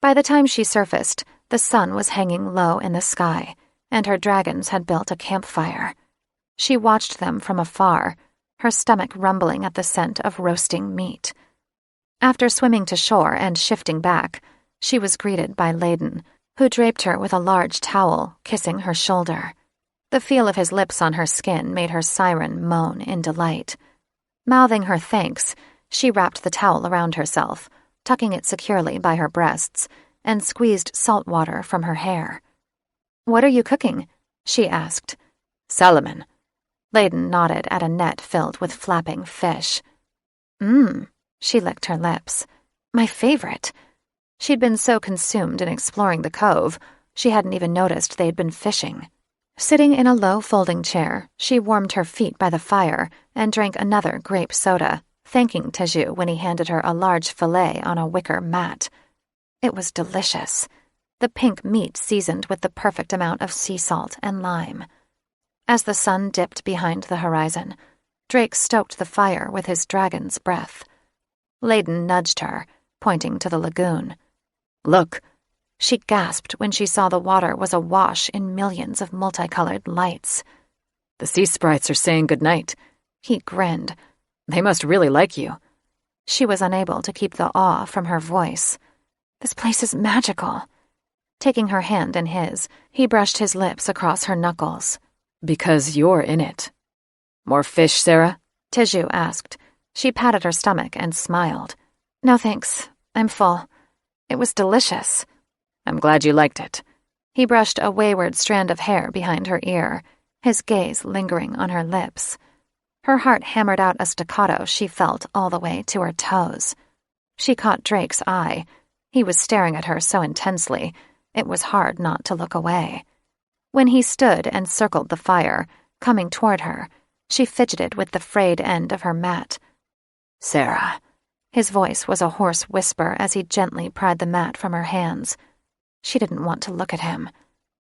By the time she surfaced, the sun was hanging low in the sky, and her dragons had built a campfire. She watched them from afar, her stomach rumbling at the scent of roasting meat. After swimming to shore and shifting back, she was greeted by Layden, who draped her with a large towel, kissing her shoulder. The feel of his lips on her skin made her siren moan in delight. Mouthing her thanks, she wrapped the towel around herself, tucking it securely by her breasts, and squeezed salt water from her hair. What are you cooking? She asked. Salmon. Layden nodded at a net filled with flapping fish. She licked her lips. My favorite. She'd been so consumed in exploring the cove, she hadn't even noticed they'd been fishing. Sitting in a low folding chair, she warmed her feet by the fire and drank another grape soda, thanking Teju when he handed her a large fillet on a wicker mat. It was delicious, the pink meat seasoned with the perfect amount of sea salt and lime. As the sun dipped behind the horizon, Drake stoked the fire with his dragon's breath. Layden nudged her, pointing to the lagoon. Look. She gasped when she saw the water was awash in millions of multicolored lights. The sea sprites are saying goodnight. He grinned. They must really like you. She was unable to keep the awe from her voice. This place is magical. Taking her hand in his, he brushed his lips across her knuckles. Because you're in it. More fish, Sarah? Teju asked. She patted her stomach and smiled. No thanks, I'm full. It was delicious. I'm glad you liked it. He brushed a wayward strand of hair behind her ear, his gaze lingering on her lips. Her heart hammered out a staccato she felt all the way to her toes. She caught Drake's eye. He was staring at her so intensely, It was hard not to look away. When he stood and circled the fire, coming toward her, she fidgeted with the frayed end of her mat. Sarah. His voice was a hoarse whisper as he gently pried the mat from her hands. She didn't want to look at him.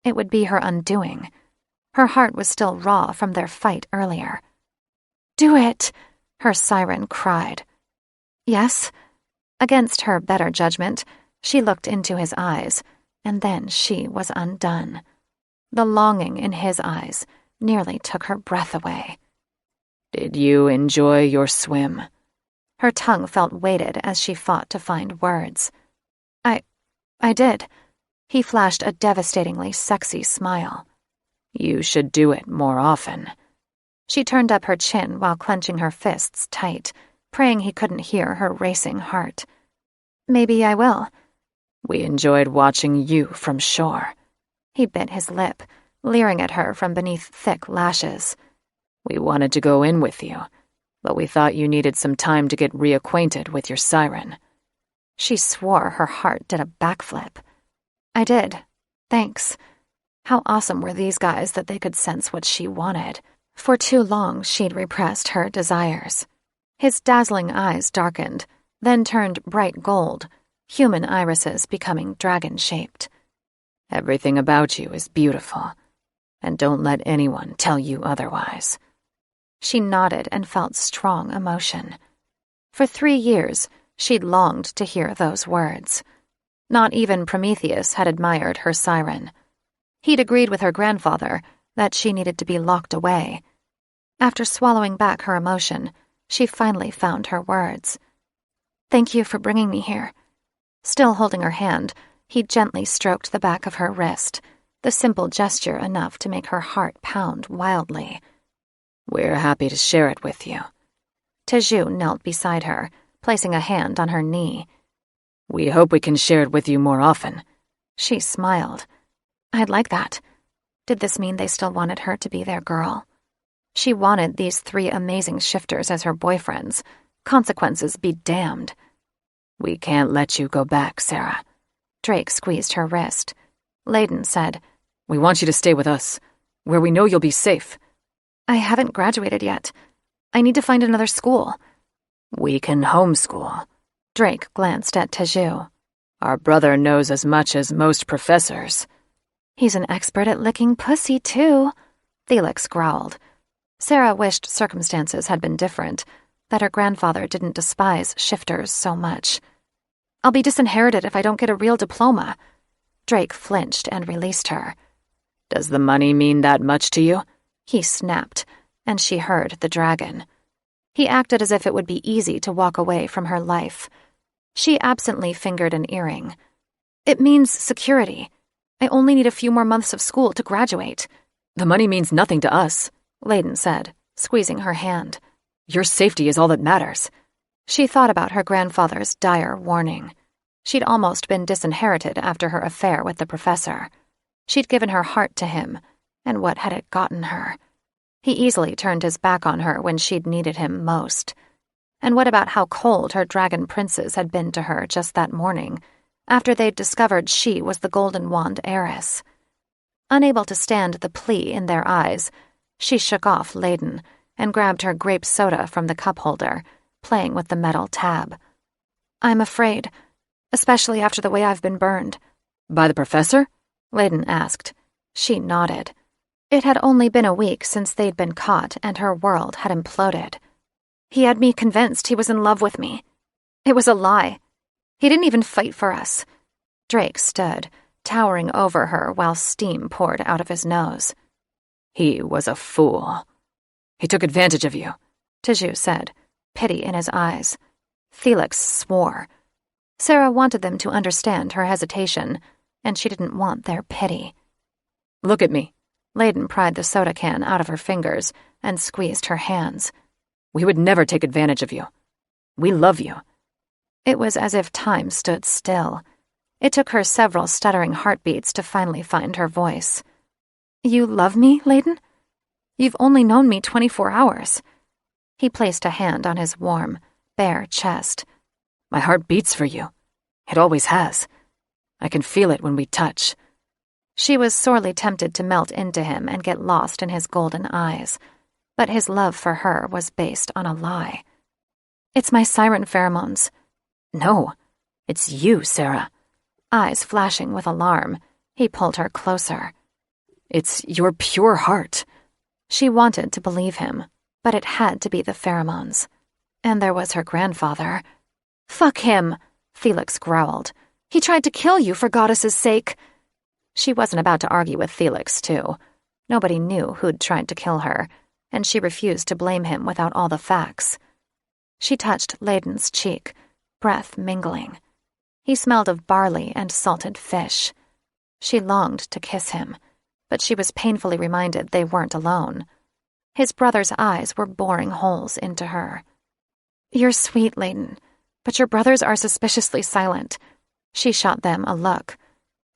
It would be her undoing. Her heart was still raw from their fight earlier. "Do it!" her siren cried. Yes. Against her better judgment, she looked into his eyes, and then she was undone. The longing in his eyes nearly took her breath away. Did you enjoy your swim? Her tongue felt weighted as she fought to find words. I did. He flashed a devastatingly sexy smile. You should do it more often. She turned up her chin while clenching her fists tight, praying he couldn't hear her racing heart. Maybe I will. We enjoyed watching you from shore. He bit his lip, leering at her from beneath thick lashes. We wanted to go in with you, but we thought you needed some time to get reacquainted with your siren. She swore her heart did a backflip. I did. Thanks. How awesome were these guys that they could sense what she wanted. For too long she'd repressed her desires. His dazzling eyes darkened, then turned bright gold, human irises becoming dragon-shaped. Everything about you is beautiful, and don't let anyone tell you otherwise. She nodded and felt strong emotion. For 3 years, she'd longed to hear those words. Not even Prometheus had admired her siren. He'd agreed with her grandfather that she needed to be locked away. After swallowing back her emotion, she finally found her words. Thank you for bringing me here. Still holding her hand, he gently stroked the back of her wrist, the simple gesture enough to make her heart pound wildly. We're happy to share it with you. Teju knelt beside her, placing a hand on her knee. We hope we can share it with you more often. She smiled. I'd like that. Did this mean they still wanted her to be their girl? She wanted these 3 amazing shifters as her boyfriends. Consequences be damned. We can't let you go back, Sarah. Drake squeezed her wrist. Layden said, We want you to stay with us, where we know you'll be safe. I haven't graduated yet. I need to find another school. We can homeschool. Drake glanced at Teju. Our brother knows as much as most professors. He's an expert at licking pussy, too, Felix growled. Sarah wished circumstances had been different, that her grandfather didn't despise shifters so much. I'll be disinherited if I don't get a real diploma. Drake flinched and released her. Does the money mean that much to you? He snapped, and she heard the dragon. He acted as if it would be easy to walk away from her life. She absently fingered an earring. It means security. I only need a few more months of school to graduate. The money means nothing to us, Layden said, squeezing her hand. Your safety is all that matters. She thought about her grandfather's dire warning. She'd almost been disinherited after her affair with the professor. She'd given her heart to him, and what had it gotten her? He easily turned his back on her when she'd needed him most. And what about how cold her dragon princes had been to her just that morning, after they'd discovered she was the Golden Wand heiress? Unable to stand the plea in their eyes, she shook off Layden and grabbed her grape soda from the cup holder, playing with the metal tab. I'm afraid, especially after the way I've been burned. By the professor? Layden asked. She nodded. It had only been a week since they'd been caught and her world had imploded. He had me convinced he was in love with me. It was a lie. He didn't even fight for us. Drake stood, towering over her while steam poured out of his nose. He was a fool. He took advantage of you, Teju said, pity in his eyes. Felix swore. Sarah wanted them to understand her hesitation, and she didn't want their pity. Look at me. Layden pried the soda can out of her fingers and squeezed her hands. We would never take advantage of you. We love you. It was as if time stood still. It took her several stuttering heartbeats to finally find her voice. You love me, Layden? You've only known me 24 hours. He placed a hand on his warm, bare chest. My heart beats for you. It always has. I can feel it when we touch. She was sorely tempted to melt into him and get lost in his golden eyes, but his love for her was based on a lie. "It's my siren pheromones." "No, it's you, Sarah." Eyes flashing with alarm, he pulled her closer. "It's your pure heart." She wanted to believe him, but it had to be the pheromones. And there was her grandfather. "Fuck him," Felix growled. "He tried to kill you, for Goddess's sake." She wasn't about to argue with Felix, too. Nobody knew who'd tried to kill her, and she refused to blame him without all the facts. She touched Layden's cheek, breath mingling. He smelled of barley and salted fish. She longed to kiss him, but she was painfully reminded they weren't alone. His brother's eyes were boring holes into her. "You're sweet, Layden, but your brothers are suspiciously silent." She shot them a look.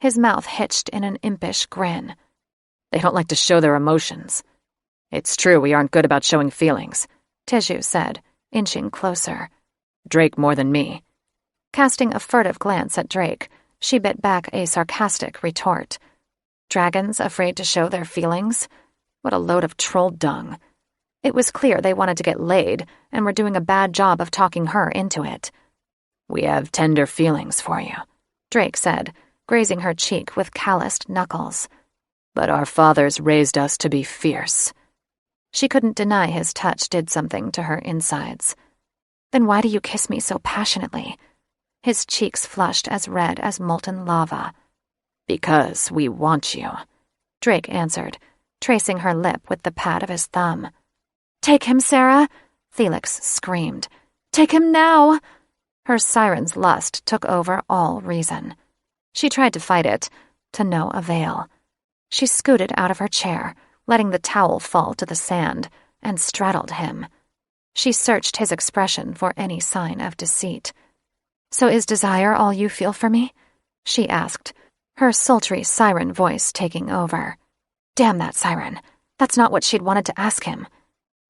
His mouth hitched in an impish grin. "They don't like to show their emotions." "It's true we aren't good about showing feelings," Tiju said, inching closer. "Drake more than me." Casting a furtive glance at Drake, she bit back a sarcastic retort. Dragons afraid to show their feelings? What a load of troll dung. It was clear they wanted to get laid and were doing a bad job of talking her into it. "We have tender feelings for you," Drake said, grazing her cheek with calloused knuckles. "But our fathers raised us to be fierce." She couldn't deny his touch did something to her insides. "Then why do you kiss me so passionately?" His cheeks flushed as red as molten lava. "Because we want you," Drake answered, tracing her lip with the pad of his thumb. "Take him, Sarah!" Felix screamed. "Take him now!" Her siren's lust took over all reason. She tried to fight it, to no avail. She scooted out of her chair, letting the towel fall to the sand, and straddled him. She searched his expression for any sign of deceit. "So is desire all you feel for me?" she asked, her sultry siren voice taking over. Damn that siren. That's not what she'd wanted to ask him.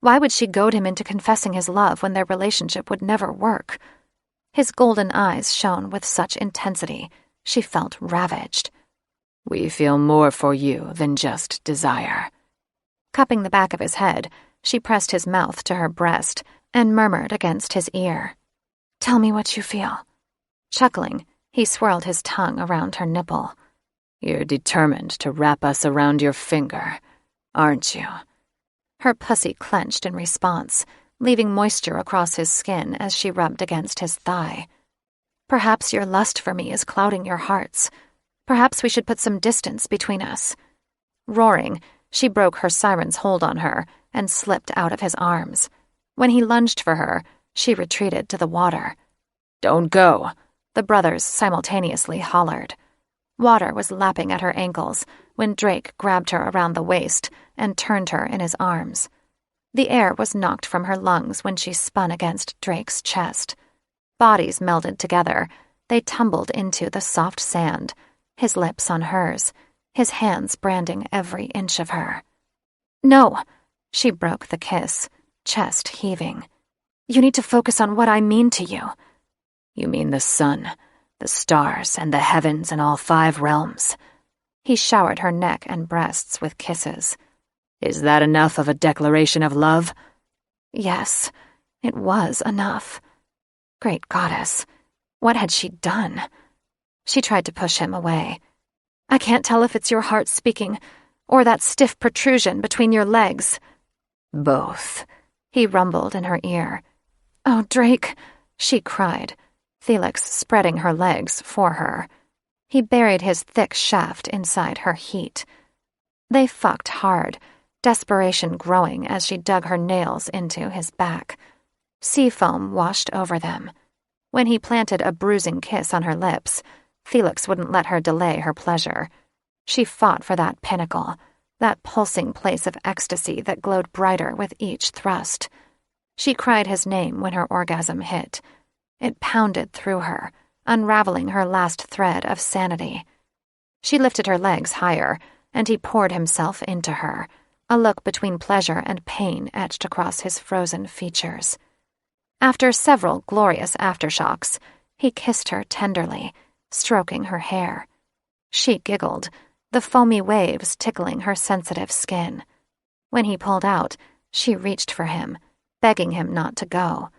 Why would she goad him into confessing his love when their relationship would never work? His golden eyes shone with such intensity, she felt ravaged. "We feel more for you than just desire." Cupping the back of his head, she pressed his mouth to her breast and murmured against his ear. "Tell me what you feel." Chuckling, he swirled his tongue around her nipple. "You're determined to wrap us around your finger, aren't you?" Her pussy clenched in response, leaving moisture across his skin as she rubbed against his thigh. "Perhaps your lust for me is clouding your hearts. Perhaps we should put some distance between us." Roaring, she broke her siren's hold on her and slipped out of his arms. When he lunged for her, she retreated to the water. "Don't go," the brothers simultaneously hollered. Water was lapping at her ankles when Drake grabbed her around the waist and turned her in his arms. The air was knocked from her lungs when she spun against Drake's chest. Bodies melded together. They tumbled into the soft sand, his lips on hers, his hands branding every inch of her. "No!" She broke the kiss, chest heaving. "You need to focus on what I mean to you." "You mean the sun, the stars, and the heavens in all 5 realms." He showered her neck and breasts with kisses. "Is that enough of a declaration of love?" Yes, it was enough. Great goddess, what had she done? She tried to push him away. "I can't tell if it's your heart speaking, or that stiff protrusion between your legs." "Both," he rumbled in her ear. "Oh, Drake," she cried, Felix spreading her legs for her. He buried his thick shaft inside her heat. They fucked hard, desperation growing as she dug her nails into his back. Sea foam washed over them. When he planted a bruising kiss on her lips, Felix wouldn't let her delay her pleasure. She fought for that pinnacle, that pulsing place of ecstasy that glowed brighter with each thrust. She cried his name when her orgasm hit. It pounded through her, unraveling her last thread of sanity. She lifted her legs higher, and he poured himself into her, a look between pleasure and pain etched across his frozen features. After several glorious aftershocks, he kissed her tenderly, stroking her hair. She giggled, the foamy waves tickling her sensitive skin. When he pulled out, she reached for him, begging him not to go.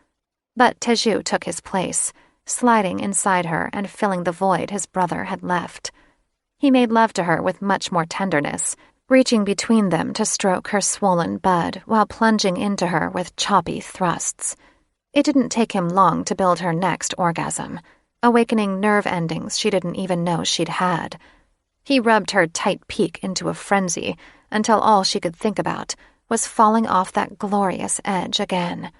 But Teju took his place, sliding inside her and filling the void his brother had left. He made love to her with much more tenderness, reaching between them to stroke her swollen bud while plunging into her with choppy thrusts. It didn't take him long to build her next orgasm, awakening nerve endings she didn't even know she'd had. He rubbed her tight peak into a frenzy until all she could think about was falling off that glorious edge again.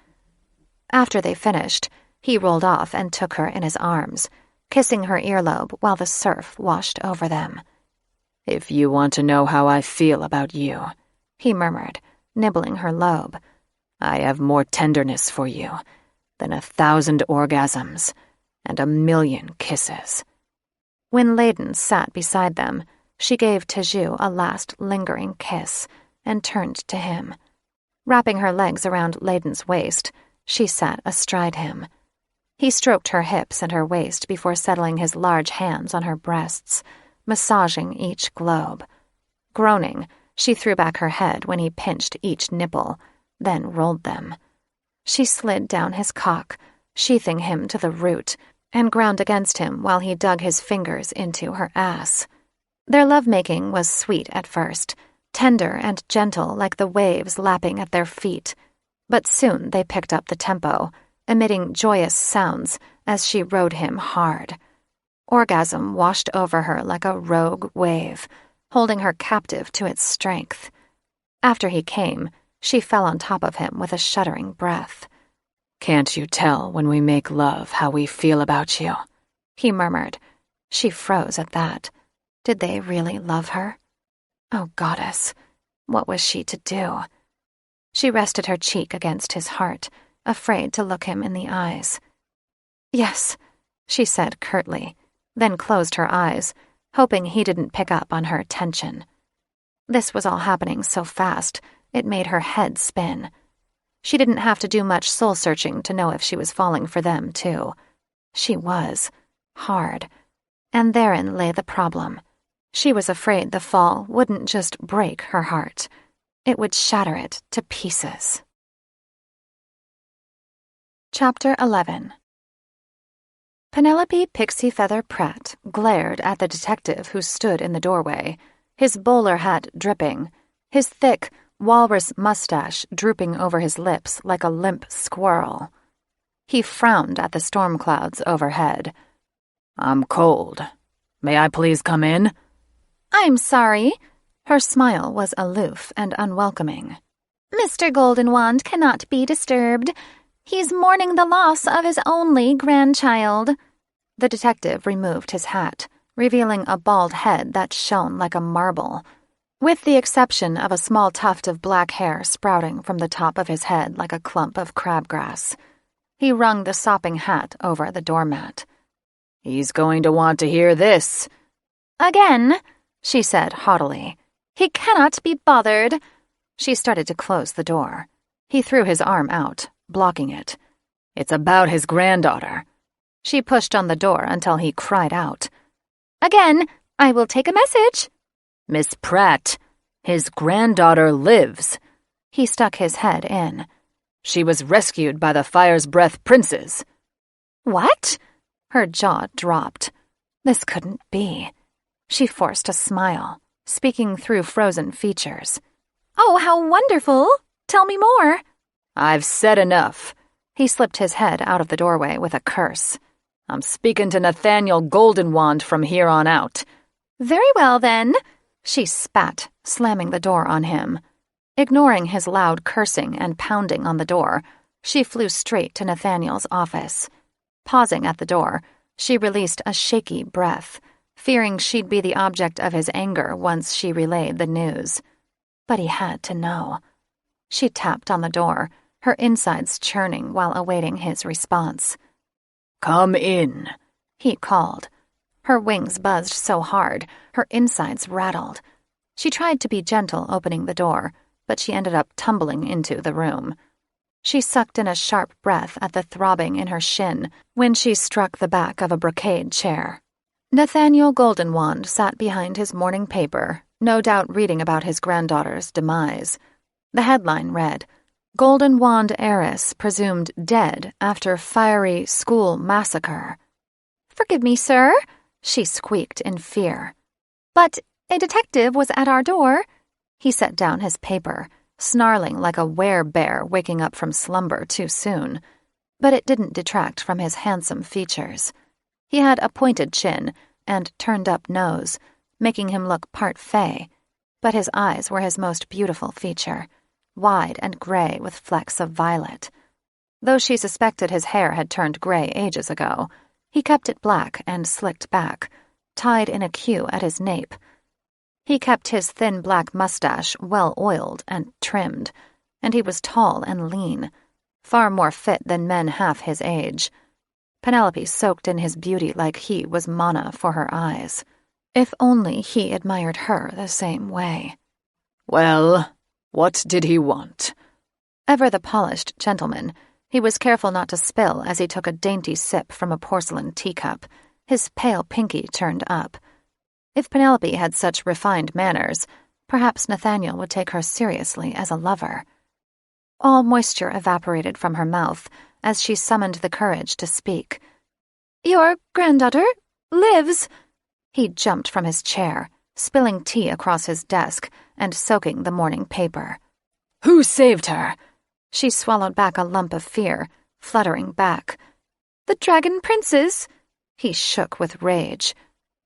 After they finished, he rolled off and took her in his arms, kissing her earlobe while the surf washed over them. "If you want to know how I feel about you," he murmured, nibbling her lobe, "I have more tenderness for you than 1,000 orgasms and 1,000,000 kisses." When Layden sat beside them, she gave Teju a last lingering kiss and turned to him. Wrapping her legs around Layden's waist, she sat astride him. He stroked her hips and her waist before settling his large hands on her breasts, massaging each globe. Groaning, she threw back her head when he pinched each nipple, then rolled them. She slid down his cock, sheathing him to the root, and ground against him while he dug his fingers into her ass. Their lovemaking was sweet at first, tender and gentle like the waves lapping at their feet, but soon they picked up the tempo, emitting joyous sounds as she rode him hard. Orgasm washed over her like a rogue wave, holding her captive to its strength. After he came, she fell on top of him with a shuddering breath. "Can't you tell when we make love how we feel about you?" he murmured. She froze at that. Did they really love her? Oh, goddess, what was she to do? She rested her cheek against his heart, afraid to look him in the eyes. "Yes," she said curtly, then closed her eyes, hoping he didn't pick up on her tension. This was all happening so fast, it made her head spin. She didn't have to do much soul-searching to know if she was falling for them, too. She was. Hard. And therein lay the problem. She was afraid the fall wouldn't just break her heart. It would shatter it to pieces. Chapter 11. Penelope Pixie Feather Pratt glared at the detective who stood in the doorway, his bowler hat dripping, his thick, walrus mustache drooping over his lips like a limp squirrel. He frowned at the storm clouds overhead. "I'm cold. May I please come in?" "I'm sorry." Her smile was aloof and unwelcoming. "Mr. Goldenwand cannot be disturbed. He's mourning the loss of his only grandchild." The detective removed his hat, revealing a bald head that shone like a marble, with the exception of a small tuft of black hair sprouting from the top of his head like a clump of crabgrass. He wrung the sopping hat over the doormat. "He's going to want to hear this." "Again," she said haughtily. "He cannot be bothered." She started to close the door. He threw his arm out, blocking it. "It's about his granddaughter." She pushed on the door until he cried out. "Again, I will take a message." "Miss Pratt, his granddaughter lives." He stuck his head in. "She was rescued by the Fire's Breath princes." "What?" Her jaw dropped. This couldn't be. She forced a smile, speaking through frozen features. "Oh, how wonderful! Tell me more." "I've said enough." He slipped his head out of the doorway with a curse. "I'm speaking to Nathaniel Goldenwand from here on out." "Very well, then." She spat, slamming the door on him. Ignoring his loud cursing and pounding on the door, she flew straight to Nathaniel's office. Pausing at the door, she released a shaky breath, fearing she'd be the object of his anger once she relayed the news. But he had to know. She tapped on the door, her insides churning while awaiting his response. "Come in," he called. Her wings buzzed so hard, her insides rattled. She tried to be gentle opening the door, but she ended up tumbling into the room. She sucked in a sharp breath at the throbbing in her shin when she struck the back of a brocade chair. Nathaniel Goldenwand sat behind his morning paper, no doubt reading about his granddaughter's demise. The headline read, "Goldenwand Heiress Presumed Dead After Fiery School Massacre." "Forgive me, sir," she squeaked in fear. "But a detective was at our door." He set down his paper, snarling like a werebear waking up from slumber too soon. But it didn't detract from his handsome features. He had a pointed chin and turned-up nose, making him look part fey, but his eyes were his most beautiful feature, wide and gray with flecks of violet. Though she suspected his hair had turned gray ages ago, he kept it black and slicked back, tied in a queue at his nape. He kept his thin black mustache well oiled and trimmed, and he was tall and lean, far more fit than men half his age. Penelope soaked in his beauty like he was manna for her eyes. If only he admired her the same way. "Well, what did he want?" Ever the polished gentleman, he was careful not to spill as he took a dainty sip from a porcelain teacup, his pale pinky turned up. If Penelope had such refined manners, perhaps Nathaniel would take her seriously as a lover. All moisture evaporated from her mouth as she summoned the courage to speak. "Your granddaughter lives." He jumped from his chair, spilling tea across his desk and soaking the morning paper. "Who saved her?" She swallowed back a lump of fear, fluttering back. "The dragon princes." He shook with rage.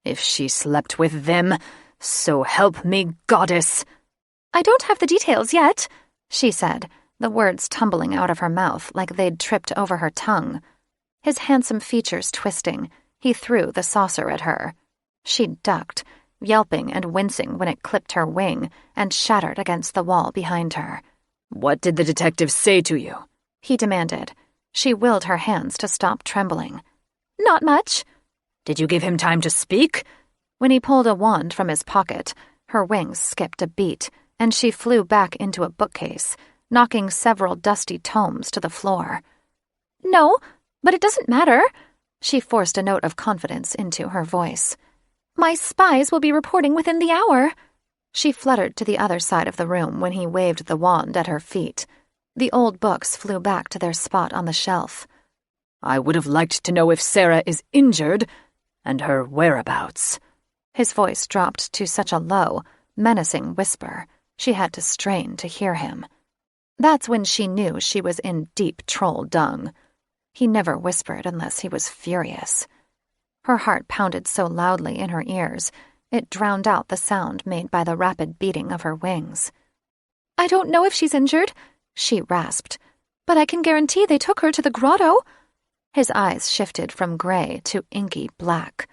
"If she slept with them, so help me, goddess." "I don't have the details yet," she said, the words tumbling out of her mouth like they'd tripped over her tongue. His handsome features twisting, he threw the saucer at her. She ducked, yelping and wincing when it clipped her wing and shattered against the wall behind her. "What did the detective say to you?" he demanded. She willed her hands to stop trembling. "Not much." "Did you give him time to speak?" When he pulled a wand from his pocket, her wings skipped a beat, and she flew back into a bookcase, knocking several dusty tomes to the floor. "No, but it doesn't matter." She forced a note of confidence into her voice. "My spies will be reporting within the hour." She fluttered to the other side of the room when he waved the wand at her feet. The old books flew back to their spot on the shelf. "I would have liked to know if Sarah is injured and her whereabouts." His voice dropped to such a low, menacing whisper, she had to strain to hear him. That's when she knew she was in deep troll dung. He never whispered unless he was furious. Her heart pounded so loudly in her ears, it drowned out the sound made by the rapid beating of her wings. "I don't know if she's injured," she rasped, "but I can guarantee they took her to the grotto." His eyes shifted from gray to inky black.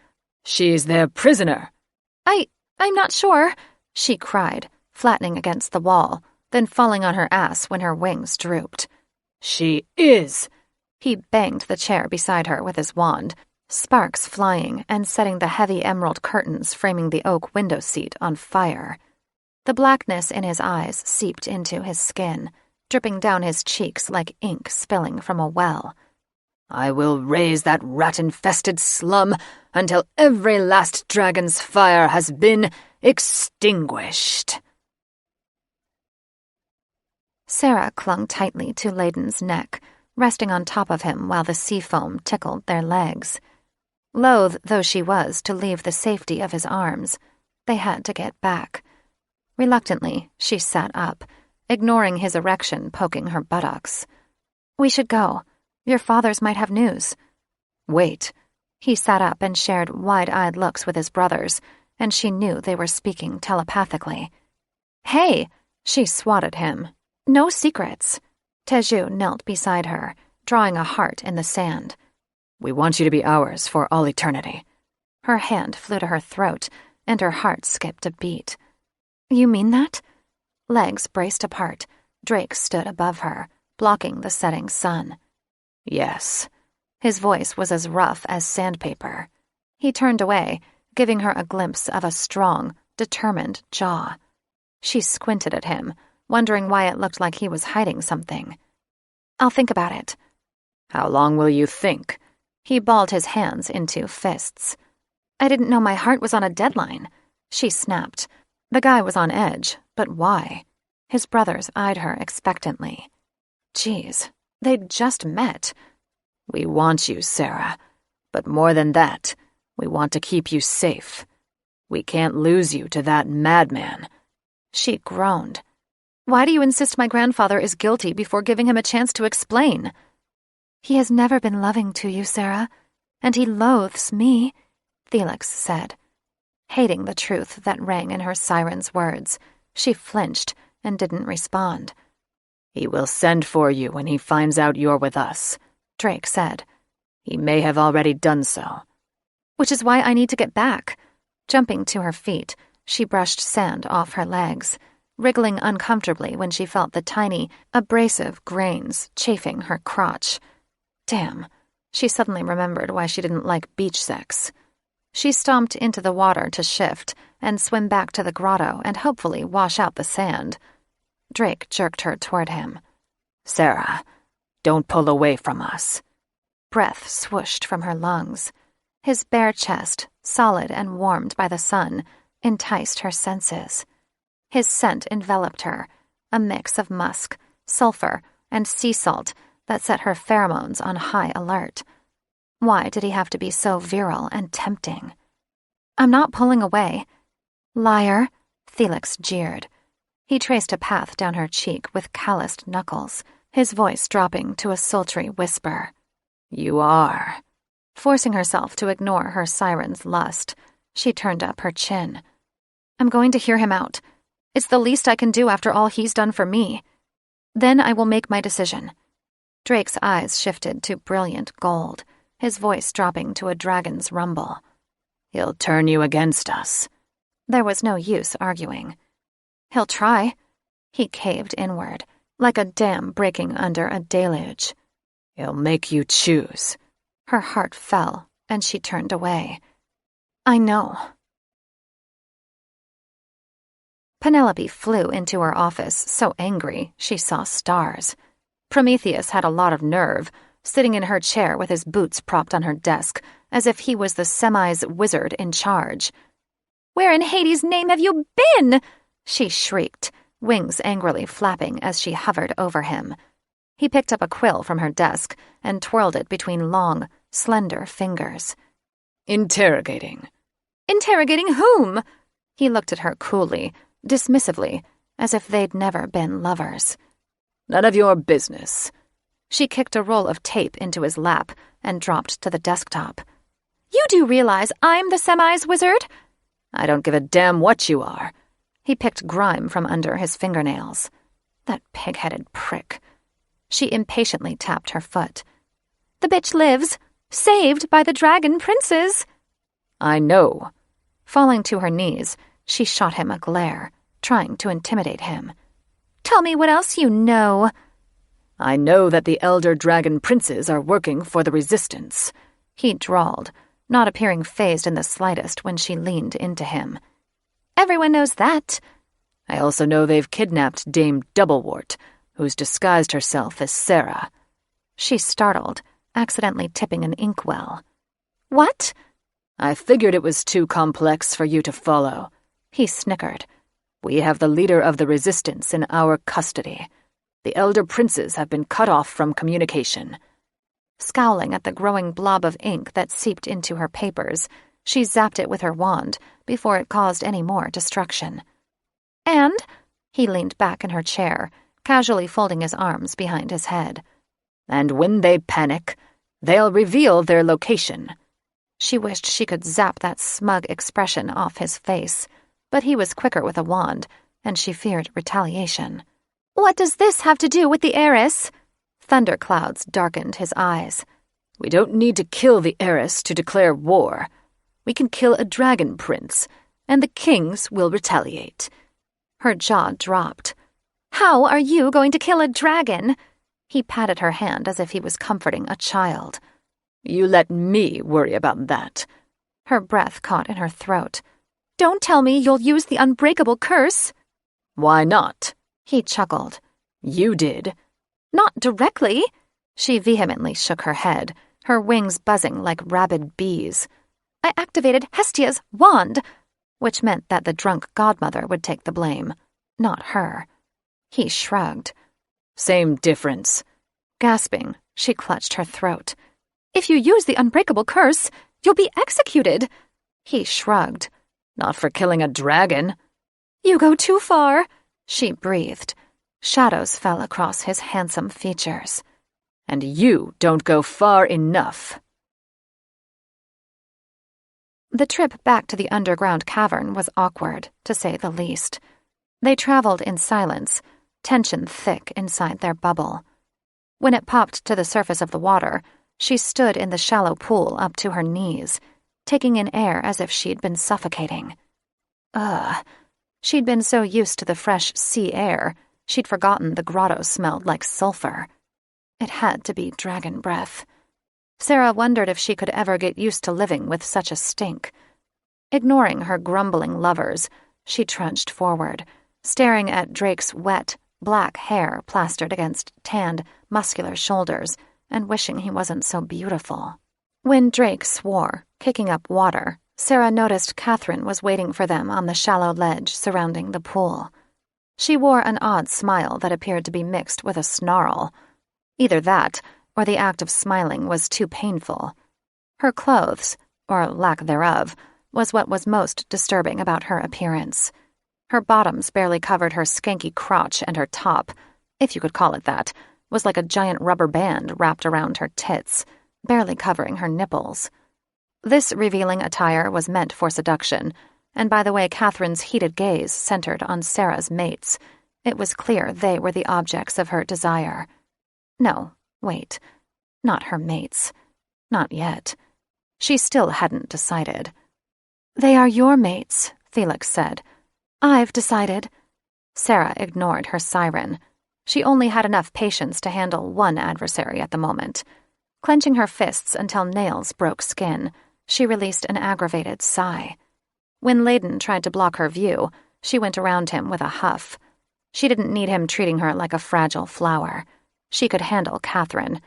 "She's their prisoner." I'm not sure," she cried, flattening against the wall, then falling on her ass when her wings drooped. "She is." He banged the chair beside her with his wand, sparks flying and setting the heavy emerald curtains framing the oak window seat on fire. The blackness in his eyes seeped into his skin, dripping down his cheeks like ink spilling from a well. "I will raise that rat-infested slum until every last dragon's fire has been extinguished." Sarah clung tightly to Layden's neck, resting on top of him while the sea foam tickled their legs. Loath though she was to leave the safety of his arms, they had to get back. Reluctantly, she sat up, ignoring his erection poking her buttocks. "We should go. Your fathers might have news." "Wait." He sat up and shared wide-eyed looks with his brothers, and she knew they were speaking telepathically. "Hey!" She swatted him. "No secrets." Teju knelt beside her, drawing a heart in the sand. "We want you to be ours for all eternity." Her hand flew to her throat, and her heart skipped a beat. "You mean that?" Legs braced apart, Drake stood above her, blocking the setting sun. "Yes." His voice was as rough as sandpaper. He turned away, giving her a glimpse of a strong, determined jaw. She squinted at him, wondering why it looked like he was hiding something. "I'll think about it." "How long will you think?" He balled his hands into fists. I didn't know my heart was on a deadline, she snapped. The guy was on edge, but why? His brothers eyed her expectantly. Geez, they'd just met. We want you, Sarah. But more than that, we want to keep you safe. We can't lose you to that madman. She groaned. Why do you insist my grandfather is guilty before giving him a chance to explain? He has never been loving to you, Sarah, and he loathes me, Felix said. Hating the truth that rang in her siren's words, she flinched and didn't respond. He will send for you when he finds out you're with us, Drake said. He may have already done so. Which is why I need to get back. Jumping to her feet, she brushed sand off her legs, wriggling uncomfortably when she felt the tiny, abrasive grains chafing her crotch. Damn, she suddenly remembered why she didn't like beach sex. She stomped into the water to shift and swim back to the grotto and hopefully wash out the sand. Drake jerked her toward him. Sarah, don't pull away from us. Breath swooshed from her lungs. His bare chest, solid and warmed by the sun, enticed her senses. His scent enveloped her, a mix of musk, sulfur, and sea salt that set her pheromones on high alert. Why did he have to be so virile and tempting? I'm not pulling away. Liar, Felix jeered. He traced a path down her cheek with calloused knuckles, his voice dropping to a sultry whisper. You are. Forcing herself to ignore her siren's lust, she turned up her chin. I'm going to hear him out. It's the least I can do after all he's done for me. Then I will make my decision. Drake's eyes shifted to brilliant gold, his voice dropping to a dragon's rumble. He'll turn you against us. There was no use arguing. He'll try. He caved inward, like a dam breaking under a deluge. He'll make you choose. Her heart fell, and she turned away. I know. Penelope flew into her office, so angry she saw stars. Prometheus had a lot of nerve, sitting in her chair with his boots propped on her desk, as if he was the Semi's wizard in charge. Where in Hades' name have you been? She shrieked, wings angrily flapping as she hovered over him. He picked up a quill from her desk and twirled it between long, slender fingers. Interrogating. Interrogating whom? He looked at her coolly, dismissively, as if they'd never been lovers. None of your business. She kicked a roll of tape into his lap and dropped to the desktop. You do realize I'm the Semi's wizard? I don't give a damn what you are. He picked grime from under his fingernails. That pig-headed prick. She impatiently tapped her foot. The bitch lives, saved by the dragon princes. I know. Falling to her knees, she shot him a glare, trying to intimidate him. Tell me what else you know. I know that the elder dragon princes are working for the resistance, he drawled, not appearing fazed in the slightest when she leaned into him. Everyone knows that. I also know they've kidnapped Dame Doublewort, who's disguised herself as Sarah. She startled, accidentally tipping an inkwell. What? I figured it was too complex for you to follow. He snickered. We have the leader of the resistance in our custody. The elder princes have been cut off from communication. Scowling at the growing blob of ink that seeped into her papers, she zapped it with her wand before it caused any more destruction. And? He leaned back in her chair, casually folding his arms behind his head. And when they panic, they'll reveal their location. She wished she could zap that smug expression off his face, but he was quicker with a wand, and she feared retaliation. What does this have to do with the heiress? Thunderclouds darkened his eyes. We don't need to kill the heiress to declare war. We can kill a dragon prince, and the kings will retaliate. Her jaw dropped. How are you going to kill a dragon? He patted her hand as if he was comforting a child. You let me worry about that. Her breath caught in her throat. Don't tell me you'll use the unbreakable curse. Why not? He chuckled. You did. Not directly. She vehemently shook her head, her wings buzzing like rabid bees. I activated Hestia's wand, which meant that the drunk godmother would take the blame, not her. He shrugged. Same difference. Gasping, she clutched her throat. If you use the unbreakable curse, you'll be executed. He shrugged. Not for killing a dragon. You go too far, she breathed. Shadows fell across his handsome features. And you don't go far enough. The trip back to the underground cavern was awkward, to say the least. They traveled in silence, tension thick inside their bubble. When it popped to the surface of the water, she stood in the shallow pool up to her knees, taking in air as if she'd been suffocating. Ugh. She'd been so used to the fresh sea air, she'd forgotten the grotto smelled like sulfur. It had to be dragon breath. Sarah wondered if she could ever get used to living with such a stink. Ignoring her grumbling lovers, she trudged forward, staring at Drake's wet, black hair plastered against tanned, muscular shoulders, and wishing he wasn't so beautiful. When Drake swore, kicking up water, Sarah noticed Catherine was waiting for them on the shallow ledge surrounding the pool. She wore an odd smile that appeared to be mixed with a snarl. Either that, or the act of smiling was too painful. Her clothes, or lack thereof, was what was most disturbing about her appearance. Her bottoms barely covered her skanky crotch, and her top, if you could call it that, was like a giant rubber band wrapped around her tits, barely covering her nipples. This revealing attire was meant for seduction, and by the way Catherine's heated gaze centered on Sarah's mates, it was clear they were the objects of her desire. No, wait, not her mates. Not yet. She still hadn't decided. They are your mates, Felix said. I've decided. Sarah ignored her siren. She only had enough patience to handle one adversary at the moment. Clenching her fists until nails broke skin, she released an aggravated sigh. When Layden tried to block her view, she went around him with a huff. She didn't need him treating her like a fragile flower. She could handle Catherine.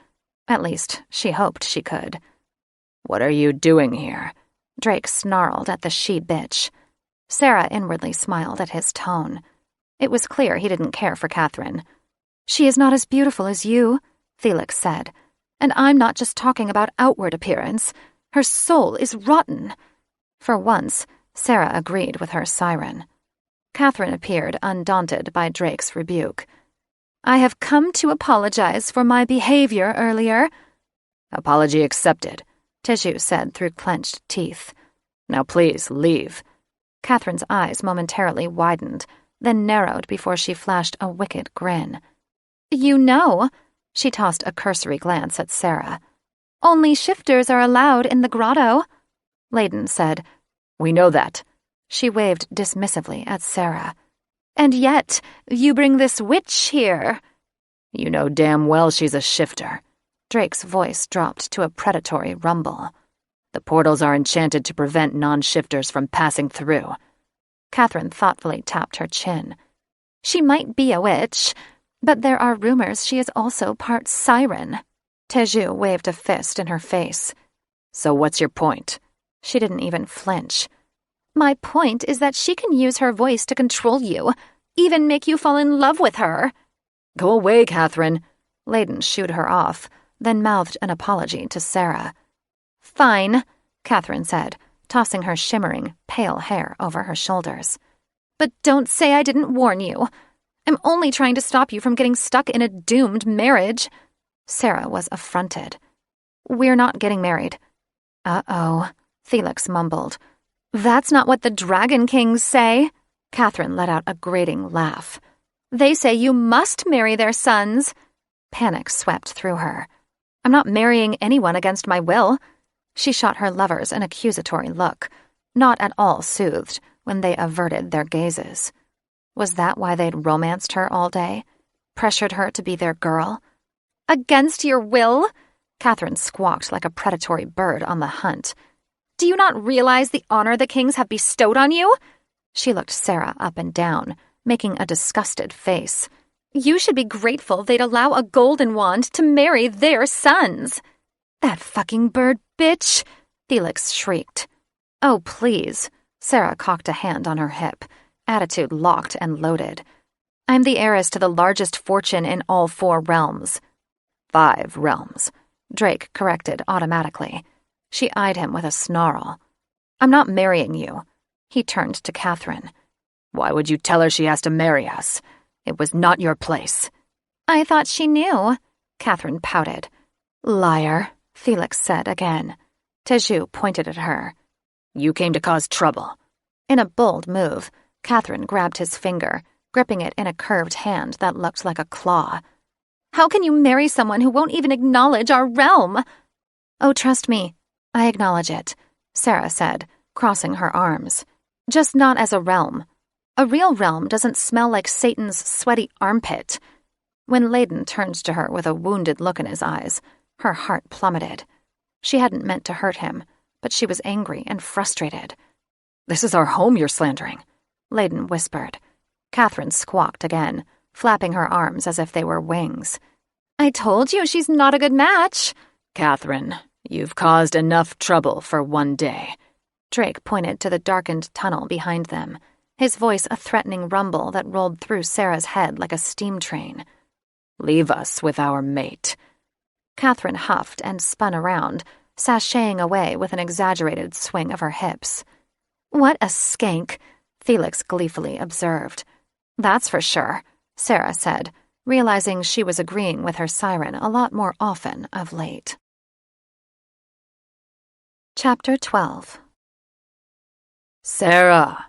At least, she hoped she could. What are you doing here? Drake snarled at the she-bitch. Sarah inwardly smiled at his tone. It was clear he didn't care for Catherine. She is not as beautiful as you, Felix said. And I'm not just talking about outward appearance. Her soul is rotten. For once, Sarah agreed with her siren. Catherine appeared undaunted by Drake's rebuke. I have come to apologize for my behavior earlier. Apology accepted, Teju said through clenched teeth. Now please, leave. Catherine's eyes momentarily widened, then narrowed before she flashed a wicked grin. You know, she tossed a cursory glance at Sarah. Only shifters are allowed in the grotto. Layden said, We know that. She waved dismissively at Sarah. And yet, you bring this witch here. You know damn well she's a shifter. Drake's voice dropped to a predatory rumble. The portals are enchanted to prevent non-shifters from passing through. Catherine thoughtfully tapped her chin. She might be a witch, but there are rumors she is also part siren. Teju waved a fist in her face. So what's your point? She didn't even flinch. My point is that she can use her voice to control you, even make you fall in love with her. Go away, Catherine. Layden shooed her off, then mouthed an apology to Sarah. Fine, Catherine said, tossing her shimmering, pale hair over her shoulders. But don't say I didn't warn you. I'm only trying to stop you from getting stuck in a doomed marriage. Sarah was affronted. We're not getting married. Uh-oh, Felix mumbled. That's not what the Dragon Kings say. Catherine let out a grating laugh. They say you must marry their sons. Panic swept through her. I'm not marrying anyone against my will. She shot her lovers an accusatory look, not at all soothed when they averted their gazes. Was that why they'd romanced her all day? Pressured her to be their girl? Against your will? Catherine squawked like a predatory bird on the hunt. Do you not realize the honor the kings have bestowed on you? She looked Sarah up and down, making a disgusted face. You should be grateful they'd allow a golden wand to marry their sons. That fucking bird bitch, Felix shrieked. Oh, please. Sarah cocked a hand on her hip, attitude locked and loaded. I'm the heiress to the largest fortune in all 4 realms. 5 realms, Drake corrected automatically. She eyed him with a snarl. I'm not marrying you. He turned to Catherine. Why would you tell her she has to marry us? It was not your place. I thought she knew. Catherine pouted. Liar, Felix said again. Teju pointed at her. You came to cause trouble. In a bold move, Catherine grabbed his finger, gripping it in a curved hand that looked like a claw. How can you marry someone who won't even acknowledge our realm? Oh, trust me, I acknowledge it, Sarah said, crossing her arms. Just not as a realm. A real realm doesn't smell like Satan's sweaty armpit. When Layden turned to her with a wounded look in his eyes, her heart plummeted. She hadn't meant to hurt him, but she was angry and frustrated. This is our home you're slandering, Layden whispered. Catherine squawked again, flapping her arms as if they were wings. I told you she's not a good match. Catherine, you've caused enough trouble for one day. Drake pointed to the darkened tunnel behind them, his voice a threatening rumble that rolled through Sarah's head like a steam train. Leave us with our mate. Catherine huffed and spun around, sashaying away with an exaggerated swing of her hips. What a skank, Felix gleefully observed. That's for sure, Sarah said, realizing she was agreeing with her siren a lot more often of late. Chapter 12. Sarah!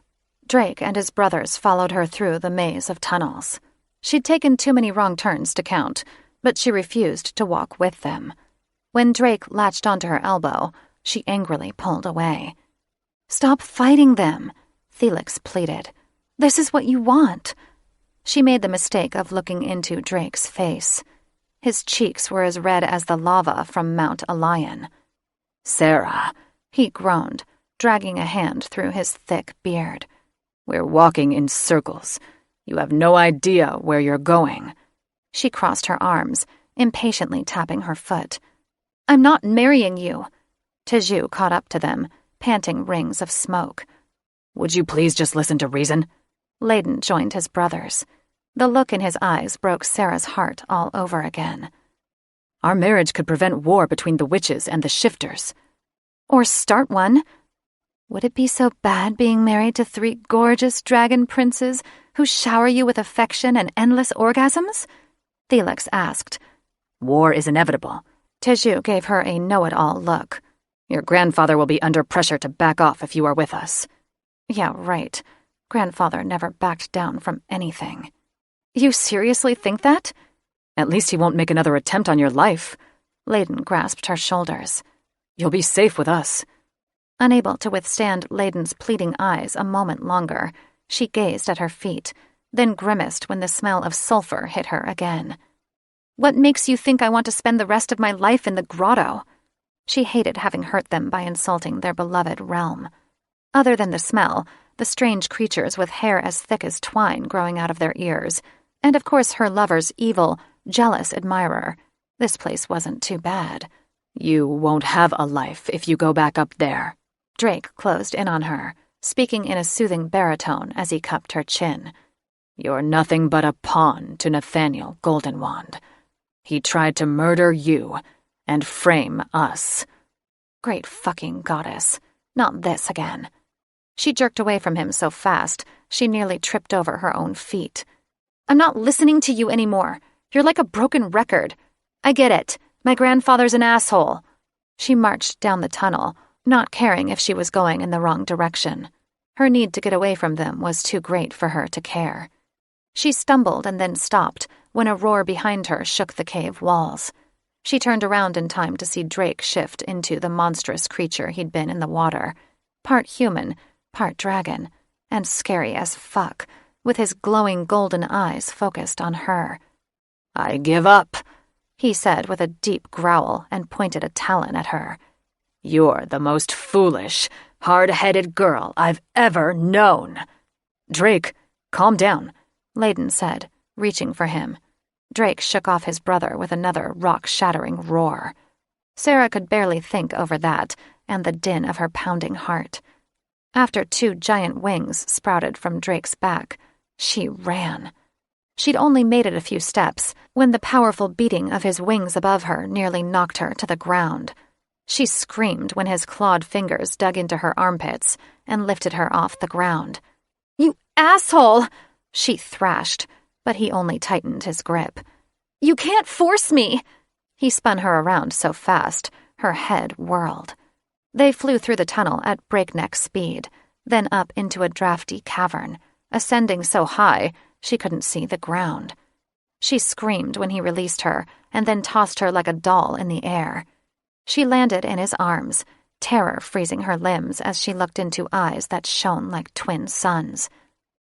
Drake and his brothers followed her through the maze of tunnels. She'd taken too many wrong turns to count, but she refused to walk with them. When Drake latched onto her elbow, she angrily pulled away. Stop fighting them, Felix pleaded. This is what you want. She made the mistake of looking into Drake's face. His cheeks were as red as the lava from Mount Elion. Sarah, he groaned, dragging a hand through his thick beard. We're walking in circles. You have no idea where you're going. She crossed her arms, impatiently tapping her foot. I'm not marrying you. Teju caught up to them, panting rings of smoke. Would you please just listen to reason? Layden joined his brothers. The look in his eyes broke Sarah's heart all over again. Our marriage could prevent war between the witches and the shifters. Or start one. Would it be so bad being married to 3 gorgeous dragon princes who shower you with affection and endless orgasms? Felix asked. War is inevitable. Teju gave her a know-it-all look. Your grandfather will be under pressure to back off if you are with us. Yeah, right. Grandfather never backed down from anything. You seriously think that? At least he won't make another attempt on your life. Layden grasped her shoulders. You'll be safe with us. Unable to withstand Layden's pleading eyes a moment longer, she gazed at her feet, then grimaced when the smell of sulfur hit her again. What makes you think I want to spend the rest of my life in the grotto? She hated having hurt them by insulting their beloved realm. Other than the smell, the strange creatures with hair as thick as twine growing out of their ears, and of course her lover's evil, jealous admirer, this place wasn't too bad. You won't have a life if you go back up there. Drake closed in on her, speaking in a soothing baritone as he cupped her chin. You're nothing but a pawn to Nathaniel Goldenwand. He tried to murder you and frame us. Great fucking goddess. Not this again. She jerked away from him so fast, she nearly tripped over her own feet. I'm not listening to you anymore. You're like a broken record. I get it. My grandfather's an asshole. She marched down the tunnel, not caring if she was going in the wrong direction. Her need to get away from them was too great for her to care. She stumbled and then stopped when a roar behind her shook the cave walls. She turned around in time to see Drake shift into the monstrous creature he'd been in the water, part human, part dragon, and scary as fuck, with his glowing golden eyes focused on her. I give up, he said with a deep growl and pointed a talon at her. You're the most foolish, hard-headed girl I've ever known. Drake, calm down, Layden said, reaching for him. Drake shook off his brother with another rock-shattering roar. Sarah could barely think over that and the din of her pounding heart. After 2 giant wings sprouted from Drake's back, she ran. She'd only made it a few steps when the powerful beating of his wings above her nearly knocked her to the ground. She screamed when his clawed fingers dug into her armpits and lifted her off the ground. "You asshole!" she thrashed, but he only tightened his grip. "You can't force me!" He spun her around so fast, her head whirled. They flew through the tunnel at breakneck speed, then up into a drafty cavern, ascending so high she couldn't see the ground. She screamed when he released her and then tossed her like a doll in the air. She landed in his arms, terror freezing her limbs as she looked into eyes that shone like twin suns.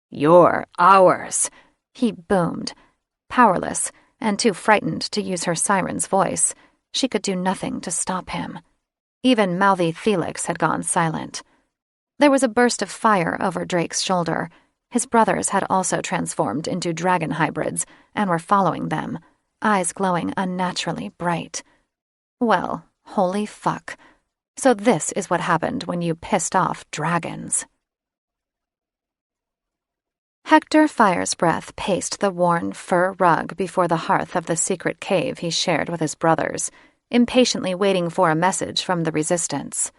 "You're ours," he boomed. Powerless and too frightened to use her siren's voice, she could do nothing to stop him. Even mouthy Felix had gone silent. There was a burst of fire over Drake's shoulder. His brothers had also transformed into dragon hybrids and were following them, eyes glowing unnaturally bright. Well, holy fuck. So this is what happened when you pissed off dragons. Hector Fire's Breath paced the worn fur rug before the hearth of the secret cave he shared with his brothers, impatiently waiting for a message from the Resistance.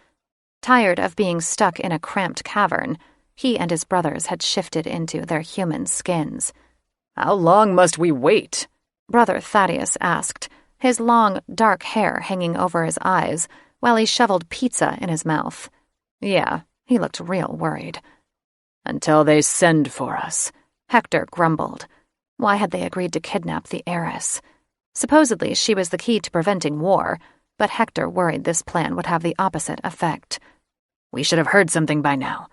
Tired of being stuck in a cramped cavern, he and his brothers had shifted into their human skins. "How long must we wait?" Brother Thaddeus asked, his long, dark hair hanging over his eyes while he shoveled pizza in his mouth. Yeah, he looked real worried. "Until they send for us," Hector grumbled. Why had they agreed to kidnap the heiress? Supposedly she was the key to preventing war, but Hector worried this plan would have the opposite effect. "We should have heard something by now,"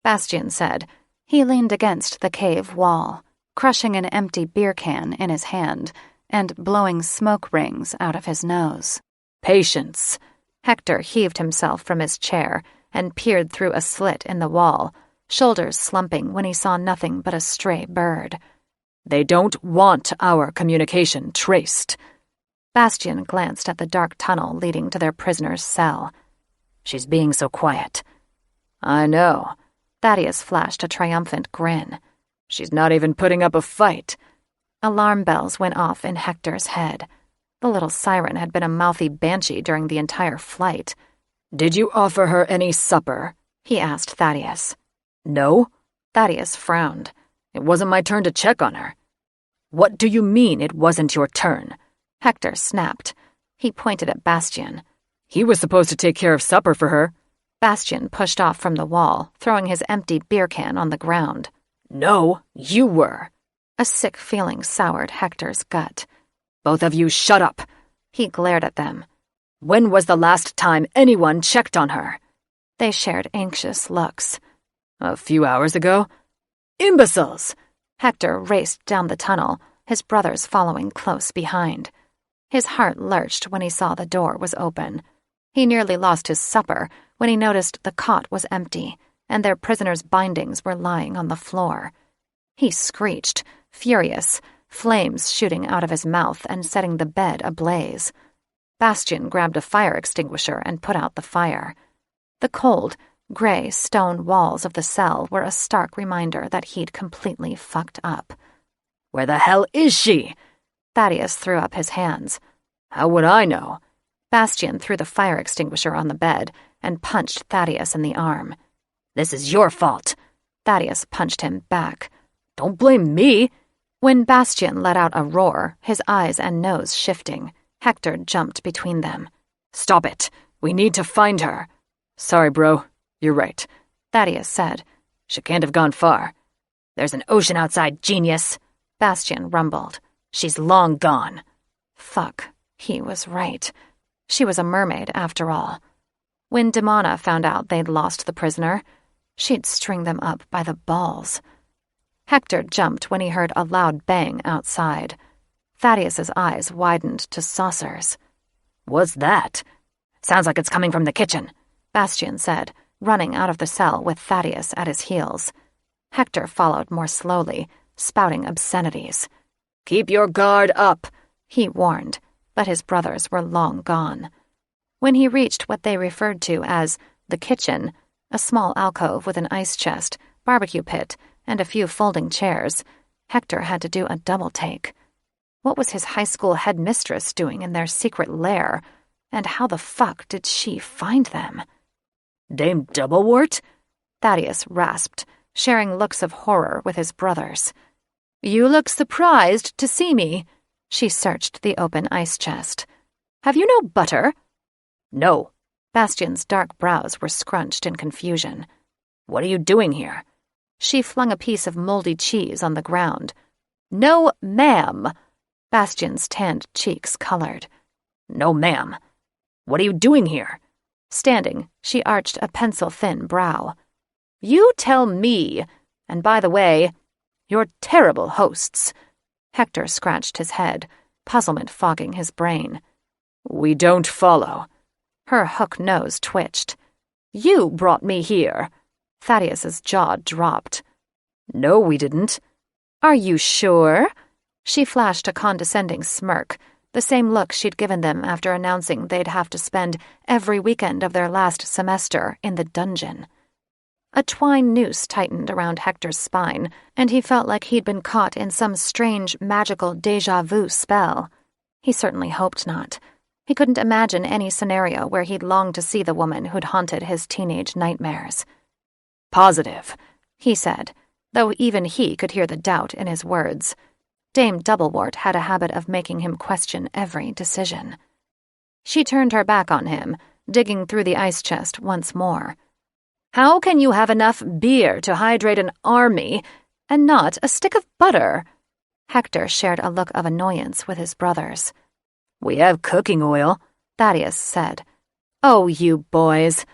Bastian said. He leaned against the cave wall, crushing an empty beer can in his hand and blowing smoke rings out of his nose. "Patience." Hector heaved himself from his chair and peered through a slit in the wall, shoulders slumping when he saw nothing but a stray bird. "They don't want our communication traced." Bastian glanced at the dark tunnel leading to their prisoner's cell. "She's being so quiet." "I know." Thaddeus flashed a triumphant grin. "She's not even putting up a fight." Alarm bells went off in Hector's head. The little siren had been a mouthy banshee during the entire flight. "Did you offer her any supper?" he asked Thaddeus. "No?" Thaddeus frowned. "It wasn't my turn to check on her." "What do you mean it wasn't your turn?" Hector snapped. He pointed at Bastian. "He was supposed to take care of supper for her." Bastian pushed off from the wall, throwing his empty beer can on the ground. "No, you were." A sick feeling soured Hector's gut. "Both of you shut up." He glared at them. "When was the last time anyone checked on her?" They shared anxious looks. "A few hours ago." "Imbeciles!" Hector raced down the tunnel, his brothers following close behind. His heart lurched when he saw the door was open. He nearly lost his supper when he noticed the cot was empty and their prisoner's bindings were lying on the floor. He screeched, furious, flames shooting out of his mouth and setting the bed ablaze. Bastian grabbed a fire extinguisher and put out the fire. The cold, gray stone walls of the cell were a stark reminder that he'd completely fucked up. "Where the hell is she?" Thaddeus threw up his hands. "How would I know?" Bastian threw the fire extinguisher on the bed and punched Thaddeus in the arm. "This is your fault." Thaddeus punched him back. "Don't blame me." When Bastian let out a roar, his eyes and nose shifting, Hector jumped between them. "Stop it. We need to find her." "Sorry, bro. You're right," Thaddeus said. "She can't have gone far." "There's an ocean outside, genius," Bastian rumbled. "She's long gone." Fuck, he was right. She was a mermaid, after all. When Damana found out they'd lost the prisoner, she'd string them up by the balls. Hector jumped when he heard a loud bang outside. Thaddeus's eyes widened to saucers. "What's that?" "Sounds like it's coming from the kitchen," Bastian said, running out of the cell with Thaddeus at his heels. Hector followed more slowly, spouting obscenities. "Keep your guard up," he warned, but his brothers were long gone. When he reached what they referred to as the kitchen, A small alcove with an ice chest, barbecue pit, and a few folding chairs. Hector had to do a double take. What was his high school headmistress doing in their secret lair? And how the fuck did she find them? Dame Doublewort? Thaddeus rasped, sharing looks of horror with his brothers. You look surprised to see me. She searched the open ice chest. Have you no butter? No. Bastian's dark brows were scrunched in confusion. What are you doing here? She flung a piece of moldy cheese on the ground. No, ma'am. Bastian's tanned cheeks colored. No, ma'am. What are you doing here? Standing, she arched a pencil-thin brow. You tell me. And by the way, you're terrible hosts. Hector scratched his head, puzzlement fogging his brain. We don't follow. Her hook nose twitched. You brought me here. Thaddeus's jaw dropped. No, we didn't. Are you sure? She flashed a condescending smirk, the same look she'd given them after announcing they'd have to spend every weekend of their last semester in the dungeon. A twine noose tightened around Hector's spine, and he felt like he'd been caught in some strange, magical déjà vu spell. He certainly hoped not. He couldn't imagine any scenario where he'd longed to see the woman who'd haunted his teenage nightmares. Positive, he said, though even he could hear the doubt in his words. Dame Doublewort had a habit of making him question every decision. She turned her back on him, digging through the ice chest once more. How can you have enough beer to hydrate an army and not a stick of butter? Hector shared a look of annoyance with his brothers. We have cooking oil, Thaddeus said. Oh, you boys.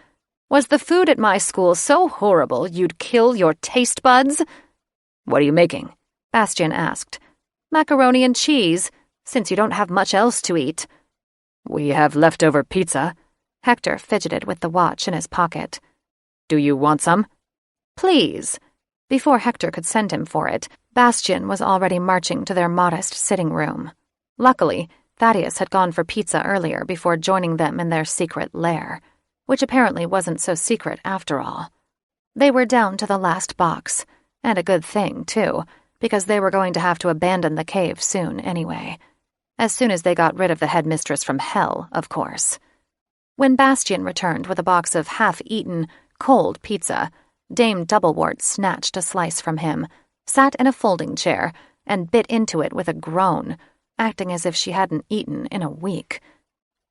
Was the food at my school so horrible you'd kill your taste buds? What are you making? Bastian asked. Macaroni and cheese, since you don't have much else to eat. We have leftover pizza. Hector fidgeted with the watch in his pocket. Do you want some? Please. Before Hector could send him for it, Bastian was already marching to their modest sitting room. Luckily, Thaddeus had gone for pizza earlier before joining them in their secret lair, which apparently wasn't so secret after all. They were down to the last box, and a good thing, too, because they were going to have to abandon the cave soon anyway. As soon as they got rid of the headmistress from hell, of course. When Bastian returned with a box of half-eaten, cold pizza, Dame Doublewort snatched a slice from him, sat in a folding chair, and bit into it with a groan, acting as if she hadn't eaten in a week.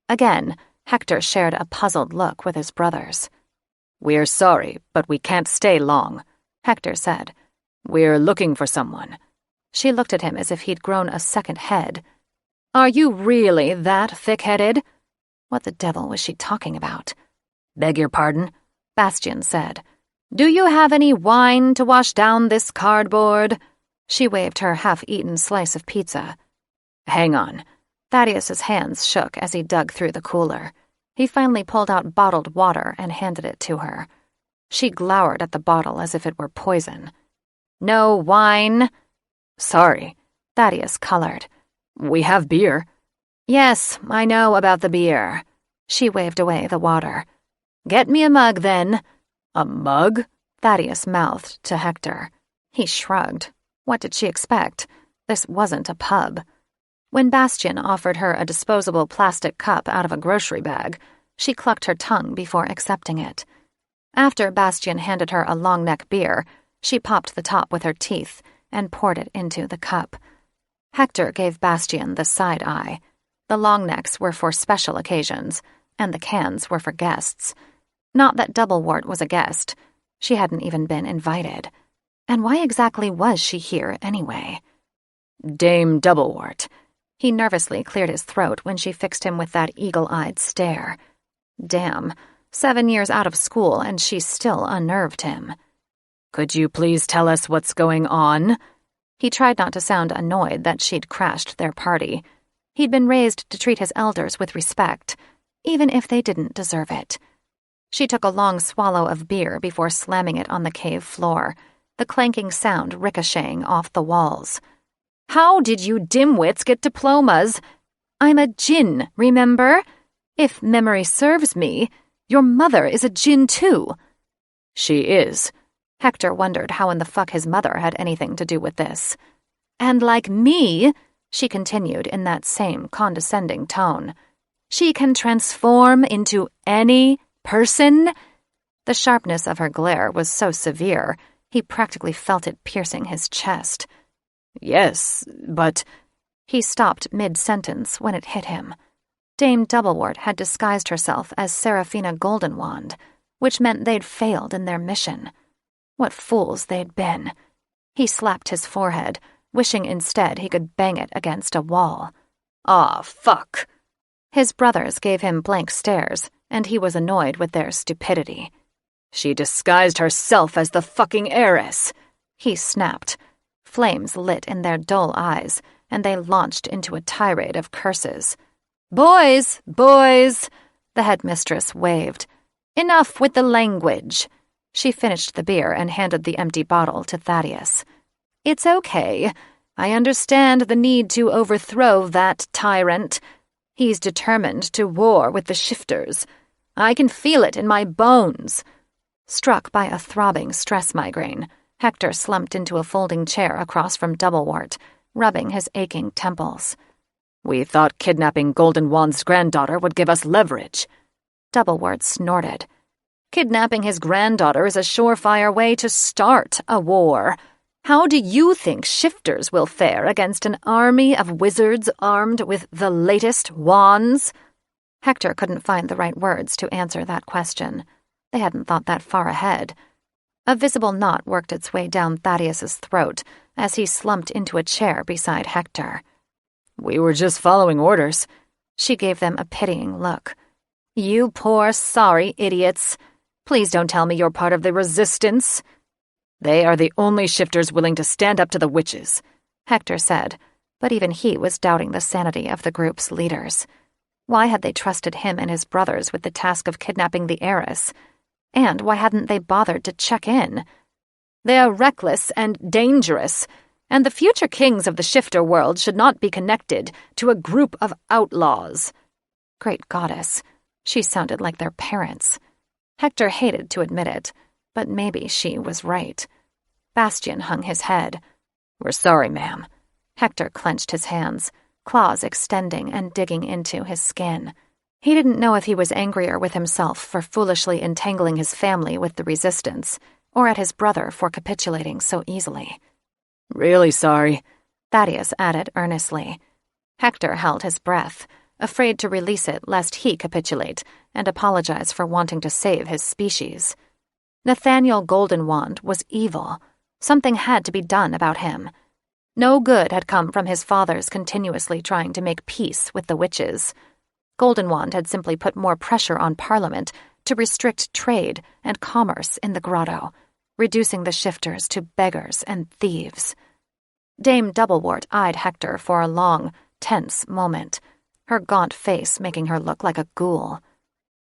Again, Hector shared a puzzled look with his brothers. We're sorry, but we can't stay long, Hector said. We're looking for someone. She looked at him as if he'd grown a second head. Are you really that thick-headed? What the devil was she talking about? Beg your pardon? Bastian said. Do you have any wine to wash down this cardboard? She waved her half-eaten slice of pizza. Hang on. Thaddeus's hands shook as he dug through the cooler. He finally pulled out bottled water and handed it to her. She glowered at the bottle as if it were poison. No wine? Sorry. Thaddeus colored. We have beer. Yes, I know about the beer. She waved away the water. Get me a mug, then. A mug? Thaddeus mouthed to Hector. He shrugged. What did she expect? This wasn't a pub. When Bastian offered her a disposable plastic cup out of a grocery bag, she clucked her tongue before accepting it. After Bastian handed her a long-neck beer, she popped the top with her teeth and poured it into the cup. Hector gave Bastian the side eye. The long necks were for special occasions, and the cans were for guests. Not that Doublewort was a guest. She hadn't even been invited. And why exactly was she here anyway? Dame Doublewort. He nervously cleared his throat when she fixed him with that eagle-eyed stare. Damn, 7 years out of school and she still unnerved him. Could you please tell us what's going on? He tried not to sound annoyed that she'd crashed their party. He'd been raised to treat his elders with respect, even if they didn't deserve it. She took a long swallow of beer before slamming it on the cave floor, the clanking sound ricocheting off the walls. How did you dimwits get diplomas? I'm a djinn, remember? If memory serves me, your mother is a djinn too. She is. Hector wondered how in the fuck his mother had anything to do with this. And like me, she continued in that same condescending tone, she can transform into any person? The sharpness of her glare was so severe, he practically felt it piercing his chest. Yes, but... He stopped mid-sentence when it hit him. Dame Doublewort had disguised herself as Seraphina Goldenwand, which meant they'd failed in their mission. What fools they'd been. He slapped his forehead, wishing instead he could bang it against a wall. Ah, fuck. His brothers gave him blank stares, and he was annoyed with their stupidity. She disguised herself as the fucking heiress, he snapped. Flames lit in their dull eyes, and they launched into a tirade of curses. Boys, boys, the headmistress waved. Enough with the language. She finished the beer and handed the empty bottle to Thaddeus. It's okay. I understand the need to overthrow that tyrant. He's determined to war with the shifters. I can feel it in my bones. Struck by a throbbing stress migraine, Hector slumped into a folding chair across from Doublewort, rubbing his aching temples. We thought kidnapping Goldenwand's granddaughter would give us leverage. Doublewort snorted. Kidnapping his granddaughter is a surefire way to start a war. How do you think shifters will fare against an army of wizards armed with the latest wands? Hector couldn't find the right words to answer that question. They hadn't thought that far ahead. A visible knot worked its way down Thaddeus's throat as he slumped into a chair beside Hector. We were just following orders. She gave them a pitying look. You poor, sorry idiots. Please don't tell me you're part of the resistance. They are the only shifters willing to stand up to the witches, Hector said, but even he was doubting the sanity of the group's leaders. Why had they trusted him and his brothers with the task of kidnapping the heiress? And why hadn't they bothered to check in? They are reckless and dangerous, and the future kings of the shifter world should not be connected to a group of outlaws. Great goddess, she sounded like their parents. Hector hated to admit it, but maybe she was right. Bastian hung his head. We're sorry, ma'am. Hector clenched his hands, claws extending and digging into his skin. He didn't know if he was angrier with himself for foolishly entangling his family with the resistance, or at his brother for capitulating so easily. Really sorry, Thaddeus added earnestly. Hector held his breath, afraid to release it lest he capitulate and apologize for wanting to save his species. Nathaniel Goldenwand was evil. Something had to be done about him. No good had come from his father's continuously trying to make peace with the witches. Goldenwand had simply put more pressure on Parliament to restrict trade and commerce in the grotto, reducing the shifters to beggars and thieves. Dame Doublewort eyed Hector for a long, tense moment, her gaunt face making her look like a ghoul.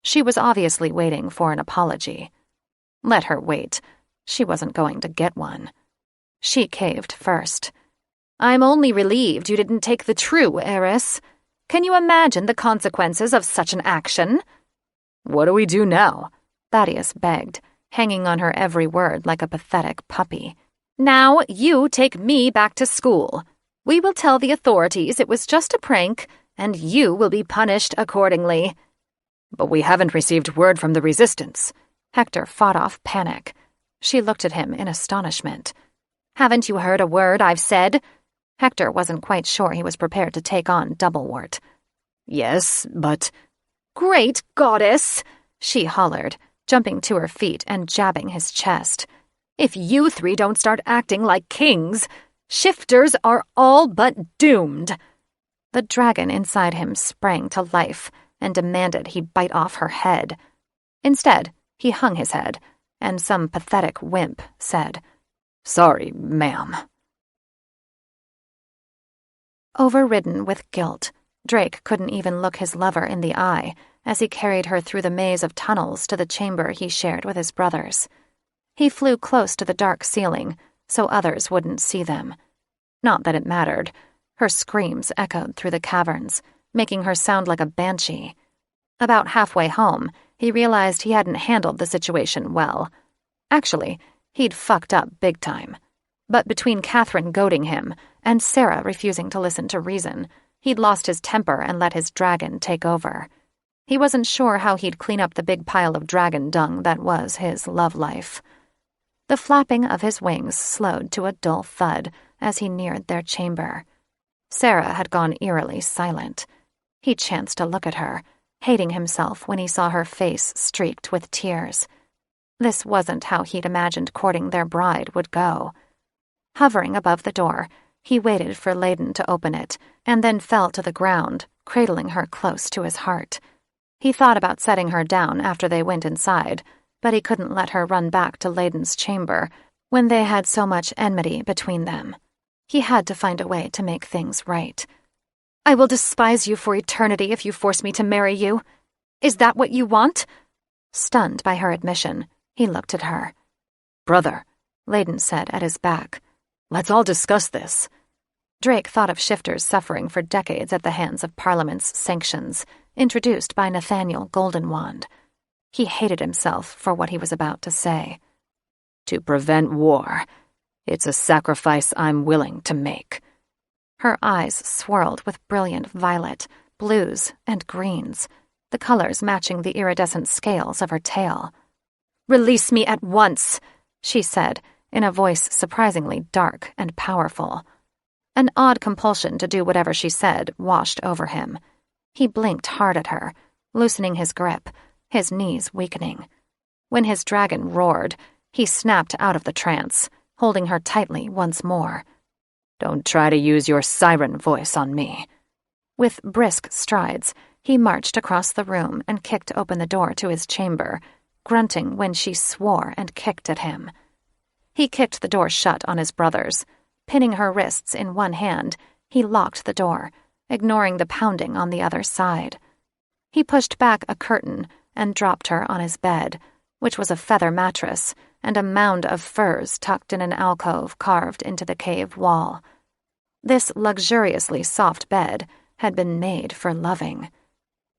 She was obviously waiting for an apology. Let her wait. She wasn't going to get one. She caved first. I'm only relieved you didn't take the true heiress. Can you imagine the consequences of such an action? What do we do now? Thaddeus begged, hanging on her every word like a pathetic puppy. Now you take me back to school. We will tell the authorities it was just a prank, and you will be punished accordingly. But we haven't received word from the resistance. Hector fought off panic. She looked at him in astonishment. Haven't you heard a word I've said? Hector wasn't quite sure he was prepared to take on Doublewort. Yes, but... Great goddess! She hollered, jumping to her feet and jabbing his chest. If you three don't start acting like kings, shifters are all but doomed. The dragon inside him sprang to life and demanded he bite off her head. Instead, he hung his head, and some pathetic wimp said, Sorry, ma'am. Overridden with guilt, Drake couldn't even look his lover in the eye as he carried her through the maze of tunnels to the chamber he shared with his brothers. He flew close to the dark ceiling so others wouldn't see them. Not that it mattered. Her screams echoed through the caverns, making her sound like a banshee. About halfway home, he realized he hadn't handled the situation well. Actually, he'd fucked up big time. But between Catherine goading him and Sarah refusing to listen to reason, he'd lost his temper and let his dragon take over. He wasn't sure how he'd clean up the big pile of dragon dung that was his love life. The flapping of his wings slowed to a dull thud as he neared their chamber. Sarah had gone eerily silent. He chanced to look at her, hating himself when he saw her face streaked with tears. This wasn't how he'd imagined courting their bride would go. Hovering above the door, he waited for Layden to open it, and then fell to the ground, cradling her close to his heart. He thought about setting her down after they went inside, but he couldn't let her run back to Layden's chamber when they had so much enmity between them. He had to find a way to make things right. "I will despise you for eternity if you force me to marry you. Is that what you want?" Stunned by her admission, he looked at her. "Brother," Layden said at his back. "Let's all discuss this." Drake thought of shifters suffering for decades at the hands of Parliament's sanctions, introduced by Nathaniel Goldenwand. He hated himself for what he was about to say. "To prevent war, it's a sacrifice I'm willing to make." Her eyes swirled with brilliant violet, blues, and greens, the colors matching the iridescent scales of her tail. "Release me at once," she said, in a voice surprisingly dark and powerful. An odd compulsion to do whatever she said washed over him. He blinked hard at her, loosening his grip, his knees weakening. When his dragon roared, he snapped out of the trance, holding her tightly once more. "Don't try to use your siren voice on me." With brisk strides, he marched across the room and kicked open the door to his chamber, grunting when she swore and kicked at him. He kicked the door shut on his brothers. Pinning her wrists in one hand, he locked the door, ignoring the pounding on the other side. He pushed back a curtain and dropped her on his bed, which was a feather mattress and a mound of furs tucked in an alcove carved into the cave wall. This luxuriously soft bed had been made for loving.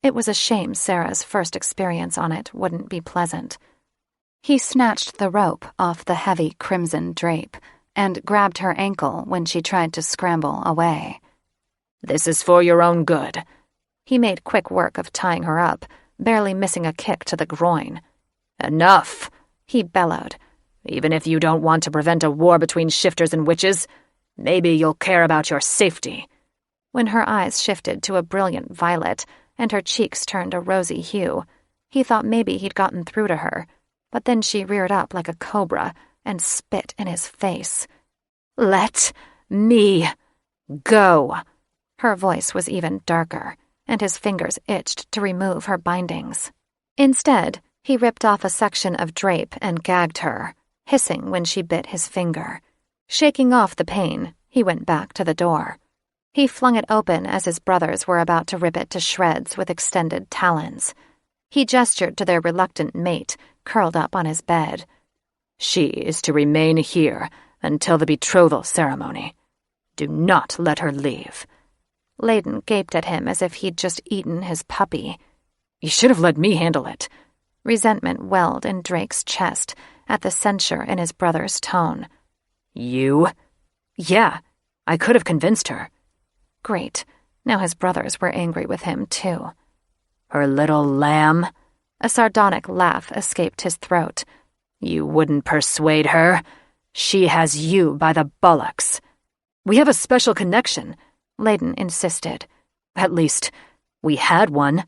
It was a shame Sarah's first experience on it wouldn't be pleasant. He snatched the rope off the heavy crimson drape and grabbed her ankle when she tried to scramble away. "This is for your own good." He made quick work of tying her up, barely missing a kick to the groin. "Enough," he bellowed. "Even if you don't want to prevent a war between shifters and witches, maybe you'll care about your safety." When her eyes shifted to a brilliant violet and her cheeks turned a rosy hue, he thought maybe he'd gotten through to her, but then she reared up like a cobra and spit in his face. "Let me go." Her voice was even darker, and his fingers itched to remove her bindings. Instead, he ripped off a section of drape and gagged her, hissing when she bit his finger. Shaking off the pain, he went back to the door. He flung it open as his brothers were about to rip it to shreds with extended talons. He gestured to their reluctant mate, curled up on his bed. "She is to remain here until the betrothal ceremony. Do not let her leave." Layden gaped at him as if he'd just eaten his puppy. "You should have let me handle it." Resentment welled in Drake's chest at the censure in his brother's tone. "You?" "Yeah, I could have convinced her." Great. Now his brothers were angry with him, too. "Her little lamb?" A sardonic laugh escaped his throat. "You wouldn't persuade her? She has you by the bullocks." "We have a special connection," Layden insisted. "At least, we had one."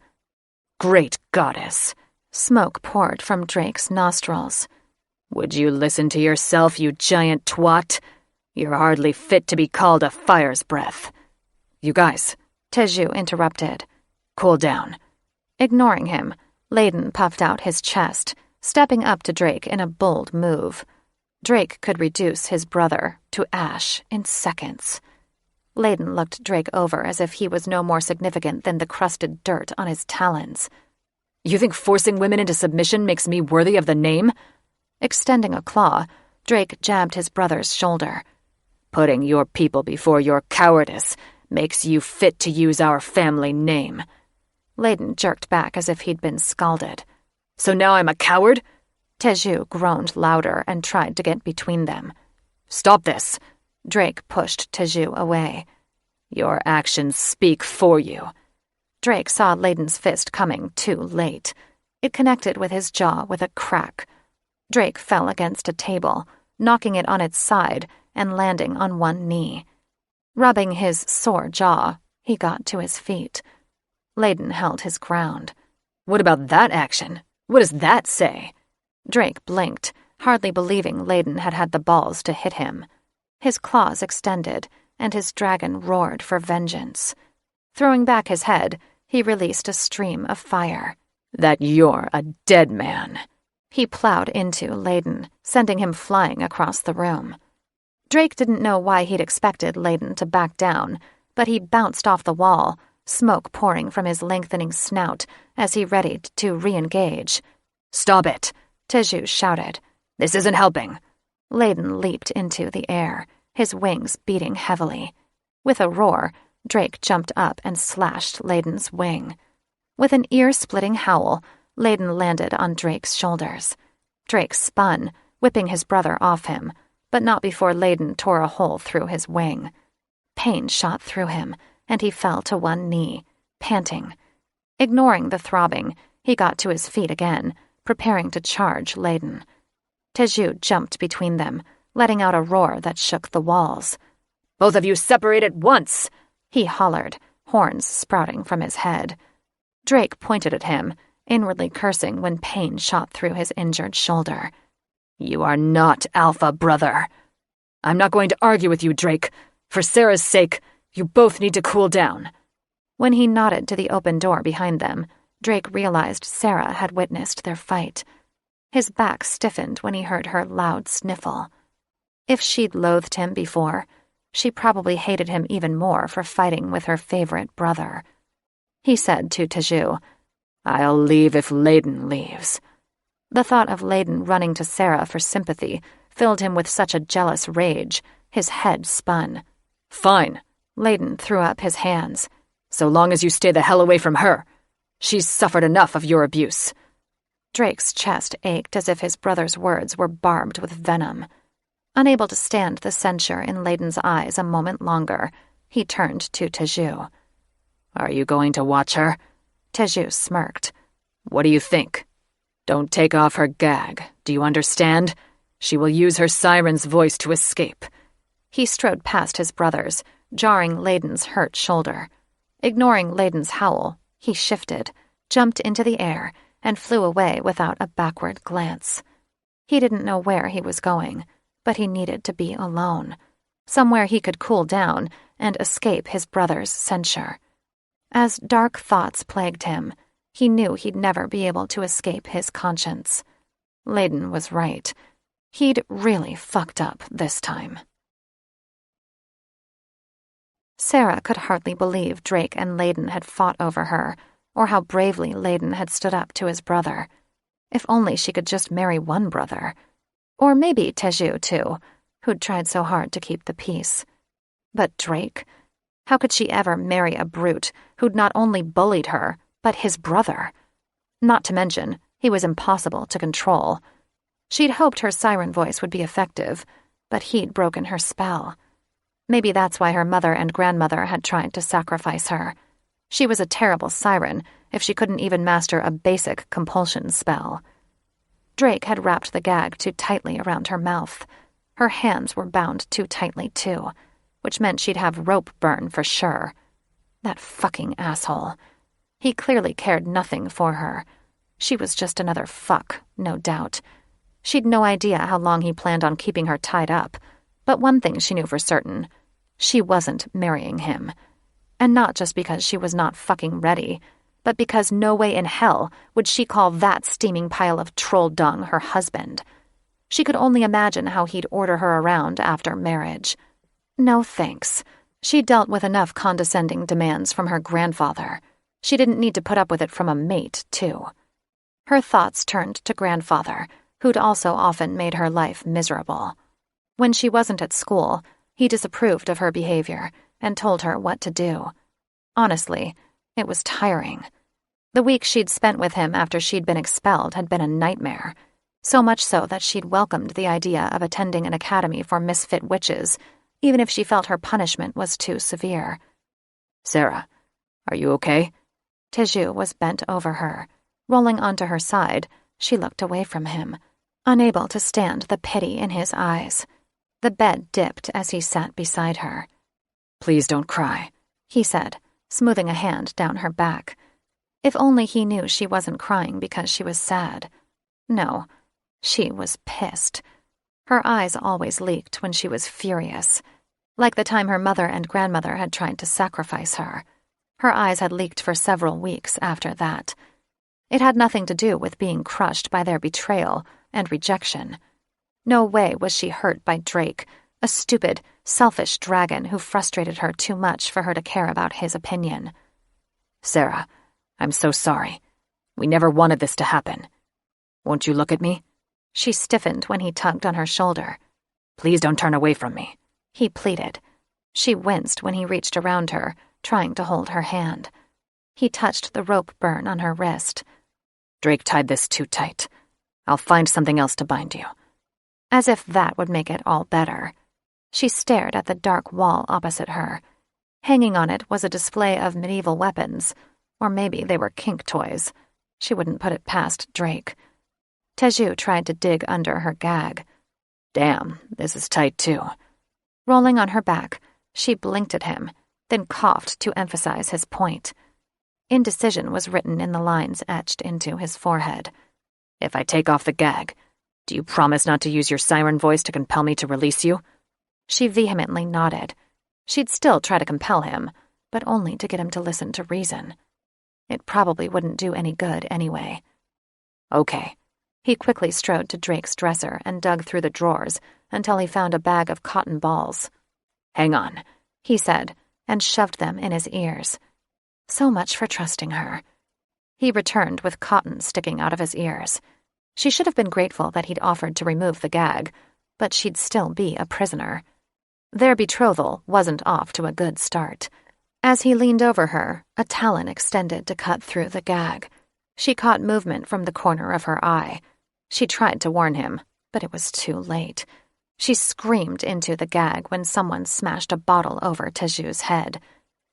"Great goddess." Smoke poured from Drake's nostrils. "Would you listen to yourself, you giant twat? You're hardly fit to be called a fire's breath." "You guys," Teju interrupted. "Cool down." Ignoring him, Layden puffed out his chest, stepping up to Drake in a bold move. Drake could reduce his brother to ash in seconds. Layden looked Drake over as if he was no more significant than the crusted dirt on his talons. "You think forcing women into submission makes me worthy of the name?" Extending a claw, Drake jabbed his brother's shoulder. "Putting your people before your cowardice makes you fit to use our family name." Layden jerked back as if he'd been scalded. "So now I'm a coward?" Teju groaned louder and tried to get between them. "Stop this!" Drake pushed Teju away. "Your actions speak for you." Drake saw Layden's fist coming too late. It connected with his jaw with a crack. Drake fell against a table, knocking it on its side and landing on one knee. Rubbing his sore jaw, he got to his feet. Layden held his ground. "What about that action? What does that say?" Drake blinked, hardly believing Layden had had the balls to hit him. His claws extended, and his dragon roared for vengeance. Throwing back his head, he released a stream of fire. "That you're a dead man." He plowed into Layden, sending him flying across the room. Drake didn't know why he'd expected Layden to back down, but he bounced off the wall, smoke pouring from his lengthening snout as he readied to re-engage. "Stop it!" Teju shouted. "This isn't helping." Layden leaped into the air, his wings beating heavily. With a roar, Drake jumped up and slashed Layden's wing. With an ear-splitting howl, Layden landed on Drake's shoulders. Drake spun, whipping his brother off him, but not before Layden tore a hole through his wing. Pain shot through him, and he fell to one knee, panting. Ignoring the throbbing, he got to his feet again, preparing to charge Layden. Teju jumped between them, letting out a roar that shook the walls. "Both of you separate at once!" he hollered, horns sprouting from his head. Drake pointed at him, inwardly cursing when pain shot through his injured shoulder. "You are not alpha, brother." "I'm not going to argue with you, Drake. For Sarah's sake, you both need to cool down." When he nodded to the open door behind them, Drake realized Sarah had witnessed their fight. His back stiffened when he heard her loud sniffle. If she'd loathed him before, she probably hated him even more for fighting with her favorite brother. He said to Teju, "I'll leave if Layden leaves." The thought of Layden running to Sarah for sympathy filled him with such a jealous rage, his head spun. "Fine." Layden threw up his hands. "So long as you stay the hell away from her. She's suffered enough of your abuse." Drake's chest ached as if his brother's words were barbed with venom. Unable to stand the censure in Layden's eyes a moment longer, he turned to Teju. "Are you going to watch her?" Teju smirked. "What do you think? Don't take off her gag, do you understand? She will use her siren's voice to escape." He strode past his brothers, jarring Layden's hurt shoulder. Ignoring Layden's howl, he shifted, jumped into the air, and flew away without a backward glance. He didn't know where he was going, but he needed to be alone, somewhere he could cool down and escape his brother's censure. As dark thoughts plagued him, he knew he'd never be able to escape his conscience. Layden was right. He'd really fucked up this time. Sarah could hardly believe Drake and Layden had fought over her, or how bravely Layden had stood up to his brother. If only she could just marry one brother. Or maybe Teju, too, who'd tried so hard to keep the peace. But Drake? How could she ever marry a brute who'd not only bullied her, but his brother? Not to mention, he was impossible to control. She'd hoped her siren voice would be effective, but he'd broken her spell. Maybe that's why her mother and grandmother had tried to sacrifice her. She was a terrible siren if she couldn't even master a basic compulsion spell. Drake had wrapped the gag too tightly around her mouth. Her hands were bound too tightly, too, which meant she'd have rope burn for sure. That fucking asshole. He clearly cared nothing for her. She was just another fuck, no doubt. She'd no idea how long he planned on keeping her tied up, but one thing she knew for certain. She wasn't marrying him. And not just because she was not fucking ready, but because no way in hell would she call that steaming pile of troll dung her husband. She could only imagine how he'd order her around after marriage. No thanks. She dealt with enough condescending demands from her grandfather. She didn't need to put up with it from a mate, too. Her thoughts turned to grandfather, who'd also often made her life miserable. When she wasn't at school, he disapproved of her behavior and told her what to do. Honestly, it was tiring. The week she'd spent with him after she'd been expelled had been a nightmare. So much so that she'd welcomed the idea of attending an academy for Misfit Witches, even if she felt her punishment was too severe. Sarah, are you okay? Teju was bent over her. Rolling onto her side, she looked away from him, unable to stand the pity in his eyes. The bed dipped as he sat beside her. Please don't cry, he said, smoothing a hand down her back. If only he knew she wasn't crying because she was sad. No, she was pissed. Her eyes always leaked when she was furious, like the time her mother and grandmother had tried to sacrifice her. Her eyes had leaked for several weeks after that. It had nothing to do with being crushed by their betrayal and rejection. No way was she hurt by Drake, a stupid, selfish dragon who frustrated her too much for her to care about his opinion. Sarah, I'm so sorry. We never wanted this to happen. Won't you look at me? She stiffened when he tugged on her shoulder. Please don't turn away from me, he pleaded. She winced when he reached around her, trying to hold her hand. He touched the rope burn on her wrist. Drake tied this too tight. I'll find something else to bind you. As if that would make it all better. She stared at the dark wall opposite her. Hanging on it was a display of medieval weapons, or maybe they were kink toys. She wouldn't put it past Drake. Teju tried to dig under her gag. Damn, this is tight too. Rolling on her back, she blinked at him, then coughed to emphasize his point. Indecision was written in the lines etched into his forehead. If I take off the gag, do you promise not to use your siren voice to compel me to release you? She vehemently nodded. She'd still try to compel him, but only to get him to listen to reason. It probably wouldn't do any good anyway. Okay. He quickly strode to Drake's dresser and dug through the drawers until he found a bag of cotton balls. Hang on, he said, and shoved them in his ears. So much for trusting her. He returned with cotton sticking out of his ears. She should have been grateful that he'd offered to remove the gag, but she'd still be a prisoner. Their betrothal wasn't off to a good start. As he leaned over her, a talon extended to cut through the gag. She caught movement from the corner of her eye. She tried to warn him, but it was too late. She screamed into the gag when someone smashed a bottle over Teju's head.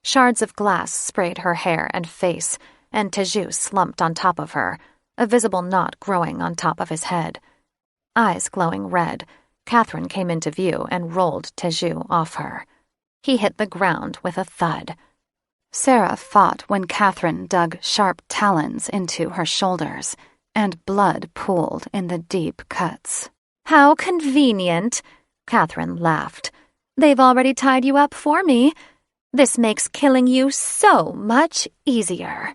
Shards of glass sprayed her hair and face, and Teju slumped on top of her, a visible knot growing on top of his head. Eyes glowing red, Catherine came into view and rolled Teju off her. He hit the ground with a thud. Sarah fought when Catherine dug sharp talons into her shoulders, and blood pooled in the deep cuts. "How convenient," Catherine laughed. "They've already tied you up for me. This makes killing you so much easier."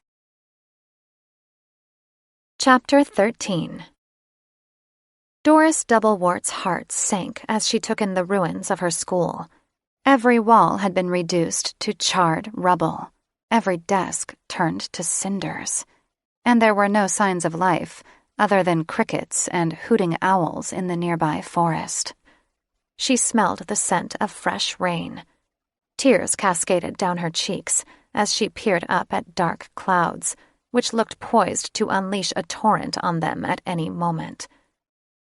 Chapter 13. Doris Doublewort's heart sank as she took in the ruins of her school. Every wall had been reduced to charred rubble. Every desk turned to cinders. And there were no signs of life, other than crickets and hooting owls in the nearby forest. She smelled the scent of fresh rain. Tears cascaded down her cheeks as she peered up at dark clouds, which looked poised to unleash a torrent on them at any moment.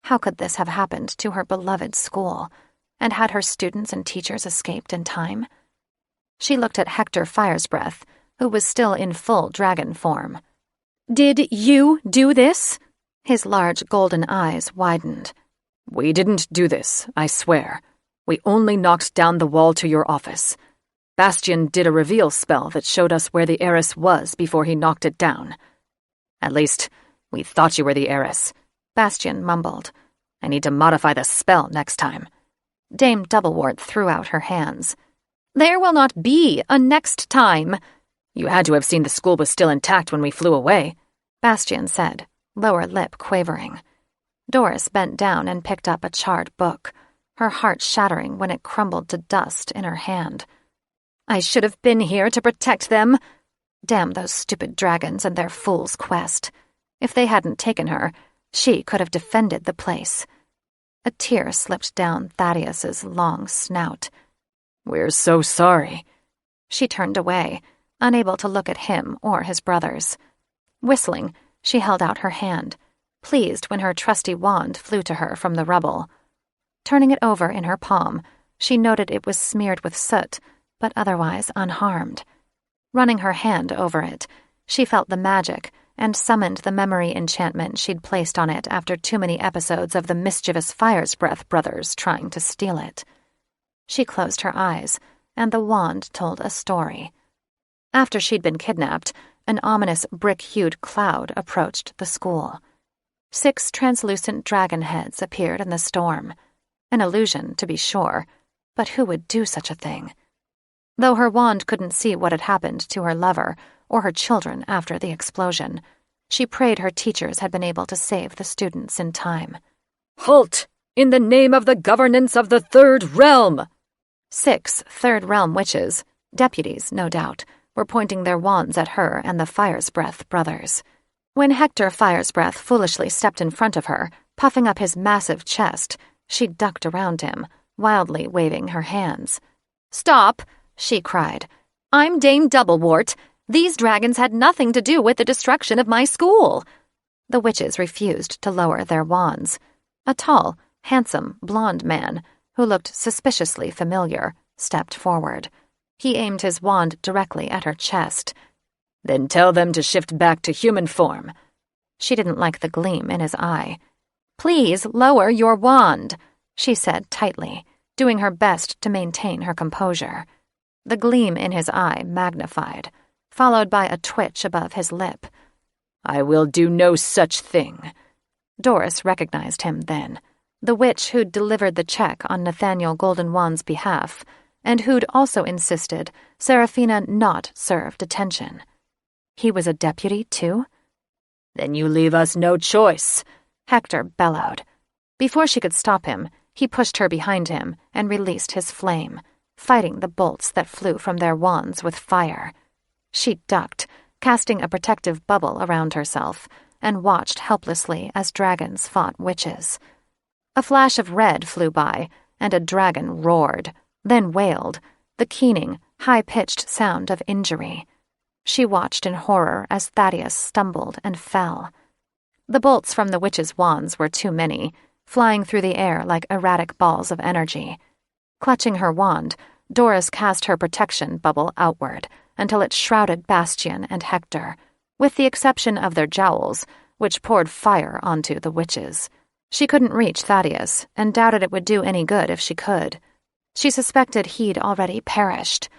How could this have happened to her beloved school? And had her students and teachers escaped in time? She looked at Hector Firesbreath, who was still in full dragon form. "Did you do this?" His large golden eyes widened. "We didn't do this, I swear. We only knocked down the wall to your office. Bastion did a reveal spell that showed us where the heiress was before he knocked it down. At least, we thought you were the heiress," Bastion mumbled. "I need to modify the spell next time." Dame Doublewort threw out her hands. "There will not be a next time." "You had to have seen the school was still intact when we flew away," Bastion said, lower lip quavering. Doris bent down and picked up a charred book, her heart shattering when it crumbled to dust in her hand. "I should have been here to protect them. Damn those stupid dragons and their fool's quest. If they hadn't taken her, she could have defended the place." A tear slipped down Thaddeus's long snout. "We're so sorry." She turned away, unable to look at him or his brothers. Whistling, she held out her hand. pleased when her trusty wand flew to her from the rubble. Turning it over in her palm, she noted it was smeared with soot, but otherwise unharmed. Running her hand over it, she felt the magic and summoned the memory enchantment she'd placed on it after too many episodes of the mischievous Firesbreath brothers trying to steal it. She closed her eyes, and the wand told a story. After she'd been kidnapped, an ominous brick-hued cloud approached the school. 6 translucent dragon heads appeared in the storm. An illusion, to be sure, but who would do such a thing? Though her wand couldn't see what had happened to her lover or her children after the explosion, she prayed her teachers had been able to save the students in time. "Halt! In the name of the governance of the Third Realm!" 6 Third Realm witches, deputies no doubt, were pointing their wands at her and the Firesbreath brothers. When Hector Firesbreath foolishly stepped in front of her, puffing up his massive chest, she ducked around him, wildly waving her hands. "Stop!" she cried. "I'm Dame Doublewort. These dragons had nothing to do with the destruction of my school." The witches refused to lower their wands. A tall, handsome, blonde man, who looked suspiciously familiar, stepped forward. He aimed his wand directly at her chest. "Then tell them to shift back to human form." She didn't like the gleam in his eye. "Please lower your wand," she said tightly, doing her best to maintain her composure. The gleam in his eye magnified, followed by a twitch above his lip. "I will do no such thing." Doris recognized him then, the witch who'd delivered the check on Nathaniel Goldenwand's behalf, and who'd also insisted Seraphina not serve detention. He was a deputy, too? "Then you leave us no choice," Hector bellowed. Before she could stop him, he pushed her behind him and released his flame, fighting the bolts that flew from their wands with fire. She ducked, casting a protective bubble around herself, and watched helplessly as dragons fought witches. A flash of red flew by, and a dragon roared, then wailed, the keening, high-pitched sound of injury. She watched in horror as Thaddeus stumbled and fell. The bolts from the witches' wands were too many, flying through the air like erratic balls of energy. Clutching her wand, Doris cast her protection bubble outward until it shrouded Bastian and Hector, with the exception of their jowls, which poured fire onto the witches. She couldn't reach Thaddeus, and doubted it would do any good if she could. She suspected he'd already perished.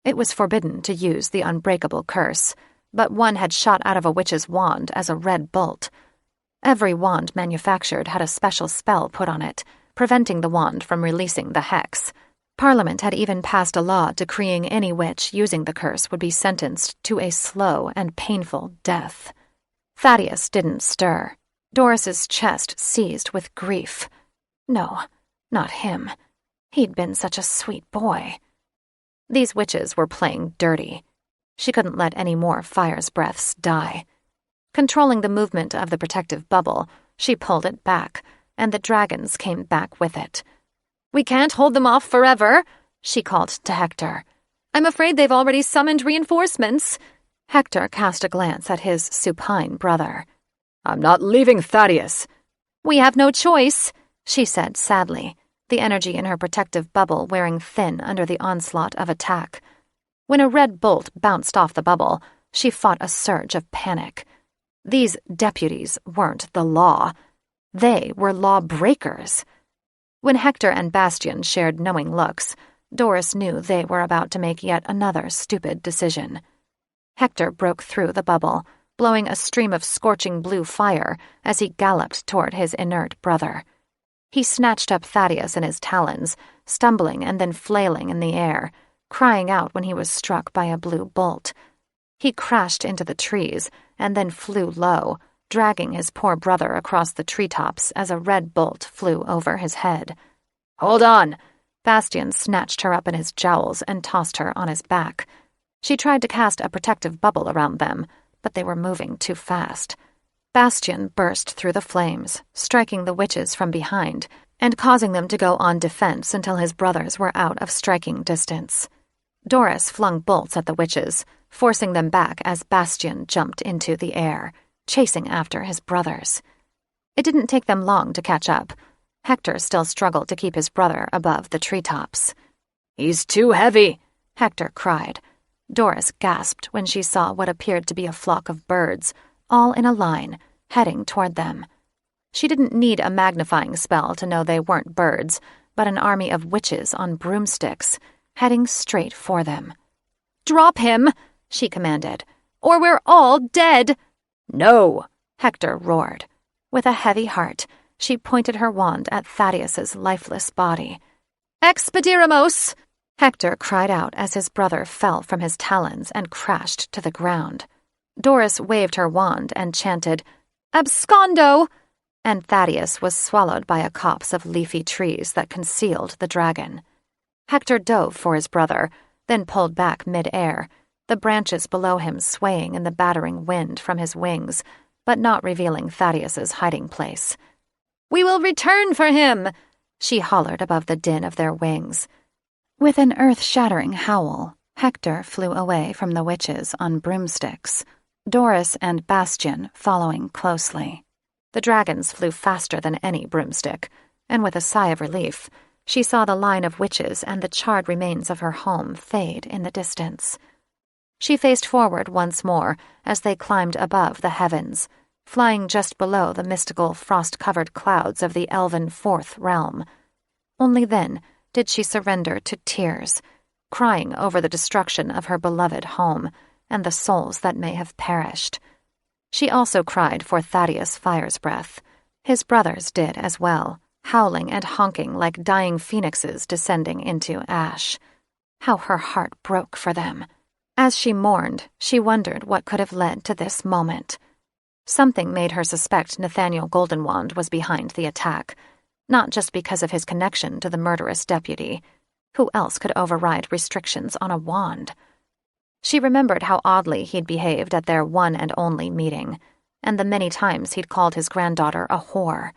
It was forbidden to use the unbreakable curse, but one had shot out of a witch's wand as a red bolt. Every wand manufactured had a special spell put on it, preventing the wand from releasing the hex. Parliament had even passed a law decreeing any witch using the curse would be sentenced to a slow and painful death. Thaddeus didn't stir. Doris's chest seized with grief. No, not him. He'd been such a sweet boy. These witches were playing dirty. She couldn't let any more Firesbreaths die. Controlling the movement of the protective bubble, she pulled it back, and the dragons came back with it. "We can't hold them off forever," she called to Hector. "I'm afraid they've already summoned reinforcements." Hector cast a glance at his supine brother. "I'm not leaving Thaddeus." "We have no choice," she said sadly, the energy in her protective bubble wearing thin under the onslaught of attack. When a red bolt bounced off the bubble, she fought a surge of panic. These deputies weren't the law. They were lawbreakers. When Hector and Bastian shared knowing looks, Doris knew they were about to make yet another stupid decision. Hector broke through the bubble, blowing a stream of scorching blue fire as he galloped toward his inert brother. He snatched up Thaddeus in his talons, stumbling and then flailing in the air, crying out when he was struck by a blue bolt. He crashed into the trees and then flew low, dragging his poor brother across the treetops as a red bolt flew over his head. "Hold on!" Bastian snatched her up in his jowls and tossed her on his back. She tried to cast a protective bubble around them, but they were moving too fast. Bastian burst through the flames, striking the witches from behind, and causing them to go on defense until his brothers were out of striking distance. Doris flung bolts at the witches, forcing them back as Bastian jumped into the air, chasing after his brothers. It didn't take them long to catch up. Hector still struggled to keep his brother above the treetops. "He's too heavy," Hector cried. Doris gasped when she saw what appeared to be a flock of birds, all in a line, heading toward them. She didn't need a magnifying spell to know they weren't birds, but an army of witches on broomsticks, heading straight for them. "Drop him," she commanded, "or we're all dead." "No," Hector roared. With a heavy heart, she pointed her wand at Thaddeus's lifeless body. "Expedieramos!" Hector cried out as his brother fell from his talons and crashed to the ground. Doris waved her wand and chanted, "Abscondo!" and Thaddeus was swallowed by a copse of leafy trees that concealed the dragon. Hector dove for his brother, then pulled back mid-air, the branches below him swaying in the battering wind from his wings, but not revealing Thaddeus's hiding place. "We will return for him!" she hollered above the din of their wings. With an earth-shattering howl, Hector flew away from the witches on broomsticks, Doris and Bastian following closely. The dragons flew faster than any broomstick, and with a sigh of relief, she saw the line of witches and the charred remains of her home fade in the distance. She faced forward once more as they climbed above the heavens, flying just below the mystical frost-covered clouds of the elven fourth realm. Only then did she surrender to tears, crying over the destruction of her beloved home and the souls that may have perished. She also cried for Thaddeus Fire's Breath. His brothers did as well, howling and honking like dying phoenixes descending into ash. How her heart broke for them. As she mourned, she wondered what could have led to this moment. Something made her suspect Nathaniel Goldenwand was behind the attack, not just because of his connection to the murderous deputy. Who else could override restrictions on a wand? She remembered how oddly he'd behaved at their one and only meeting, and the many times he'd called his granddaughter a whore.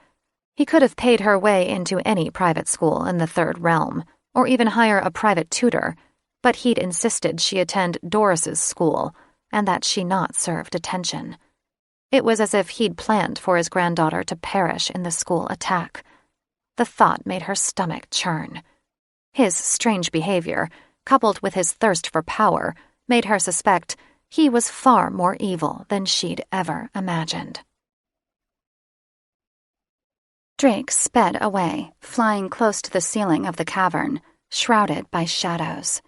He could have paid her way into any private school in the Third Realm, or even hire a private tutor, but he'd insisted she attend Doris's school, and that she not serve detention. It was as if he'd planned for his granddaughter to perish in the school attack. The thought made her stomach churn. His strange behavior, coupled with his thirst for power, made her suspect he was far more evil than she'd ever imagined. Drake sped away, flying close to the ceiling of the cavern, shrouded by shadows.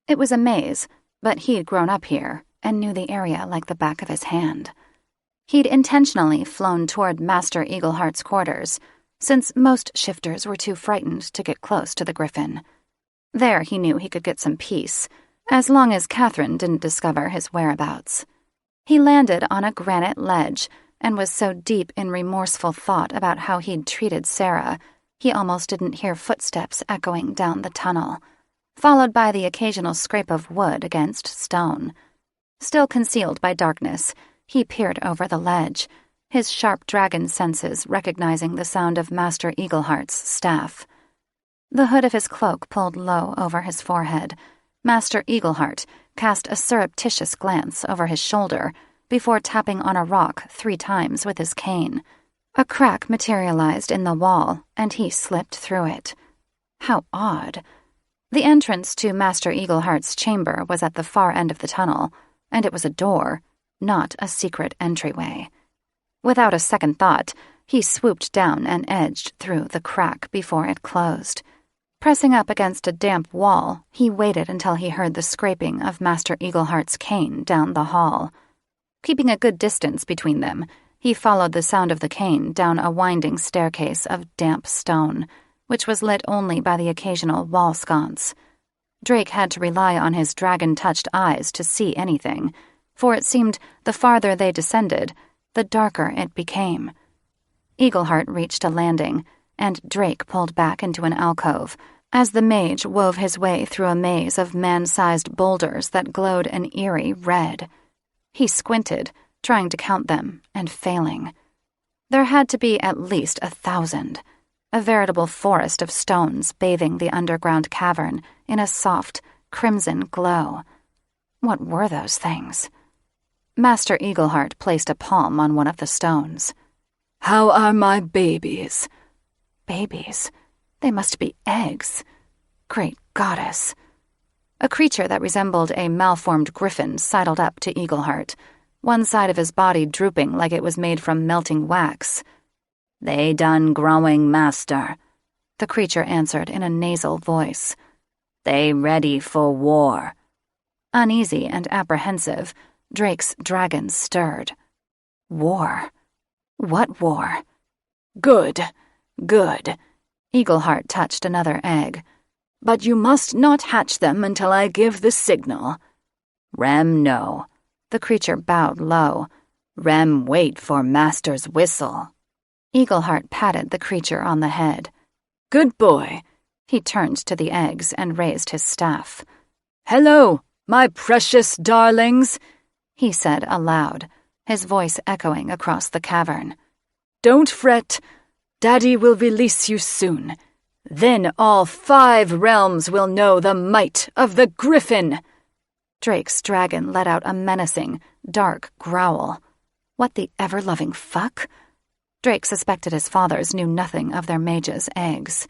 It was a maze, but he'd grown up here and knew the area like the back of his hand. He'd intentionally flown toward Master Eagleheart's quarters, since most shifters were too frightened to get close to the griffin. There he knew he could get some peace, as long as Catherine didn't discover his whereabouts. He landed on a granite ledge and was so deep in remorseful thought about how he'd treated Sarah, he almost didn't hear footsteps echoing down the tunnel, followed by the occasional scrape of wood against stone. Still concealed by darkness, he peered over the ledge, his sharp dragon senses recognizing the sound of Master Eagleheart's staff. The hood of his cloak pulled low over his forehead, Master Eagleheart cast a surreptitious glance over his shoulder before tapping on a rock 3 times with his cane. A crack materialized in the wall, and he slipped through it. How odd. The entrance to Master Eagleheart's chamber was at the far end of the tunnel, and it was a door, not a secret entryway. Without a second thought, he swooped down and edged through the crack before it closed. Pressing up against a damp wall, he waited until he heard the scraping of Master Eagleheart's cane down the hall. Keeping a good distance between them, he followed the sound of the cane down a winding staircase of damp stone, which was lit only by the occasional wall sconce. Drake had to rely on his dragon-touched eyes to see anything, for it seemed the farther they descended, the darker it became. Eagleheart reached a landing, and Drake pulled back into an alcove as the mage wove his way through a maze of man-sized boulders that glowed an eerie red. He squinted, trying to count them, and failing. There had to be at least 1,000, a veritable forest of stones bathing the underground cavern in a soft, crimson glow. What were those things? Master Eagleheart placed a palm on one of the stones. How are my babies?" Babies? They must be eggs. Great goddess. A creature that resembled a malformed griffin sidled up to Eagleheart, one side of his body drooping like it was made from melting wax. "They done growing, master," the creature answered in a nasal voice. "They ready for war." Uneasy and apprehensive, Drake's dragon stirred. War? What war? "Good, good." Eagleheart touched another egg. "But you must not hatch them until I give the signal." "Rem, no." The creature bowed low. "Rem, wait for master's whistle." Eagleheart patted the creature on the head. "Good boy." He turned to the eggs and raised his staff. "Hello, my precious darlings," he said aloud, his voice echoing across the cavern. "Don't fret. Daddy will release you soon. Then all 5 realms will know the might of the griffin." Drake's dragon let out a menacing, dark growl. What the ever-loving fuck? Drake suspected his fathers knew nothing of their mage's eggs.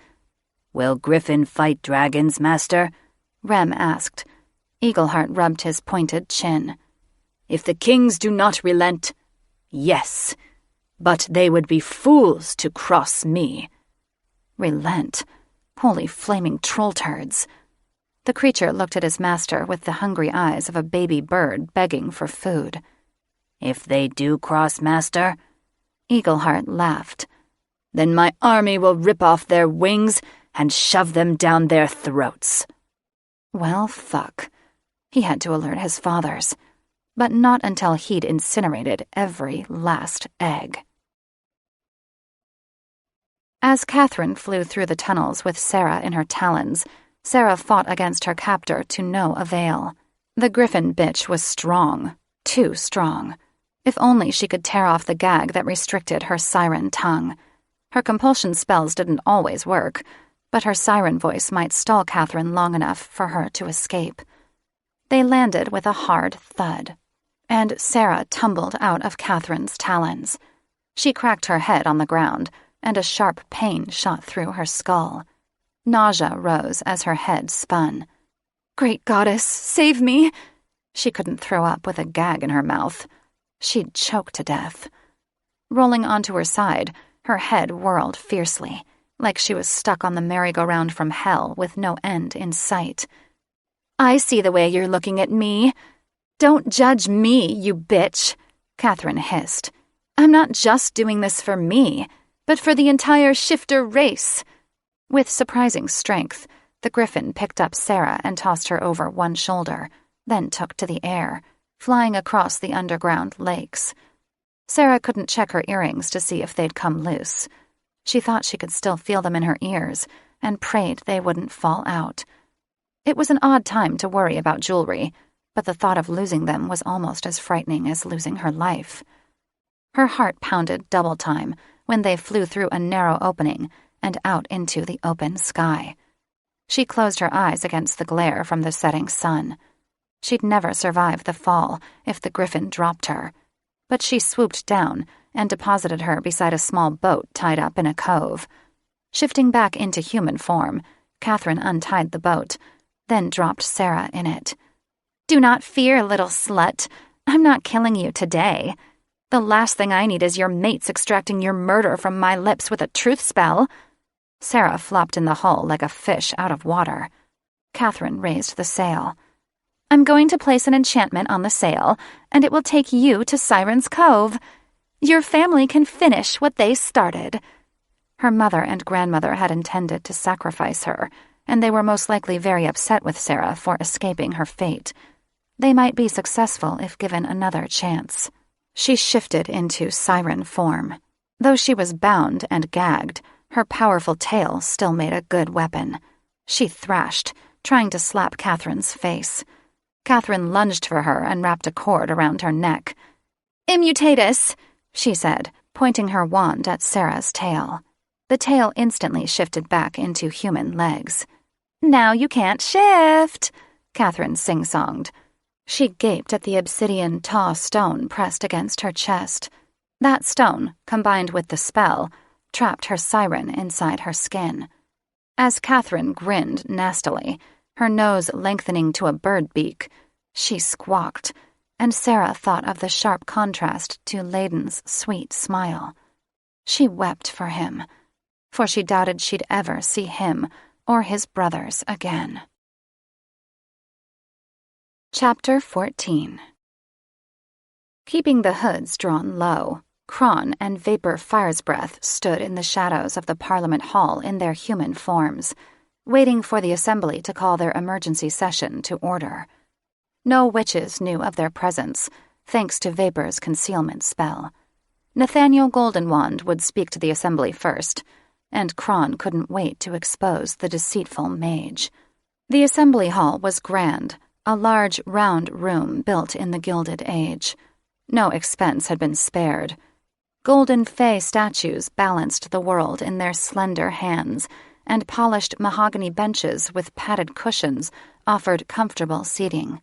"Will griffin fight dragons, master?" Rem asked. Eagleheart rubbed his pointed chin. "If the kings do not relent, yes. But they would be fools to cross me." Relent? Holy flaming troll turds. The creature looked at his master with the hungry eyes of a baby bird begging for food. "If they do cross, master?" Eagleheart laughed. "Then my army will rip off their wings and shove them down their throats." Well, fuck. He had to alert his fathers, but not until he'd incinerated every last egg. As Catherine flew through the tunnels with Sarah in her talons, Sarah fought against her captor to no avail. The griffin bitch was strong, too strong. If only she could tear off the gag that restricted her siren tongue. Her compulsion spells didn't always work, but her siren voice might stall Catherine long enough for her to escape. They landed with a hard thud, and Sarah tumbled out of Catherine's talons. She cracked her head on the ground, and a sharp pain shot through her skull. Nausea rose as her head spun. Great goddess, save me! She couldn't throw up with a gag in her mouth. She'd choke to death. Rolling onto her side, her head whirled fiercely, like she was stuck on the merry-go-round from hell with no end in sight. I see the way you're looking at me. Don't judge me, you bitch, Catherine hissed. I'm not just doing this for me, but for the entire shifter race. With surprising strength, the griffin picked up Sarah and tossed her over one shoulder, then took to the air, flying across the underground lakes. Sarah couldn't check her earrings to see if they'd come loose. She thought she could still feel them in her ears and prayed they wouldn't fall out. It was an odd time to worry about jewelry, but the thought of losing them was almost as frightening as losing her life. Her heart pounded double time when they flew through a narrow opening and out into the open sky. She closed her eyes against the glare from the setting sun. She'd never survive the fall if the griffin dropped her, but she swooped down and deposited her beside a small boat tied up in a cove. Shifting back into human form, Catherine untied the boat, then dropped Sarah in it. Do not fear, little slut. I'm not killing you today. The last thing I need is your mates extracting your murder from my lips with a truth spell. Sarah flopped in the hull like a fish out of water. Catherine raised the sail. I'm going to place an enchantment on the sail, and it will take you to Siren's Cove. Your family can finish what they started. Her mother and grandmother had intended to sacrifice her, and they were most likely very upset with Sarah for escaping her fate. They might be successful if given another chance. She shifted into siren form. Though she was bound and gagged, her powerful tail still made a good weapon. She thrashed, trying to slap Catherine's face. Catherine lunged for her and wrapped a cord around her neck. Immutatus, she said, pointing her wand at Sarah's tail. The tail instantly shifted back into human legs. Now you can't shift, Catherine sing-songed. She gaped at the obsidian taw stone pressed against her chest. That stone, combined with the spell, trapped her siren inside her skin. As Catherine grinned nastily, her nose lengthening to a bird beak, she squawked, and Sarah thought of the sharp contrast to Layden's sweet smile. She wept for him, for she doubted she'd ever see him or his brothers again. Chapter 14. Keeping the hoods drawn low, Cron and Vapor Firesbreath stood in the shadows of the Parliament Hall in their human forms, waiting for the Assembly to call their emergency session to order. No witches knew of their presence, thanks to Vapor's concealment spell. Nathaniel Goldenwand would speak to the Assembly first, and Cron couldn't wait to expose the deceitful mage. The Assembly Hall was grand, a large, round room built in the Gilded Age. No expense had been spared. Golden fey statues balanced the world in their slender hands, and polished mahogany benches with padded cushions offered comfortable seating.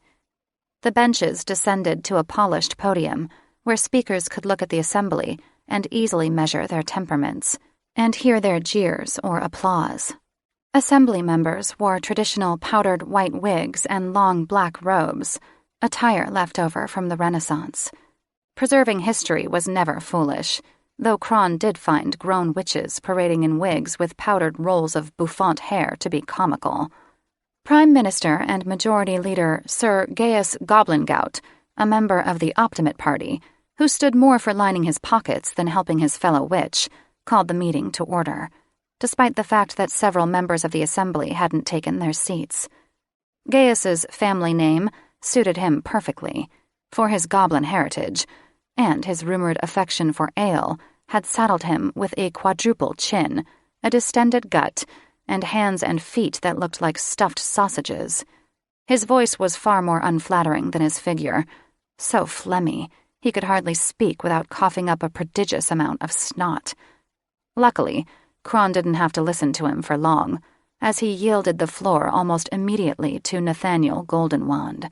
The benches descended to a polished podium, where speakers could look at the assembly and easily measure their temperaments, and hear their jeers or applause. Assembly members wore traditional powdered white wigs and long black robes, attire left over from the Renaissance. Preserving history was never foolish, though Cron did find grown witches parading in wigs with powdered rolls of bouffant hair to be comical. Prime Minister and Majority Leader Sir Gaius Goblingout, a member of the Optimate Party, who stood more for lining his pockets than helping his fellow witch, called the meeting to order, despite the fact that several members of the Assembly hadn't taken their seats. Gaius's family name suited him perfectly, for his goblin heritage, and his rumored affection for ale had saddled him with a quadruple chin, a distended gut, and hands and feet that looked like stuffed sausages. His voice was far more unflattering than his figure, so phlegmy he could hardly speak without coughing up a prodigious amount of snot. Luckily, Cron didn't have to listen to him for long, as he yielded the floor almost immediately to Nathaniel Goldenwand.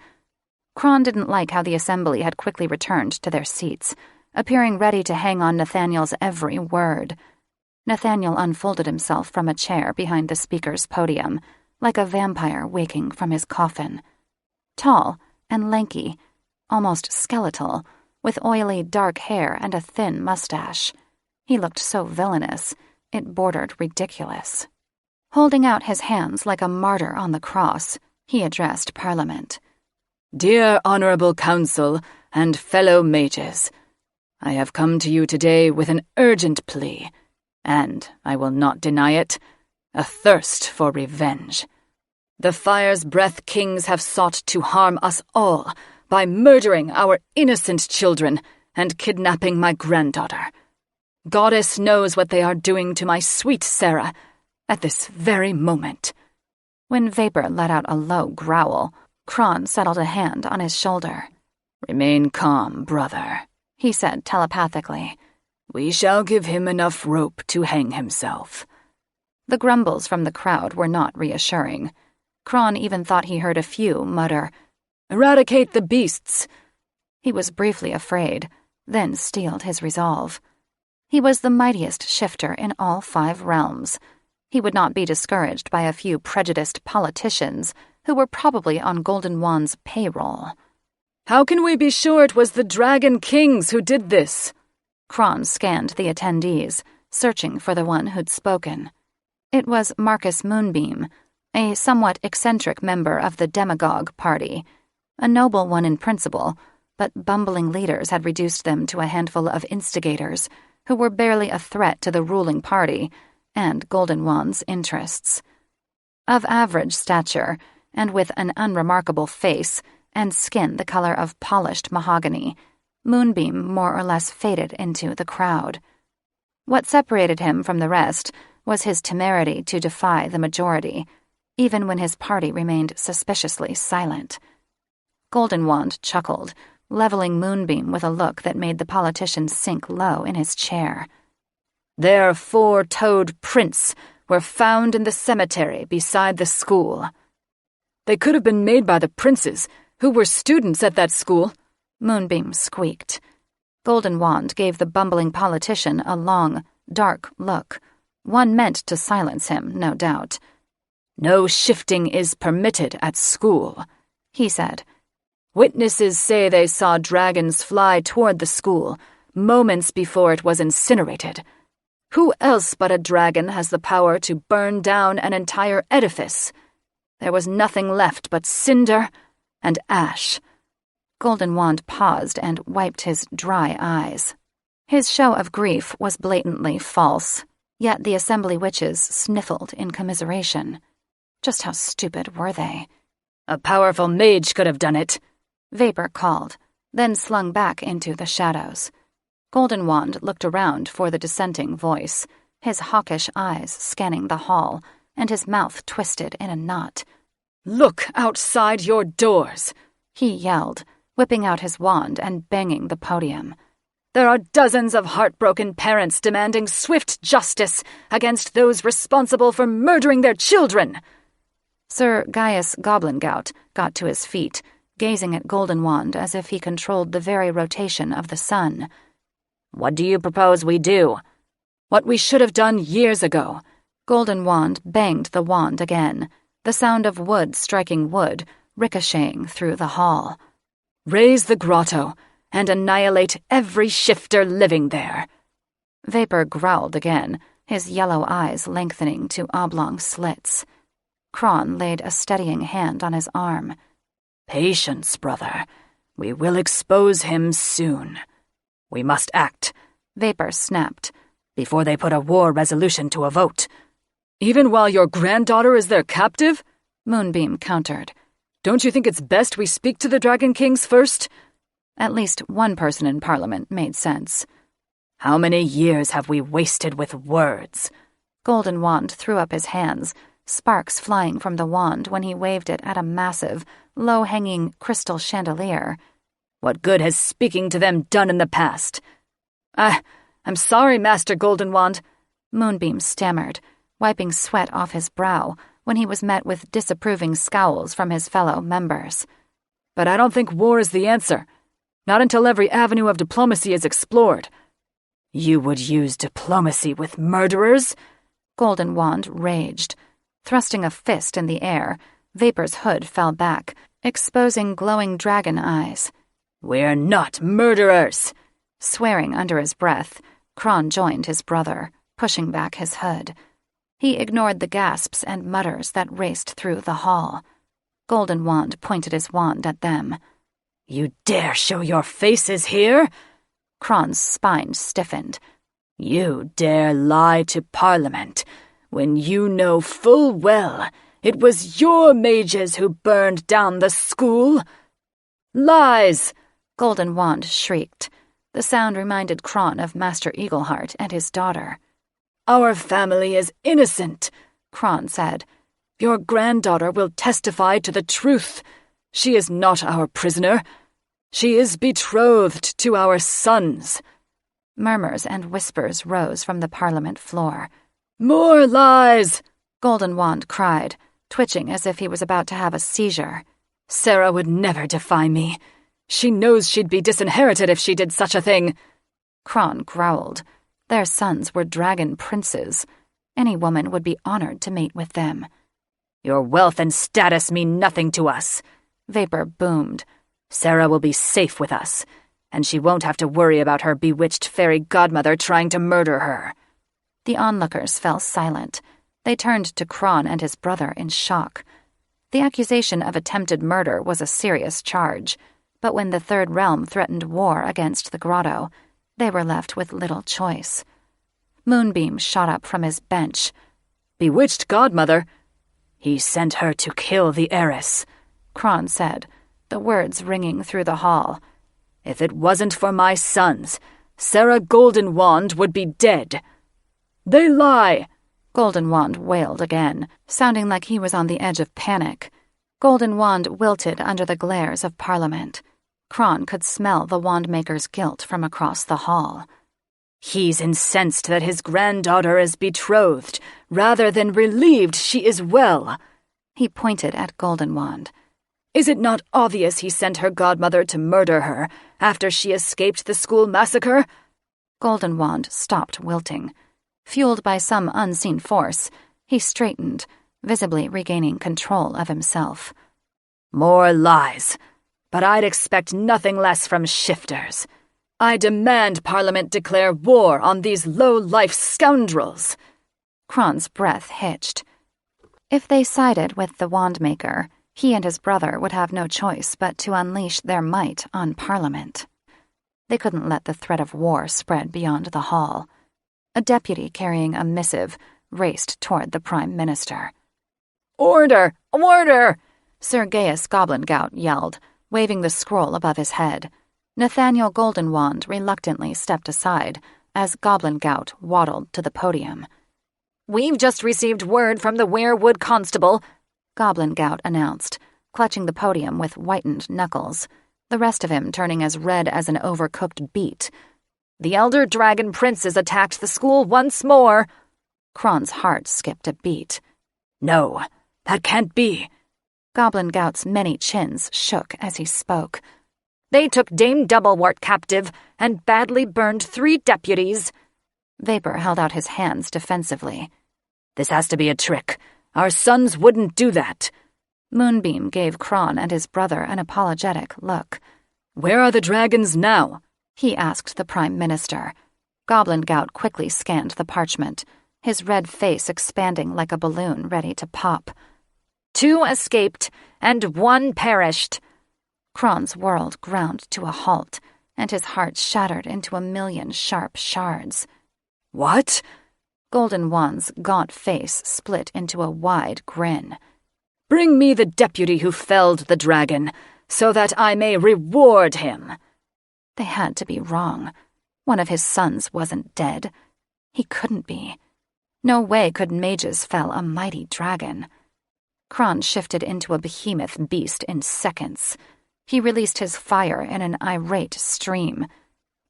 Cron didn't like how the assembly had quickly returned to their seats, appearing ready to hang on Nathaniel's every word. Nathaniel unfolded himself from a chair behind the speaker's podium, like a vampire waking from his coffin. Tall and lanky, almost skeletal, with oily dark hair and a thin mustache. He looked so villainous, it bordered ridiculous. Holding out his hands like a martyr on the cross, he addressed Parliament. Dear Honourable Council and fellow mages, I have come to you today with an urgent plea, and, I will not deny it, a thirst for revenge. The Fire's Breath Kings have sought to harm us all by murdering our innocent children and kidnapping my granddaughter. Goddess knows what they are doing to my sweet Sarah at this very moment. When Vapor let out a low growl, Cron settled a hand on his shoulder. Remain calm, brother, he said telepathically. We shall give him enough rope to hang himself. The grumbles from the crowd were not reassuring. Cron even thought he heard a few mutter, Eradicate the beasts. He was briefly afraid, then steeled his resolve. He was the mightiest shifter in all 5 realms. He would not be discouraged by a few prejudiced politicians who were probably on Goldenwand's payroll. How can we be sure it was the Dragon Kings who did this? Cron scanned the attendees, searching for the one who'd spoken. It was Marcus Moonbeam, a somewhat eccentric member of the Demagogue Party, a noble one in principle, but bumbling leaders had reduced them to a handful of instigators who were barely a threat to the ruling party and Goldenwand's interests. Of average stature, and with an unremarkable face and skin the color of polished mahogany, Moonbeam more or less faded into the crowd. What separated him from the rest was his temerity to defy the majority, even when his party remained suspiciously silent. Goldenwand chuckled, leveling Moonbeam with a look that made the politician sink low in his chair. Their 4-toed prints were found in the cemetery beside the school. They could have been made by the princes, who were students at that school, Moonbeam squeaked. Golden Wand gave the bumbling politician a long, dark look, one meant to silence him, no doubt. "No shifting is permitted at school," he said. "Witnesses say they saw dragons fly toward the school moments before it was incinerated. Who else but a dragon has the power to burn down an entire edifice? There was nothing left but cinder and ash." Golden Wand paused and wiped his dry eyes. His show of grief was blatantly false, yet the Assembly Witches sniffled in commiseration. Just how stupid were they? "A powerful mage could have done it," Vapor called, then slung back into the shadows. Golden Wand looked around for the dissenting voice, his hawkish eyes scanning the hall, and his mouth twisted in a knot. "Look outside your doors," he yelled, whipping out his wand and banging the podium. "There are dozens of heartbroken parents demanding swift justice against those responsible for murdering their children." Sir Gaius Goblingout got to his feet, gazing at Golden Wand as if he controlled the very rotation of the sun. "What do you propose we do?" "What we should have done years ago." Golden Wand banged the wand again, the sound of wood striking wood ricocheting through the hall. "Raise the grotto and annihilate every shifter living there." Vapor growled again, his yellow eyes lengthening to oblong slits. Kron laid a steadying hand on his arm. "Patience, brother. We will expose him soon. We must act," Vapor snapped, "before they put a war resolution to a vote." "Even while your granddaughter is their captive?" Moonbeam countered. "Don't you think it's best we speak to the Dragon Kings first?" At least one person in Parliament made sense. "How many years have we wasted with words?" Golden Wand threw up his hands, sparks flying from the wand when he waved it at a massive, low-hanging crystal chandelier. "What good has speaking to them done in the past?" I'm sorry, Master Golden Wand," Moonbeam stammered, wiping sweat off his brow when he was met with disapproving scowls from his fellow members. "but I don't think war is the answer. Not until every avenue of diplomacy is explored." "You would use diplomacy with murderers?" Golden Wand raged. Thrusting a fist in the air, Vapor's hood fell back, exposing glowing dragon eyes. "We're not murderers!" Swearing under his breath, Kron joined his brother, pushing back his hood. He ignored the gasps and mutters that raced through the hall. Golden Wand pointed his wand at them. "You dare show your faces here?" Kron's spine stiffened. "You dare lie to Parliament when you know full well it was your mages who burned down the school?" "Lies!" Golden Wand shrieked. The sound reminded Kron of Master Eagleheart and his daughter. "Our family is innocent," Kron said. "Your granddaughter will testify to the truth. She is not our prisoner. She is betrothed to our sons." Murmurs and whispers rose from the Parliament floor. "More lies!" Golden Wand cried, twitching as if he was about to have a seizure. "Sarah would never defy me. She knows she'd be disinherited if she did such a thing." Kron growled. Their sons were dragon princes. Any woman would be honored to mate with them. "Your wealth and status mean nothing to us," Vapor boomed. "Sarah will be safe with us, and she won't have to worry about her bewitched fairy godmother trying to murder her." The onlookers fell silent. They turned to Kron and his brother in shock. The accusation of attempted murder was a serious charge, but when the Third Realm threatened war against the grotto, they were left with little choice. Moonbeam shot up from his bench. "Bewitched godmother?" "He sent her to kill the heiress," Kron said, the words ringing through the hall. "If it wasn't for my sons, Sarah Golden Wand would be dead." "They lie!" Golden Wand wailed again, sounding like he was on the edge of panic. Golden Wand wilted under the glares of Parliament. Kron could smell the wandmaker's guilt from across the hall. "He's incensed that his granddaughter is betrothed, rather than relieved she is well." He pointed at Golden Wand. "Is it not obvious he sent her godmother to murder her, after she escaped the school massacre?" Golden Wand stopped wilting. Fueled by some unseen force, he straightened, visibly regaining control of himself. "More lies. But I'd expect nothing less from shifters. I demand Parliament declare war on these low-life scoundrels." Kron's breath hitched. If they sided with the Wandmaker, he and his brother would have no choice but to unleash their might on Parliament. They couldn't let the threat of war spread beyond the hall. A deputy carrying a missive raced toward the Prime Minister. "Order! Order!" Sir Gaius Goblingout yelled, waving the scroll above his head. Nathaniel Goldenwand reluctantly stepped aside as Goblingout waddled to the podium. "We've just received word from the Werewood Constable," Goblingout announced, clutching the podium with whitened knuckles, the rest of him turning as red as an overcooked beet. "The Elder Dragon Princes attacked the school once more." Kron's heart skipped a beat. "No, that can't be." Goblingout's many chins shook as he spoke. "They took Dame Doublewort captive and badly burned 3 deputies." Vapor held out his hands defensively. "This has to be a trick. Our sons wouldn't do that." Moonbeam gave Kron and his brother an apologetic look. "Where are the dragons now?" he asked the Prime Minister. Goblingout quickly scanned the parchment, his red face expanding like a balloon ready to pop. 2 escaped, and 1 perished." Kron's world ground to a halt, and his heart shattered into a million sharp shards. "What?" Golden Wand's gaunt face split into a wide grin. "Bring me the deputy who felled the dragon, so that I may reward him." They had to be wrong. One of his sons wasn't dead. He couldn't be. No way could mages fell a mighty dragon. Kron shifted into a behemoth beast in seconds. He released his fire in an irate stream.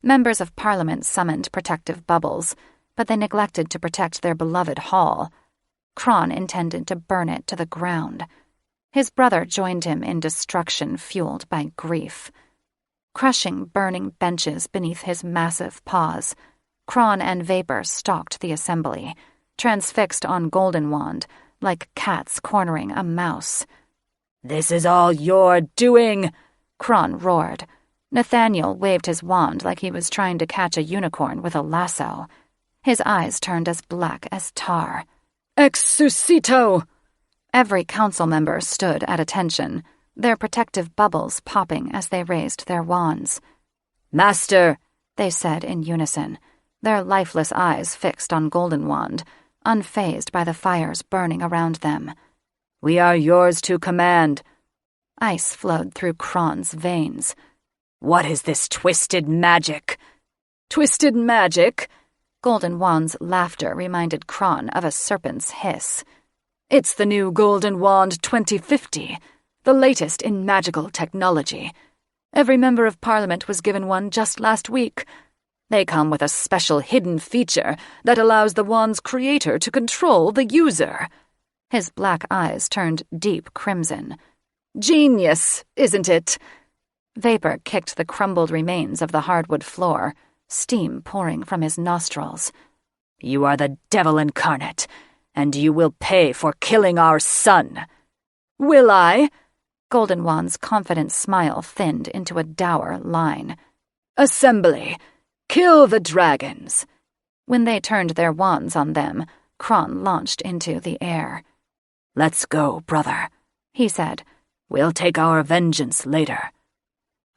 Members of Parliament summoned protective bubbles, but they neglected to protect their beloved hall. Kron intended to burn it to the ground. His brother joined him in destruction fueled by grief. Crushing burning benches beneath his massive paws, Kron and Vapor stalked the assembly, transfixed on Golden Wand, like cats cornering a mouse. "This is all your doing," Kron roared. Nathaniel waved his wand like he was trying to catch a unicorn with a lasso. His eyes turned as black as tar. "Exsuscito!" Every council member stood at attention, their protective bubbles popping as they raised their wands. "Master," they said in unison, their lifeless eyes fixed on Golden Wand, unfazed by the fires burning around them. "We are yours to command." Ice flowed through Kron's veins. "What is this twisted magic?" "Twisted magic?" Golden Wand's laughter reminded Kron of a serpent's hiss. "It's the new Golden Wand 2050, the latest in magical technology. Every member of Parliament was given one just last week. They come with a special hidden feature that allows the wand's creator to control the user." His black eyes turned deep crimson. "Genius, isn't it?" Vapor kicked the crumbled remains of the hardwood floor, steam pouring from his nostrils. "You are the devil incarnate, and you will pay for killing our son." "Will I?" Golden Wand's confident smile thinned into a dour line. "Assembly! Kill the dragons!" When they turned their wands on them, Kron launched into the air. "Let's go, brother," he said. "We'll take our vengeance later.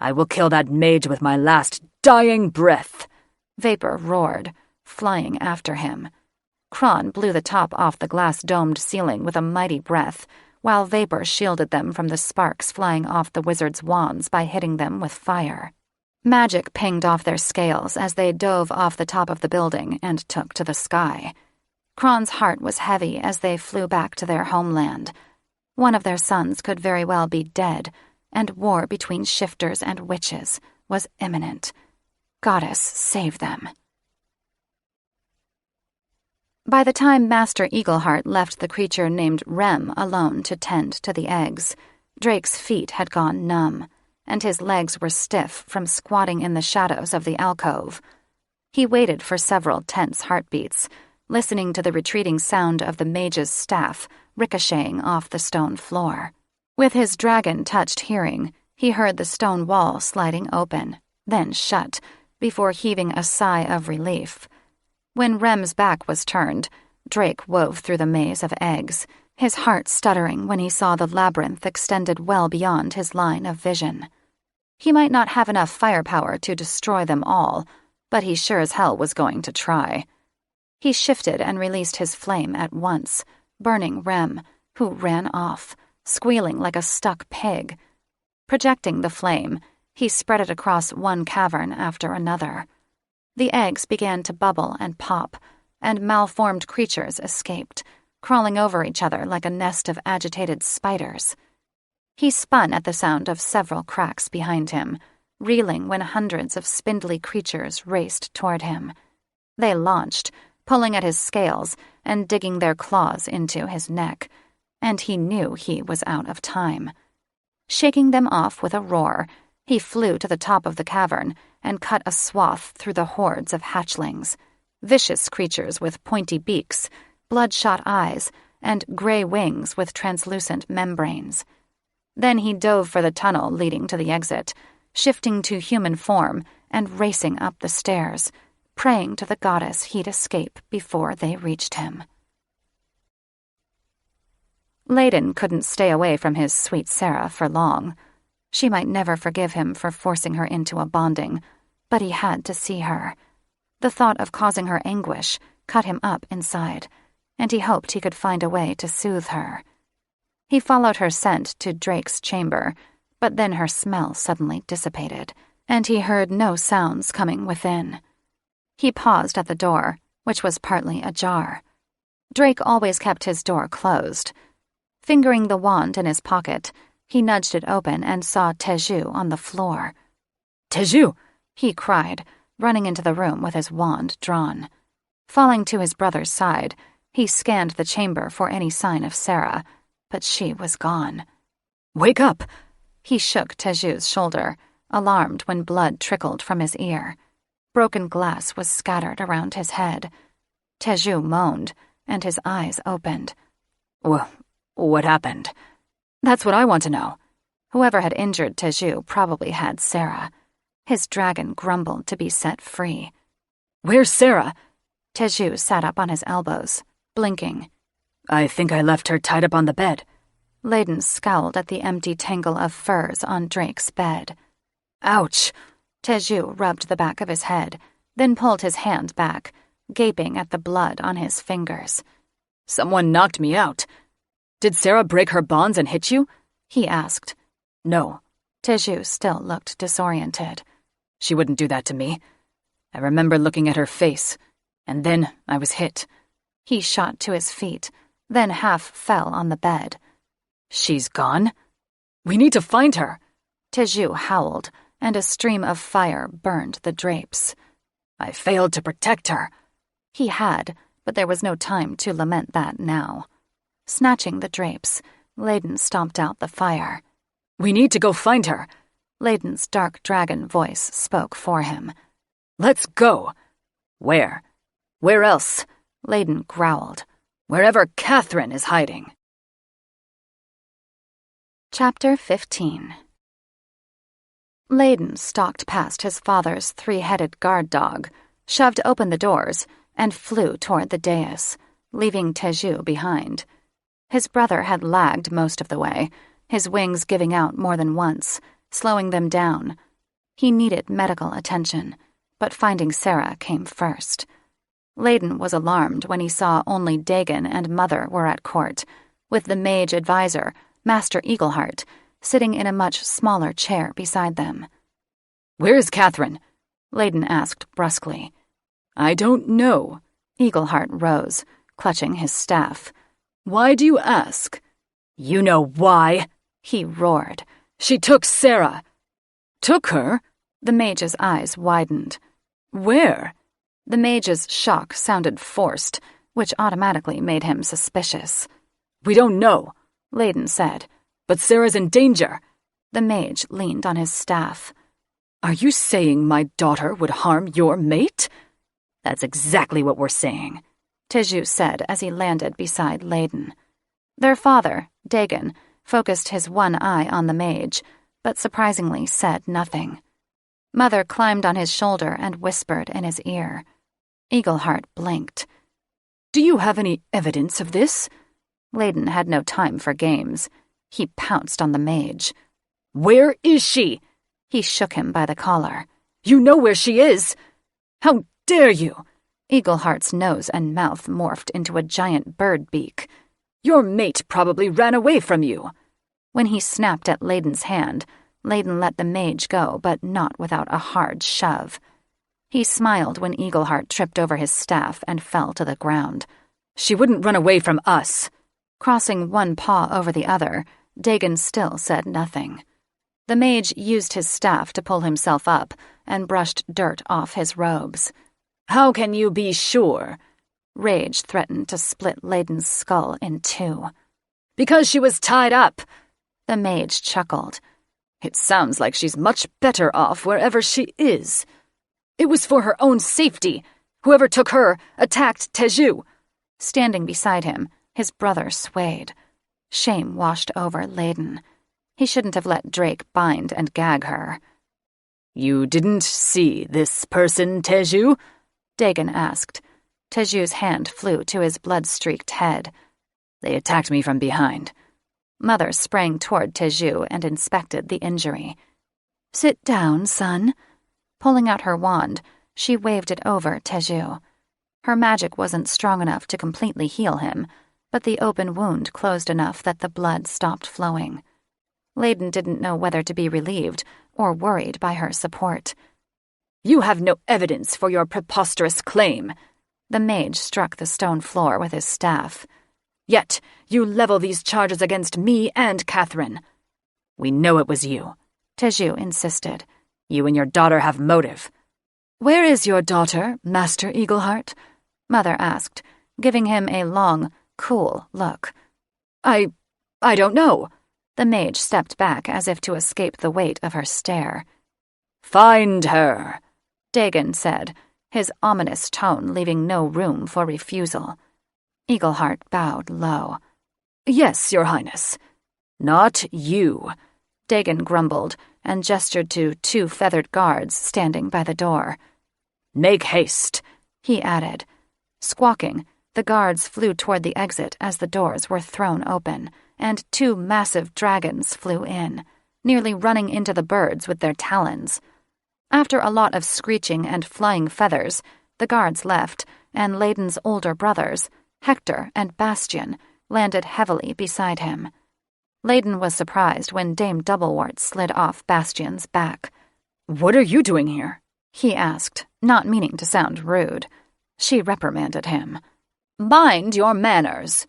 I will kill that mage with my last dying breath." Vapor roared, flying after him. Kron blew the top off the glass-domed ceiling with a mighty breath, while Vapor shielded them from the sparks flying off the wizards' wands by hitting them with fire. Magic pinged off their scales as they dove off the top of the building and took to the sky. Kron's heart was heavy as they flew back to their homeland. One of their sons could very well be dead, and war between shifters and witches was imminent. Goddess save them. By the time Master Eagleheart left the creature named Rem alone to tend to the eggs, Drake's feet had gone numb. and his legs were stiff from squatting in the shadows of the alcove. He waited for several tense heartbeats, listening to the retreating sound of the mage's staff ricocheting off the stone floor. With his dragon-touched hearing, he heard the stone wall sliding open, then shut, before heaving a sigh of relief. When Rem's back was turned, Drake wove through the maze of eggs, his heart stuttering when he saw the labyrinth extended well beyond his line of vision. He might not have enough firepower to destroy them all, but he sure as hell was going to try. He shifted and released his flame at once, burning Rem, who ran off, squealing like a stuck pig. Projecting the flame, he spread it across one cavern after another. The eggs began to bubble and pop, and malformed creatures escaped, crawling over each other like a nest of agitated spiders. He spun at the sound of several cracks behind him, reeling when hundreds of spindly creatures raced toward him. They launched, pulling at his scales and digging their claws into his neck, and he knew he was out of time. Shaking them off with a roar, he flew to the top of the cavern and cut a swath through the hordes of hatchlings, vicious creatures with pointy beaks, bloodshot eyes, and gray wings with translucent membranes. Then he dove for the tunnel leading to the exit, shifting to human form and racing up the stairs, praying to the goddess he'd escape before they reached him. Layden couldn't stay away from his sweet Sarah for long. She might never forgive him for forcing her into a bonding, but he had to see her. The thought of causing her anguish cut him up inside, and he hoped he could find a way to soothe her. He followed her scent to Drake's chamber, but then her smell suddenly dissipated, and he heard no sounds coming within. He paused at the door, which was partly ajar. Drake always kept his door closed. Fingering the wand in his pocket, he nudged it open and saw Teju on the floor. "Teju!" he cried, running into the room with his wand drawn. Falling to his brother's side, he scanned the chamber for any sign of Sarah, but she was gone. "Wake up!" He shook Teju's shoulder, alarmed when blood trickled from his ear. Broken glass was scattered around his head. Teju moaned, and his eyes opened. What happened? That's what I want to know. Whoever had injured Teju probably had Sarah. His dragon grumbled to be set free. "Where's Sarah?" Teju sat up on his elbows, blinking. "I think I left her tied up on the bed." Layden scowled at the empty tangle of furs on Drake's bed. "Ouch!" Teju rubbed the back of his head, then pulled his hand back, gaping at the blood on his fingers. "Someone knocked me out. Did Sarah break her bonds and hit you?" he asked. "No." Teju still looked disoriented. "She wouldn't do that to me. I remember looking at her face, and then I was hit." He shot to his feet, then half fell on the bed. "She's gone? We need to find her." Teju howled, and a stream of fire burned the drapes. "I failed to protect her." He had, but there was no time to lament that now. Snatching the drapes, Layden stomped out the fire. "We need to go find her." Layden's dark dragon voice spoke for him. "Let's go." "Where?" "Where else?" Layden growled. "Wherever Catherine is hiding." Chapter 15. Layden stalked past his father's three-headed guard dog, shoved open the doors, and flew toward the dais, leaving Teju behind. His brother had lagged most of the way, his wings giving out more than once, slowing them down. He needed medical attention, but finding Sarah came first. Layden was alarmed when he saw only Dagon and Mother were at court, with the mage advisor, Master Eagleheart, sitting in a much smaller chair beside them. "Where is Catherine?" Layden asked brusquely. "I don't know." Eagleheart rose, clutching his staff. "Why do you ask?" "You know why," he roared. "She took Sarah." "Took her?" The mage's eyes widened. "Where?" The mage's shock sounded forced, which automatically made him suspicious. "We don't know," Layden said. "But Sarah's in danger." The mage leaned on his staff. Are you saying my daughter would harm your mate? That's exactly what we're saying, Teju said as he landed beside Layden. Their father, Dagon, focused his one eye on the mage, but surprisingly said nothing. Mother climbed on his shoulder and whispered in his ear. Eagleheart blinked. Do you have any evidence of this? Layden had no time for games. He pounced on the mage. Where is she? He shook him by the collar. You know where she is! How dare you! Eagleheart's nose and mouth morphed into a giant bird beak. Your mate probably ran away from you. When he snapped at Layden's hand, Layden let the mage go, but not without a hard shove. He smiled when Eagleheart tripped over his staff and fell to the ground. She wouldn't run away from us. Crossing one paw over the other, Dagon still said nothing. The mage used his staff to pull himself up and brushed dirt off his robes. How can you be sure? Rage threatened to split Layden's skull in two. Because she was tied up. The mage chuckled. It sounds like she's much better off wherever she is. It was for her own safety. Whoever took her attacked Teju. Standing beside him, his brother swayed. Shame washed over Layden. He shouldn't have let Drake bind and gag her. You didn't see this person, Teju? Dagon asked. Teju's hand flew to his blood-streaked head. They attacked me from behind. Mother sprang toward Teju and inspected the injury. Sit down, son. Pulling out her wand, she waved it over Teju. Her magic wasn't strong enough to completely heal him, but the open wound closed enough that the blood stopped flowing. Layden didn't know whether to be relieved or worried by her support. You have no evidence for your preposterous claim. The mage struck the stone floor with his staff. Yet you level these charges against me and Catherine. We know it was you, Teju insisted. You and your daughter have motive. Where is your daughter, Master Eagleheart? Mother asked, giving him a long, cool look. I don't know. The mage stepped back as if to escape the weight of her stare. Find her, Dagon said, his ominous tone leaving no room for refusal. Eagleheart bowed low. Yes, Your Highness. Not you, Dagon grumbled and gestured to 2 feathered guards standing by the door. Make haste, he added. Squawking, the guards flew toward the exit as the doors were thrown open, and 2 massive dragons flew in, nearly running into the birds with their talons. After a lot of screeching and flying feathers, the guards left, and Layden's older brothers, Hector and Bastian, landed heavily beside him. Layden was surprised when Dame Doublewort slid off Bastian's back. What are you doing here? He asked, not meaning to sound rude. She reprimanded him. Mind your manners.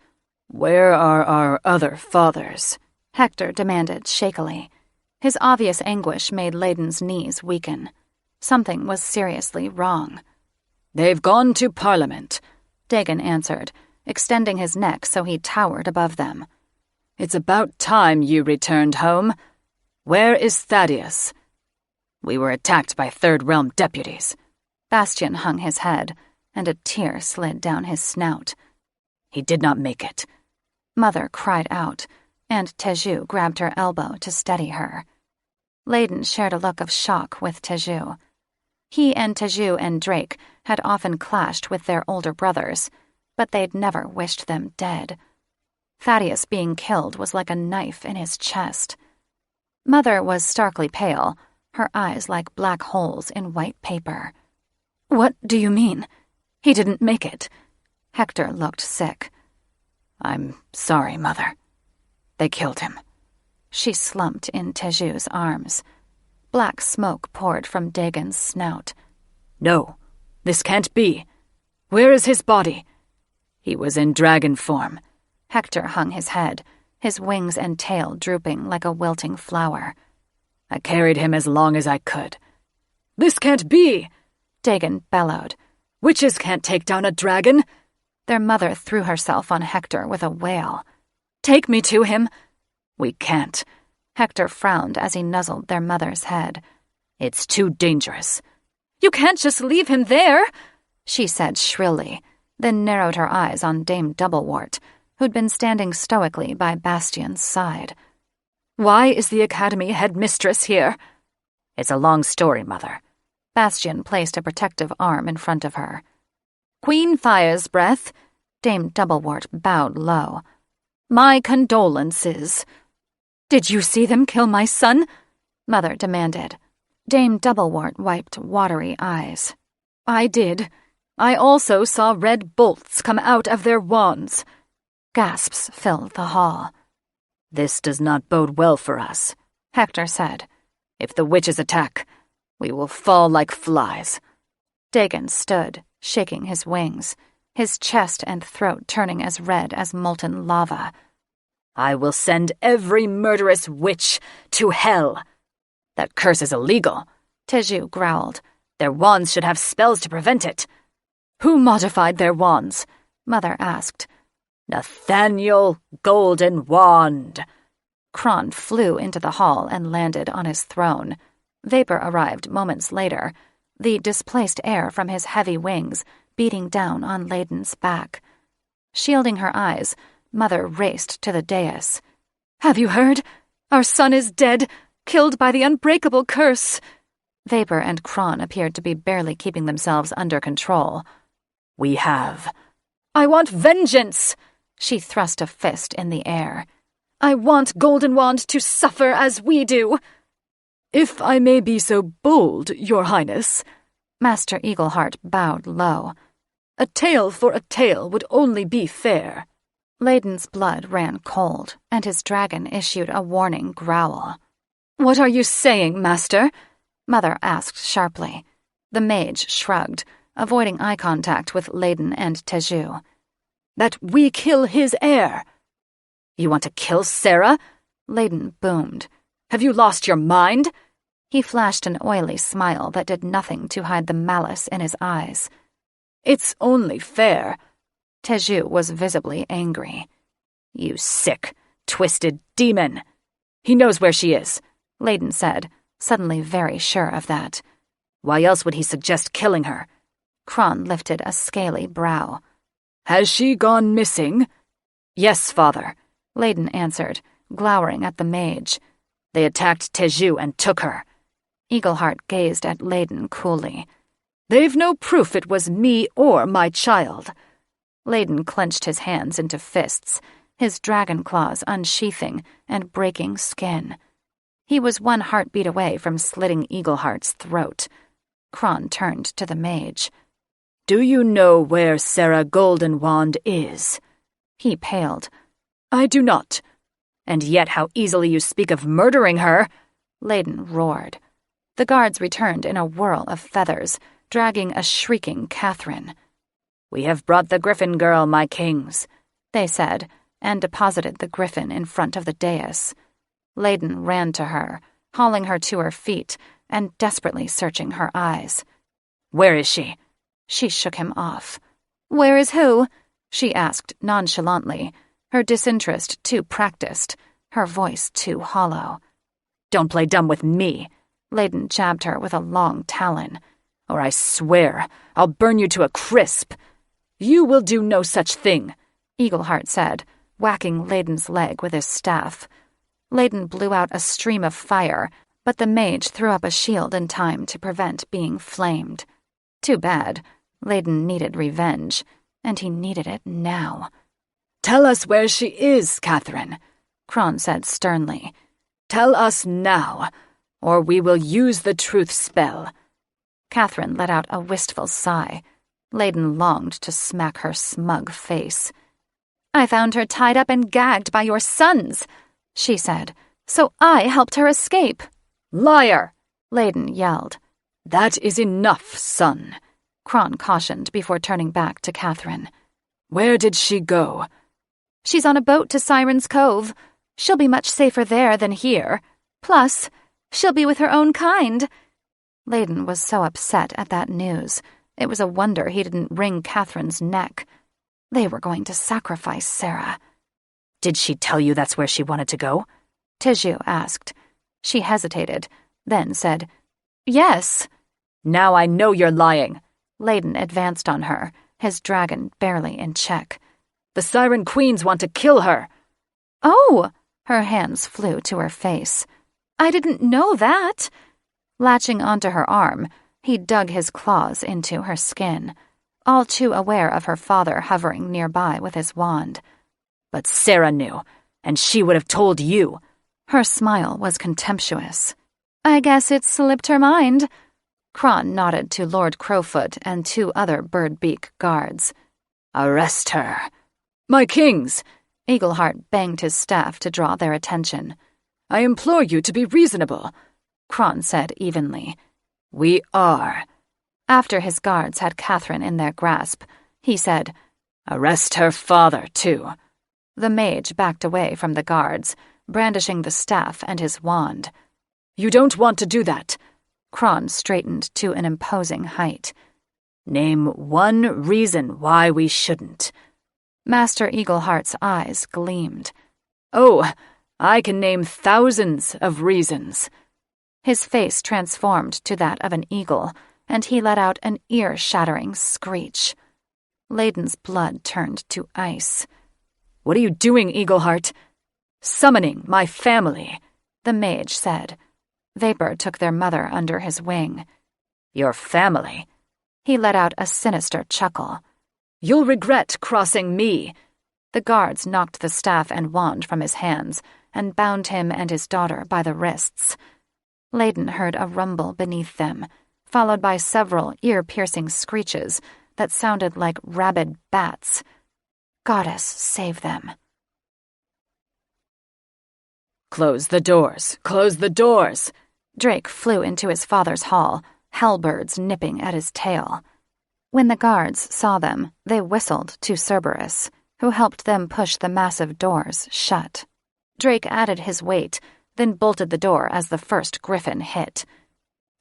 Where are our other fathers? Hector demanded shakily. His obvious anguish made Layden's knees weaken. Something was seriously wrong. They've gone to Parliament, Dagon answered, extending his neck so he towered above them. It's about time you returned home. Where is Thaddeus? We were attacked by Third Realm deputies. Bastian hung his head, and a tear slid down his snout. He did not make it. Mother cried out, and Teju grabbed her elbow to steady her. Layden shared a look of shock with Teju. He and Teju and Drake had often clashed with their older brothers, but they'd never wished them dead. Thaddeus being killed was like a knife in his chest. Mother was starkly pale, her eyes like black holes in white paper. What do you mean? He didn't make it. Hector looked sick. I'm sorry, Mother. They killed him. She slumped in Teju's arms. Black smoke poured from Dagon's snout. No, this can't be. Where is his body? He was in dragon form. Hector hung his head, his wings and tail drooping like a wilting flower. I carried him as long as I could. This can't be, Dagon bellowed. Witches can't take down a dragon. Their mother threw herself on Hector with a wail. Take me to him. We can't. Hector frowned as he nuzzled their mother's head. "It's too dangerous." "You can't just leave him there," she said shrilly, then narrowed her eyes on Dame Doublewort, who'd been standing stoically by Bastian's side. "Why is the Academy headmistress here?" "It's a long story, Mother." Bastian placed a protective arm in front of her. "Queen Fire's Breath," Dame Doublewort bowed low. "My condolences." "Did you see them kill my son?" Mother demanded. Dame Doublewort wiped watery eyes. "I did. I also saw red bolts come out of their wands." Gasps filled the hall. "This does not bode well for us," Hector said. "If the witches attack, we will fall like flies." Dagon stood, shaking his wings, his chest and throat turning as red as molten lava. "I will send every murderous witch to hell." "That curse is illegal," Teju growled. "Their wands should have spells to prevent it." "Who modified their wands?" Mother asked. "Nathaniel Golden Wand." Kron flew into the hall and landed on his throne. Vapor arrived moments later, the displaced air from his heavy wings beating down on Layden's back. Shielding her eyes, Mother raced to the dais. "Have you heard? Our son is dead, killed by the unbreakable curse." Vapor and Kron appeared to be barely keeping themselves under control. "We have." "I want vengeance!" She thrust a fist in the air. "I want Golden Wand to suffer as we do." "If I may be so bold, Your Highness," Master Eagleheart bowed low. "a tale for a tale would only be fair." Layden's blood ran cold, and his dragon issued a warning growl. "What are you saying, Master?" Mother asked sharply. The mage shrugged, avoiding eye contact with Layden and Teju. "That we kill his heir." "You want to kill Sarah?" Layden boomed. "Have you lost your mind?" He flashed an oily smile that did nothing to hide the malice in his eyes. "It's only fair." Teju was visibly angry. "You sick, twisted demon." "He knows where she is," Layden said, suddenly very sure of that. "Why else would he suggest killing her?" Kron lifted a scaly brow. "Has she gone missing?" "Yes, Father," Layden answered, glowering at the mage. "They attacked Teju and took her." Eagleheart gazed at Layden coolly. "They've no proof it was me or my child." Layden clenched his hands into fists, his dragon claws unsheathing and breaking skin. He was one heartbeat away from slitting Eagleheart's throat. Kron turned to the mage. "Do you know where Sarah Goldenwand is?" He paled. "I do not." "And yet how easily you speak of murdering her!" Layden roared. The guards returned in a whirl of feathers, dragging a shrieking Catherine. "We have brought the griffin girl, my kings," they said, and deposited the griffin in front of the dais. Layden ran to her, hauling her to her feet and desperately searching her eyes. "Where is she?" She shook him off. "Where is who?" she asked nonchalantly, her disinterest too practiced, her voice too hollow. "Don't play dumb with me," Layden jabbed her with a long talon. "or I swear I'll burn you to a crisp." "You will do no such thing," Eagleheart said, whacking Layden's leg with his staff. Layden blew out a stream of fire, but the mage threw up a shield in time to prevent being flamed. Too bad. Layden needed revenge, and he needed it now. "Tell us where she is, Catherine," Kron said sternly. "Tell us now, or we will use the truth spell." Catherine let out a wistful sigh. Layden longed to smack her smug face. "I found her tied up and gagged by your sons," she said, "so I helped her escape." "Liar!" Layden yelled. "That is enough, son," Kron cautioned before turning back to Catherine. "Where did she go?" "She's on a boat to Siren's Cove. She'll be much safer there than here. Plus, she'll be with her own kind." Layden was so upset at that news. It was a wonder he didn't wring Catherine's neck. They were going to sacrifice Sarah. "Did she tell you that's where she wanted to go?" Tiju asked. She hesitated, then said, "Yes." "Now I know you're lying." Layden advanced on her, his dragon barely in check. "The Siren Queens want to kill her." "Oh!" Her hands flew to her face. "I didn't know that." Latching onto her arm, he dug his claws into her skin, all too aware of her father hovering nearby with his wand. "But Sarah knew, and she would have told you." Her smile was contemptuous. "I guess it slipped her mind." Kron nodded to Lord Crowfoot and 2 other Birdbeak guards. "Arrest her." "My kings," Eagleheart banged his staff to draw their attention. "I implore you to be reasonable," Kron said evenly. "We are." After his guards had Catherine in their grasp, he said, "Arrest her father, too." The mage backed away from the guards, brandishing the staff and his wand. "You don't want to do that." Kron straightened to an imposing height. "Name one reason why we shouldn't." Master Eagleheart's eyes gleamed. "Oh, I can name thousands of reasons." His face transformed to that of an eagle, and he let out an ear-shattering screech. Layden's blood turned to ice. "What are you doing, Eagleheart?" "Summoning my family," the mage said. Vapor took their mother under his wing. "Your family?" He let out a sinister chuckle. "You'll regret crossing me." The guards knocked the staff and wand from his hands and bound him and his daughter by the wrists. Layden heard a rumble beneath them, followed by several ear-piercing screeches that sounded like rabid bats. Goddess save them. "Close the doors! Close the doors!" Drake flew into his father's hall, hellbirds nipping at his tail. When the guards saw them, they whistled to Cerberus, who helped them push the massive doors shut. Drake added his weight, then bolted the door as the first griffin hit.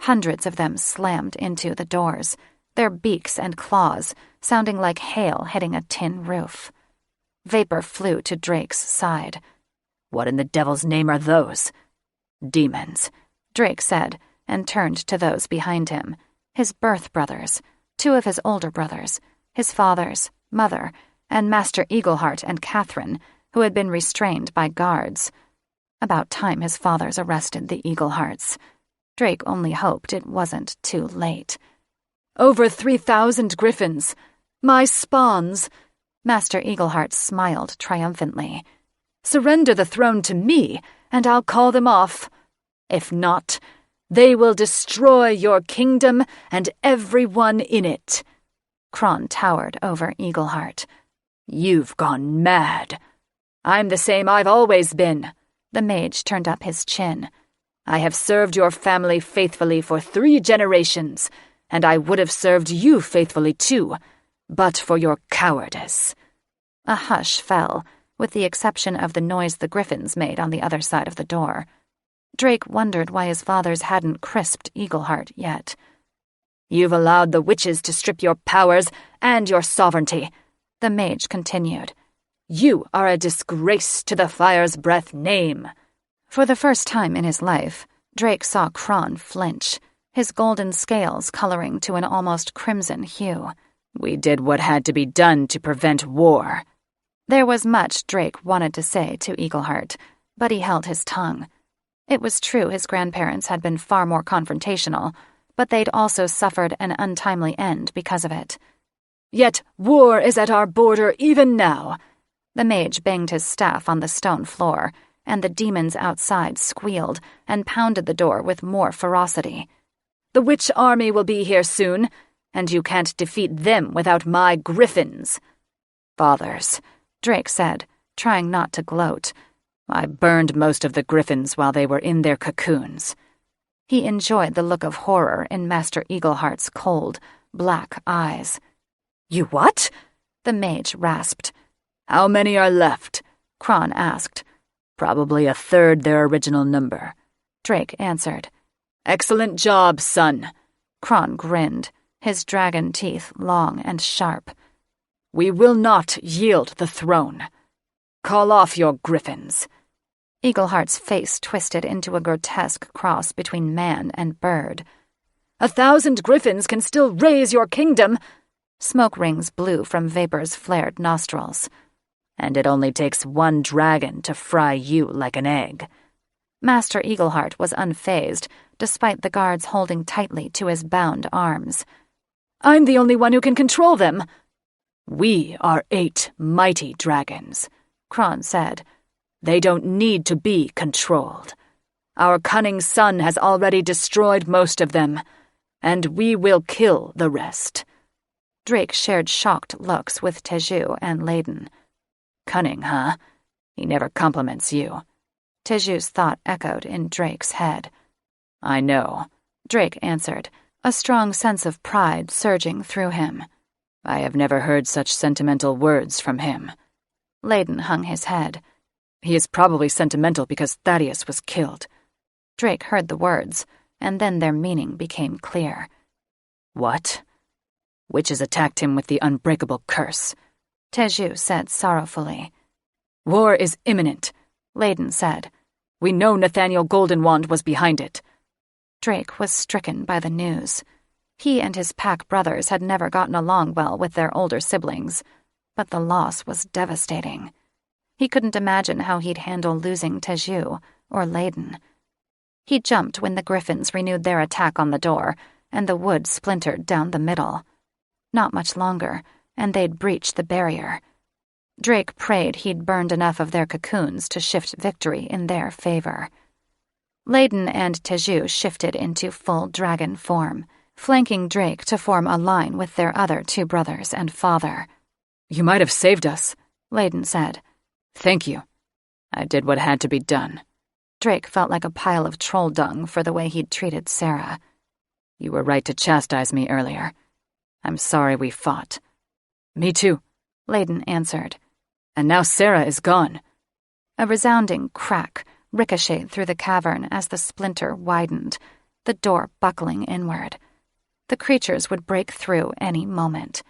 Hundreds of them slammed into the doors, their beaks and claws sounding like hail hitting a tin roof. Vapor flew to Drake's side. "What in the devil's name are those?" "Demons," Drake said, and turned to those behind him, his birth brothers, 2 of his older brothers, his father's, mother, and Master Eagleheart and Catherine, who had been restrained by guards. About time his fathers arrested the Eaglehearts. Drake only hoped it wasn't too late. "Over 3,000 griffins. My spawns." Master Eagleheart smiled triumphantly. "Surrender the throne to me, and I'll call them off. If not, they will destroy your kingdom and everyone in it." Kron towered over Eagleheart. "You've gone mad." "I'm the same I've always been." The mage turned up his chin. "I have served your family faithfully for 3 generations, and I would have served you faithfully too, but for your cowardice." A hush fell, with the exception of the noise the griffins made on the other side of the door. Drake wondered why his fathers hadn't crisped Eagleheart yet. "You've allowed the witches to strip your powers and your sovereignty," the mage continued. "You are a disgrace to the Fire's Breath name." For the first time in his life, Drake saw Kron flinch, his golden scales coloring to an almost crimson hue. "We did what had to be done to prevent war." There was much Drake wanted to say to Eagleheart, but he held his tongue. It was true his grandparents had been far more confrontational, but they'd also suffered an untimely end because of it. "Yet war is at our border even now." The mage banged his staff on the stone floor, and the demons outside squealed and pounded the door with more ferocity. "The witch army will be here soon, and you can't defeat them without my griffins." "Fathers," Drake said, trying not to gloat. "I burned most of the griffins while they were in their cocoons." He enjoyed the look of horror in Master Eagleheart's cold, black eyes. "You what?" the mage rasped. "How many are left?" Kron asked. "Probably 1/3 their original number," Drake answered. "Excellent job, son." Kron grinned, his dragon teeth long and sharp. "We will not yield the throne. Call off your griffins." Eagleheart's face twisted into a grotesque cross between man and bird. 1,000 griffins can still raise your kingdom. Smoke rings blew from Vapor's flared nostrils. And it only takes one dragon to fry you like an egg. Master Eagleheart was unfazed, despite the guards holding tightly to his bound arms. I'm the only one who can control them. We are 8 mighty dragons, Kron said. They don't need to be controlled. Our cunning son has already destroyed most of them, and we will kill the rest. Drake shared shocked looks with Teju and Layden. Cunning, huh? He never compliments you. Teju's thought echoed in Drake's head. I know, Drake answered, a strong sense of pride surging through him. I have never heard such sentimental words from him. Layden hung his head. He is probably sentimental because Thaddeus was killed. Drake heard the words, and then their meaning became clear. What? Witches attacked him with the unbreakable curse, Teju said sorrowfully. War is imminent, Layden said. We know Nathaniel Goldenwand was behind it. Drake was stricken by the news. He and his pack brothers had never gotten along well with their older siblings, but the loss was devastating. He couldn't imagine how he'd handle losing Teju or Layden. He jumped when the griffins renewed their attack on the door, and the wood splintered down the middle. Not much longer, and they'd breached the barrier. Drake prayed he'd burned enough of their cocoons to shift victory in their favor. Layden and Teju shifted into full dragon form, flanking Drake to form a line with their other 2 brothers and father. You might have saved us, Layden said. Thank you. I did what had to be done. Drake felt like a pile of troll dung for the way he'd treated Sarah. You were right to chastise me earlier. I'm sorry we fought. Me too, Layden answered. And now Sarah is gone. A resounding crack ricocheted through the cavern as the splinter widened, the door buckling inward. The creatures would break through any moment.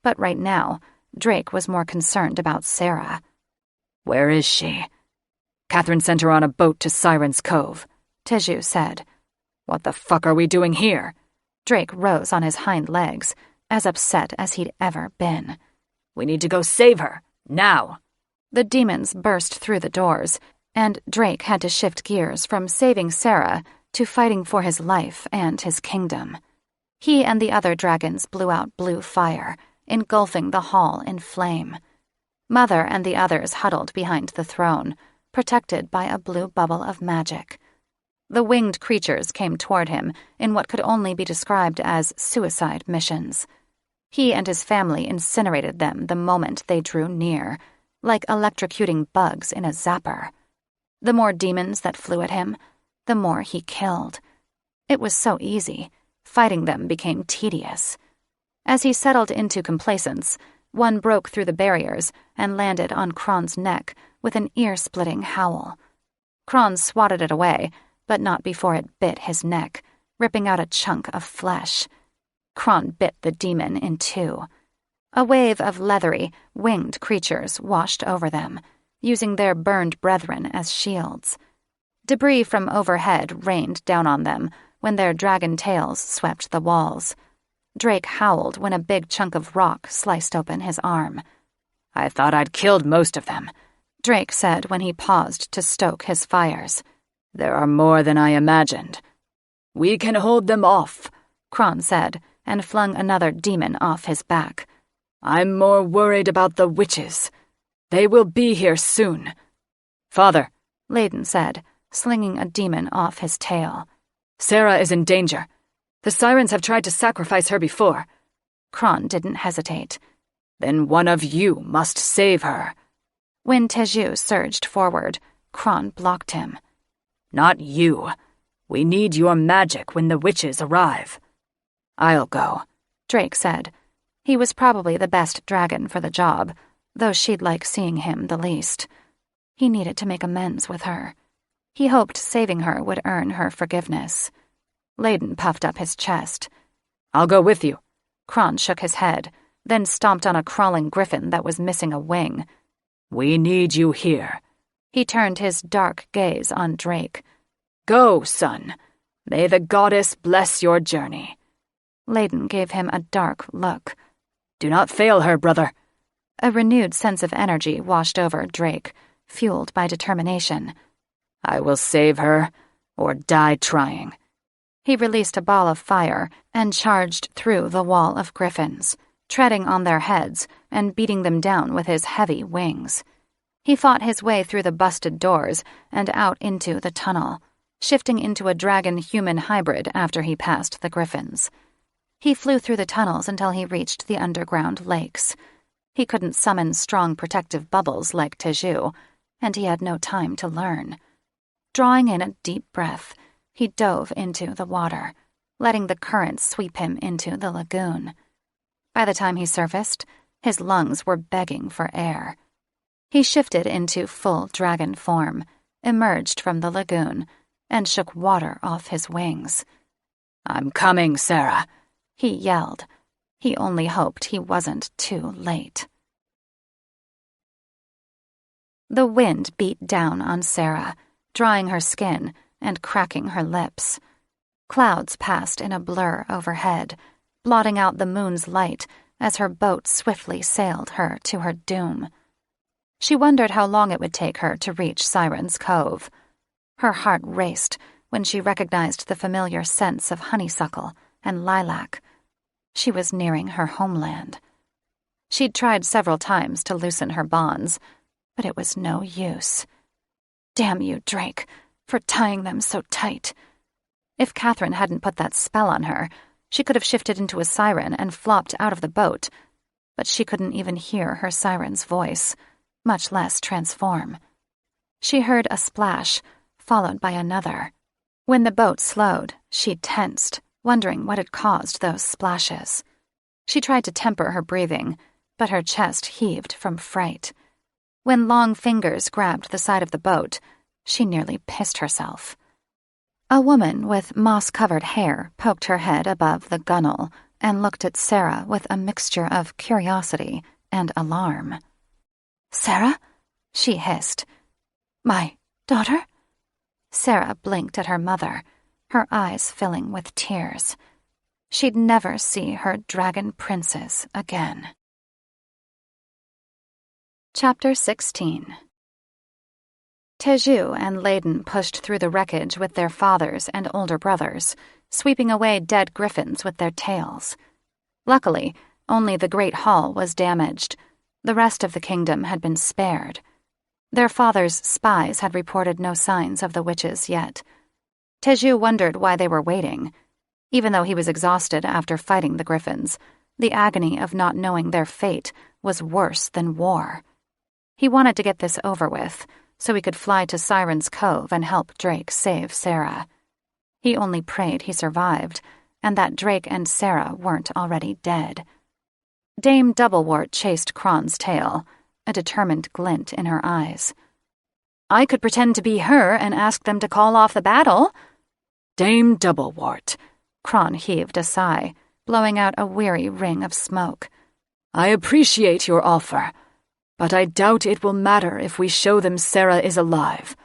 But right now, Drake was more concerned about Sarah. Where is she? Catherine sent her on a boat to Siren's Cove, Teju said. What the fuck are we doing here? Drake rose on his hind legs, as upset as he'd ever been. We need to go save her, now. The demons burst through the doors, and Drake had to shift gears from saving Sarah to fighting for his life and his kingdom. He and the other dragons blew out blue fire, engulfing the hall in flame. Mother and the others huddled behind the throne, protected by a blue bubble of magic. The winged creatures came toward him in what could only be described as suicide missions. He and his family incinerated them the moment they drew near, like electrocuting bugs in a zapper. The more demons that flew at him, the more he killed. It was so easy. Fighting them became tedious. As he settled into complacence, one broke through the barriers and landed on Kron's neck with an ear-splitting howl. Kron swatted it away, but not before it bit his neck, ripping out a chunk of flesh. Kron bit the demon in 2. A wave of leathery, winged creatures washed over them, using their burned brethren as shields. Debris from overhead rained down on them when their dragon tails swept the walls. Drake howled when a big chunk of rock sliced open his arm. I thought I'd killed most of them, Drake said when he paused to stoke his fires. There are more than I imagined. We can hold them off, Kron said, and flung another demon off his back. I'm more worried about the witches. They will be here soon. Father, Layden said, slinging a demon off his tail. Sarah is in danger. The sirens have tried to sacrifice her before. Kron didn't hesitate. Then one of you must save her. When Teju surged forward, Kron blocked him. Not you. We need your magic when the witches arrive. I'll go, Drake said. He was probably the best dragon for the job, though she'd like seeing him the least. He needed to make amends with her. He hoped saving her would earn her forgiveness. Layden puffed up his chest. I'll go with you. Kron shook his head, then stomped on a crawling griffin that was missing a wing. We need you here. He turned his dark gaze on Drake. "Go, son. May the goddess bless your journey." Layden gave him a dark look. "Do not fail her, brother." A renewed sense of energy washed over Drake, fueled by determination. "I will save her, or die trying." He released a ball of fire and charged through the wall of griffins, treading on their heads and beating them down with his heavy wings. He fought his way through the busted doors and out into the tunnel, shifting into a dragon-human hybrid after he passed the griffins. He flew through the tunnels until he reached the underground lakes. He couldn't summon strong protective bubbles like Teju, and he had no time to learn. Drawing in a deep breath, he dove into the water, letting the current sweep him into the lagoon. By the time he surfaced, his lungs were begging for air. He shifted into full dragon form, emerged from the lagoon, and shook water off his wings. "I'm coming, Sarah," he yelled. He only hoped he wasn't too late. The wind beat down on Sarah, drying her skin and cracking her lips. Clouds passed in a blur overhead, blotting out the moon's light as her boat swiftly sailed her to her doom. She wondered how long it would take her to reach Siren's Cove. Her heart raced when she recognized the familiar scents of honeysuckle and lilac. She was nearing her homeland. She'd tried several times to loosen her bonds, but it was no use. Damn you, Drake, for tying them so tight. If Catherine hadn't put that spell on her, she could have shifted into a siren and flopped out of the boat, but she couldn't even hear her siren's voice, much less transform. She heard a splash, followed by another. When the boat slowed, she tensed, wondering what had caused those splashes. She tried to temper her breathing, but her chest heaved from fright. When long fingers grabbed the side of the boat, she nearly pissed herself. A woman with moss-covered hair poked her head above the gunwale and looked at Sarah with a mixture of curiosity and alarm. "Sarah?" she hissed. "My daughter?" Sarah blinked at her mother, her eyes filling with tears. She'd never see her dragon princes again. Chapter 16. Teju and Layden pushed through the wreckage with their fathers and older brothers, sweeping away dead griffins with their tails. Luckily, only the Great Hall was damaged. The rest of the kingdom had been spared. Their father's spies had reported no signs of the witches yet. Teju wondered why they were waiting. Even though he was exhausted after fighting the griffins, the agony of not knowing their fate was worse than war. He wanted to get this over with, so he could fly to Siren's Cove and help Drake save Sarah. He only prayed he survived, and that Drake and Sarah weren't already dead. Dame Doublewort chased Cron's tail, a determined glint in her eyes. "I could pretend to be her and ask them to call off the battle." "Dame Doublewort," Cron heaved a sigh, blowing out a weary ring of smoke. "I appreciate your offer, but I doubt it will matter if we show them Sarah is alive.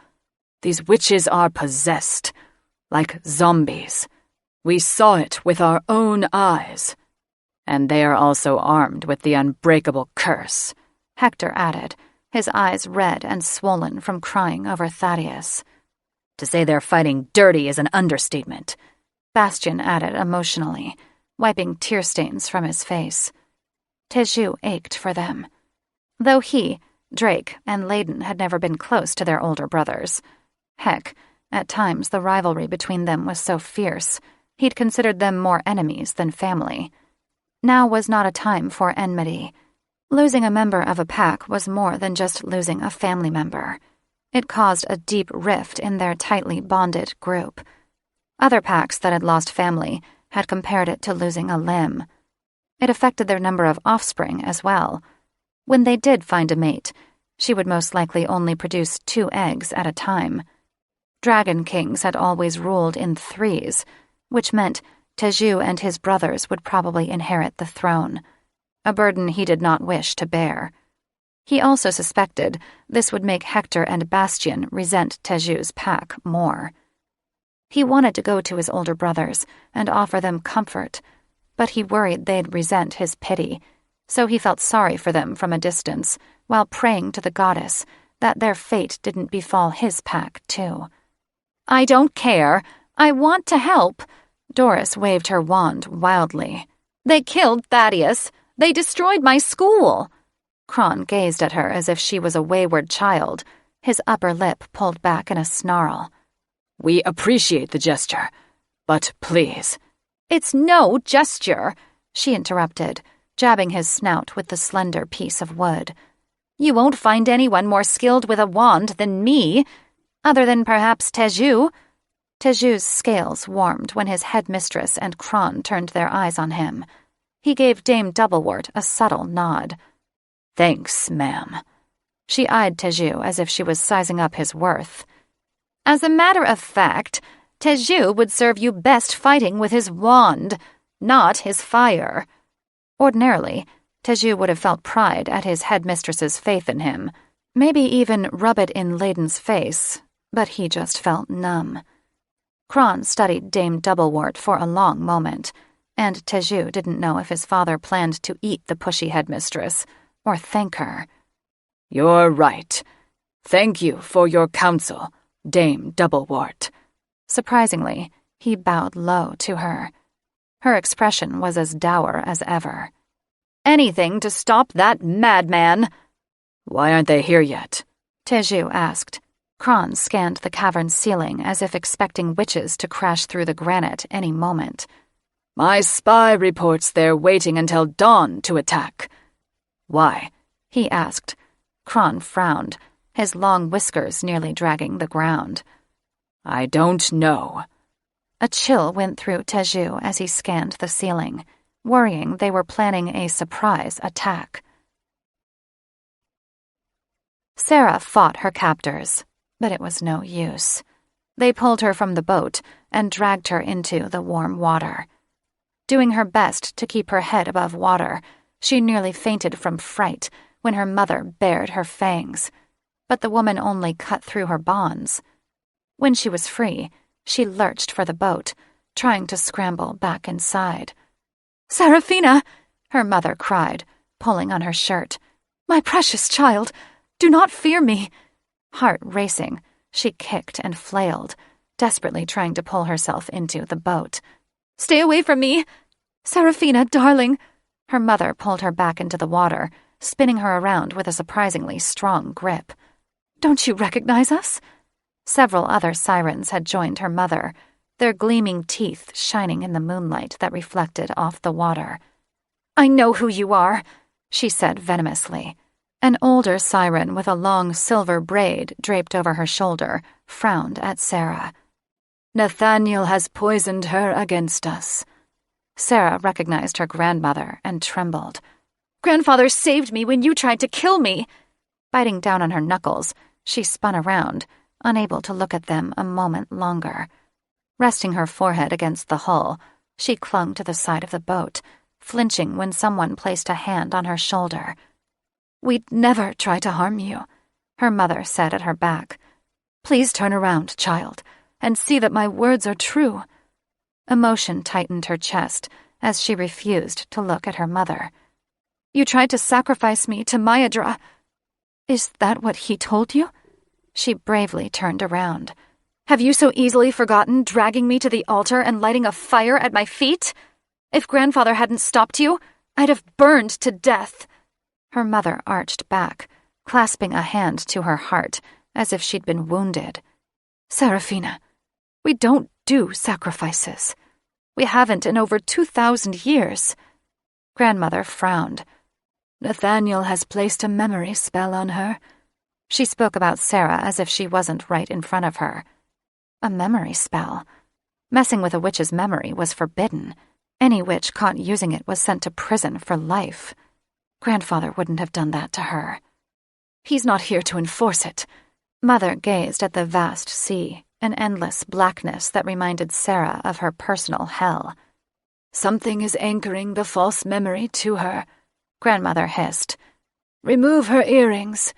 These witches are possessed, like zombies. We saw it with our own eyes. And they are also armed with the unbreakable curse," Hector added, his eyes red and swollen from crying over Thaddeus. "To say they're fighting dirty is an understatement," Bastion added emotionally, wiping tear stains from his face. Teju ached for them. Though he, Drake, and Layden had never been close to their older brothers. Heck, at times the rivalry between them was so fierce, he'd considered them more enemies than family. Now was not a time for enmity. Losing a member of a pack was more than just losing a family member. It caused a deep rift in their tightly bonded group. Other packs that had lost family had compared it to losing a limb. It affected their number of offspring as well. When they did find a mate, she would most likely only produce 2 eggs at a time. Dragon kings had always ruled in 3s, which meant Teju and his brothers would probably inherit the throne, a burden he did not wish to bear. He also suspected this would make Hector and Bastien resent Teju's pack more. He wanted to go to his older brothers and offer them comfort, but he worried they'd resent his pity, so he felt sorry for them from a distance while praying to the goddess that their fate didn't befall his pack, too. "I don't care. I want to help." Doris waved her wand wildly. "They killed Thaddeus. They destroyed my school." Kron gazed at her as if she was a wayward child, his upper lip pulled back in a snarl. "We appreciate the gesture, but please." "It's no gesture," she interrupted, jabbing his snout with the slender piece of wood. "You won't find anyone more skilled with a wand than me, other than perhaps Teju." Teju's scales warmed when his headmistress and Kron turned their eyes on him. He gave Dame Doublewort a subtle nod. "Thanks, ma'am." She eyed Teju as if she was sizing up his worth. "As a matter of fact, Teju would serve you best fighting with his wand, not his fire." Ordinarily, Teju would have felt pride at his headmistress's faith in him, maybe even rub it in Layden's face, but he just felt numb. Kron studied Dame Doublewort for a long moment, and Teju didn't know if his father planned to eat the pushy headmistress or thank her. "You're right. Thank you for your counsel, Dame Doublewort." Surprisingly, he bowed low to her. Her expression was as dour as ever. "Anything to stop that madman." "Why aren't they here yet?" Teju asked. Kron scanned the cavern's ceiling as if expecting witches to crash through the granite any moment. "My spy reports they're waiting until dawn to attack." "Why?" he asked. Kron frowned, his long whiskers nearly dragging the ground. "I don't know." A chill went through Teju as he scanned the ceiling, worrying they were planning a surprise attack. Sarah fought her captors, but it was no use. They pulled her from the boat and dragged her into the warm water. Doing her best to keep her head above water, she nearly fainted from fright when her mother bared her fangs, but the woman only cut through her bonds. When she was free, she lurched for the boat, trying to scramble back inside. "Seraphina!" her mother cried, pulling on her shirt. "My precious child, do not fear me." Heart racing, she kicked and flailed, desperately trying to pull herself into the boat. "Stay away from me! Seraphina, darling!" Her mother pulled her back into the water, spinning her around with a surprisingly strong grip. "Don't you recognize us?" Several other sirens had joined her mother, their gleaming teeth shining in the moonlight that reflected off the water. "I know who you are," she said venomously. An older siren with a long silver braid draped over her shoulder frowned at Sarah. "Nathaniel has poisoned her against us." Sarah recognized her grandmother and trembled. "Grandfather saved me when you tried to kill me." Biting down on her knuckles, she spun around, unable to look at them a moment longer. Resting her forehead against the hull, she clung to the side of the boat, flinching when someone placed a hand on her shoulder. "We'd never try to harm you," her mother said at her back. "Please turn around, child, and see that my words are true." Emotion tightened her chest as she refused to look at her mother. "You tried to sacrifice me to Mayadra. Is that what he told you?" She bravely turned around. "Have you so easily forgotten dragging me to the altar and lighting a fire at my feet? If grandfather hadn't stopped you, I'd have burned to death." Her mother arched back, clasping a hand to her heart as if she'd been wounded. "Seraphina, we don't do sacrifices. We haven't in over 2,000 years." Grandmother frowned. "Nathaniel has placed a memory spell on her." She spoke about Sarah as if she wasn't right in front of her. A memory spell. Messing with a witch's memory was forbidden. Any witch caught using it was sent to prison for life. Grandfather wouldn't have done that to her. "He's not here to enforce it." Mother gazed at the vast sea, an endless blackness that reminded Sarah of her personal hell. "Something is anchoring the false memory to her," Grandmother hissed. Remove her earrings."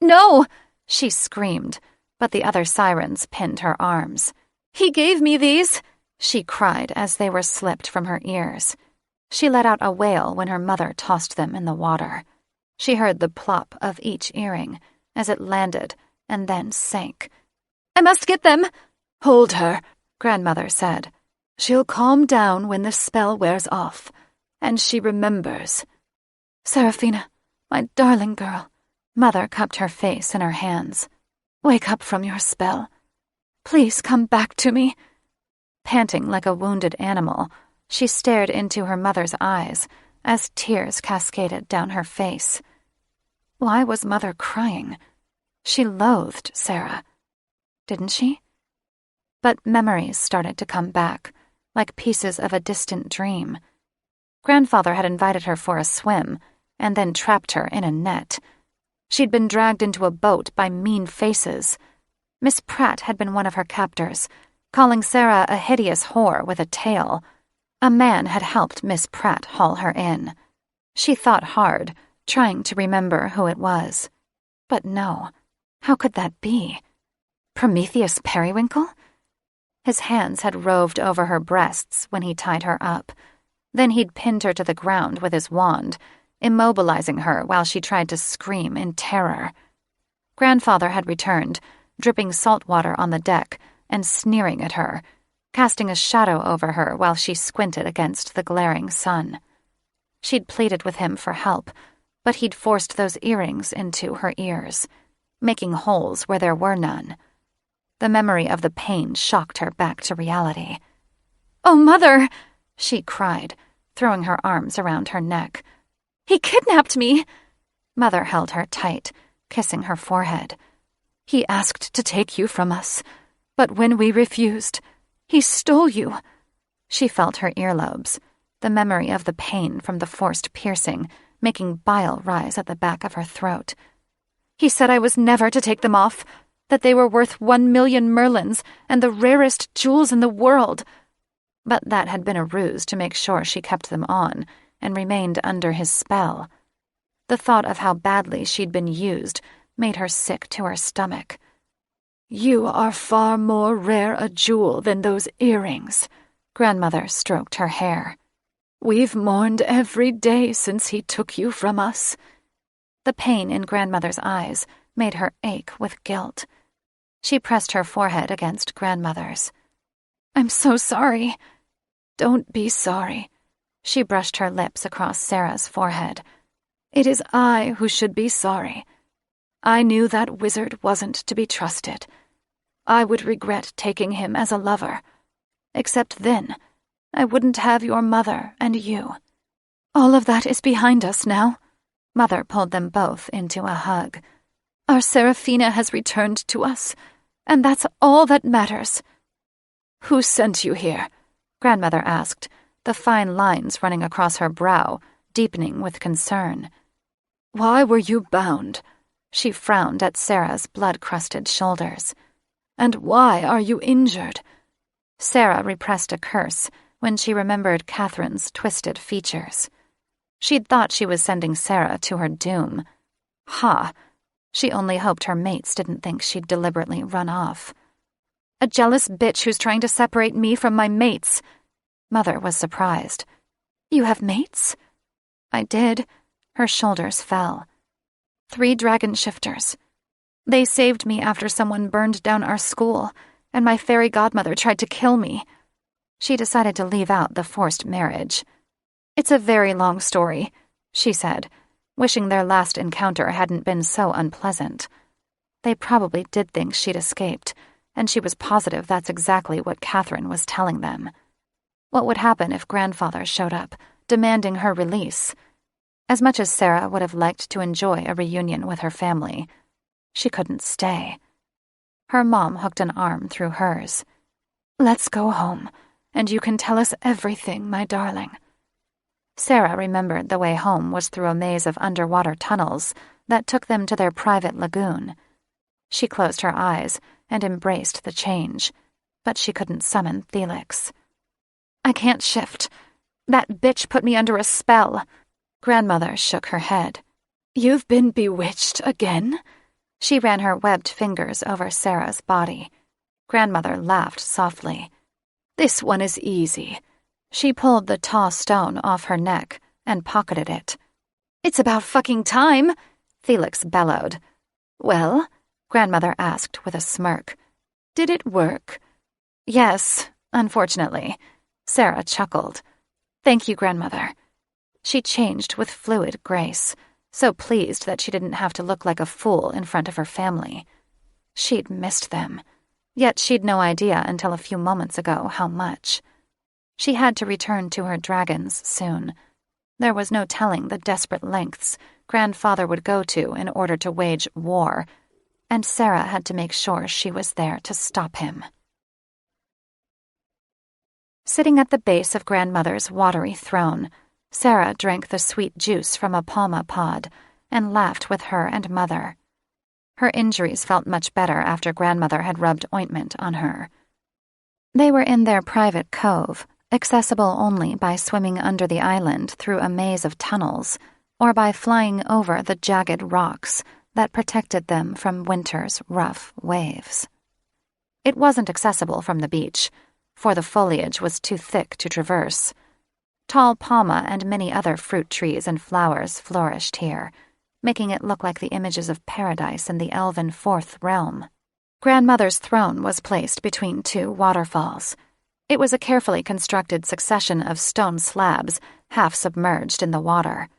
"No!" she screamed, but the other sirens pinned her arms. "He gave me these," she cried as they were slipped from her ears. She let out a wail when her mother tossed them in the water. She heard the plop of each earring as it landed and then sank. "I must get them." "Hold her," Grandmother said. "She'll calm down when the spell wears off, and she remembers." "Seraphina, my darling girl." Mother cupped her face in her hands. "Wake up from your spell. Please come back to me." Panting like a wounded animal, she stared into her mother's eyes as tears cascaded down her face. Why was Mother crying? She loathed Sarah. Didn't she? But memories started to come back, like pieces of a distant dream. Grandfather had invited her for a swim and then trapped her in a net. She'd been dragged into a boat by mean faces. Miss Pratt had been one of her captors, calling Sarah a hideous whore with a tail. A man had helped Miss Pratt haul her in. She thought hard, trying to remember who it was. But no, how could that be? Prometheus Periwinkle? His hands had roved over her breasts when he tied her up. Then he'd pinned her to the ground with his wand, immobilizing her while she tried to scream in terror. Grandfather had returned, dripping salt water on the deck and sneering at her, casting a shadow over her while she squinted against the glaring sun. She'd pleaded with him for help, but he'd forced those earrings into her ears, making holes where there were none. The memory of the pain shocked her back to reality. "Oh, Mother!" she cried, throwing her arms around her neck. "He kidnapped me!" Mother held her tight, kissing her forehead. "He asked to take you from us, but when we refused, he stole you." She felt her earlobes, the memory of the pain from the forced piercing, making bile rise at the back of her throat. "He said I was never to take them off, that they were worth 1,000,000 merlins and the rarest jewels in the world." But that had been a ruse to make sure she kept them on and remained under his spell. The thought of how badly she'd been used made her sick to her stomach. "You are far more rare a jewel than those earrings." Grandmother stroked her hair. "We've mourned every day since he took you from us." The pain in Grandmother's eyes made her ache with guilt. She pressed her forehead against Grandmother's. "I'm so sorry." "Don't be sorry." She brushed her lips across Sarah's forehead. "It is I who should be sorry. I knew that wizard wasn't to be trusted. I would regret taking him as a lover. Except then, I wouldn't have your mother and you." "All of that is behind us now." Mother pulled them both into a hug. "Our Seraphina has returned to us, and that's all that matters." "Who sent you here?" Grandmother asked, the fine lines running across her brow, deepening with concern. "Why were you bound?" She frowned at Sarah's blood-crusted shoulders. "And why are you injured?" Sarah repressed a curse when she remembered Catherine's twisted features. She'd thought she was sending Sarah to her doom. Ha! She only hoped her mates didn't think she'd deliberately run off. "A jealous bitch who's trying to separate me from my mates." Mother was surprised. "You have mates?" "I did." Her shoulders fell. 3 dragon shifters. They saved me after someone burned down our school, and my fairy godmother tried to kill me. She decided to leave out the forced marriage. "It's a very long story," she said, wishing their last encounter hadn't been so unpleasant. They probably did think she'd escaped, and she was positive that's exactly what Catherine was telling them. What would happen if Grandfather showed up, demanding her release? As much as Sarah would have liked to enjoy a reunion with her family, she couldn't stay. Her mom hooked an arm through hers. "Let's go home, and you can tell us everything, my darling." Sarah remembered the way home was through a maze of underwater tunnels that took them to their private lagoon. She closed her eyes and embraced the change, but she couldn't summon Felix. "I can't shift. That bitch put me under a spell." Grandmother shook her head. You've been bewitched again?" She ran her webbed fingers over Sarah's body. Grandmother laughed softly. "This one is easy." She pulled the tall stone off her neck and pocketed it. "It's about fucking time," Felix bellowed. "Well?" Grandmother asked with a smirk. "Did it work?" "Yes, unfortunately." Sarah chuckled. "Thank you, Grandmother." She changed with fluid grace, so pleased that she didn't have to look like a fool in front of her family. She'd missed them, yet she'd no idea until a few moments ago how much. She had to return to her dragons soon. There was no telling the desperate lengths Grandfather would go to in order to wage war, and Sarah had to make sure she was there to stop him. Sitting at the base of Grandmother's watery throne, Sarah drank the sweet juice from a palma pod and laughed with her and Mother. Her injuries felt much better after Grandmother had rubbed ointment on her. They were in their private cove, accessible only by swimming under the island through a maze of tunnels or by flying over the jagged rocks that protected them from winter's rough waves. It wasn't accessible from the beach, for the foliage was too thick to traverse. Tall palma and many other fruit trees and flowers flourished here, making it look like the images of paradise in the elven fourth realm. Grandmother's throne was placed between two waterfalls. It was a carefully constructed succession of stone slabs, half submerged in the water.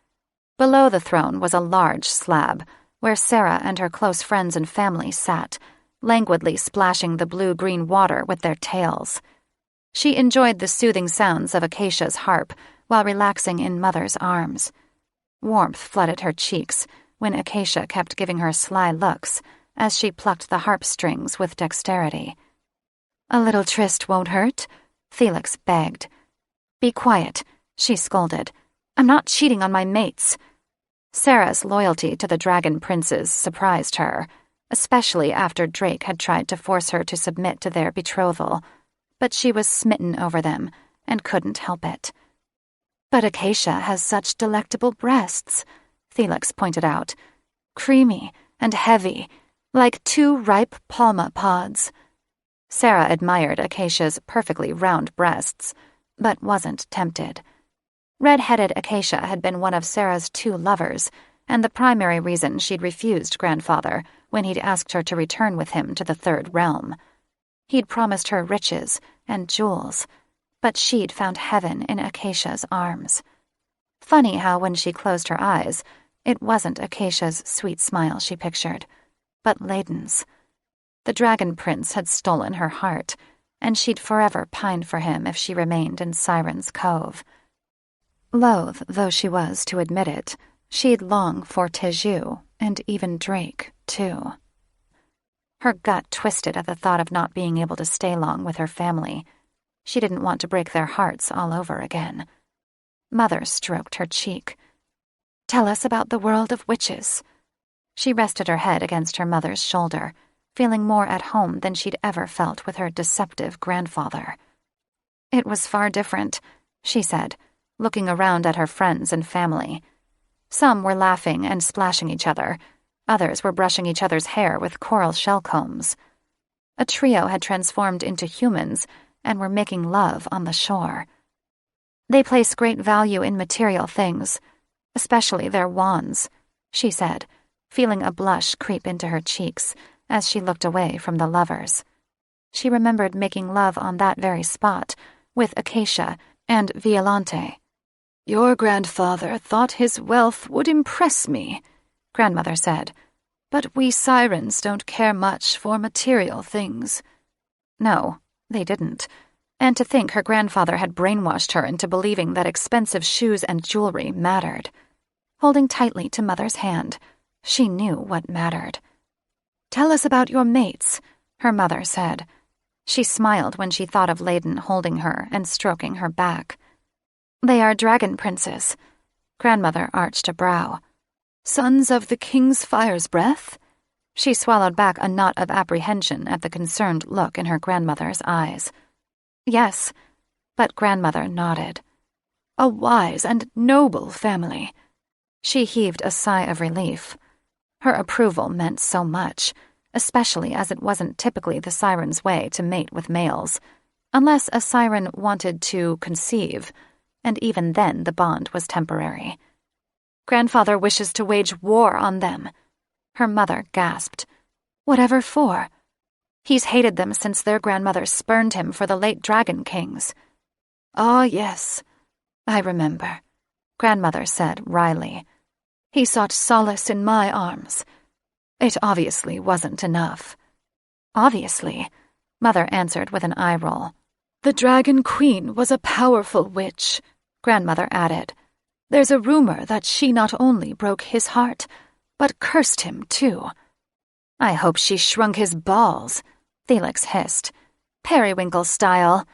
Below the throne was a large slab, where Sarah and her close friends and family sat, languidly splashing the blue-green water with their tails. She enjoyed the soothing sounds of Acacia's harp while relaxing in Mother's arms. Warmth flooded her cheeks when Acacia kept giving her sly looks as she plucked the harp strings with dexterity. "A little tryst won't hurt," Felix begged. "Be quiet," she scolded. "I'm not cheating on my mates." Sarah's loyalty to the dragon princes surprised her, especially after Drake had tried to force her to submit to their betrothal, but she was smitten over them and couldn't help it. "But Acacia has such delectable breasts," Felix pointed out. "Creamy and heavy, like 2 ripe palma pods." Sarah admired Acacia's perfectly round breasts, but wasn't tempted. Red-headed Acacia had been one of Sarah's 2 lovers, and the primary reason she'd refused Grandfather when he'd asked her to return with him to the Third Realm. He'd promised her riches and jewels, but she'd found heaven in Acacia's arms. Funny how when she closed her eyes, it wasn't Acacia's sweet smile she pictured, but Layden's. The dragon prince had stolen her heart, and she'd forever pine for him if she remained in Siren's Cove. Loath though she was to admit it, she'd long for Teju, and even Drake, too. Her gut twisted at the thought of not being able to stay long with her family. She didn't want to break their hearts all over again. Mother stroked her cheek. "Tell us about the world of witches." She rested her head against her mother's shoulder, feeling more at home than she'd ever felt with her deceptive grandfather. "It was far different," she said, looking around at her friends and family. Some were laughing and splashing each other. Others were brushing each other's hair with coral shell combs. A trio had transformed into humans and were making love on the shore. "They place great value in material things, especially their wands," she said, feeling a blush creep into her cheeks as she looked away from the lovers. She remembered making love on that very spot with Acacia and Violante. "Your grandfather thought his wealth would impress me," Grandmother said, "but we sirens don't care much for material things." No, they didn't. And to think her grandfather had brainwashed her into believing that expensive shoes and jewelry mattered. Holding tightly to Mother's hand, she knew what mattered. "Tell us about your mates," her mother said. She smiled when she thought of Layden holding her and stroking her back. "They are dragon princes." Grandmother arched a brow. "Sons of the King's Fire's Breath?" She swallowed back a knot of apprehension at the concerned look in her grandmother's eyes. "Yes," but Grandmother nodded. "A wise and noble family." She heaved a sigh of relief. Her approval meant so much, especially as it wasn't typically the siren's way to mate with males, unless a siren wanted to conceive, and even then the bond was temporary. "Grandfather wishes to wage war on them," her mother gasped. "Whatever for? He's hated them since their grandmother spurned him for the late dragon kings." "Ah, yes, I remember," grandmother said wryly. "He sought solace in my arms. It obviously wasn't enough." "Obviously," mother answered with an eye roll. "The Dragon Queen was a powerful witch," grandmother added. "There's a rumor that she not only broke his heart, but cursed him too." "I hope she shrunk his balls," Felix hissed. "Periwinkle style."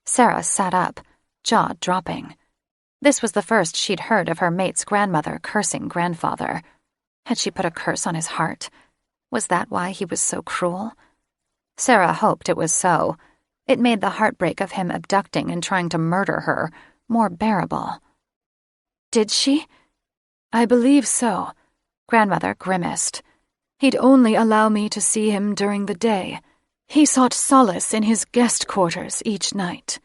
Sarah sat up, jaw dropping. This was the first she'd heard of her mate's grandmother cursing grandfather. Had she put a curse on his heart? Was that why he was so cruel? Sarah hoped it was so. It made the heartbreak of him abducting and trying to murder her more bearable. "Did she?" "I believe so," grandmother grimaced. "He'd only allow me to see him during the day. He sought solace in his guest quarters each night."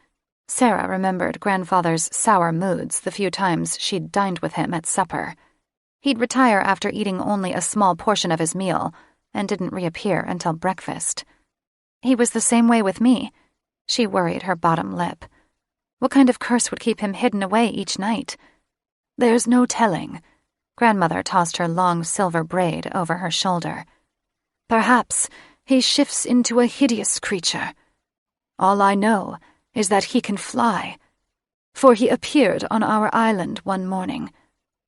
Sarah remembered grandfather's sour moods the few times she'd dined with him at supper. He'd retire after eating only a small portion of his meal and didn't reappear until breakfast. He was the same way with me. She worried her bottom lip. What kind of curse would keep him hidden away each night? "There's no telling." Grandmother tossed her long silver braid over her shoulder. "Perhaps he shifts into a hideous creature. All I know is that he can fly. For he appeared on our island one morning.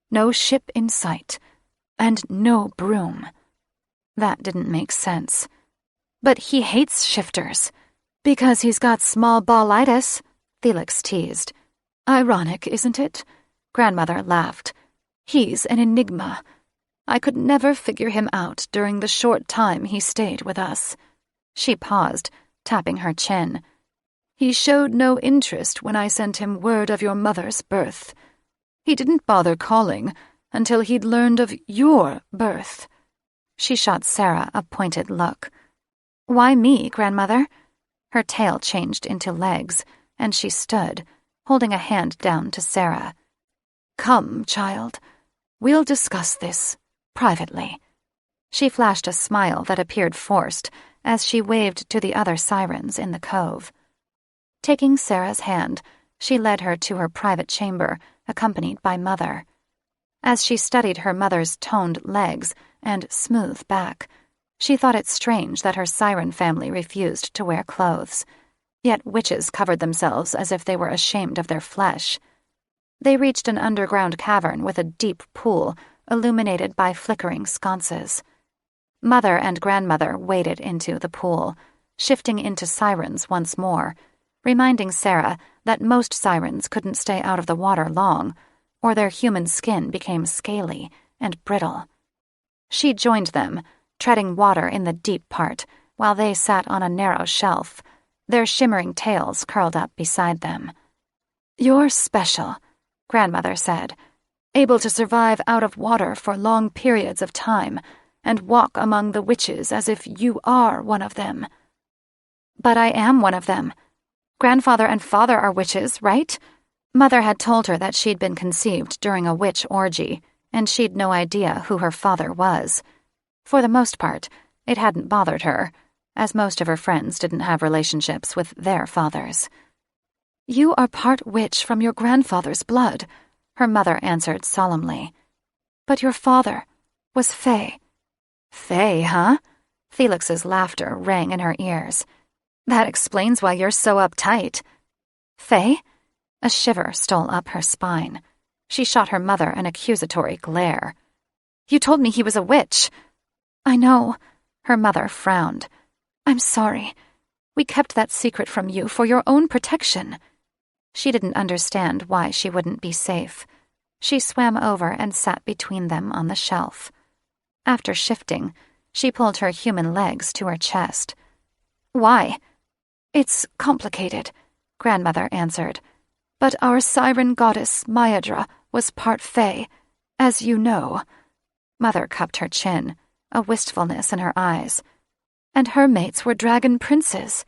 No ship in sight, and no broom." That didn't make sense. "But he hates shifters." "Because he's got small ballitis," Felix teased. "Ironic, isn't it?" Grandmother laughed. "He's an enigma. I could never figure him out during the short time he stayed with us." She paused, tapping her chin. "He showed no interest when I sent him word of your mother's birth. He didn't bother calling until he'd learned of your birth." She shot Sarah a pointed look. "Why me, grandmother?" Her tail changed into legs, and she stood, holding a hand down to Sarah. "Come, child. We'll discuss this privately." She flashed a smile that appeared forced as she waved to the other sirens in the cove. Taking Sarah's hand, she led her to her private chamber, accompanied by Mother. As she studied her mother's toned legs and smooth back, she thought it strange that her siren family refused to wear clothes. Yet witches covered themselves as if they were ashamed of their flesh. They reached an underground cavern with a deep pool illuminated by flickering sconces. Mother and grandmother waded into the pool, shifting into sirens once more, reminding Sarah that most sirens couldn't stay out of the water long, or their human skin became scaly and brittle. She joined them, treading water in the deep part, while they sat on a narrow shelf, their shimmering tails curled up beside them. "You're special," grandmother said, "able to survive out of water for long periods of time and walk among the witches as if you are one of them." "But I am one of them. Grandfather and father are witches, right?" Mother had told her that she'd been conceived during a witch orgy, and she'd no idea who her father was. For the most part, it hadn't bothered her, as most of her friends didn't have relationships with their fathers. "You are part witch from your grandfather's blood," her mother answered solemnly. "But your father was Fae." "Fae, huh?" Felix's laughter rang in her ears. "That explains why you're so uptight." "Fae?" A shiver stole up her spine. She shot her mother an accusatory glare. "You told me he was a witch." "I know," her mother frowned. "I'm sorry. We kept that secret from you for your own protection." She didn't understand why she wouldn't be safe. She swam over and sat between them on the shelf. After shifting, she pulled her human legs to her chest. "Why?" "It's complicated," grandmother answered. "But our siren goddess, Mayadra, was part Fae. As you know, Mother cupped her chin, a wistfulness in her eyes. And her mates were dragon princes.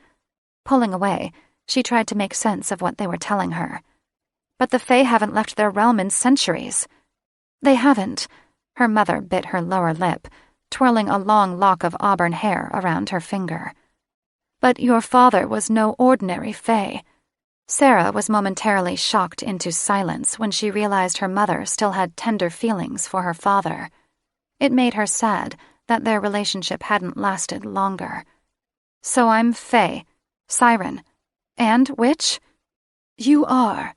Pulling away, she tried to make sense of what they were telling her. But the Fae haven't left their realm in centuries. They haven't. Her mother bit her lower lip, twirling a long lock of auburn hair around her finger. But your father was no ordinary Fae. Sarah was momentarily shocked into silence when she realized her mother still had tender feelings for her father. It made her sad that their relationship hadn't lasted longer. So I'm Fae, siren, and witch? You are.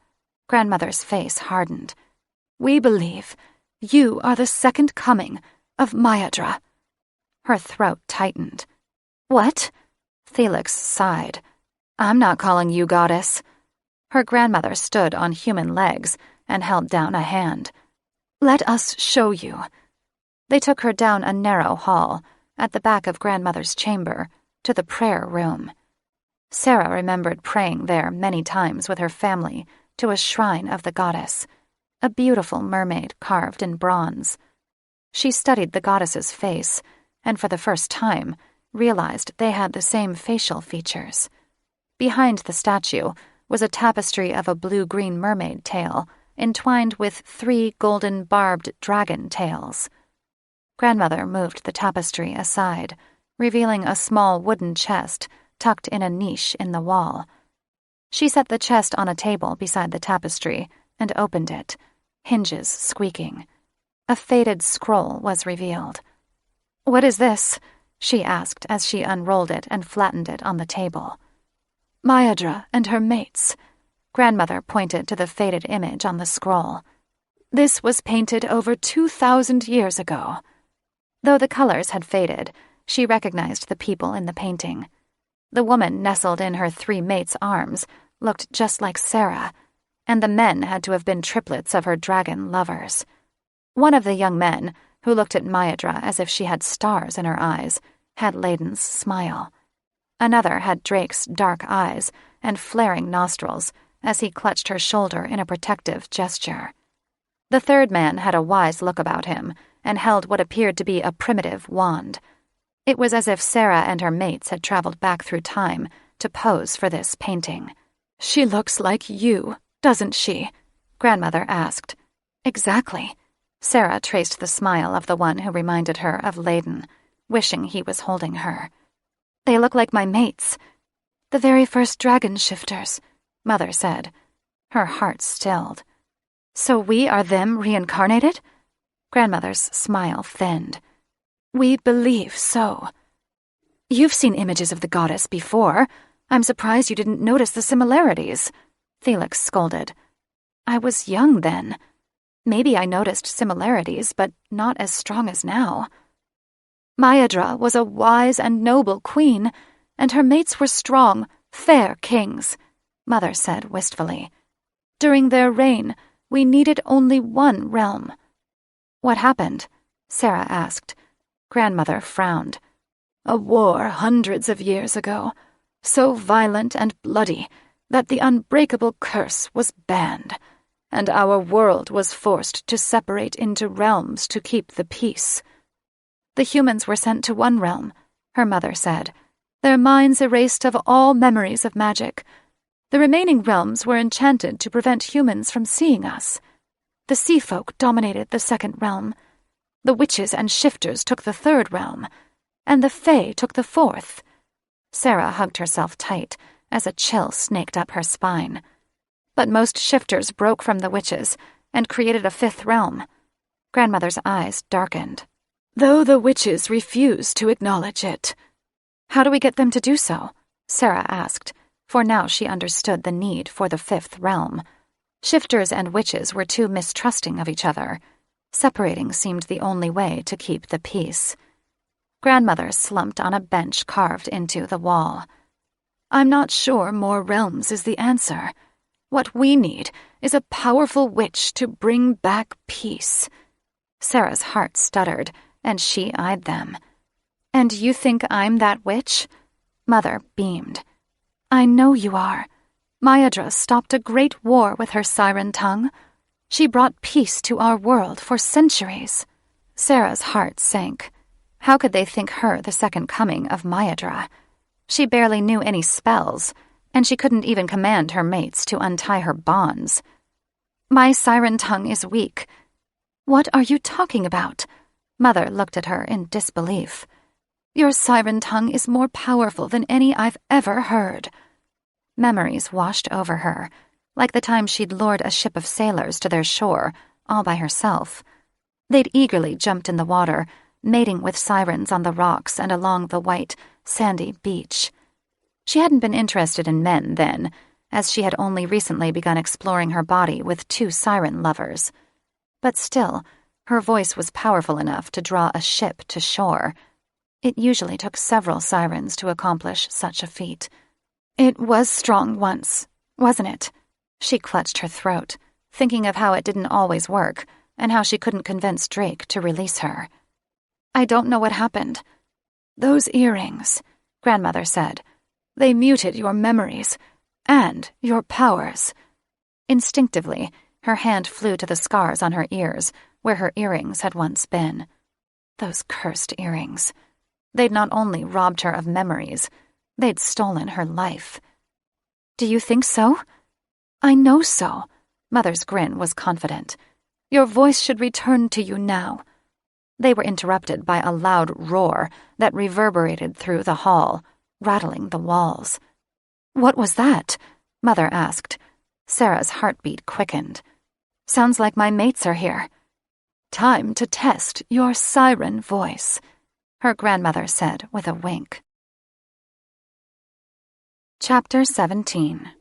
Grandmother's face hardened. We believe you are the second coming of Mayadra. Her throat tightened. What? Felix sighed. I'm not calling you goddess. Her grandmother stood on human legs and held down a hand. Let us show you. They took her down a narrow hall, at the back of grandmother's chamber, to the prayer room. Sarah remembered praying there many times with her family to a shrine of the goddess, a beautiful mermaid carved in bronze. She studied the goddess's face, and for the first time realized they had the same facial features. Behind the statue was a tapestry of a blue-green mermaid tail, entwined with 3 golden barbed dragon tails. Grandmother moved the tapestry aside, revealing a small wooden chest tucked in a niche in the wall. She set the chest on a table beside the tapestry and opened it, hinges squeaking. A faded scroll was revealed. What is this? She asked as she unrolled it and flattened it on the table. Mayadra and her mates. Grandmother pointed to the faded image on the scroll. This was painted over 2,000 years ago. Though the colors had faded, she recognized the people in the painting. The woman nestled in her 3 mates' arms looked just like Sarah, and the men had to have been triplets of her dragon lovers. One of the young men, who looked at Mayadra as if she had stars in her eyes, had Layden's smile. Another had Drake's dark eyes and flaring nostrils as he clutched her shoulder in a protective gesture. The third man had a wise look about him and held what appeared to be a primitive wand. It was as if Sarah and her mates had traveled back through time to pose for this painting. She looks like you, doesn't she? Grandmother asked. Exactly. Sarah traced the smile of the one who reminded her of Layden, wishing he was holding her. They look like my mates. The very first dragon shifters, Mother said. Her heart stilled. So we are them reincarnated? Grandmother's smile thinned. We believe so. You've seen images of the goddess before. I'm surprised you didn't notice the similarities, Felix scolded. I was young then. Maybe I noticed similarities, but not as strong as now. Mayadra was a wise and noble queen, and her mates were strong, fair kings, Mother said wistfully. During their reign, we needed only one realm. What happened? Sarah asked. Grandmother frowned. A war hundreds of years ago, so violent and bloody that the unbreakable curse was banned, and our world was forced to separate into realms to keep the peace. The humans were sent to one realm, her mother said, their minds erased of all memories of magic. The remaining realms were enchanted to prevent humans from seeing us. The sea folk dominated the second realm. The witches and shifters took the third realm, and the Fae took the fourth. Sarah hugged herself tight as a chill snaked up her spine. But most shifters broke from the witches and created a fifth realm. Grandmother's eyes darkened. Though the witches refuse to acknowledge it. How do we get them to do so? Sarah asked, for now she understood the need for the fifth realm. Shifters and witches were too mistrusting of each other. Separating seemed the only way to keep the peace. Grandmother slumped on a bench carved into the wall. I'm not sure more realms is the answer. What we need is a powerful witch to bring back peace. Sarah's heart stuttered, and she eyed them. And you think I'm that witch? Mother beamed. I know you are. Mayadra stopped a great war with her siren tongue. She brought peace to our world for centuries. Sarah's heart sank. How could they think her the second coming of Mayadra? She barely knew any spells, and she couldn't even command her mates to untie her bonds. My siren tongue is weak. What are you talking about? Mother looked at her in disbelief. Your siren tongue is more powerful than any I've ever heard. Memories washed over her, like the time she'd lured a ship of sailors to their shore, all by herself. They'd eagerly jumped in the water, mating with sirens on the rocks and along the white, sandy beach. She hadn't been interested in men then, as she had only recently begun exploring her body with 2 siren lovers. But still, her voice was powerful enough to draw a ship to shore. It usually took several sirens to accomplish such a feat. It was strong once, wasn't it? She clutched her throat, thinking of how it didn't always work, and how she couldn't convince Drake to release her. I don't know what happened. Those earrings, Grandmother said. They muted your memories, and your powers. Instinctively, her hand flew to the scars on her ears, where her earrings had once been. Those cursed earrings. They'd not only robbed her of memories, they'd stolen her life. Do you think so? I know so. Mother's grin was confident. Your voice should return to you now. They were interrupted by a loud roar that reverberated through the hall, rattling the walls. What was that? Mother asked. Sarah's heartbeat quickened. Sounds like my mates are here. Time to test your siren voice, her grandmother said with a wink. Chapter 17.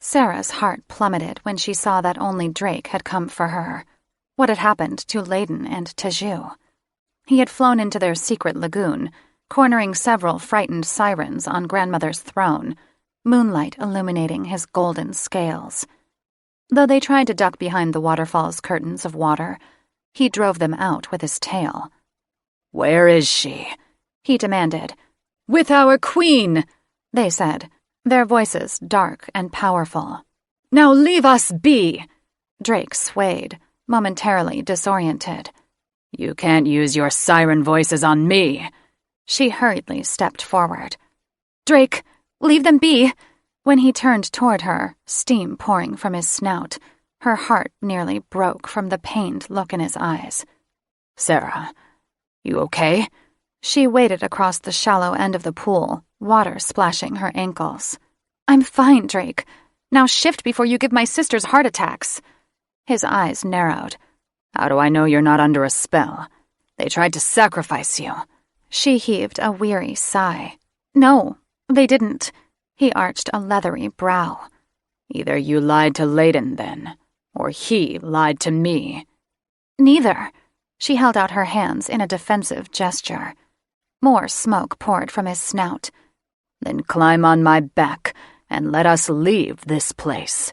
Sarah's heart plummeted when she saw that only Drake had come for her. What had happened to Layden and Teju? He had flown into their secret lagoon, cornering several frightened sirens on Grandmother's throne, moonlight illuminating his golden scales. Though they tried to duck behind the waterfall's curtains of water, he drove them out with his tail. Where is she? He demanded. With our queen, they said, their voices dark and powerful. Now leave us be! Drake swayed, momentarily disoriented. You can't use your siren voices on me. She hurriedly stepped forward. Drake, leave them be! When he turned toward her, steam pouring from his snout, her heart nearly broke from the pained look in his eyes. Sarah, you okay? She waded across the shallow end of the pool, water splashing her ankles. I'm fine, Drake. Now shift before you give my sisters heart attacks. His eyes narrowed. How do I know you're not under a spell? They tried to sacrifice you. She heaved a weary sigh. No, they didn't. He arched a leathery brow. Either you lied to Layden then, or he lied to me. Neither. She held out her hands in a defensive gesture. More smoke poured from his snout. Then climb on my back and let us leave this place.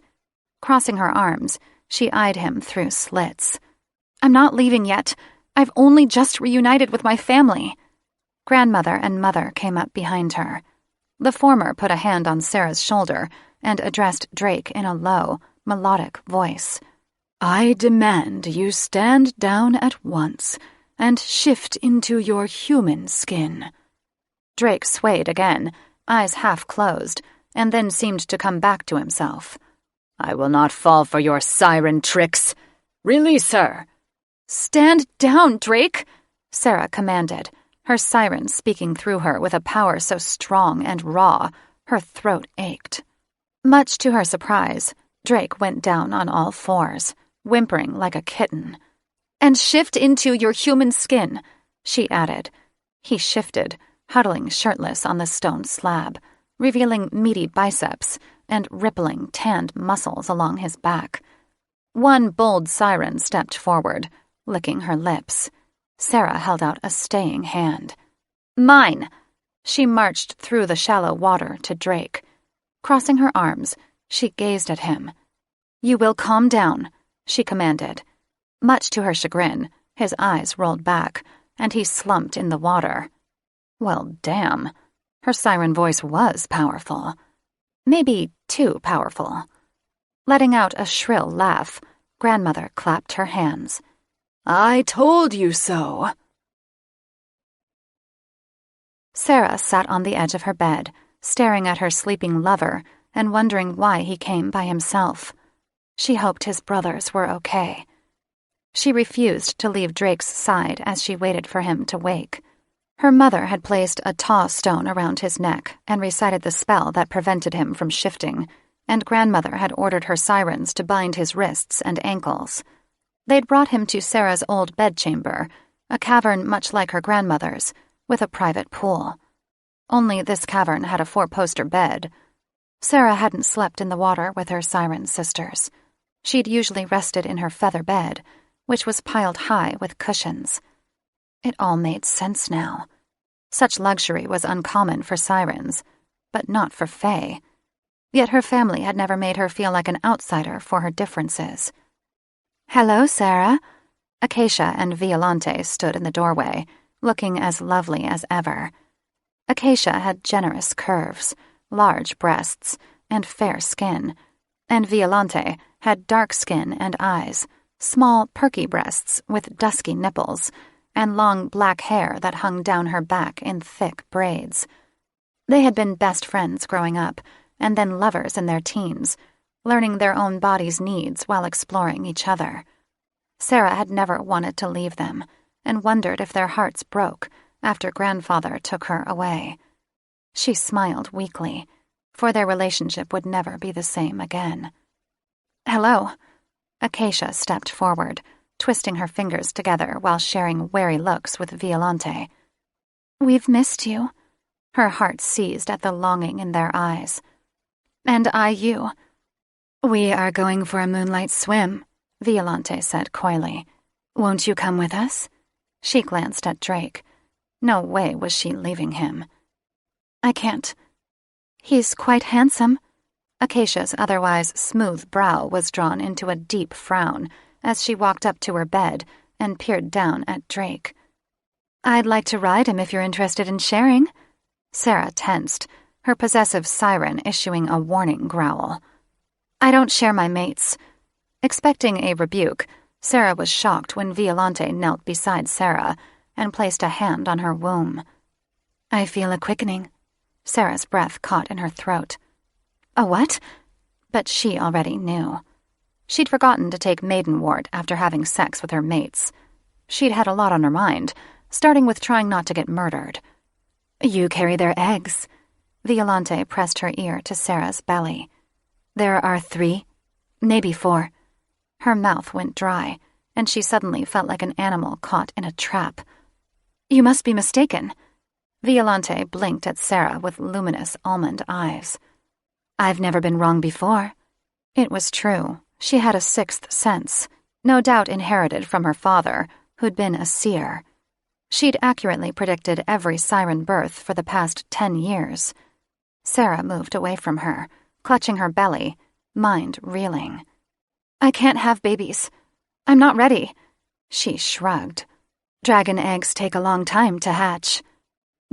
Crossing her arms, she eyed him through slits. I'm not leaving yet. I've only just reunited with my family. Grandmother and Mother came up behind her. The former put a hand on Sarah's shoulder and addressed Drake in a low, melodic voice. I demand you stand down at once and shift into your human skin. Drake swayed again, eyes half closed, and then seemed to come back to himself. I will not fall for your siren tricks. Release her. Stand down, Drake, Sarah commanded, her siren speaking through her with a power so strong and raw, her throat ached. Much to her surprise, Drake went down on all fours, whimpering like a kitten. And shift into your human skin, she added. He shifted, huddling shirtless on the stone slab, revealing meaty biceps and rippling tanned muscles along his back. One bold siren stepped forward, licking her lips. Sarah held out a staying hand. Mine! She marched through the shallow water to Drake. Crossing her arms, she gazed at him. You will calm down, she commanded. Much to her chagrin, his eyes rolled back, and he slumped in the water. Well, damn. Her siren voice was powerful. Maybe too powerful. Letting out a shrill laugh, Grandmother clapped her hands. I told you so. Sarah sat on the edge of her bed, staring at her sleeping lover and wondering why he came by himself. She hoped his brothers were okay. She refused to leave Drake's side as she waited for him to wake. Her mother had placed a taw stone around his neck and recited the spell that prevented him from shifting, and Grandmother had ordered her sirens to bind his wrists and ankles. They'd brought him to Sarah's old bedchamber, a cavern much like her grandmother's, with a private pool. Only this cavern had a 4-poster bed. Sarah hadn't slept in the water with her siren sisters. She'd usually rested in her feather bed, which was piled high with cushions. It all made sense now. Such luxury was uncommon for sirens, but not for Fae. Yet her family had never made her feel like an outsider for her differences. "Hello, Sarah." Acacia and Violante stood in the doorway, looking as lovely as ever. Acacia had generous curves, large breasts, and fair skin, and Violante had dark skin and eyes, small, perky breasts with dusky nipples, and long black hair that hung down her back in thick braids. They had been best friends growing up, and then lovers in their teens, learning their own bodies' needs while exploring each other. Sarah had never wanted to leave them, and wondered if their hearts broke after Grandfather took her away. She smiled weakly, for their relationship would never be the same again. "Hello." Acacia stepped forward, twisting her fingers together while sharing wary looks with Violante. "We've missed you." Her heart seized at the longing in their eyes. "And I you." "We are going for a moonlight swim," Violante said coyly. "Won't you come with us?" She glanced at Drake. No way was she leaving him. "I can't." "He's quite handsome." Acacia's otherwise smooth brow was drawn into a deep frown as she walked up to her bed and peered down at Drake. "I'd like to ride him if you're interested in sharing." Sarah tensed, her possessive siren issuing a warning growl. "I don't share my mates." Expecting a rebuke, Sarah was shocked when Violante knelt beside Sarah and placed a hand on her womb. "I feel a quickening." Sarah's breath caught in her throat. "A what?" But she already knew. She'd forgotten to take maiden wart after having sex with her mates. She'd had a lot on her mind, starting with trying not to get murdered. "You carry their eggs." Violante pressed her ear to Sarah's belly. "There are 3, maybe 4. Her mouth went dry, and she suddenly felt like an animal caught in a trap. "You must be mistaken." Violante blinked at Sarah with luminous almond eyes. "I've never been wrong before." It was true. She had a 6th sense, no doubt inherited from her father, who'd been a seer. She'd accurately predicted every siren birth for the past 10 years. Sarah moved away from her, clutching her belly, mind reeling. "I can't have babies. I'm not ready." She shrugged. "Dragon eggs take a long time to hatch."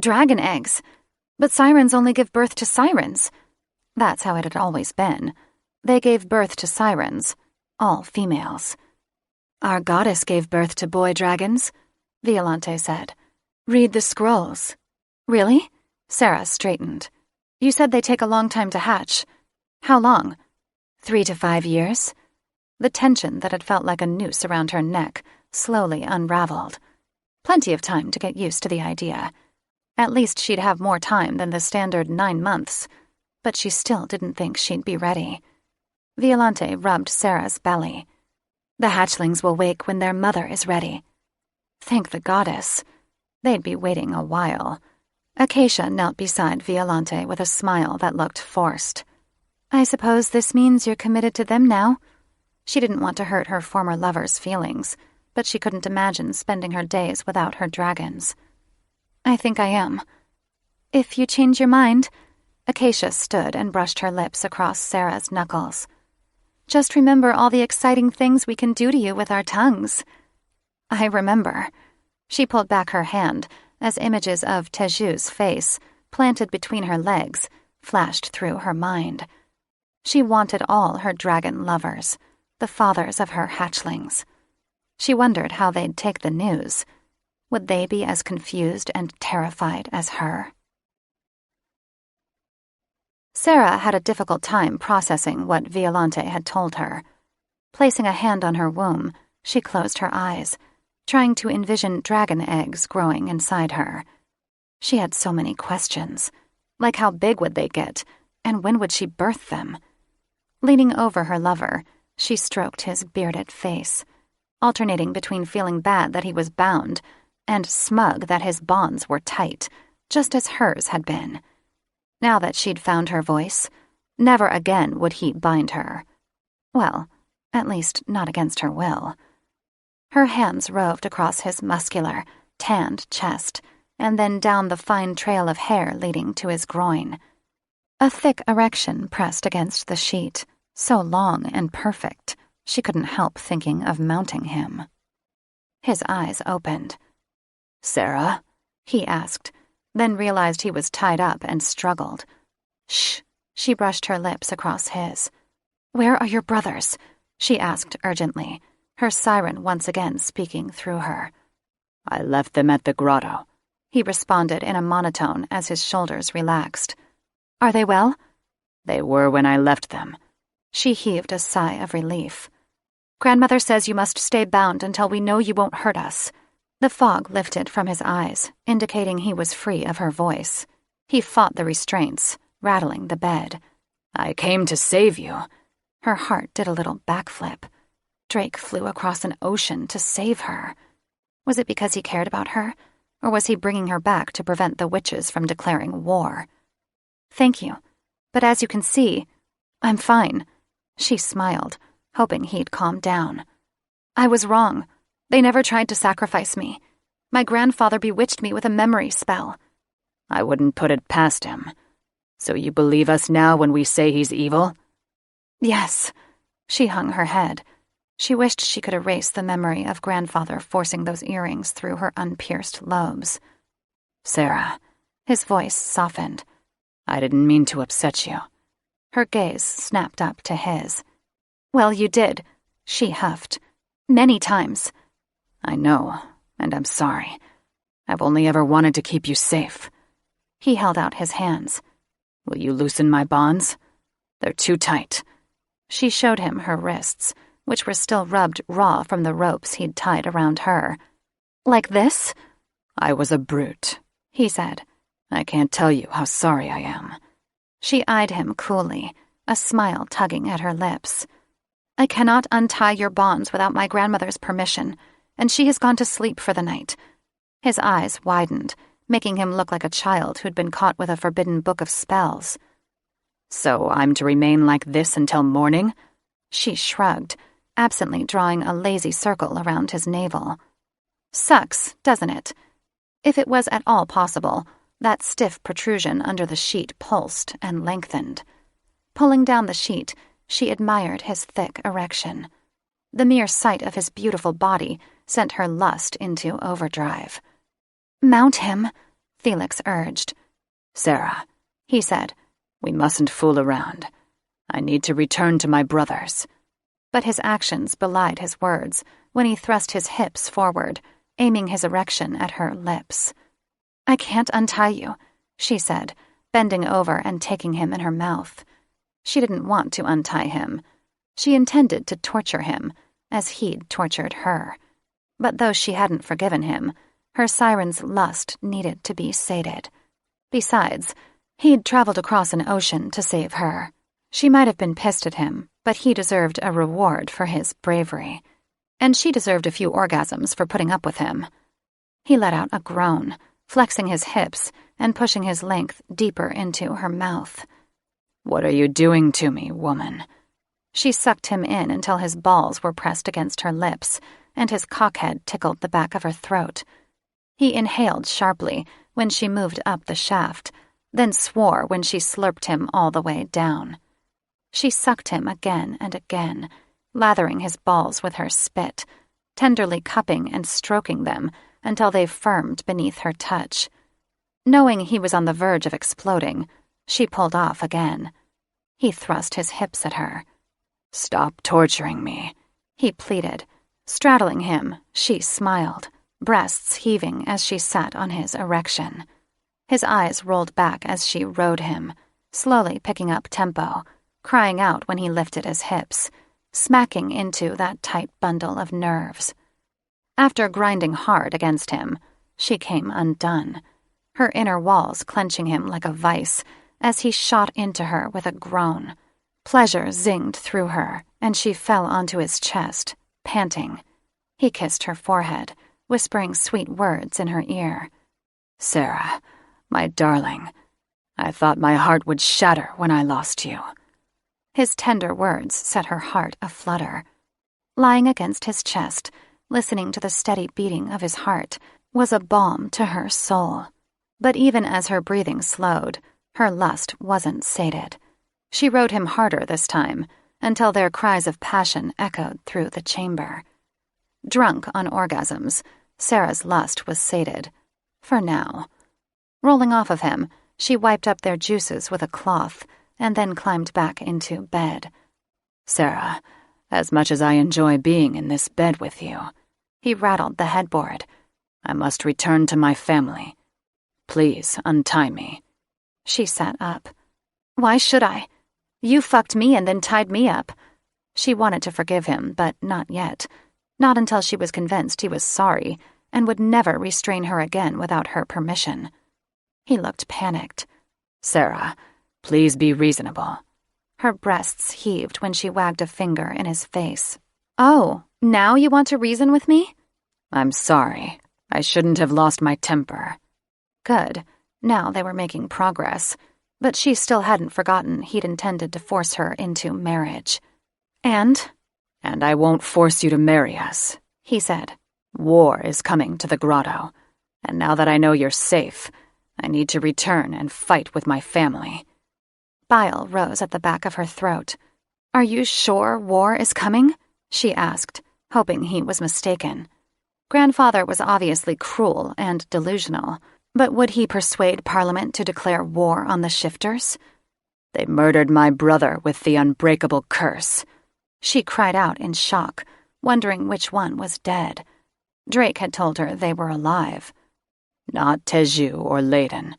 "Dragon eggs? But sirens only give birth to sirens." That's how it had always been. They gave birth to sirens, all females. "Our goddess gave birth to boy dragons," Violante said. "Read the scrolls." "Really?" Sarah straightened. "You said they take a long time to hatch. How long?" 3 to 5 years. The tension that had felt like a noose around her neck slowly unraveled. Plenty of time to get used to the idea. At least she'd have more time than the standard 9 months, but she still didn't think she'd be ready. Violante rubbed Sarah's belly. "The hatchlings will wake when their mother is ready." Thank the goddess. They'd be waiting a while. Acacia knelt beside Violante with a smile that looked forced. "I suppose this means you're committed to them now?" She didn't want to hurt her former lover's feelings, but she couldn't imagine spending her days without her dragons. "I think I am." "If you change your mind..." Acacia stood and brushed her lips across Sarah's knuckles. "Just remember all the exciting things we can do to you with our tongues." "I remember." She pulled back her hand as images of Teju's face, planted between her legs, flashed through her mind. She wanted all her dragon lovers, the fathers of her hatchlings. She wondered how they'd take the news. Would they be as confused and terrified as her? Sarah had a difficult time processing what Violante had told her. Placing a hand on her womb, she closed her eyes, trying to envision dragon eggs growing inside her. She had so many questions, like how big would they get, and when would she birth them? Leaning over her lover, she stroked his bearded face, alternating between feeling bad that he was bound and smug that his bonds were tight, just as hers had been. Now that she'd found her voice, never again would he bind her. Well, at least not against her will. Her hands roved across his muscular, tanned chest, and then down the fine trail of hair leading to his groin. A thick erection pressed against the sheet, so long and perfect, she couldn't help thinking of mounting him. His eyes opened. "Sarah?" he asked, then realized he was tied up and struggled. "Shh," she brushed her lips across his. "Where are your brothers?" she asked urgently, her siren once again speaking through her. "I left them at the grotto," he responded in a monotone as his shoulders relaxed. "Are they well?" "They were when I left them." She heaved a sigh of relief. "Grandmother says you must stay bound until we know you won't hurt us." The fog lifted from his eyes, indicating he was free of her voice. He fought the restraints, rattling the bed. "I came to save you." Her heart did a little backflip. Drake flew across an ocean to save her. Was it because he cared about her, or was he bringing her back to prevent the witches from declaring war? "Thank you, but as you can see, I'm fine." She smiled, hoping he'd calm down. "I was wrong. They never tried to sacrifice me. My grandfather bewitched me with a memory spell." "I wouldn't put it past him. So you believe us now when we say he's evil?" "Yes." She hung her head. She wished she could erase the memory of grandfather forcing those earrings through her unpierced lobes. "Sarah." His voice softened. "I didn't mean to upset you." Her gaze snapped up to his. "Well, you did," she huffed. "Many times." "I know, and I'm sorry. I've only ever wanted to keep you safe." He held out his hands. "Will you loosen my bonds? They're too tight." She showed him her wrists, which were still rubbed raw from the ropes he'd tied around her. "Like this?" "I was a brute," he said. "I can't tell you how sorry I am." She eyed him coolly, a smile tugging at her lips. "I cannot untie your bonds without my grandmother's permission, and she has gone to sleep for the night." His eyes widened, making him look like a child who'd been caught with a forbidden book of spells. "So I'm to remain like this until morning?" She shrugged, absently drawing a lazy circle around his navel. "Sucks, doesn't it?" If it was at all possible, that stiff protrusion under the sheet pulsed and lengthened. Pulling down the sheet, she admired his thick erection. The mere sight of his beautiful body sent her lust into overdrive. "Mount him," Felix urged. "Sarah," he said. "we mustn't fool around. I need to return to my brothers." But his actions belied his words when he thrust his hips forward, aiming his erection at her lips. "I can't untie you," she said, bending over and taking him in her mouth. She didn't want to untie him. She intended to torture him, as he'd tortured her. But though she hadn't forgiven him, her siren's lust needed to be sated. Besides, he'd traveled across an ocean to save her. She might have been pissed at him, but he deserved a reward for his bravery. And she deserved a few orgasms for putting up with him. He let out a groan, flexing his hips and pushing his length deeper into her mouth. "What are you doing to me, woman?" She sucked him in until his balls were pressed against her lips, and his cockhead tickled the back of her throat. He inhaled sharply when she moved up the shaft, then swore when she slurped him all the way down. She sucked him again and again, lathering his balls with her spit, tenderly cupping and stroking them until they firmed beneath her touch. Knowing he was on the verge of exploding, she pulled off again. He thrust his hips at her. "Stop torturing me," he pleaded. Straddling him, she smiled, breasts heaving as she sat on his erection. His eyes rolled back as she rode him, slowly picking up tempo, crying out when he lifted his hips, smacking into that tight bundle of nerves. After grinding hard against him, she came undone, her inner walls clenching him like a vice as he shot into her with a groan. Pleasure zinged through her, and she fell onto his chest, panting. He kissed her forehead, whispering sweet words in her ear. "Sarah, my darling, I thought my heart would shatter when I lost you." His tender words set her heart aflutter. Lying against his chest, listening to the steady beating of his heart, was a balm to her soul. But even as her breathing slowed, her lust wasn't sated. She rode him harder this time, until their cries of passion echoed through the chamber. Drunk on orgasms, Sarah's lust was sated. For now. Rolling off of him, she wiped up their juices with a cloth, and then climbed back into bed. "Sarah, as much as I enjoy being in this bed with you," he rattled the headboard, "I must return to my family. Please untie me." She sat up. "Why should I? You fucked me and then tied me up." She wanted to forgive him, but not yet. Not until she was convinced he was sorry and would never restrain her again without her permission. He looked panicked. "Sarah, please be reasonable." Her breasts heaved when she wagged a finger in his face. "Oh, now you want to reason with me?" "I'm sorry. I shouldn't have lost my temper." Good. Now they were making progress. But she still hadn't forgotten he'd intended to force her into marriage. "And I won't force you to marry us," he said. "War is coming to the grotto, and now that I know you're safe, I need to return and fight with my family." Bile rose at the back of her throat. "Are you sure war is coming?" she asked, hoping he was mistaken. Grandfather was obviously cruel and delusional, but would he persuade Parliament to declare war on the shifters? "They murdered my brother with the unbreakable curse," she cried out in shock, wondering which one was dead. Drake had told her they were alive. "Not Teju or Leyden,"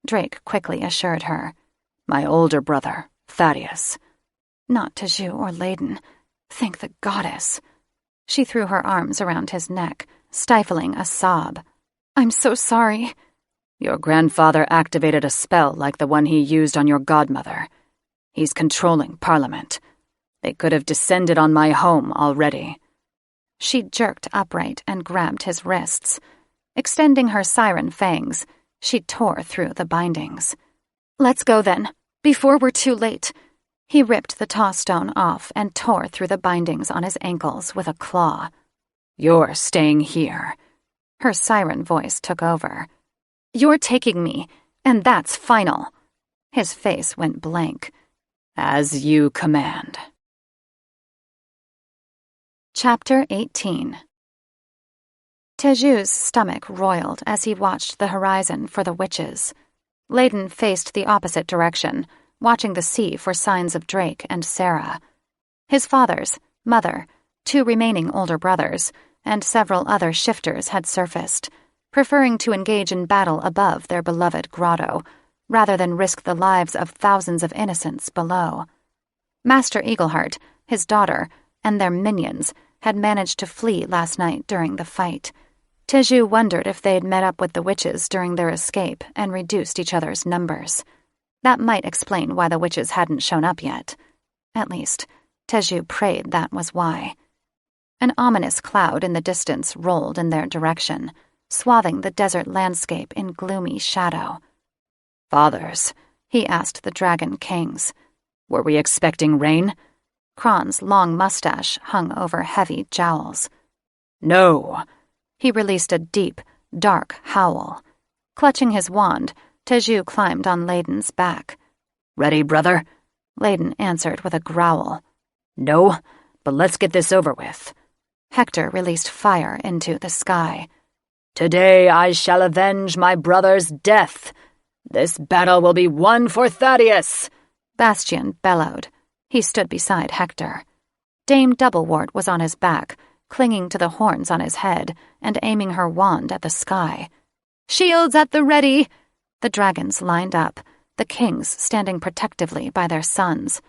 Drake quickly assured her. "My older brother, Thaddeus." Not Teju or Leyden. Thank the goddess. She threw her arms around his neck, stifling a sob. "I'm so sorry." "Your grandfather activated a spell like the one he used on your godmother. He's controlling Parliament. They could have descended on my home already." She jerked upright and grabbed his wrists. Extending her siren fangs, she tore through the bindings. "Let's go then, before we're too late." He ripped the toss-stone off and tore through the bindings on his ankles with a claw. "You're staying here." Her siren voice took over. "You're taking me, and that's final." His face went blank. "As you command." Chapter 18. Teju's stomach roiled as he watched the horizon for the witches. Leyden faced the opposite direction, watching the sea for signs of Drake and Sarah. His father's, mother, 2 remaining older brothers, and several other shifters had surfaced, preferring to engage in battle above their beloved grotto, rather than risk the lives of thousands of innocents below. Master Eagleheart, his daughter, and their minions had managed to flee last night during the fight. Teju wondered if they'd met up with the witches during their escape and reduced each other's numbers. That might explain why the witches hadn't shown up yet. At least, Teju prayed that was why. An ominous cloud in the distance rolled in their direction, swathing the desert landscape in gloomy shadow. "Fathers," he asked the Dragon Kings. "Were we expecting rain?" Kron's long mustache hung over heavy jowls. "No." He released a deep, dark howl. Clutching his wand, Teju climbed on Leyden's back. "Ready, brother?" Leyden answered with a growl. "No, but let's get this over with." Hector released fire into the sky. "Today I shall avenge my brother's death. This battle will be won for Thaddeus. Bastian bellowed. He stood beside Hector. Dame Doublewort was on his back, clinging to the horns on his head and aiming her wand at the sky. "Shields at the ready!" The dragons lined up, the kings standing protectively by their sons.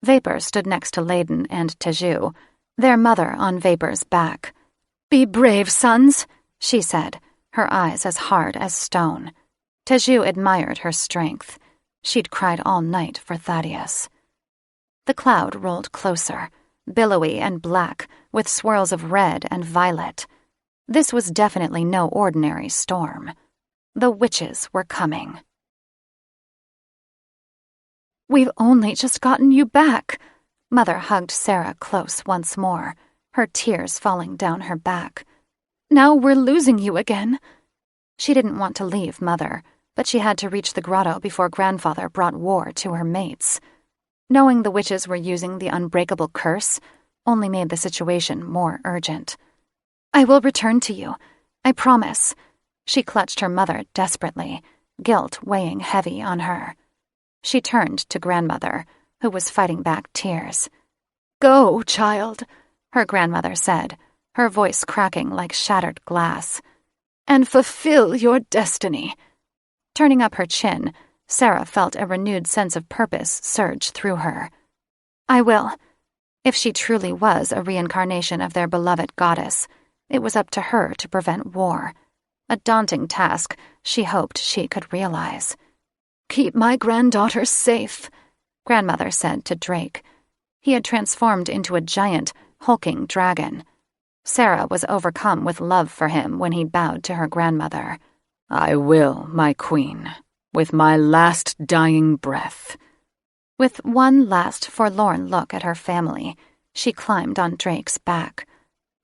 Vapor stood next to Layden and Teju, their mother on Vapor's back. "Be brave, sons," she said, her eyes as hard as stone. Teju admired her strength. She'd cried all night for Thaddeus. The cloud rolled closer, billowy and black, with swirls of red and violet. This was definitely no ordinary storm. The witches were coming. "We've only just gotten you back." Mother hugged Sarah close once more, her tears falling down her back. "Now we're losing you again." She didn't want to leave Mother, but she had to reach the grotto before Grandfather brought war to her mates. Knowing the witches were using the unbreakable curse only made the situation more urgent. "I will return to you. I promise." She clutched her mother desperately, guilt weighing heavy on her. She turned to Grandmother, who was fighting back tears. "Go, child," her grandmother said, her voice cracking like shattered glass, "and fulfill your destiny." Turning up her chin, Sarah felt a renewed sense of purpose surge through her. "I will." If she truly was a reincarnation of their beloved goddess, it was up to her to prevent war. A daunting task she hoped she could realize. "Keep my granddaughter safe," Grandmother said to Drake. He had transformed into a giant, hulking dragon. Sarah was overcome with love for him when he bowed to her grandmother. "I will, my queen, with my last dying breath." With one last forlorn look at her family, she climbed on Drake's back.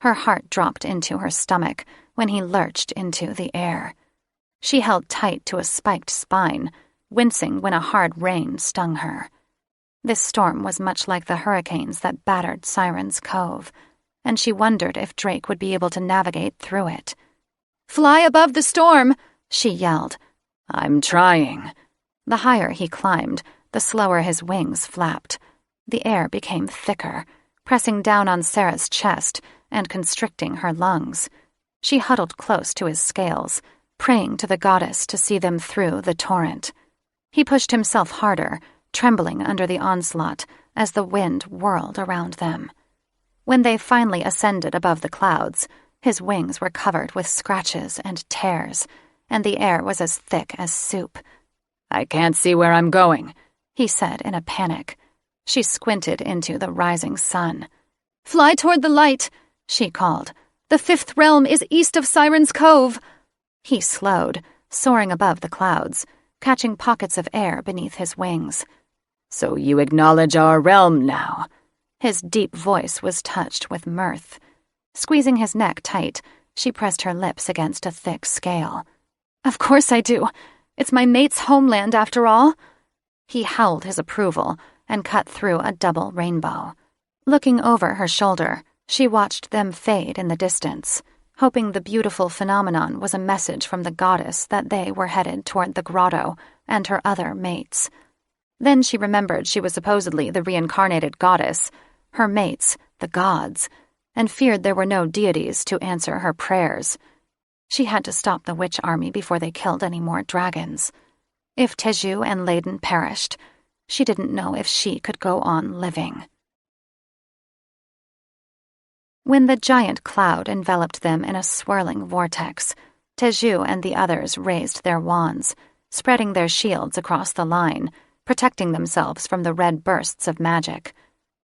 Her heart dropped into her stomach when he lurched into the air. She held tight to a spiked spine, wincing when a hard rain stung her. This storm was much like the hurricanes that battered Siren's Cove, and she wondered if Drake would be able to navigate through it. "Fly above the storm!" she yelled. "I'm trying." The higher he climbed, the slower his wings flapped. The air became thicker, pressing down on Sarah's chest and constricting her lungs. She huddled close to his scales, praying to the goddess to see them through the torrent. He pushed himself harder, trembling under the onslaught as the wind whirled around them. When they finally ascended above the clouds, his wings were covered with scratches and tears, and the air was as thick as soup. "I can't see where I'm going," he said in a panic. She squinted into the rising sun. "Fly toward the light," she called. "The fifth realm is east of Siren's Cove." He slowed, soaring above the clouds, catching pockets of air beneath his wings. "So you acknowledge our realm now?" His deep voice was touched with mirth. Squeezing his neck tight, she pressed her lips against a thick scale. "Of course I do. It's my mate's homeland, after all." He howled his approval and cut through a double rainbow. Looking over her shoulder, she watched them fade in the distance, hoping the beautiful phenomenon was a message from the goddess that they were headed toward the grotto and her other mates. Then she remembered she was supposedly the reincarnated goddess, her mates, the gods, and feared there were no deities to answer her prayers. She had to stop the witch army before they killed any more dragons. If Teju and Layden perished, she didn't know if she could go on living. When the giant cloud enveloped them in a swirling vortex, Teju and the others raised their wands, spreading their shields across the line, protecting themselves from the red bursts of magic.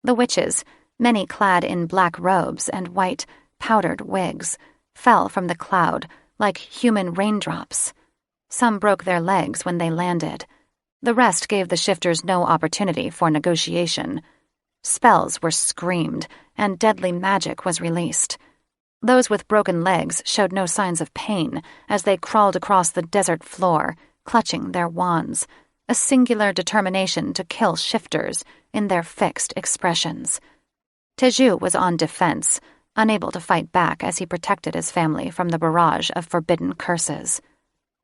The witches, many clad in black robes and white, powdered wigs, fell from the cloud like human raindrops. Some broke their legs when they landed. The rest gave the shifters no opportunity for negotiation. Spells were screamed, and deadly magic was released. Those with broken legs showed no signs of pain as they crawled across the desert floor, clutching their wands, a singular determination to kill shifters in their fixed expressions. Teju was on defense, unable to fight back as he protected his family from the barrage of forbidden curses.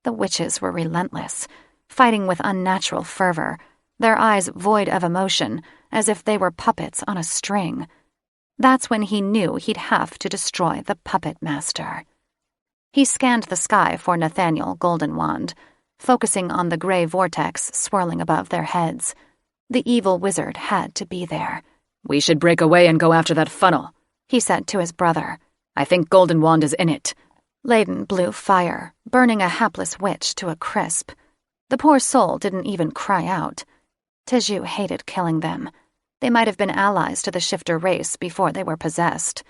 The witches were relentless, fighting with unnatural fervor, their eyes void of emotion, as if they were puppets on a string. That's when he knew he'd have to destroy the puppet master. He scanned the sky for Nathaniel Goldenwand, focusing on the gray vortex swirling above their heads. The evil wizard had to be there. "We should break away and go after that funnel," he said to his brother. "I think Goldenwand is in it." Layden blew fire, burning a hapless witch to a crisp. The poor soul didn't even cry out. Teju hated killing them. They might have been allies to the shifter race before they were possessed.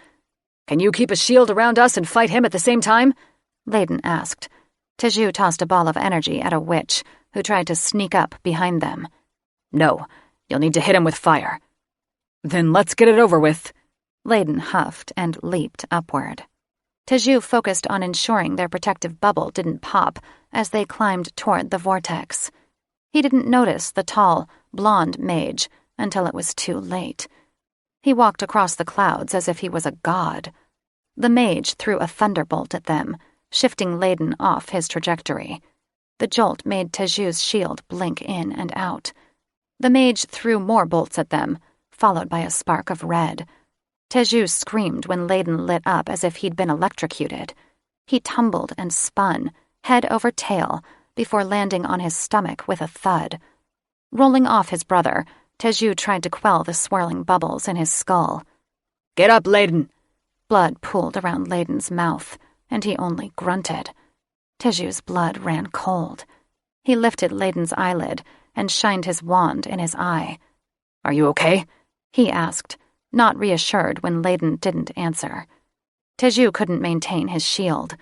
"Can you keep a shield around us and fight him at the same time?" Layden asked. Teju tossed a ball of energy at a witch who tried to sneak up behind them. "No, you'll need to hit him with fire." "Then let's get it over with." Layden huffed and leaped upward. Teju focused on ensuring their protective bubble didn't pop as they climbed toward the vortex. He didn't notice the tall, blonde mage until it was too late. He walked across the clouds as if he was a god. The mage threw a thunderbolt at them, shifting Layden off his trajectory. The jolt made Teju's shield blink in and out. The mage threw more bolts at them, followed by a spark of red. Teju screamed when Layden lit up as if he'd been electrocuted. He tumbled and spun, head over tail, before landing on his stomach with a thud. Rolling off his brother, Teju tried to quell the swirling bubbles in his skull. "Get up, Layden!" Blood pooled around Layden's mouth, and he only grunted. Teju's blood ran cold. He lifted Layden's eyelid and shined his wand in his eye. "Are you okay?" he asked, not reassured when Layden didn't answer. Teju couldn't maintain his shield.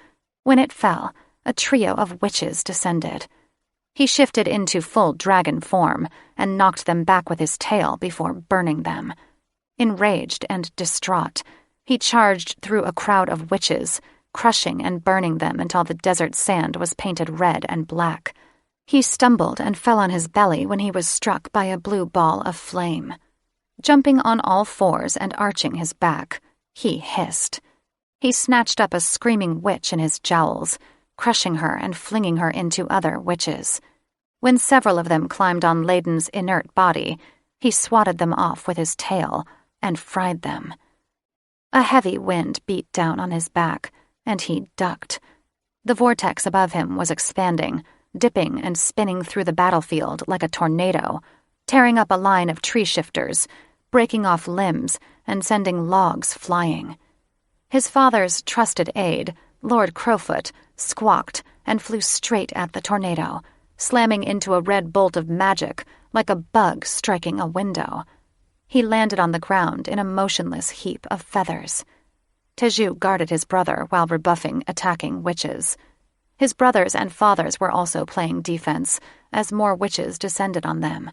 When it fell, a trio of witches descended. He shifted into full dragon form and knocked them back with his tail before burning them. Enraged and distraught, he charged through a crowd of witches, crushing and burning them until the desert sand was painted red and black. He stumbled and fell on his belly when he was struck by a blue ball of flame. Jumping on all fours and arching his back, he hissed. He snatched up a screaming witch in his jowls, crushing her and flinging her into other witches. When several of them climbed on Layden's inert body, he swatted them off with his tail and fried them. A heavy wind beat down on his back, and he ducked. The vortex above him was expanding, dipping and spinning through the battlefield like a tornado, tearing up a line of tree shifters, breaking off limbs and sending logs flying. His father's trusted aide, Lord Crowfoot, squawked and flew straight at the tornado, slamming into a red bolt of magic like a bug striking a window. He landed on the ground in a motionless heap of feathers. Teju guarded his brother while rebuffing attacking witches. His brothers and fathers were also playing defense as more witches descended on them.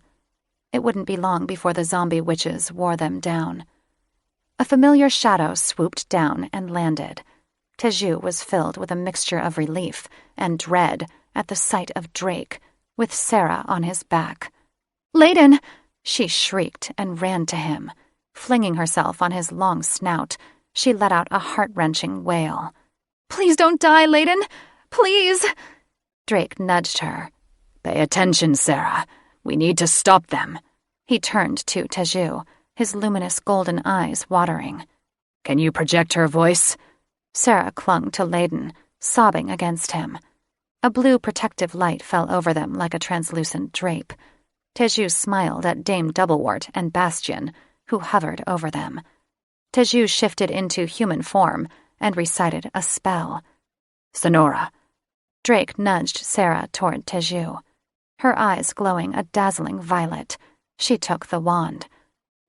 It wouldn't be long before the zombie witches wore them down. A familiar shadow swooped down and landed. Teju was filled with a mixture of relief and dread at the sight of Drake, with Sarah on his back. "Layden!" she shrieked and ran to him. Flinging herself on his long snout, she let out a heart-wrenching wail. "Please don't die, Layden! Please!" Drake nudged her. "Pay attention, Sarah. We need to stop them." He turned to Teju, his luminous golden eyes watering. "Can you project her voice?" Sarah clung to Layden, sobbing against him. A blue protective light fell over them like a translucent drape. Teju smiled at Dame Doublewort and Bastion, who hovered over them. Teju shifted into human form and recited a spell. "Sonora." Drake nudged Sarah toward Teju. Her eyes glowing a dazzling violet, she took the wand.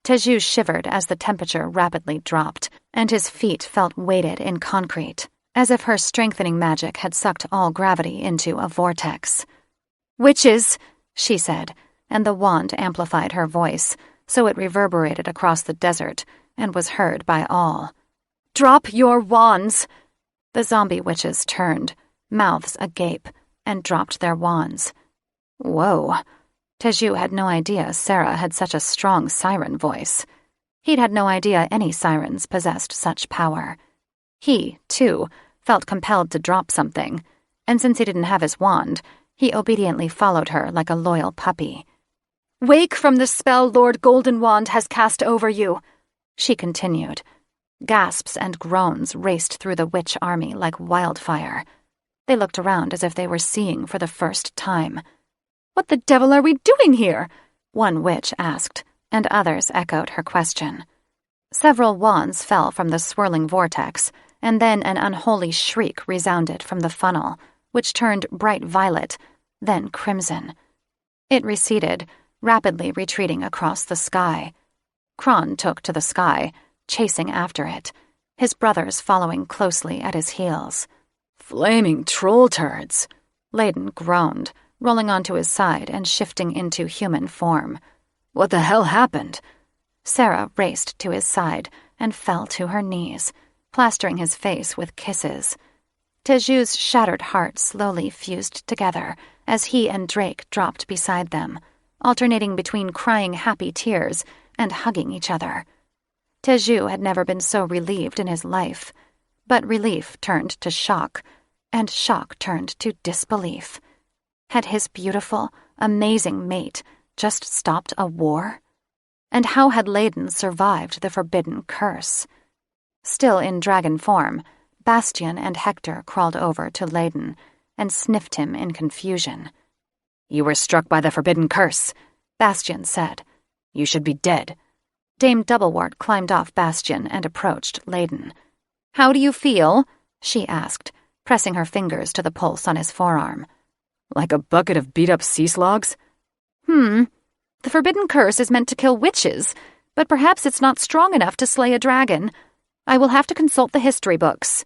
Teju shivered as the temperature rapidly dropped, and his feet felt weighted in concrete, as if her strengthening magic had sucked all gravity into a vortex. "Witches," she said, and the wand amplified her voice, so it reverberated across the desert and was heard by all. "Drop your wands!" The zombie witches turned, mouths agape, and dropped their wands. Whoa. Teju had no idea Sarah had such a strong siren voice. He'd had no idea any sirens possessed such power. He, too, felt compelled to drop something, and since he didn't have his wand, he obediently followed her like a loyal puppy. Wake from the spell Lord Golden Wand has cast over you, she continued. Gasps and groans raced through the witch army like wildfire. They looked around as if they were seeing for the first time. What the devil are we doing here? One witch asked, and others echoed her question. Several wands fell from the swirling vortex, and then an unholy shriek resounded from the funnel, which turned bright violet, then crimson. It receded, rapidly retreating across the sky. Kron took to the sky, chasing after it, his brothers following closely at his heels. Flaming troll turds, Layden groaned, rolling onto his side and shifting into human form. What the hell happened? Sarah raced to his side and fell to her knees, plastering his face with kisses. Teju's shattered heart slowly fused together as he and Drake dropped beside them, alternating between crying happy tears and hugging each other. Teju had never been so relieved in his life, but relief turned to shock, and shock turned to disbelief. Had his beautiful, amazing mate just stopped a war? And how had Layden survived the forbidden curse? Still in dragon form, Bastion and Hector crawled over to Layden and sniffed him in confusion. You were struck by the forbidden curse, Bastion said. You should be dead. Dame Doublewort climbed off Bastion and approached Layden. How do you feel? She asked, pressing her fingers to the pulse on his forearm. Like a bucket of beat-up sea slogs? The forbidden curse is meant to kill witches, but perhaps it's not strong enough to slay a dragon. I will have to consult the history books.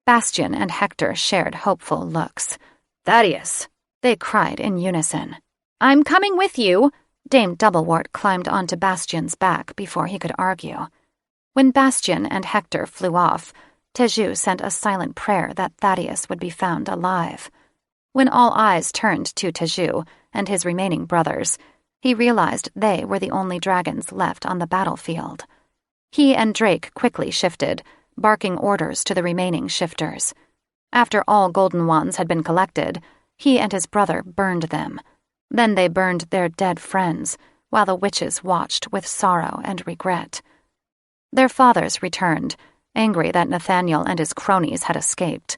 Bastion and Hector shared hopeful looks. Thaddeus, they cried in unison. I'm coming with you. Dame Doublewort climbed onto Bastion's back before he could argue. When Bastion and Hector flew off, Teju sent a silent prayer that Thaddeus would be found alive. When all eyes turned to Teju and his remaining brothers, he realized they were the only dragons left on the battlefield. He and Drake quickly shifted, barking orders to the remaining shifters. After all golden wands had been collected, he and his brother burned them. Then they burned their dead friends, while the witches watched with sorrow and regret. Their fathers returned, angry that Nathaniel and his cronies had escaped.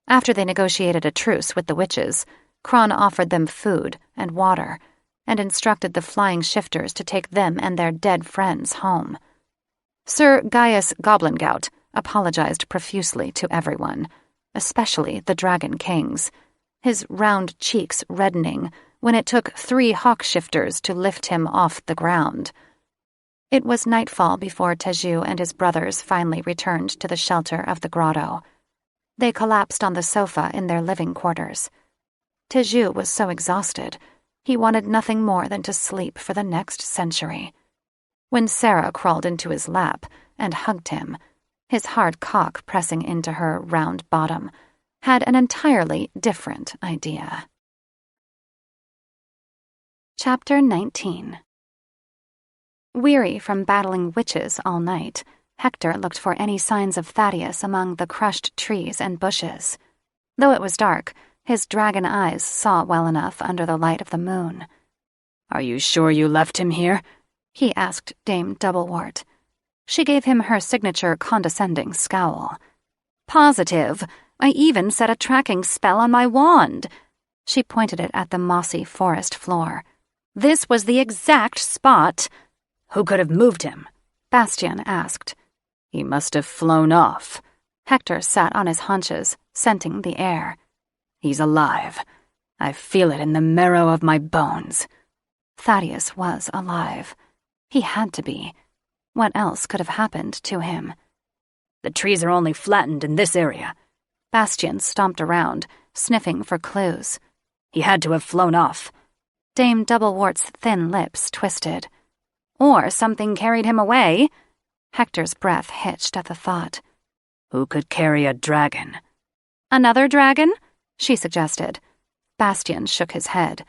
After they negotiated a truce with the witches, Kron offered them food and water, and instructed the flying shifters to take them and their dead friends home. Sir Gaius Goblingout apologized profusely to everyone, especially the Dragon Kings, his round cheeks reddening when it took 3 hawk shifters to lift him off the ground. It was nightfall before Teju and his brothers finally returned to the shelter of the grotto. They collapsed on the sofa in their living quarters. Teju was so exhausted, he wanted nothing more than to sleep for the next century. When Sarah crawled into his lap and hugged him, his hard cock pressing into her round bottom, had an entirely different idea. Chapter 19. Weary from battling witches all night, Hector looked for any signs of Thaddeus among the crushed trees and bushes. Though it was dark, his dragon eyes saw well enough under the light of the moon. Are you sure you left him here? He asked Dame Doublewort. She gave him her signature condescending scowl. Positive. I even set a tracking spell on my wand. She pointed it at the mossy forest floor. This was the exact spot. Who could have moved him? Bastion asked. He must have flown off. Hector sat on his haunches, scenting the air. He's alive. I feel it in the marrow of my bones. Thaddeus was alive. He had to be. What else could have happened to him? The trees are only flattened in this area. Bastion stomped around, sniffing for clues. He had to have flown off. Dame Doublewort's thin lips twisted. Or something carried him away. Hector's breath hitched at the thought. Who could carry a dragon? Another dragon? She suggested. Bastion shook his head.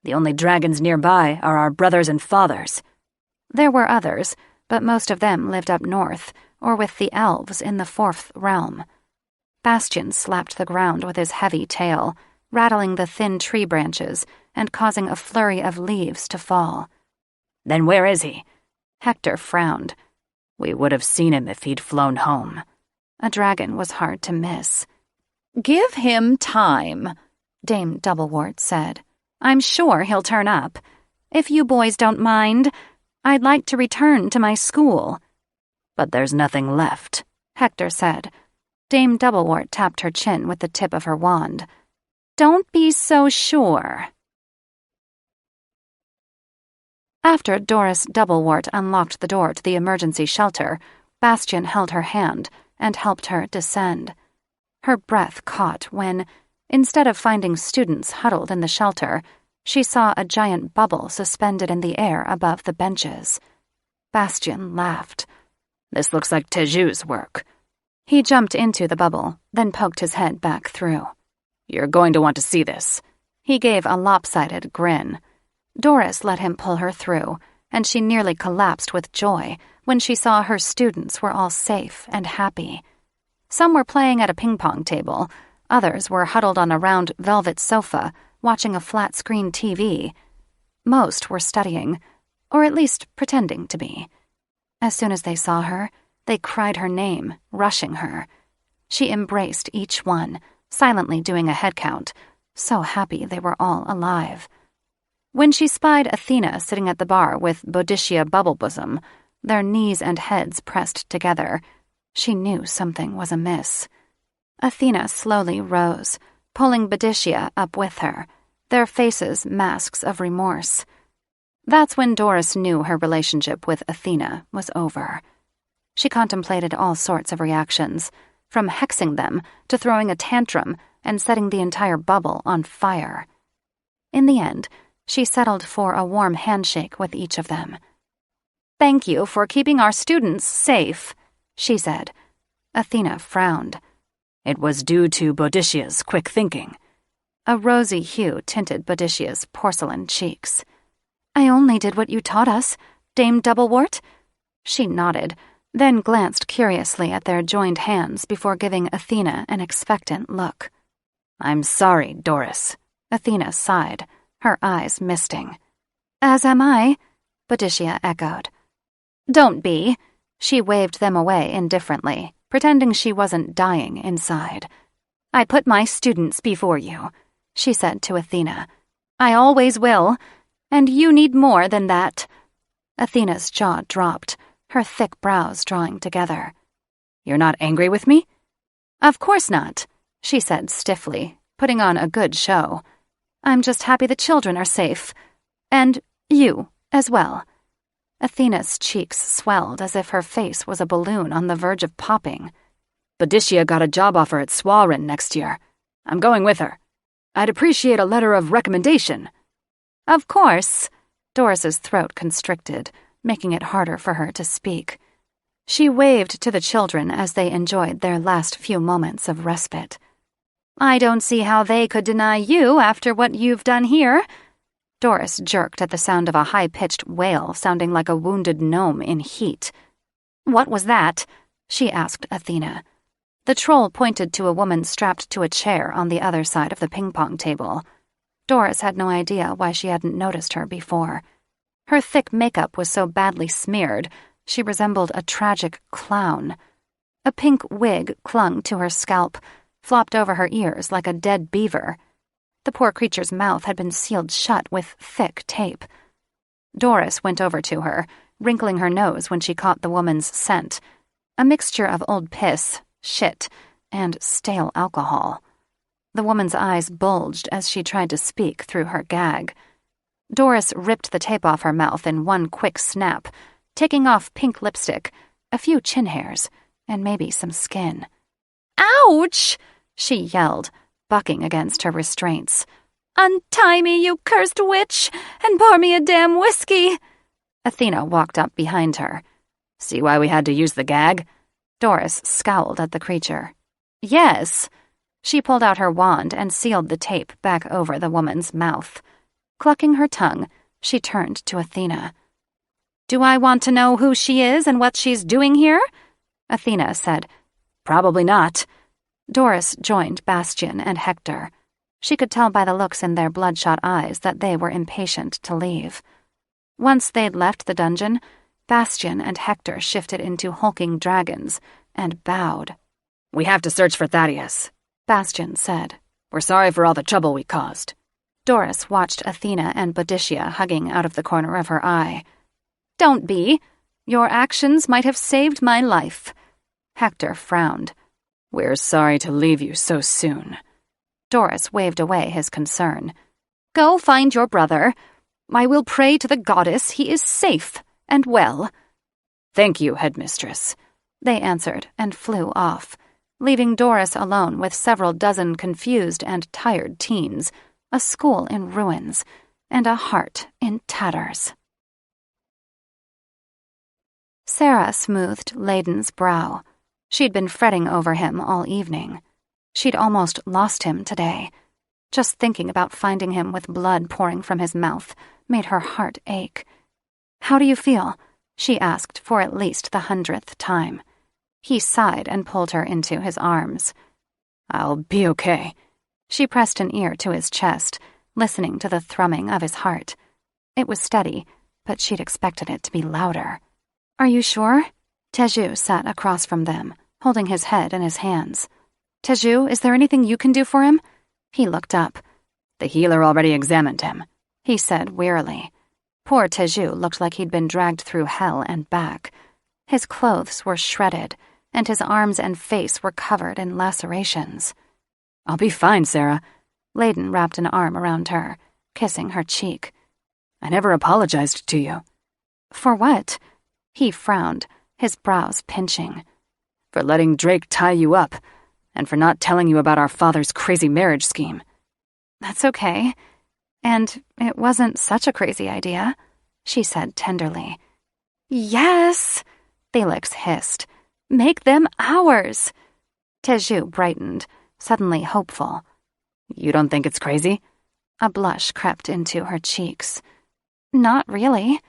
The only dragons nearby are our brothers and fathers. There were others, but most of them lived up north, or with the elves in the 4th realm. Bastion slapped the ground with his heavy tail, rattling the thin tree branches and causing a flurry of leaves to fall. "Then where is he?" Hector frowned. "We would have seen him if he'd flown home." A dragon was hard to miss. "Give him time," Dame Doublewort said. "I'm sure he'll turn up. If you boys don't mind, I'd like to return to my school." "But there's nothing left," Hector said. Dame Doublewort tapped her chin with the tip of her wand. "Don't be so sure." After Doris Doublewort unlocked the door to the emergency shelter, Bastion held her hand and helped her descend. Her breath caught when, instead of finding students huddled in the shelter, she saw a giant bubble suspended in the air above the benches. Bastion laughed. "This looks like Teju's work." He jumped into the bubble, then poked his head back through. "You're going to want to see this." He gave a lopsided grin. Doris let him pull her through, and she nearly collapsed with joy when she saw her students were all safe and happy. Some were playing at a ping-pong table, others were huddled on a round velvet sofa, watching a flat-screen TV. Most were studying, or at least pretending to be. As soon as they saw her, they cried her name, rushing her. She embraced each one, silently doing a head count, so happy they were all alive. When she spied Athena sitting at the bar with Boadicea Bubblebosom, their knees and heads pressed together, she knew something was amiss. Athena slowly rose, pulling Boadicea up with her, their faces masks of remorse. That's when Doris knew her relationship with Athena was over. She contemplated all sorts of reactions, from hexing them to throwing a tantrum and setting the entire bubble on fire. In the end, she settled for a warm handshake with each of them. "Thank you for keeping our students safe," she said. Athena frowned. "It was due to Boadicea's quick thinking." A rosy hue tinted Boadicia's porcelain cheeks. "I only did what you taught us, Dame Doublewort." She nodded, then glanced curiously at their joined hands before giving Athena an expectant look. "I'm sorry, Doris." Athena sighed, her eyes misting. "As am I," Boadicea echoed. "Don't be." She waved them away indifferently, pretending she wasn't dying inside. "I put my students before you," she said to Athena. "I always will, and you need more than that." Athena's jaw dropped, her thick brows drawing together. "You're not angry with me?" "Of course not," she said stiffly, putting on a good show. "I'm just happy the children are safe. And you as well." Athena's cheeks swelled as if her face was a balloon on the verge of popping. "Boadicea got a job offer at Siren next year. I'm going with her. I'd appreciate a letter of recommendation." "Of course." Doris's throat constricted, making it harder for her to speak. She waved to the children as they enjoyed their last few moments of respite. "I don't see how they could deny you after what you've done here." Doris jerked at the sound of a high-pitched wail sounding like a wounded gnome in heat. "What was that?" she asked Athena. The troll pointed to a woman strapped to a chair on the other side of the ping-pong table. Doris had no idea why she hadn't noticed her before. Her thick makeup was so badly smeared, she resembled a tragic clown. A pink wig clung to her scalp, flopped over her ears like a dead beaver. The poor creature's mouth had been sealed shut with thick tape. Doris went over to her, wrinkling her nose when she caught the woman's scent, a mixture of old piss, shit, and stale alcohol. The woman's eyes bulged as she tried to speak through her gag. Doris ripped the tape off her mouth in one quick snap, taking off pink lipstick, a few chin hairs, and maybe some skin. "Ouch!" she yelled, bucking against her restraints. "Untie me, you cursed witch, and pour me a damn whiskey." Athena walked up behind her. "See why we had to use the gag?" Doris scowled at the creature. "Yes." She pulled out her wand and sealed the tape back over the woman's mouth. Clucking her tongue, she turned to Athena. "Do I want to know who she is and what she's doing here?" Athena said. "Probably not." Doris joined Bastion and Hector. She could tell by the looks in their bloodshot eyes that they were impatient to leave. Once they'd left the dungeon, Bastion and Hector shifted into hulking dragons and bowed. "We have to search for Thaddeus," Bastion said. "We're sorry for all the trouble we caused." Doris watched Athena and Boadicea hugging out of the corner of her eye. "Don't be. Your actions might have saved my life." Hector frowned. "We're sorry to leave you so soon." Doris waved away his concern. "Go find your brother. I will pray to the goddess he is safe and well." "Thank you, headmistress," they answered and flew off, leaving Doris alone with several dozen confused and tired teens, a school in ruins, and a heart in tatters. Sarah smoothed Layden's brow. She'd been fretting over him all evening. She'd almost lost him today. Just thinking about finding him with blood pouring from his mouth made her heart ache. "How do you feel?" she asked for at least the 100th time. He sighed and pulled her into his arms. "I'll be okay." She pressed an ear to his chest, listening to the thrumming of his heart. It was steady, but she'd expected it to be louder. "Are you sure?" Teju sat across from them, holding his head in his hands. "Teju, is there anything you can do for him?" He looked up. "The healer already examined him," he said wearily. Poor Teju looked like he'd been dragged through hell and back. His clothes were shredded, and his arms and face were covered in lacerations. "I'll be fine, Sarah." Layden wrapped an arm around her, kissing her cheek. "I never apologized to you." "For what?" He frowned, his brows pinching. "For letting Drake tie you up, and for not telling you about our father's crazy marriage scheme." "That's okay. And it wasn't such a crazy idea," she said tenderly. "Yes," Felix hissed. "Make them ours." Teju brightened, suddenly hopeful. "You don't think it's crazy?" A blush crept into her cheeks. "Not really."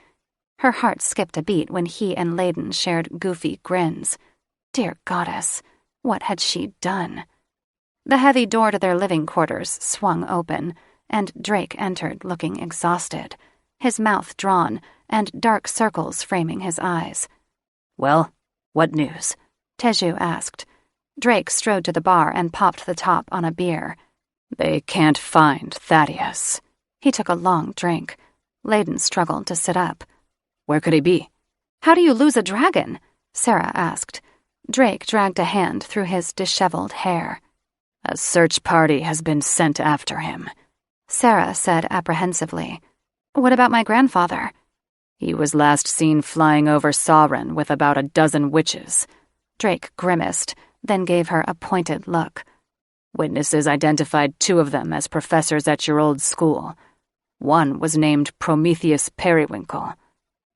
Her heart skipped a beat when he and Layden shared goofy grins. Dear goddess, what had she done? The heavy door to their living quarters swung open, and Drake entered looking exhausted, his mouth drawn and dark circles framing his eyes. "Well, what news?" Teju asked. Drake strode to the bar and popped the top on a beer. "They can't find Thaddeus." He took a long drink. Layden struggled to sit up. "Where could he be?" "How do you lose a dragon?" Sarah asked. Drake dragged a hand through his disheveled hair. "A search party has been sent after him," Sarah said apprehensively. "What about my grandfather?" "He was last seen flying over Siren with about a dozen witches." Drake grimaced, then gave her a pointed look. "Witnesses identified 2 of them as professors at your old school. One was named Prometheus Periwinkle."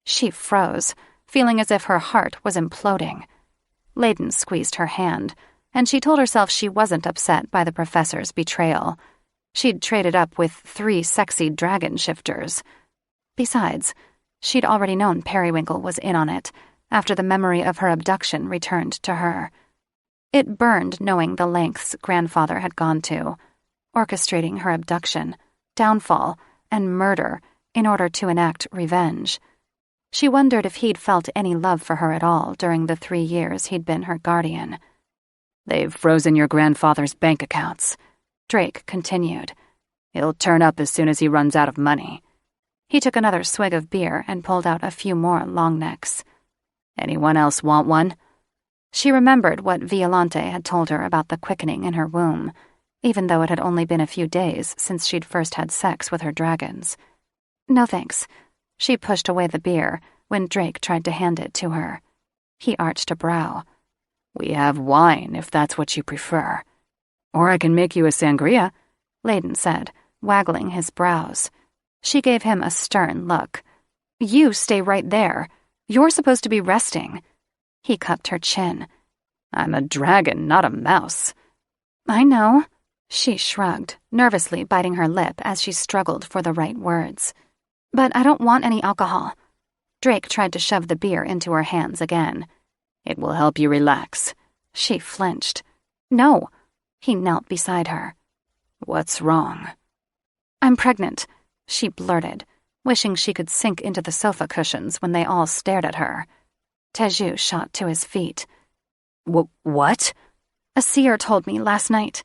She froze, feeling as if her heart was imploding. Layden squeezed her hand, and she told herself she wasn't upset by the professor's betrayal. She'd traded up with 3 sexy dragon shifters. Besides, she'd already known Periwinkle was in on it, after the memory of her abduction returned to her. It burned knowing the lengths grandfather had gone to, orchestrating her abduction, downfall, and murder in order to enact revenge. She wondered if he'd felt any love for her at all during the 3 years he'd been her guardian. "They've frozen your grandfather's bank accounts," Drake continued. "He'll turn up as soon as he runs out of money." He took another swig of beer and pulled out a few more long necks. "Anyone else want one?" She remembered what Violante had told her about the quickening in her womb, even though it had only been a few days since she'd first had sex with her dragons. "No thanks." She pushed away the beer when Drake tried to hand it to her. He arched a brow. "We have wine, if that's what you prefer. Or I can make you a sangria," Layden said, waggling his brows. She gave him a stern look. "You stay right there. You're supposed to be resting." He cupped her chin. "I'm a dragon, not a mouse." "I know." She shrugged, nervously biting her lip as she struggled for the right words. "But I don't want any alcohol." Drake tried to shove the beer into her hands again. "It will help you relax." She flinched. "No." He knelt beside her. What's wrong? I'm pregnant, she blurted, wishing she could sink into the sofa cushions when they all stared at her. Teju shot to his feet. What? A seer told me last night.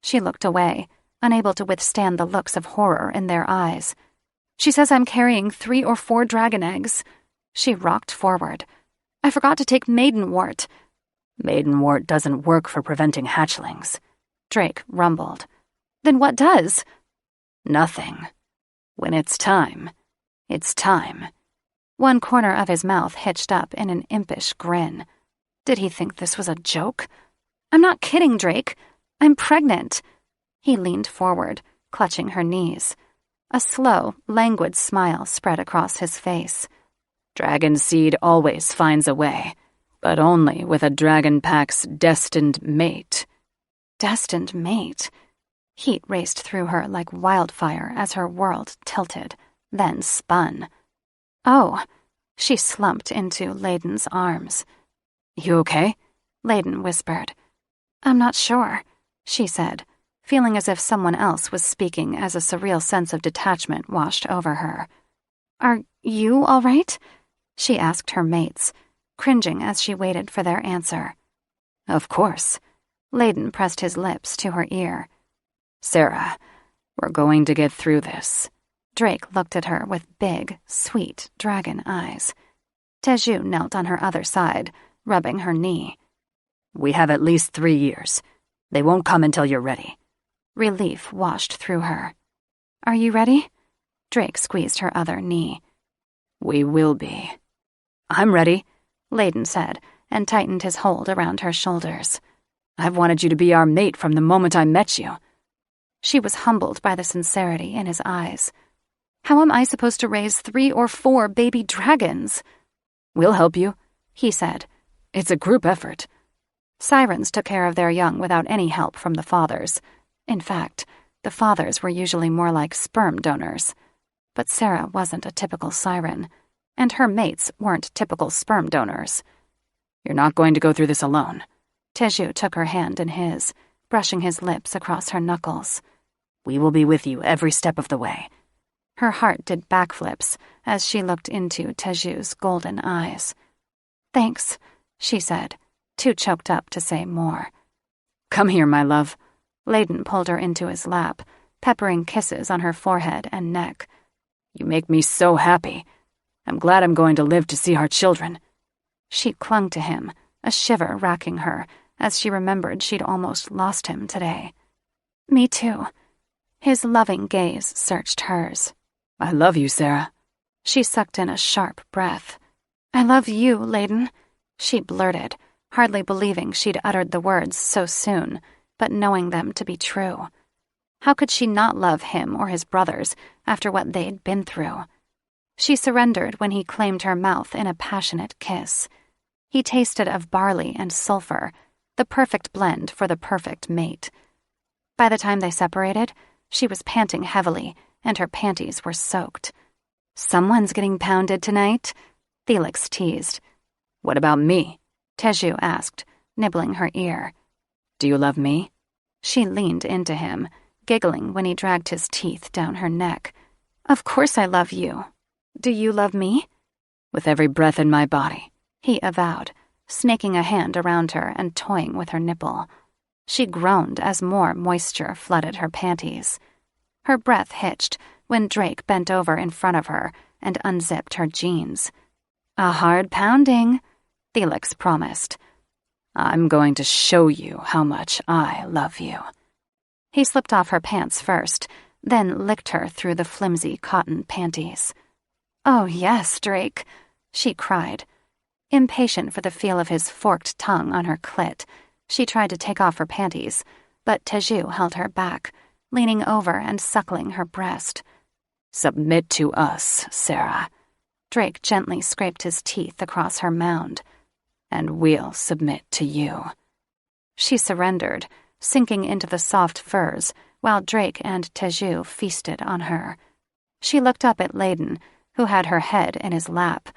She looked away, unable to withstand the looks of horror in their eyes. She says I'm carrying 3 or 4 dragon eggs. She rocked forward. I forgot to take maidenwort. Maidenwort doesn't work for preventing hatchlings, Drake rumbled. Then what does? Nothing. When it's time, it's time. One corner of his mouth hitched up in an impish grin. Did he think this was a joke? I'm not kidding, Drake. I'm pregnant. He leaned forward, clutching her knees. A slow, languid smile spread across his face. Dragon seed always finds a way, but only with a dragon pack's destined mate. Destined mate? Heat raced through her like wildfire as her world tilted, then spun. Oh, she slumped into Layden's arms. You okay? Layden whispered. I'm not sure, she said, feeling as if someone else was speaking as a surreal sense of detachment washed over her. Are you all right? She asked her mates, cringing as she waited for their answer. Of course. Layden pressed his lips to her ear. Sarah, we're going to get through this. Drake looked at her with big, sweet dragon eyes. Teju knelt on her other side, rubbing her knee. We have at least 3 years. They won't come until you're ready. Relief washed through her. Are you ready? Drake squeezed her other knee. We will be. I'm ready, Layden said, and tightened his hold around her shoulders. I've wanted you to be our mate from the moment I met you. She was humbled by the sincerity in his eyes. How am I supposed to raise 3 or 4 baby dragons? We'll help you, he said. It's a group effort. Sirens took care of their young without any help from the fathers. In fact, the fathers were usually more like sperm donors. But Sarah wasn't a typical siren, and her mates weren't typical sperm donors. You're not going to go through this alone. Teju took her hand in his, brushing his lips across her knuckles. We will be with you every step of the way. Her heart did backflips as she looked into Teju's golden eyes. Thanks, she said, too choked up to say more. Come here, my love. Layden pulled her into his lap, peppering kisses on her forehead and neck. You make me so happy. I'm glad I'm going to live to see our children. She clung to him, a shiver racking her, as she remembered she'd almost lost him today. Me too. His loving gaze searched hers. I love you, Sarah. She sucked in a sharp breath. I love you, Layden, she blurted, hardly believing she'd uttered the words so soon, but knowing them to be true. How could she not love him or his brothers after what they'd been through? She surrendered when he claimed her mouth in a passionate kiss. He tasted of barley and sulfur, the perfect blend for the perfect mate. By the time they separated, she was panting heavily, and her panties were soaked. Someone's getting pounded tonight, Felix teased. What about me? Teju asked, nibbling her ear. Do you love me? She leaned into him, giggling when he dragged his teeth down her neck. Of course I love you. Do you love me? With every breath in my body, he avowed, snaking a hand around her and toying with her nipple. She groaned as more moisture flooded her panties. Her breath hitched when Drake bent over in front of her and unzipped her jeans. A hard pounding, Felix promised. I'm going to show you how much I love you. He slipped off her pants first, then licked her through the flimsy cotton panties. Oh, yes, Drake, she cried. Impatient for the feel of his forked tongue on her clit, she tried to take off her panties, but Teju held her back, leaning over and suckling her breast. Submit to us, Sarah. Drake gently scraped his teeth across her mound. And we'll submit to you. She surrendered, sinking into the soft furs, while Drake and Teju feasted on her. She looked up at Layden, who had her head in his lap.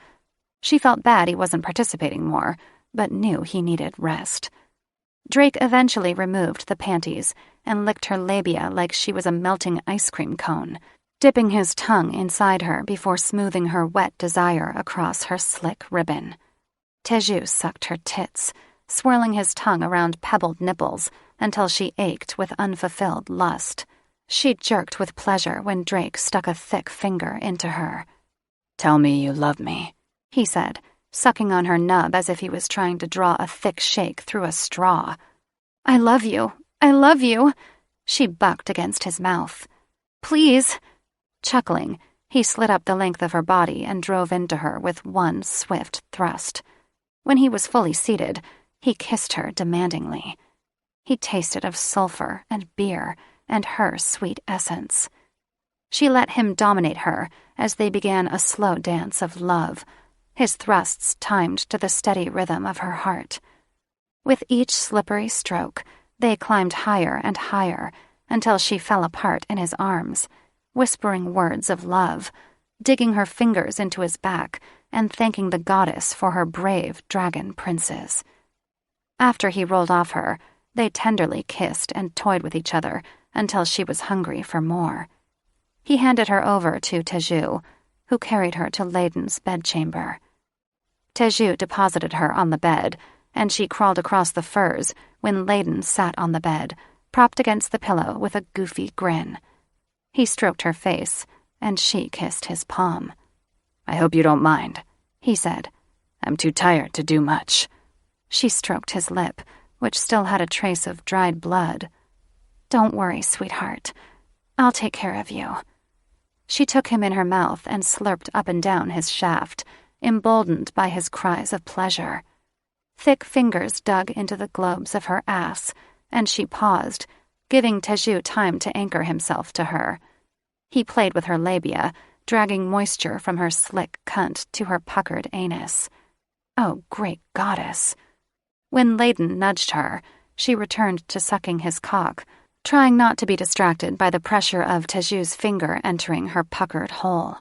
She felt bad he wasn't participating more, but knew he needed rest. Drake eventually removed the panties and licked her labia like she was a melting ice cream cone, dipping his tongue inside her before smoothing her wet desire across her slick ribbon. Teju sucked her tits, swirling his tongue around pebbled nipples until she ached with unfulfilled lust. She jerked with pleasure when Drake stuck a thick finger into her. "Tell me you love me," he said, sucking on her nub as if he was trying to draw a thick shake through a straw. "I love you. I love you," she bucked against his mouth. "Please." Chuckling, he slid up the length of her body and drove into her with one swift thrust. When he was fully seated, he kissed her demandingly. He tasted of sulfur and beer and her sweet essence. She let him dominate her as they began a slow dance of love, his thrusts timed to the steady rhythm of her heart. With each slippery stroke, they climbed higher and higher until she fell apart in his arms, whispering words of love, digging her fingers into his back and thanking the goddess for her brave dragon princes. After he rolled off her, they tenderly kissed and toyed with each other until she was hungry for more. He handed her over to Teju, who carried her to Layden's bedchamber. Teju deposited her on the bed, and she crawled across the furs when Layden sat on the bed, propped against the pillow with a goofy grin. He stroked her face, and she kissed his palm. "I hope you don't mind," he said. "I'm too tired to do much." She stroked his lip, which still had a trace of dried blood. "Don't worry, sweetheart. I'll take care of you." She took him in her mouth and slurped up and down his shaft, emboldened by his cries of pleasure. Thick fingers dug into the globes of her ass, and she paused, giving Teju time to anchor himself to her. He played with her labia, dragging moisture from her slick cunt to her puckered anus. Oh, great goddess. When Layden nudged her, she returned to sucking his cock, trying not to be distracted by the pressure of Teju's finger entering her puckered hole.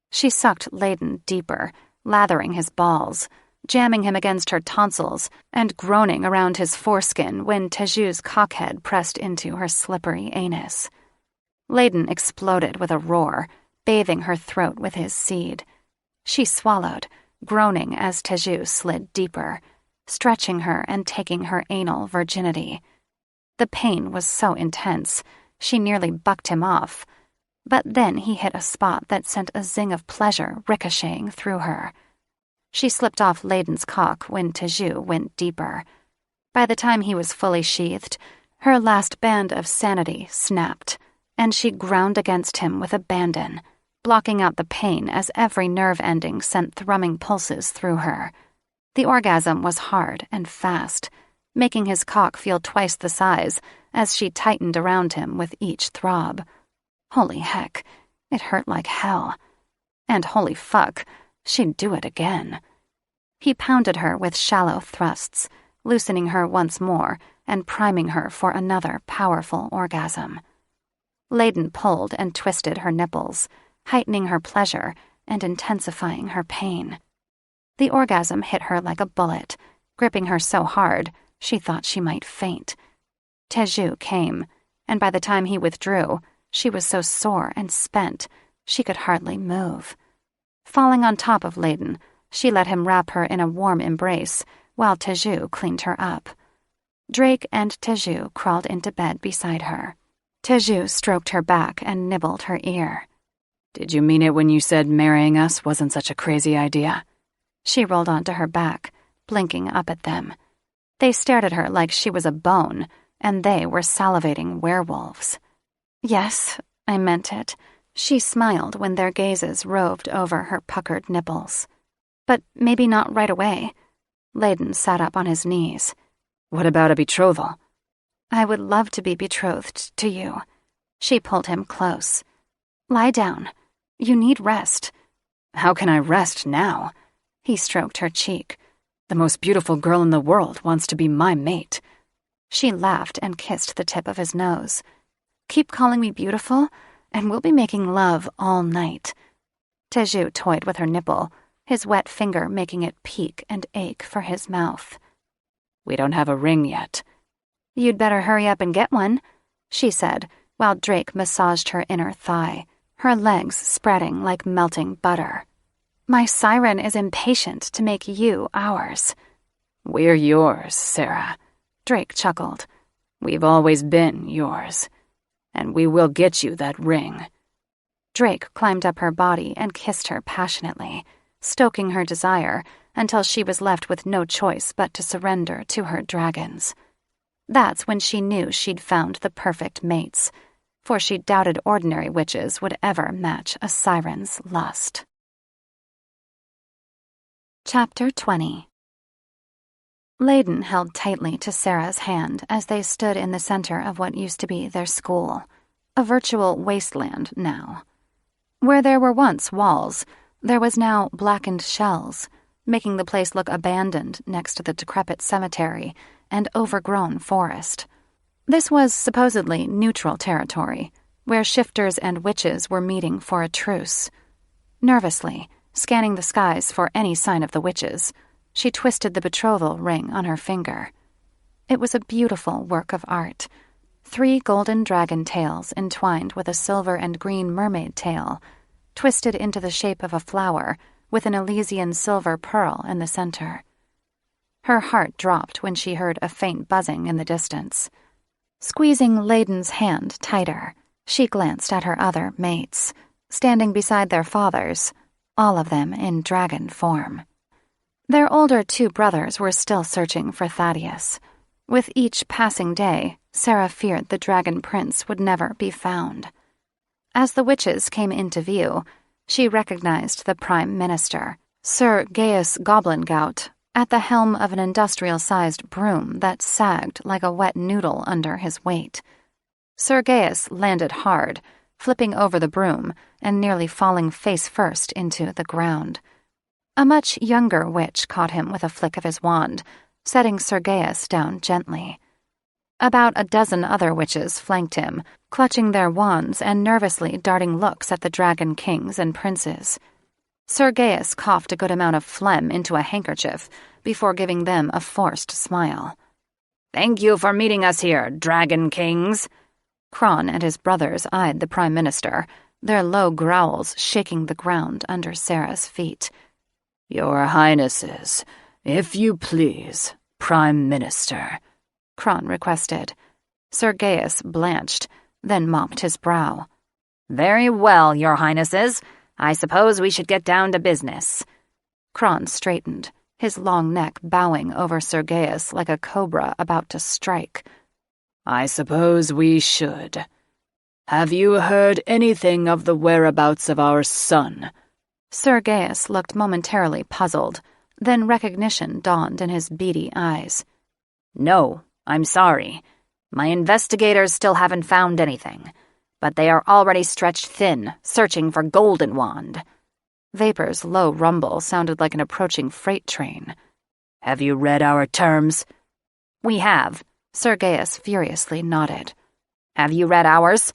She sucked Layden deeper, lathering his balls, jamming him against her tonsils, and groaning around his foreskin when Teju's cockhead pressed into her slippery anus. Layden exploded with a roar, bathing her throat with his seed. She swallowed, groaning as Teju slid deeper, stretching her and taking her anal virginity. The pain was so intense, she nearly bucked him off. But then he hit a spot that sent a zing of pleasure ricocheting through her. She slipped off Layden's cock when Teju went deeper. By the time he was fully sheathed, her last band of sanity snapped, and she ground against him with abandon, blocking out the pain as every nerve ending sent thrumming pulses through her. The orgasm was hard and fast, making his cock feel twice the size as she tightened around him with each throb. Holy heck, it hurt like hell. And holy fuck, she'd do it again. He pounded her with shallow thrusts, loosening her once more and priming her for another powerful orgasm. Layden pulled and twisted her nipples, heightening her pleasure and intensifying her pain. The orgasm hit her like a bullet, gripping her so hard she thought she might faint. Teju came, and by the time he withdrew, she was so sore and spent she could hardly move. Falling on top of Layden, she let him wrap her in a warm embrace while Teju cleaned her up. Drake and Teju crawled into bed beside her. Teju stroked her back and nibbled her ear. "Did you mean it when you said marrying us wasn't such a crazy idea?" She rolled onto her back, blinking up at them. They stared at her like she was a bone, and they were salivating werewolves. "Yes, I meant it." She smiled when their gazes roved over her puckered nipples. "But maybe not right away." Layden sat up on his knees. "What about a betrothal?" "I would love to be betrothed to you." She pulled him close. "Lie down. You need rest." "How can I rest now?" He stroked her cheek. "The most beautiful girl in the world wants to be my mate." She laughed and kissed the tip of his nose. "Keep calling me beautiful, and we'll be making love all night." Teju toyed with her nipple, his wet finger making it peak and ache for his mouth. "We don't have a ring yet." "You'd better hurry up and get one," she said, while Drake massaged her inner thigh, her legs spreading like melting butter. "My siren is impatient to make you ours." "We're yours, Sarah," Drake chuckled. "We've always been yours. And we will get you that ring." Drake climbed up her body and kissed her passionately, stoking her desire until she was left with no choice but to surrender to her dragons. That's when she knew she'd found the perfect mates, for she doubted ordinary witches would ever match a siren's lust. Chapter 20. Layden held tightly to Sarah's hand as they stood in the center of what used to be their school, a virtual wasteland now. Where there were once walls, there was now blackened shells, making the place look abandoned next to the decrepit cemetery and overgrown forest. This was supposedly neutral territory, where shifters and witches were meeting for a truce. Nervously, scanning the skies for any sign of the witches, she twisted the betrothal ring on her finger. It was a beautiful work of art. 3 golden dragon tails entwined with a silver and green mermaid tail, twisted into the shape of a flower with an Elysian silver pearl in the center. Her heart dropped when she heard a faint buzzing in the distance. Squeezing Layden's hand tighter, she glanced at her other mates, standing beside their fathers, all of them in dragon form. Their older 2 brothers were still searching for Thaddeus. With each passing day, Sarah feared the dragon prince would never be found. As the witches came into view, she recognized the prime minister, Sir Gaius Goblingout, at the helm of an industrial-sized broom that sagged like a wet noodle under his weight. Sir Gaius landed hard, flipping over the broom and nearly falling face first into the ground. A much younger witch caught him with a flick of his wand, setting Sir Gaius down gently. About a dozen other witches flanked him, clutching their wands and nervously darting looks at the dragon kings and princes. Sir Gaius coughed a good amount of phlegm into a handkerchief before giving them a forced smile. "Thank you for meeting us here, dragon kings." Kron and his brothers eyed the prime minister, their low growls shaking the ground under Sarah's feet. "Your highnesses, if you please, prime minister," Kron requested. Sir Gaius blanched, then mopped his brow. "Very well, your highnesses. I suppose we should get down to business." Kron straightened, his long neck bowing over Sir Gaius like a cobra about to strike. "I suppose we should. Have you heard anything of the whereabouts of our son?" Sir Gaius looked momentarily puzzled, then recognition dawned in his beady eyes. "No, I'm sorry. My investigators still haven't found anything, but they are already stretched thin, searching for Golden Wand." Vapor's low rumble sounded like an approaching freight train. "Have you read our terms?" "We have." Sir Gaius furiously nodded. "Have you read ours?"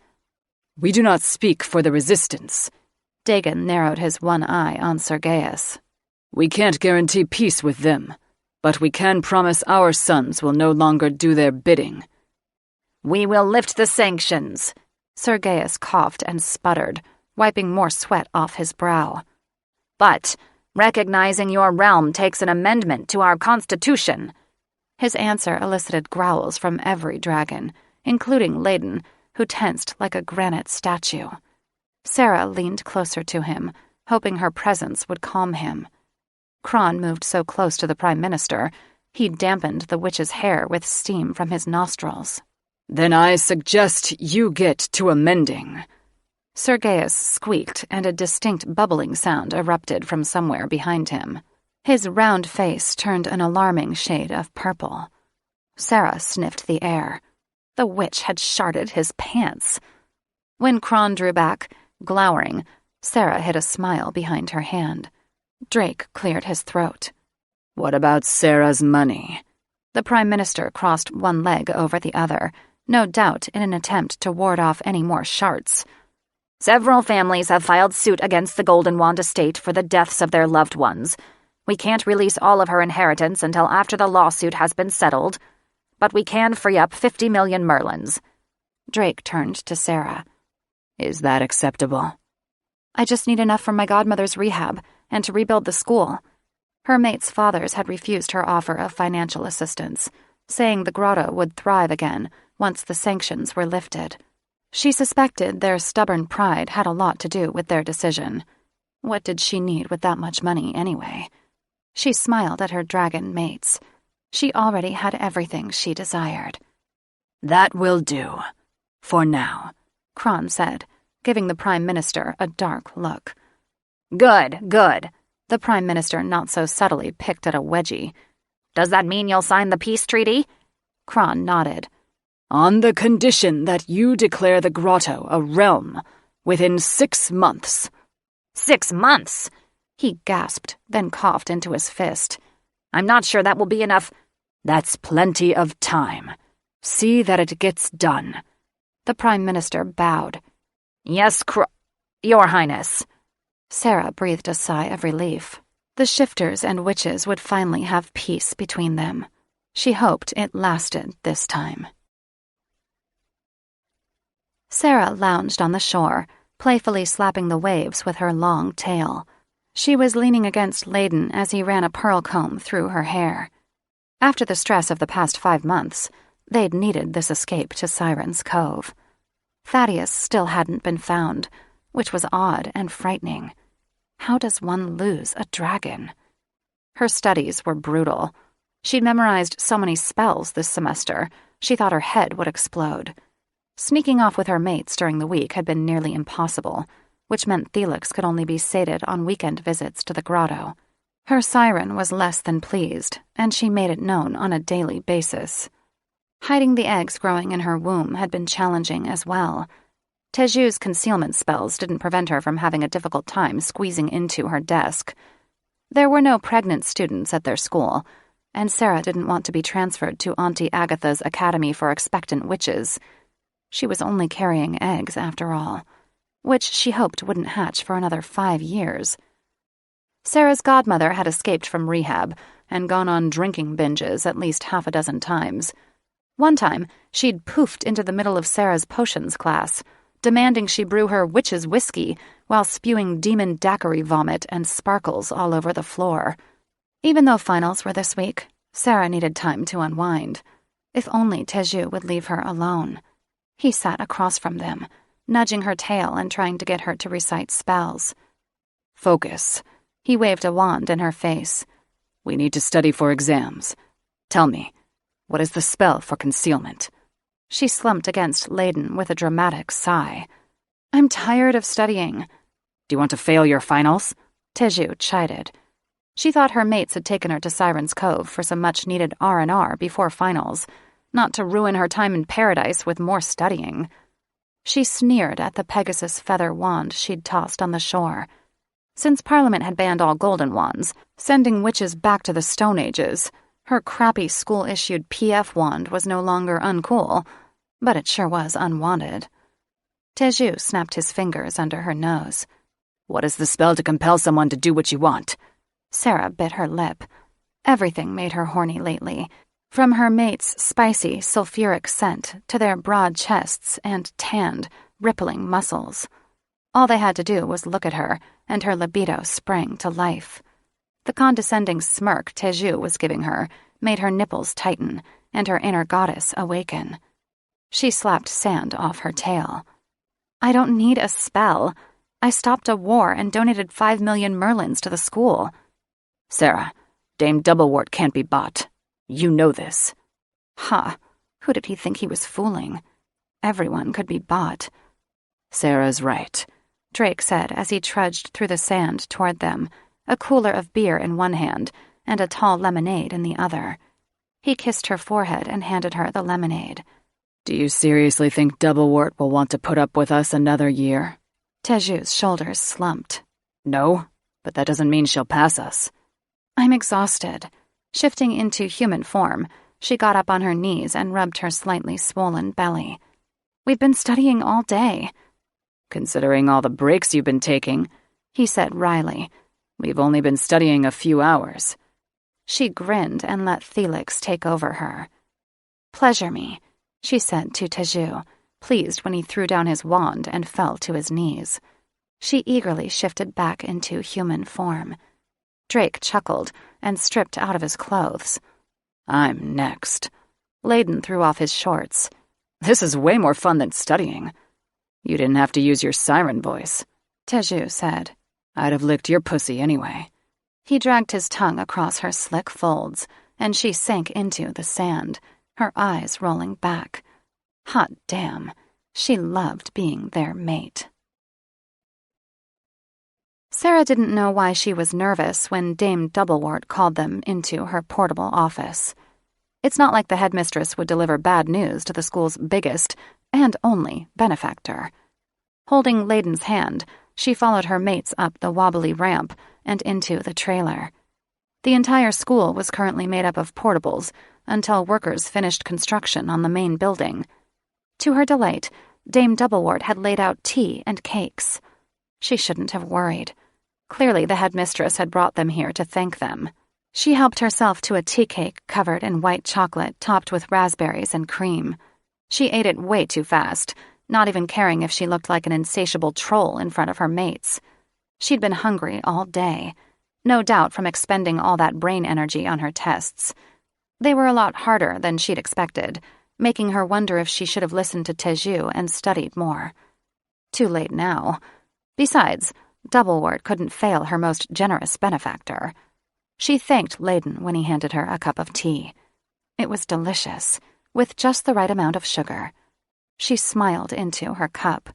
"We do not speak for the resistance." Dagon narrowed his one eye on Sir Gaius. "We can't guarantee peace with them, but we can promise our sons will no longer do their bidding." "We will lift the sanctions." Sir Gaius coughed and sputtered, wiping more sweat off his brow. "But recognizing your realm takes an amendment to our constitution." His answer elicited growls from every dragon, including Layden, who tensed like a granite statue. Sarah leaned closer to him, hoping her presence would calm him. Kron moved so close to the prime minister, he dampened the witch's hair with steam from his nostrils. "Then I suggest you get to amending." Sir Gaius squeaked, and a distinct bubbling sound erupted from somewhere behind him. His round face turned an alarming shade of purple. Sarah sniffed the air. The witch had sharted his pants. When Kron drew back, glowering, Sarah hid a smile behind her hand. Drake cleared his throat. "What about Sarah's money?" The prime minister crossed one leg over the other, no doubt in an attempt to ward off any more sharts. "Several families have filed suit against the Golden Wand estate for the deaths of their loved ones. We can't release all of her inheritance until after the lawsuit has been settled. but we can free up 50 million merlins." Drake turned to Sarah. "Is that acceptable?" "I just need enough for my godmother's rehab and to rebuild the school." Her mates' fathers had refused her offer of financial assistance, saying the grotto would thrive again once the sanctions were lifted. She suspected their stubborn pride had a lot to do with their decision. What did she need with that much money anyway? She smiled at her dragon mates. She already had everything she desired. "That will do. For now," Kron said, giving the Prime Minister a dark look. Good, good. The Prime Minister not so subtly picked at a wedgie. "Does that mean you'll sign the peace treaty?" Kron nodded. "On the condition that you declare the grotto a realm within 6 months." 6 months? He gasped, then coughed into his fist. "I'm not sure that will be enough." "That's plenty of time. See that it gets done." The Prime Minister bowed. "Yes, Your Highness." Sarah breathed a sigh of relief. The shifters and witches would finally have peace between them. She hoped it lasted this time. Sarah lounged on the shore, playfully slapping the waves with her long tail. She was leaning against Layden as he ran a pearl comb through her hair. After the stress of the past 5 months, they'd needed this escape to Siren's Cove. Thaddeus still hadn't been found, which was odd and frightening. How does one lose a dragon? Her studies were brutal. She'd memorized so many spells this semester, she thought her head would explode. Sneaking off with her mates during the week had been nearly impossible, which meant Felix could only be sated on weekend visits to the grotto. Her siren was less than pleased, and she made it known on a daily basis. Hiding the eggs growing in her womb had been challenging as well. Teju's concealment spells didn't prevent her from having a difficult time squeezing into her desk. There were no pregnant students at their school, and Sarah didn't want to be transferred to Auntie Agatha's Academy for Expectant Witches. She was only carrying eggs, after all, which she hoped wouldn't hatch for another 5 years. Sarah's godmother had escaped from rehab and gone on drinking binges at least 6 times. One time, she'd poofed into the middle of Sarah's potions class, demanding she brew her witch's whiskey while spewing demon daiquiri vomit and sparkles all over the floor. Even though finals were this week, Sarah needed time to unwind. If only Teju would leave her alone. He sat across from them, nudging her tail and trying to get her to recite spells. "Focus." He waved a wand in her face. "We need to study for exams. Tell me, what is the spell for concealment?" She slumped against Layden with a dramatic sigh. "I'm tired of studying." "Do you want to fail your finals?" Teju chided. She thought her mates had taken her to Siren's Cove for some much-needed R&R before finals, not to ruin her time in paradise with more studying. She sneered at the Pegasus feather wand she'd tossed on the shore. Since Parliament had banned all golden wands, sending witches back to the Stone Ages, her crappy school-issued PF wand was no longer uncool, but it sure was unwanted. Teju snapped his fingers under her nose. "What is the spell to compel someone to do what you want?" Sarah bit her lip. Everything made her horny lately, from her mates' spicy, sulfuric scent to their broad chests and tanned, rippling muscles. All they had to do was look at her, and her libido sprang to life. The condescending smirk Teju was giving her made her nipples tighten and her inner goddess awaken. She slapped sand off her tail. "I don't need a spell. I stopped a war and donated 5 million merlins to the school." "Sarah, Dame Doublewort can't be bought. You know this." Ha! Who did he think he was fooling? Everyone could be bought. "Sarah's right," Drake said as he trudged through the sand toward them, a cooler of beer in one hand and a tall lemonade in the other. He kissed her forehead and handed her the lemonade. "Do you seriously think Doublewort will want to put up with us another year?" Teju's shoulders slumped. "No, but that doesn't mean she'll pass us." "I'm exhausted." Shifting into human form, she got up on her knees and rubbed her slightly swollen belly. "We've been studying all day." "Considering all the breaks you've been taking," he said wryly. "We've only been studying a few hours." She grinned and let Felix take over her. "Pleasure me," she said to Teju, pleased when he threw down his wand and fell to his knees. She eagerly shifted back into human form. Drake chuckled and stripped out of his clothes. "I'm next." Layden threw off his shorts. "This is way more fun than studying. You didn't have to use your siren voice," Teju said. "I'd have licked your pussy anyway." He dragged his tongue across her slick folds, and she sank into the sand, her eyes rolling back. Hot damn, she loved being their mate. Sarah didn't know why she was nervous when Dame Doublewort called them into her portable office. It's not like the headmistress would deliver bad news to the school's biggest and only benefactor. Holding Layden's hand, she followed her mates up the wobbly ramp and into the trailer. The entire school was currently made up of portables until workers finished construction on the main building. To her delight, Dame Doublewort had laid out tea and cakes. She shouldn't have worried. Clearly the headmistress had brought them here to thank them. She helped herself to a tea cake covered in white chocolate topped with raspberries and cream. She ate it way too fast, not even caring if she looked like an insatiable troll in front of her mates. She'd been hungry all day, no doubt from expending all that brain energy on her tests. They were a lot harder than she'd expected, making her wonder if she should have listened to Teju and studied more. Too late now. Besides, Doublewort couldn't fail her most generous benefactor. She thanked Layden when he handed her a cup of tea. It was delicious, with just the right amount of sugar. She smiled into her cup.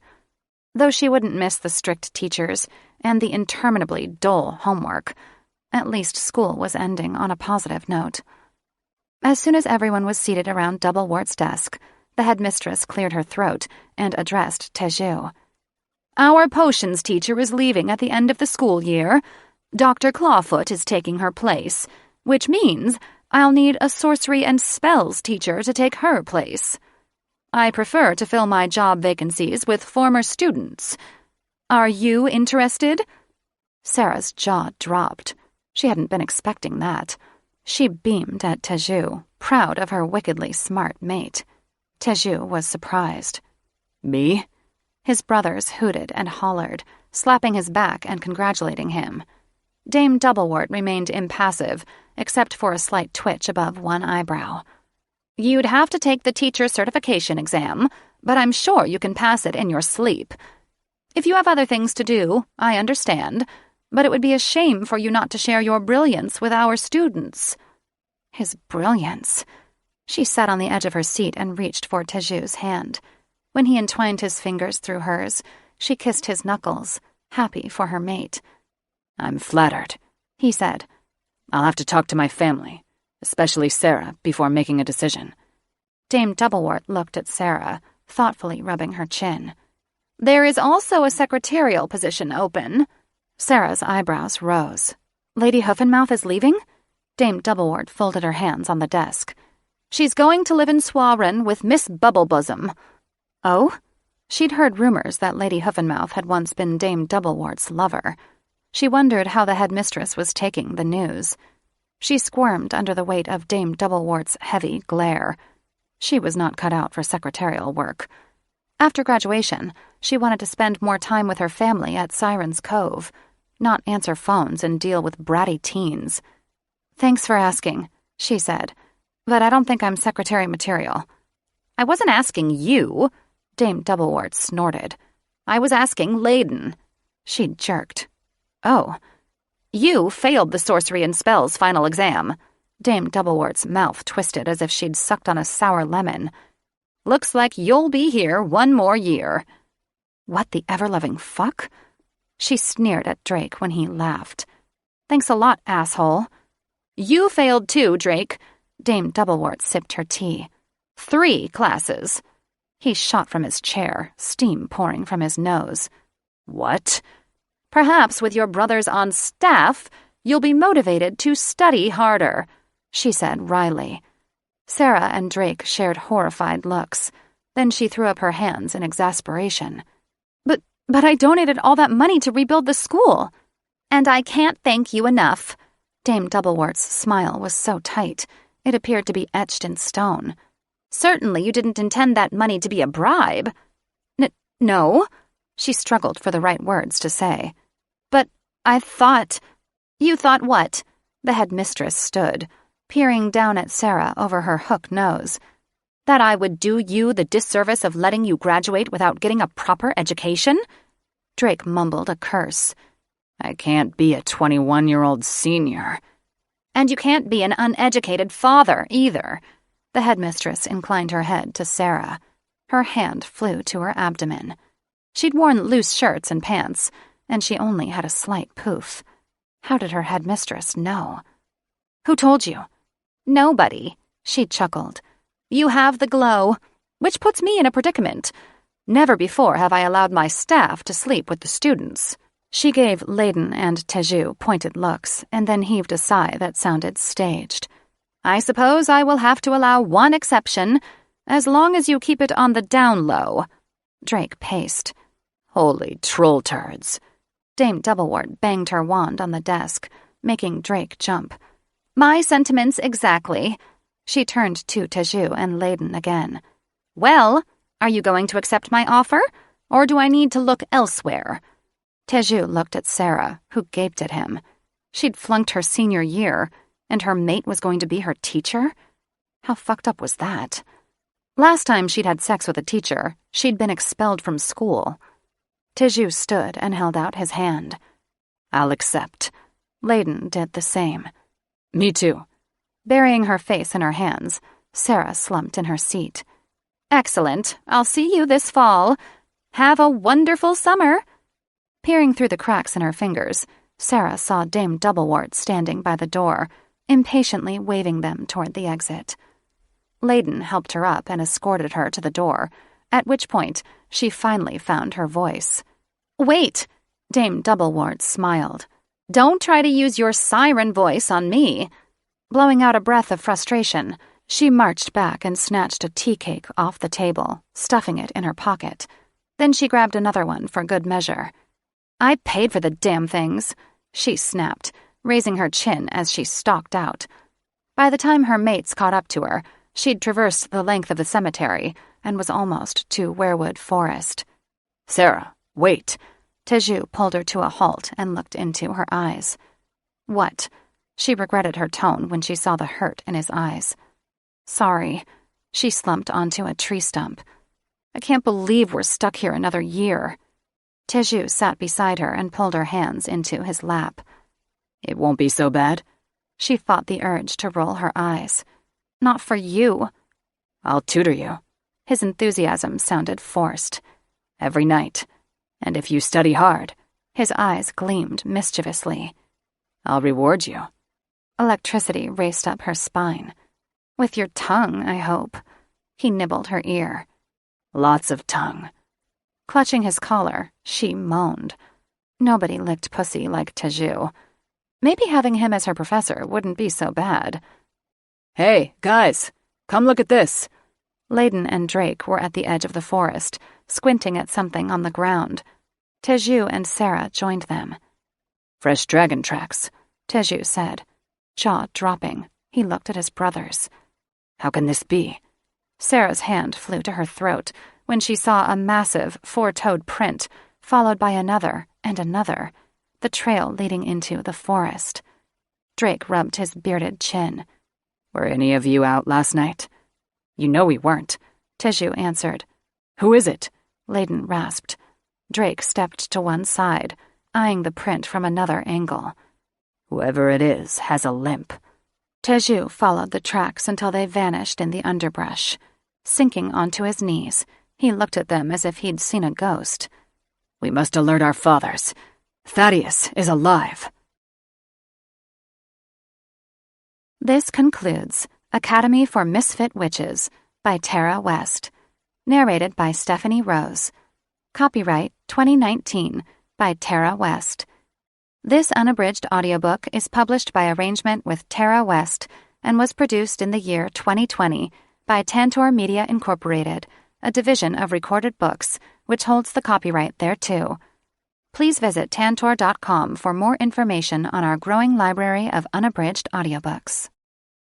Though she wouldn't miss the strict teachers and the interminably dull homework, at least school was ending on a positive note. As soon as everyone was seated around Doublewort's desk, the headmistress cleared her throat and addressed Teju. "Our potions teacher is leaving at the end of the school year. Dr. Clawfoot is taking her place, which means I'll need a sorcery and spells teacher to take her place. I prefer to fill my job vacancies with former students. Are you interested?" Sarah's jaw dropped. She hadn't been expecting that. She beamed at Teju, proud of her wickedly smart mate. Teju was surprised. "Me?" His brothers hooted and hollered, slapping his back and congratulating him. Dame Doublewort remained impassive, except for a slight twitch above one eyebrow. "You'd have to take the teacher certification exam, but I'm sure you can pass it in your sleep. If you have other things to do, I understand, but it would be a shame for you not to share your brilliance with our students." His brilliance. She sat on the edge of her seat and reached for Teju's hand. When he entwined his fingers through hers, she kissed his knuckles, happy for her mate. "I'm flattered," he said. "I'll have to talk to my family, especially Sarah, before making a decision." Dame Doublewort looked at Sarah, thoughtfully rubbing her chin. "There is also a secretarial position open." Sarah's eyebrows rose. "Lady Hoofenmouth is leaving?" Dame Doublewort folded her hands on the desk. "She's going to live in Swarin with Miss Bubblebosom." "Oh?" She'd heard rumors that Lady Hoofenmouth had once been Dame Doublewort's lover. She wondered how the headmistress was taking the news. She squirmed under the weight of Dame Doublewort's heavy glare. She was not cut out for secretarial work. After graduation, she wanted to spend more time with her family at Siren's Cove, not answer phones and deal with bratty teens. "Thanks for asking," she said, "but I don't think I'm secretary material." "I wasn't asking you," Dame Doublewort snorted. "I was asking Layden." She jerked. "Oh. You failed the sorcery and spells final exam." Dame Doublewort's mouth twisted as if she'd sucked on a sour lemon. "Looks like you'll be here one more year." What the ever-loving fuck? She sneered at Drake when he laughed. "Thanks a lot, asshole." "You failed too, Drake." Dame Doublewort sipped her tea. 3 classes. He shot from his chair, steam pouring from his nose. "What?" "Perhaps with your brothers on staff, you'll be motivated to study harder," she said wryly. Sarah and Drake shared horrified looks. Then she threw up her hands in exasperation. But I donated all that money to rebuild the school." "And I can't thank you enough." Dame Doublewort's smile was so tight, it appeared to be etched in stone. Certainly you didn't intend that money to be a bribe. No, she struggled for the right words to say. But I thought— You thought what? The headmistress stood, peering down at Sarah over her hook nose. That I would do you the disservice of letting you graduate without getting a proper education? Drake mumbled a curse. I can't be a 21-year-old senior. And you can't be an uneducated father, either. The headmistress inclined her head to Sarah. Her hand flew to her abdomen. She'd worn loose shirts and pants, and she only had a slight poof. How did her headmistress know? Who told you? Nobody, she chuckled. You have the glow, which puts me in a predicament. Never before have I allowed my staff to sleep with the students. She gave Layden and Teju pointed looks, and then heaved a sigh that sounded staged. I suppose I will have to allow one exception, as long as you keep it on the down low. Drake paced. Holy troll turds. Dame Doublewort banged her wand on the desk, making Drake jump. My sentiments exactly. She turned to Teju and Layden again. Well, are you going to accept my offer, or do I need to look elsewhere? Teju looked at Sarah, who gaped at him. She'd flunked her senior year, and her mate was going to be her teacher? How fucked up was that? Last time she'd had sex with a teacher, she'd been expelled from school. Teju stood and held out his hand. I'll accept. Layden did the same. Me too. Burying her face in her hands, Sarah slumped in her seat. Excellent. I'll see you this fall. Have a wonderful summer. Peering through the cracks in her fingers, Sarah saw Dame Doublewort standing by the door, impatiently waving them toward the exit. Layden helped her up and escorted her to the door, at which point she finally found her voice. Wait! Dame Doublewort smiled. Don't try to use your siren voice on me. Blowing out a breath of frustration, she marched back and snatched a tea cake off the table, stuffing it in her pocket. Then she grabbed another one for good measure. I paid for the damn things, she snapped, raising her chin as she stalked out. By the time her mates caught up to her, she'd traversed the length of the cemetery and was almost to Werewood Forest. Sarah, wait. Teju pulled her to a halt and looked into her eyes. What? She regretted her tone when she saw the hurt in his eyes. Sorry. She slumped onto a tree stump. I can't believe we're stuck here another year. Teju sat beside her and pulled her hands into his lap. It won't be so bad. She fought the urge to roll her eyes. Not for you. I'll tutor you. His enthusiasm sounded forced. Every night. And if you study hard. His eyes gleamed mischievously. I'll reward you. Electricity raced up her spine. With your tongue, I hope. He nibbled her ear. Lots of tongue. Clutching his collar, she moaned. Nobody licked pussy like Teju. Maybe having him as her professor wouldn't be so bad. Hey, guys, come look at this. Layden and Drake were at the edge of the forest, squinting at something on the ground. Teju and Sarah joined them. Fresh dragon tracks, Teju said. Jaw dropping, he looked at his brothers. How can this be? Sarah's hand flew to her throat when she saw a massive, four-toed print, followed by another and another, the trail leading into the forest. Drake rubbed his bearded chin. Were any of you out last night? You know we weren't, Teju answered. Who is it? Layden rasped. Drake stepped to one side, eyeing the print from another angle. Whoever it is has a limp. Teju followed the tracks until they vanished in the underbrush. Sinking onto his knees, he looked at them as if he'd seen a ghost. We must alert our fathers. Thaddeus is alive. This concludes Academy for Misfit Witches by Tara West. Narrated by Stephanie Rose. Copyright 2019 by Tara West. This unabridged audiobook is published by arrangement with Tara West and was produced in the year 2020 by Tantor Media Incorporated, a division of Recorded Books, which holds the copyright thereto. Please visit tantor.com for more information on our growing library of unabridged audiobooks.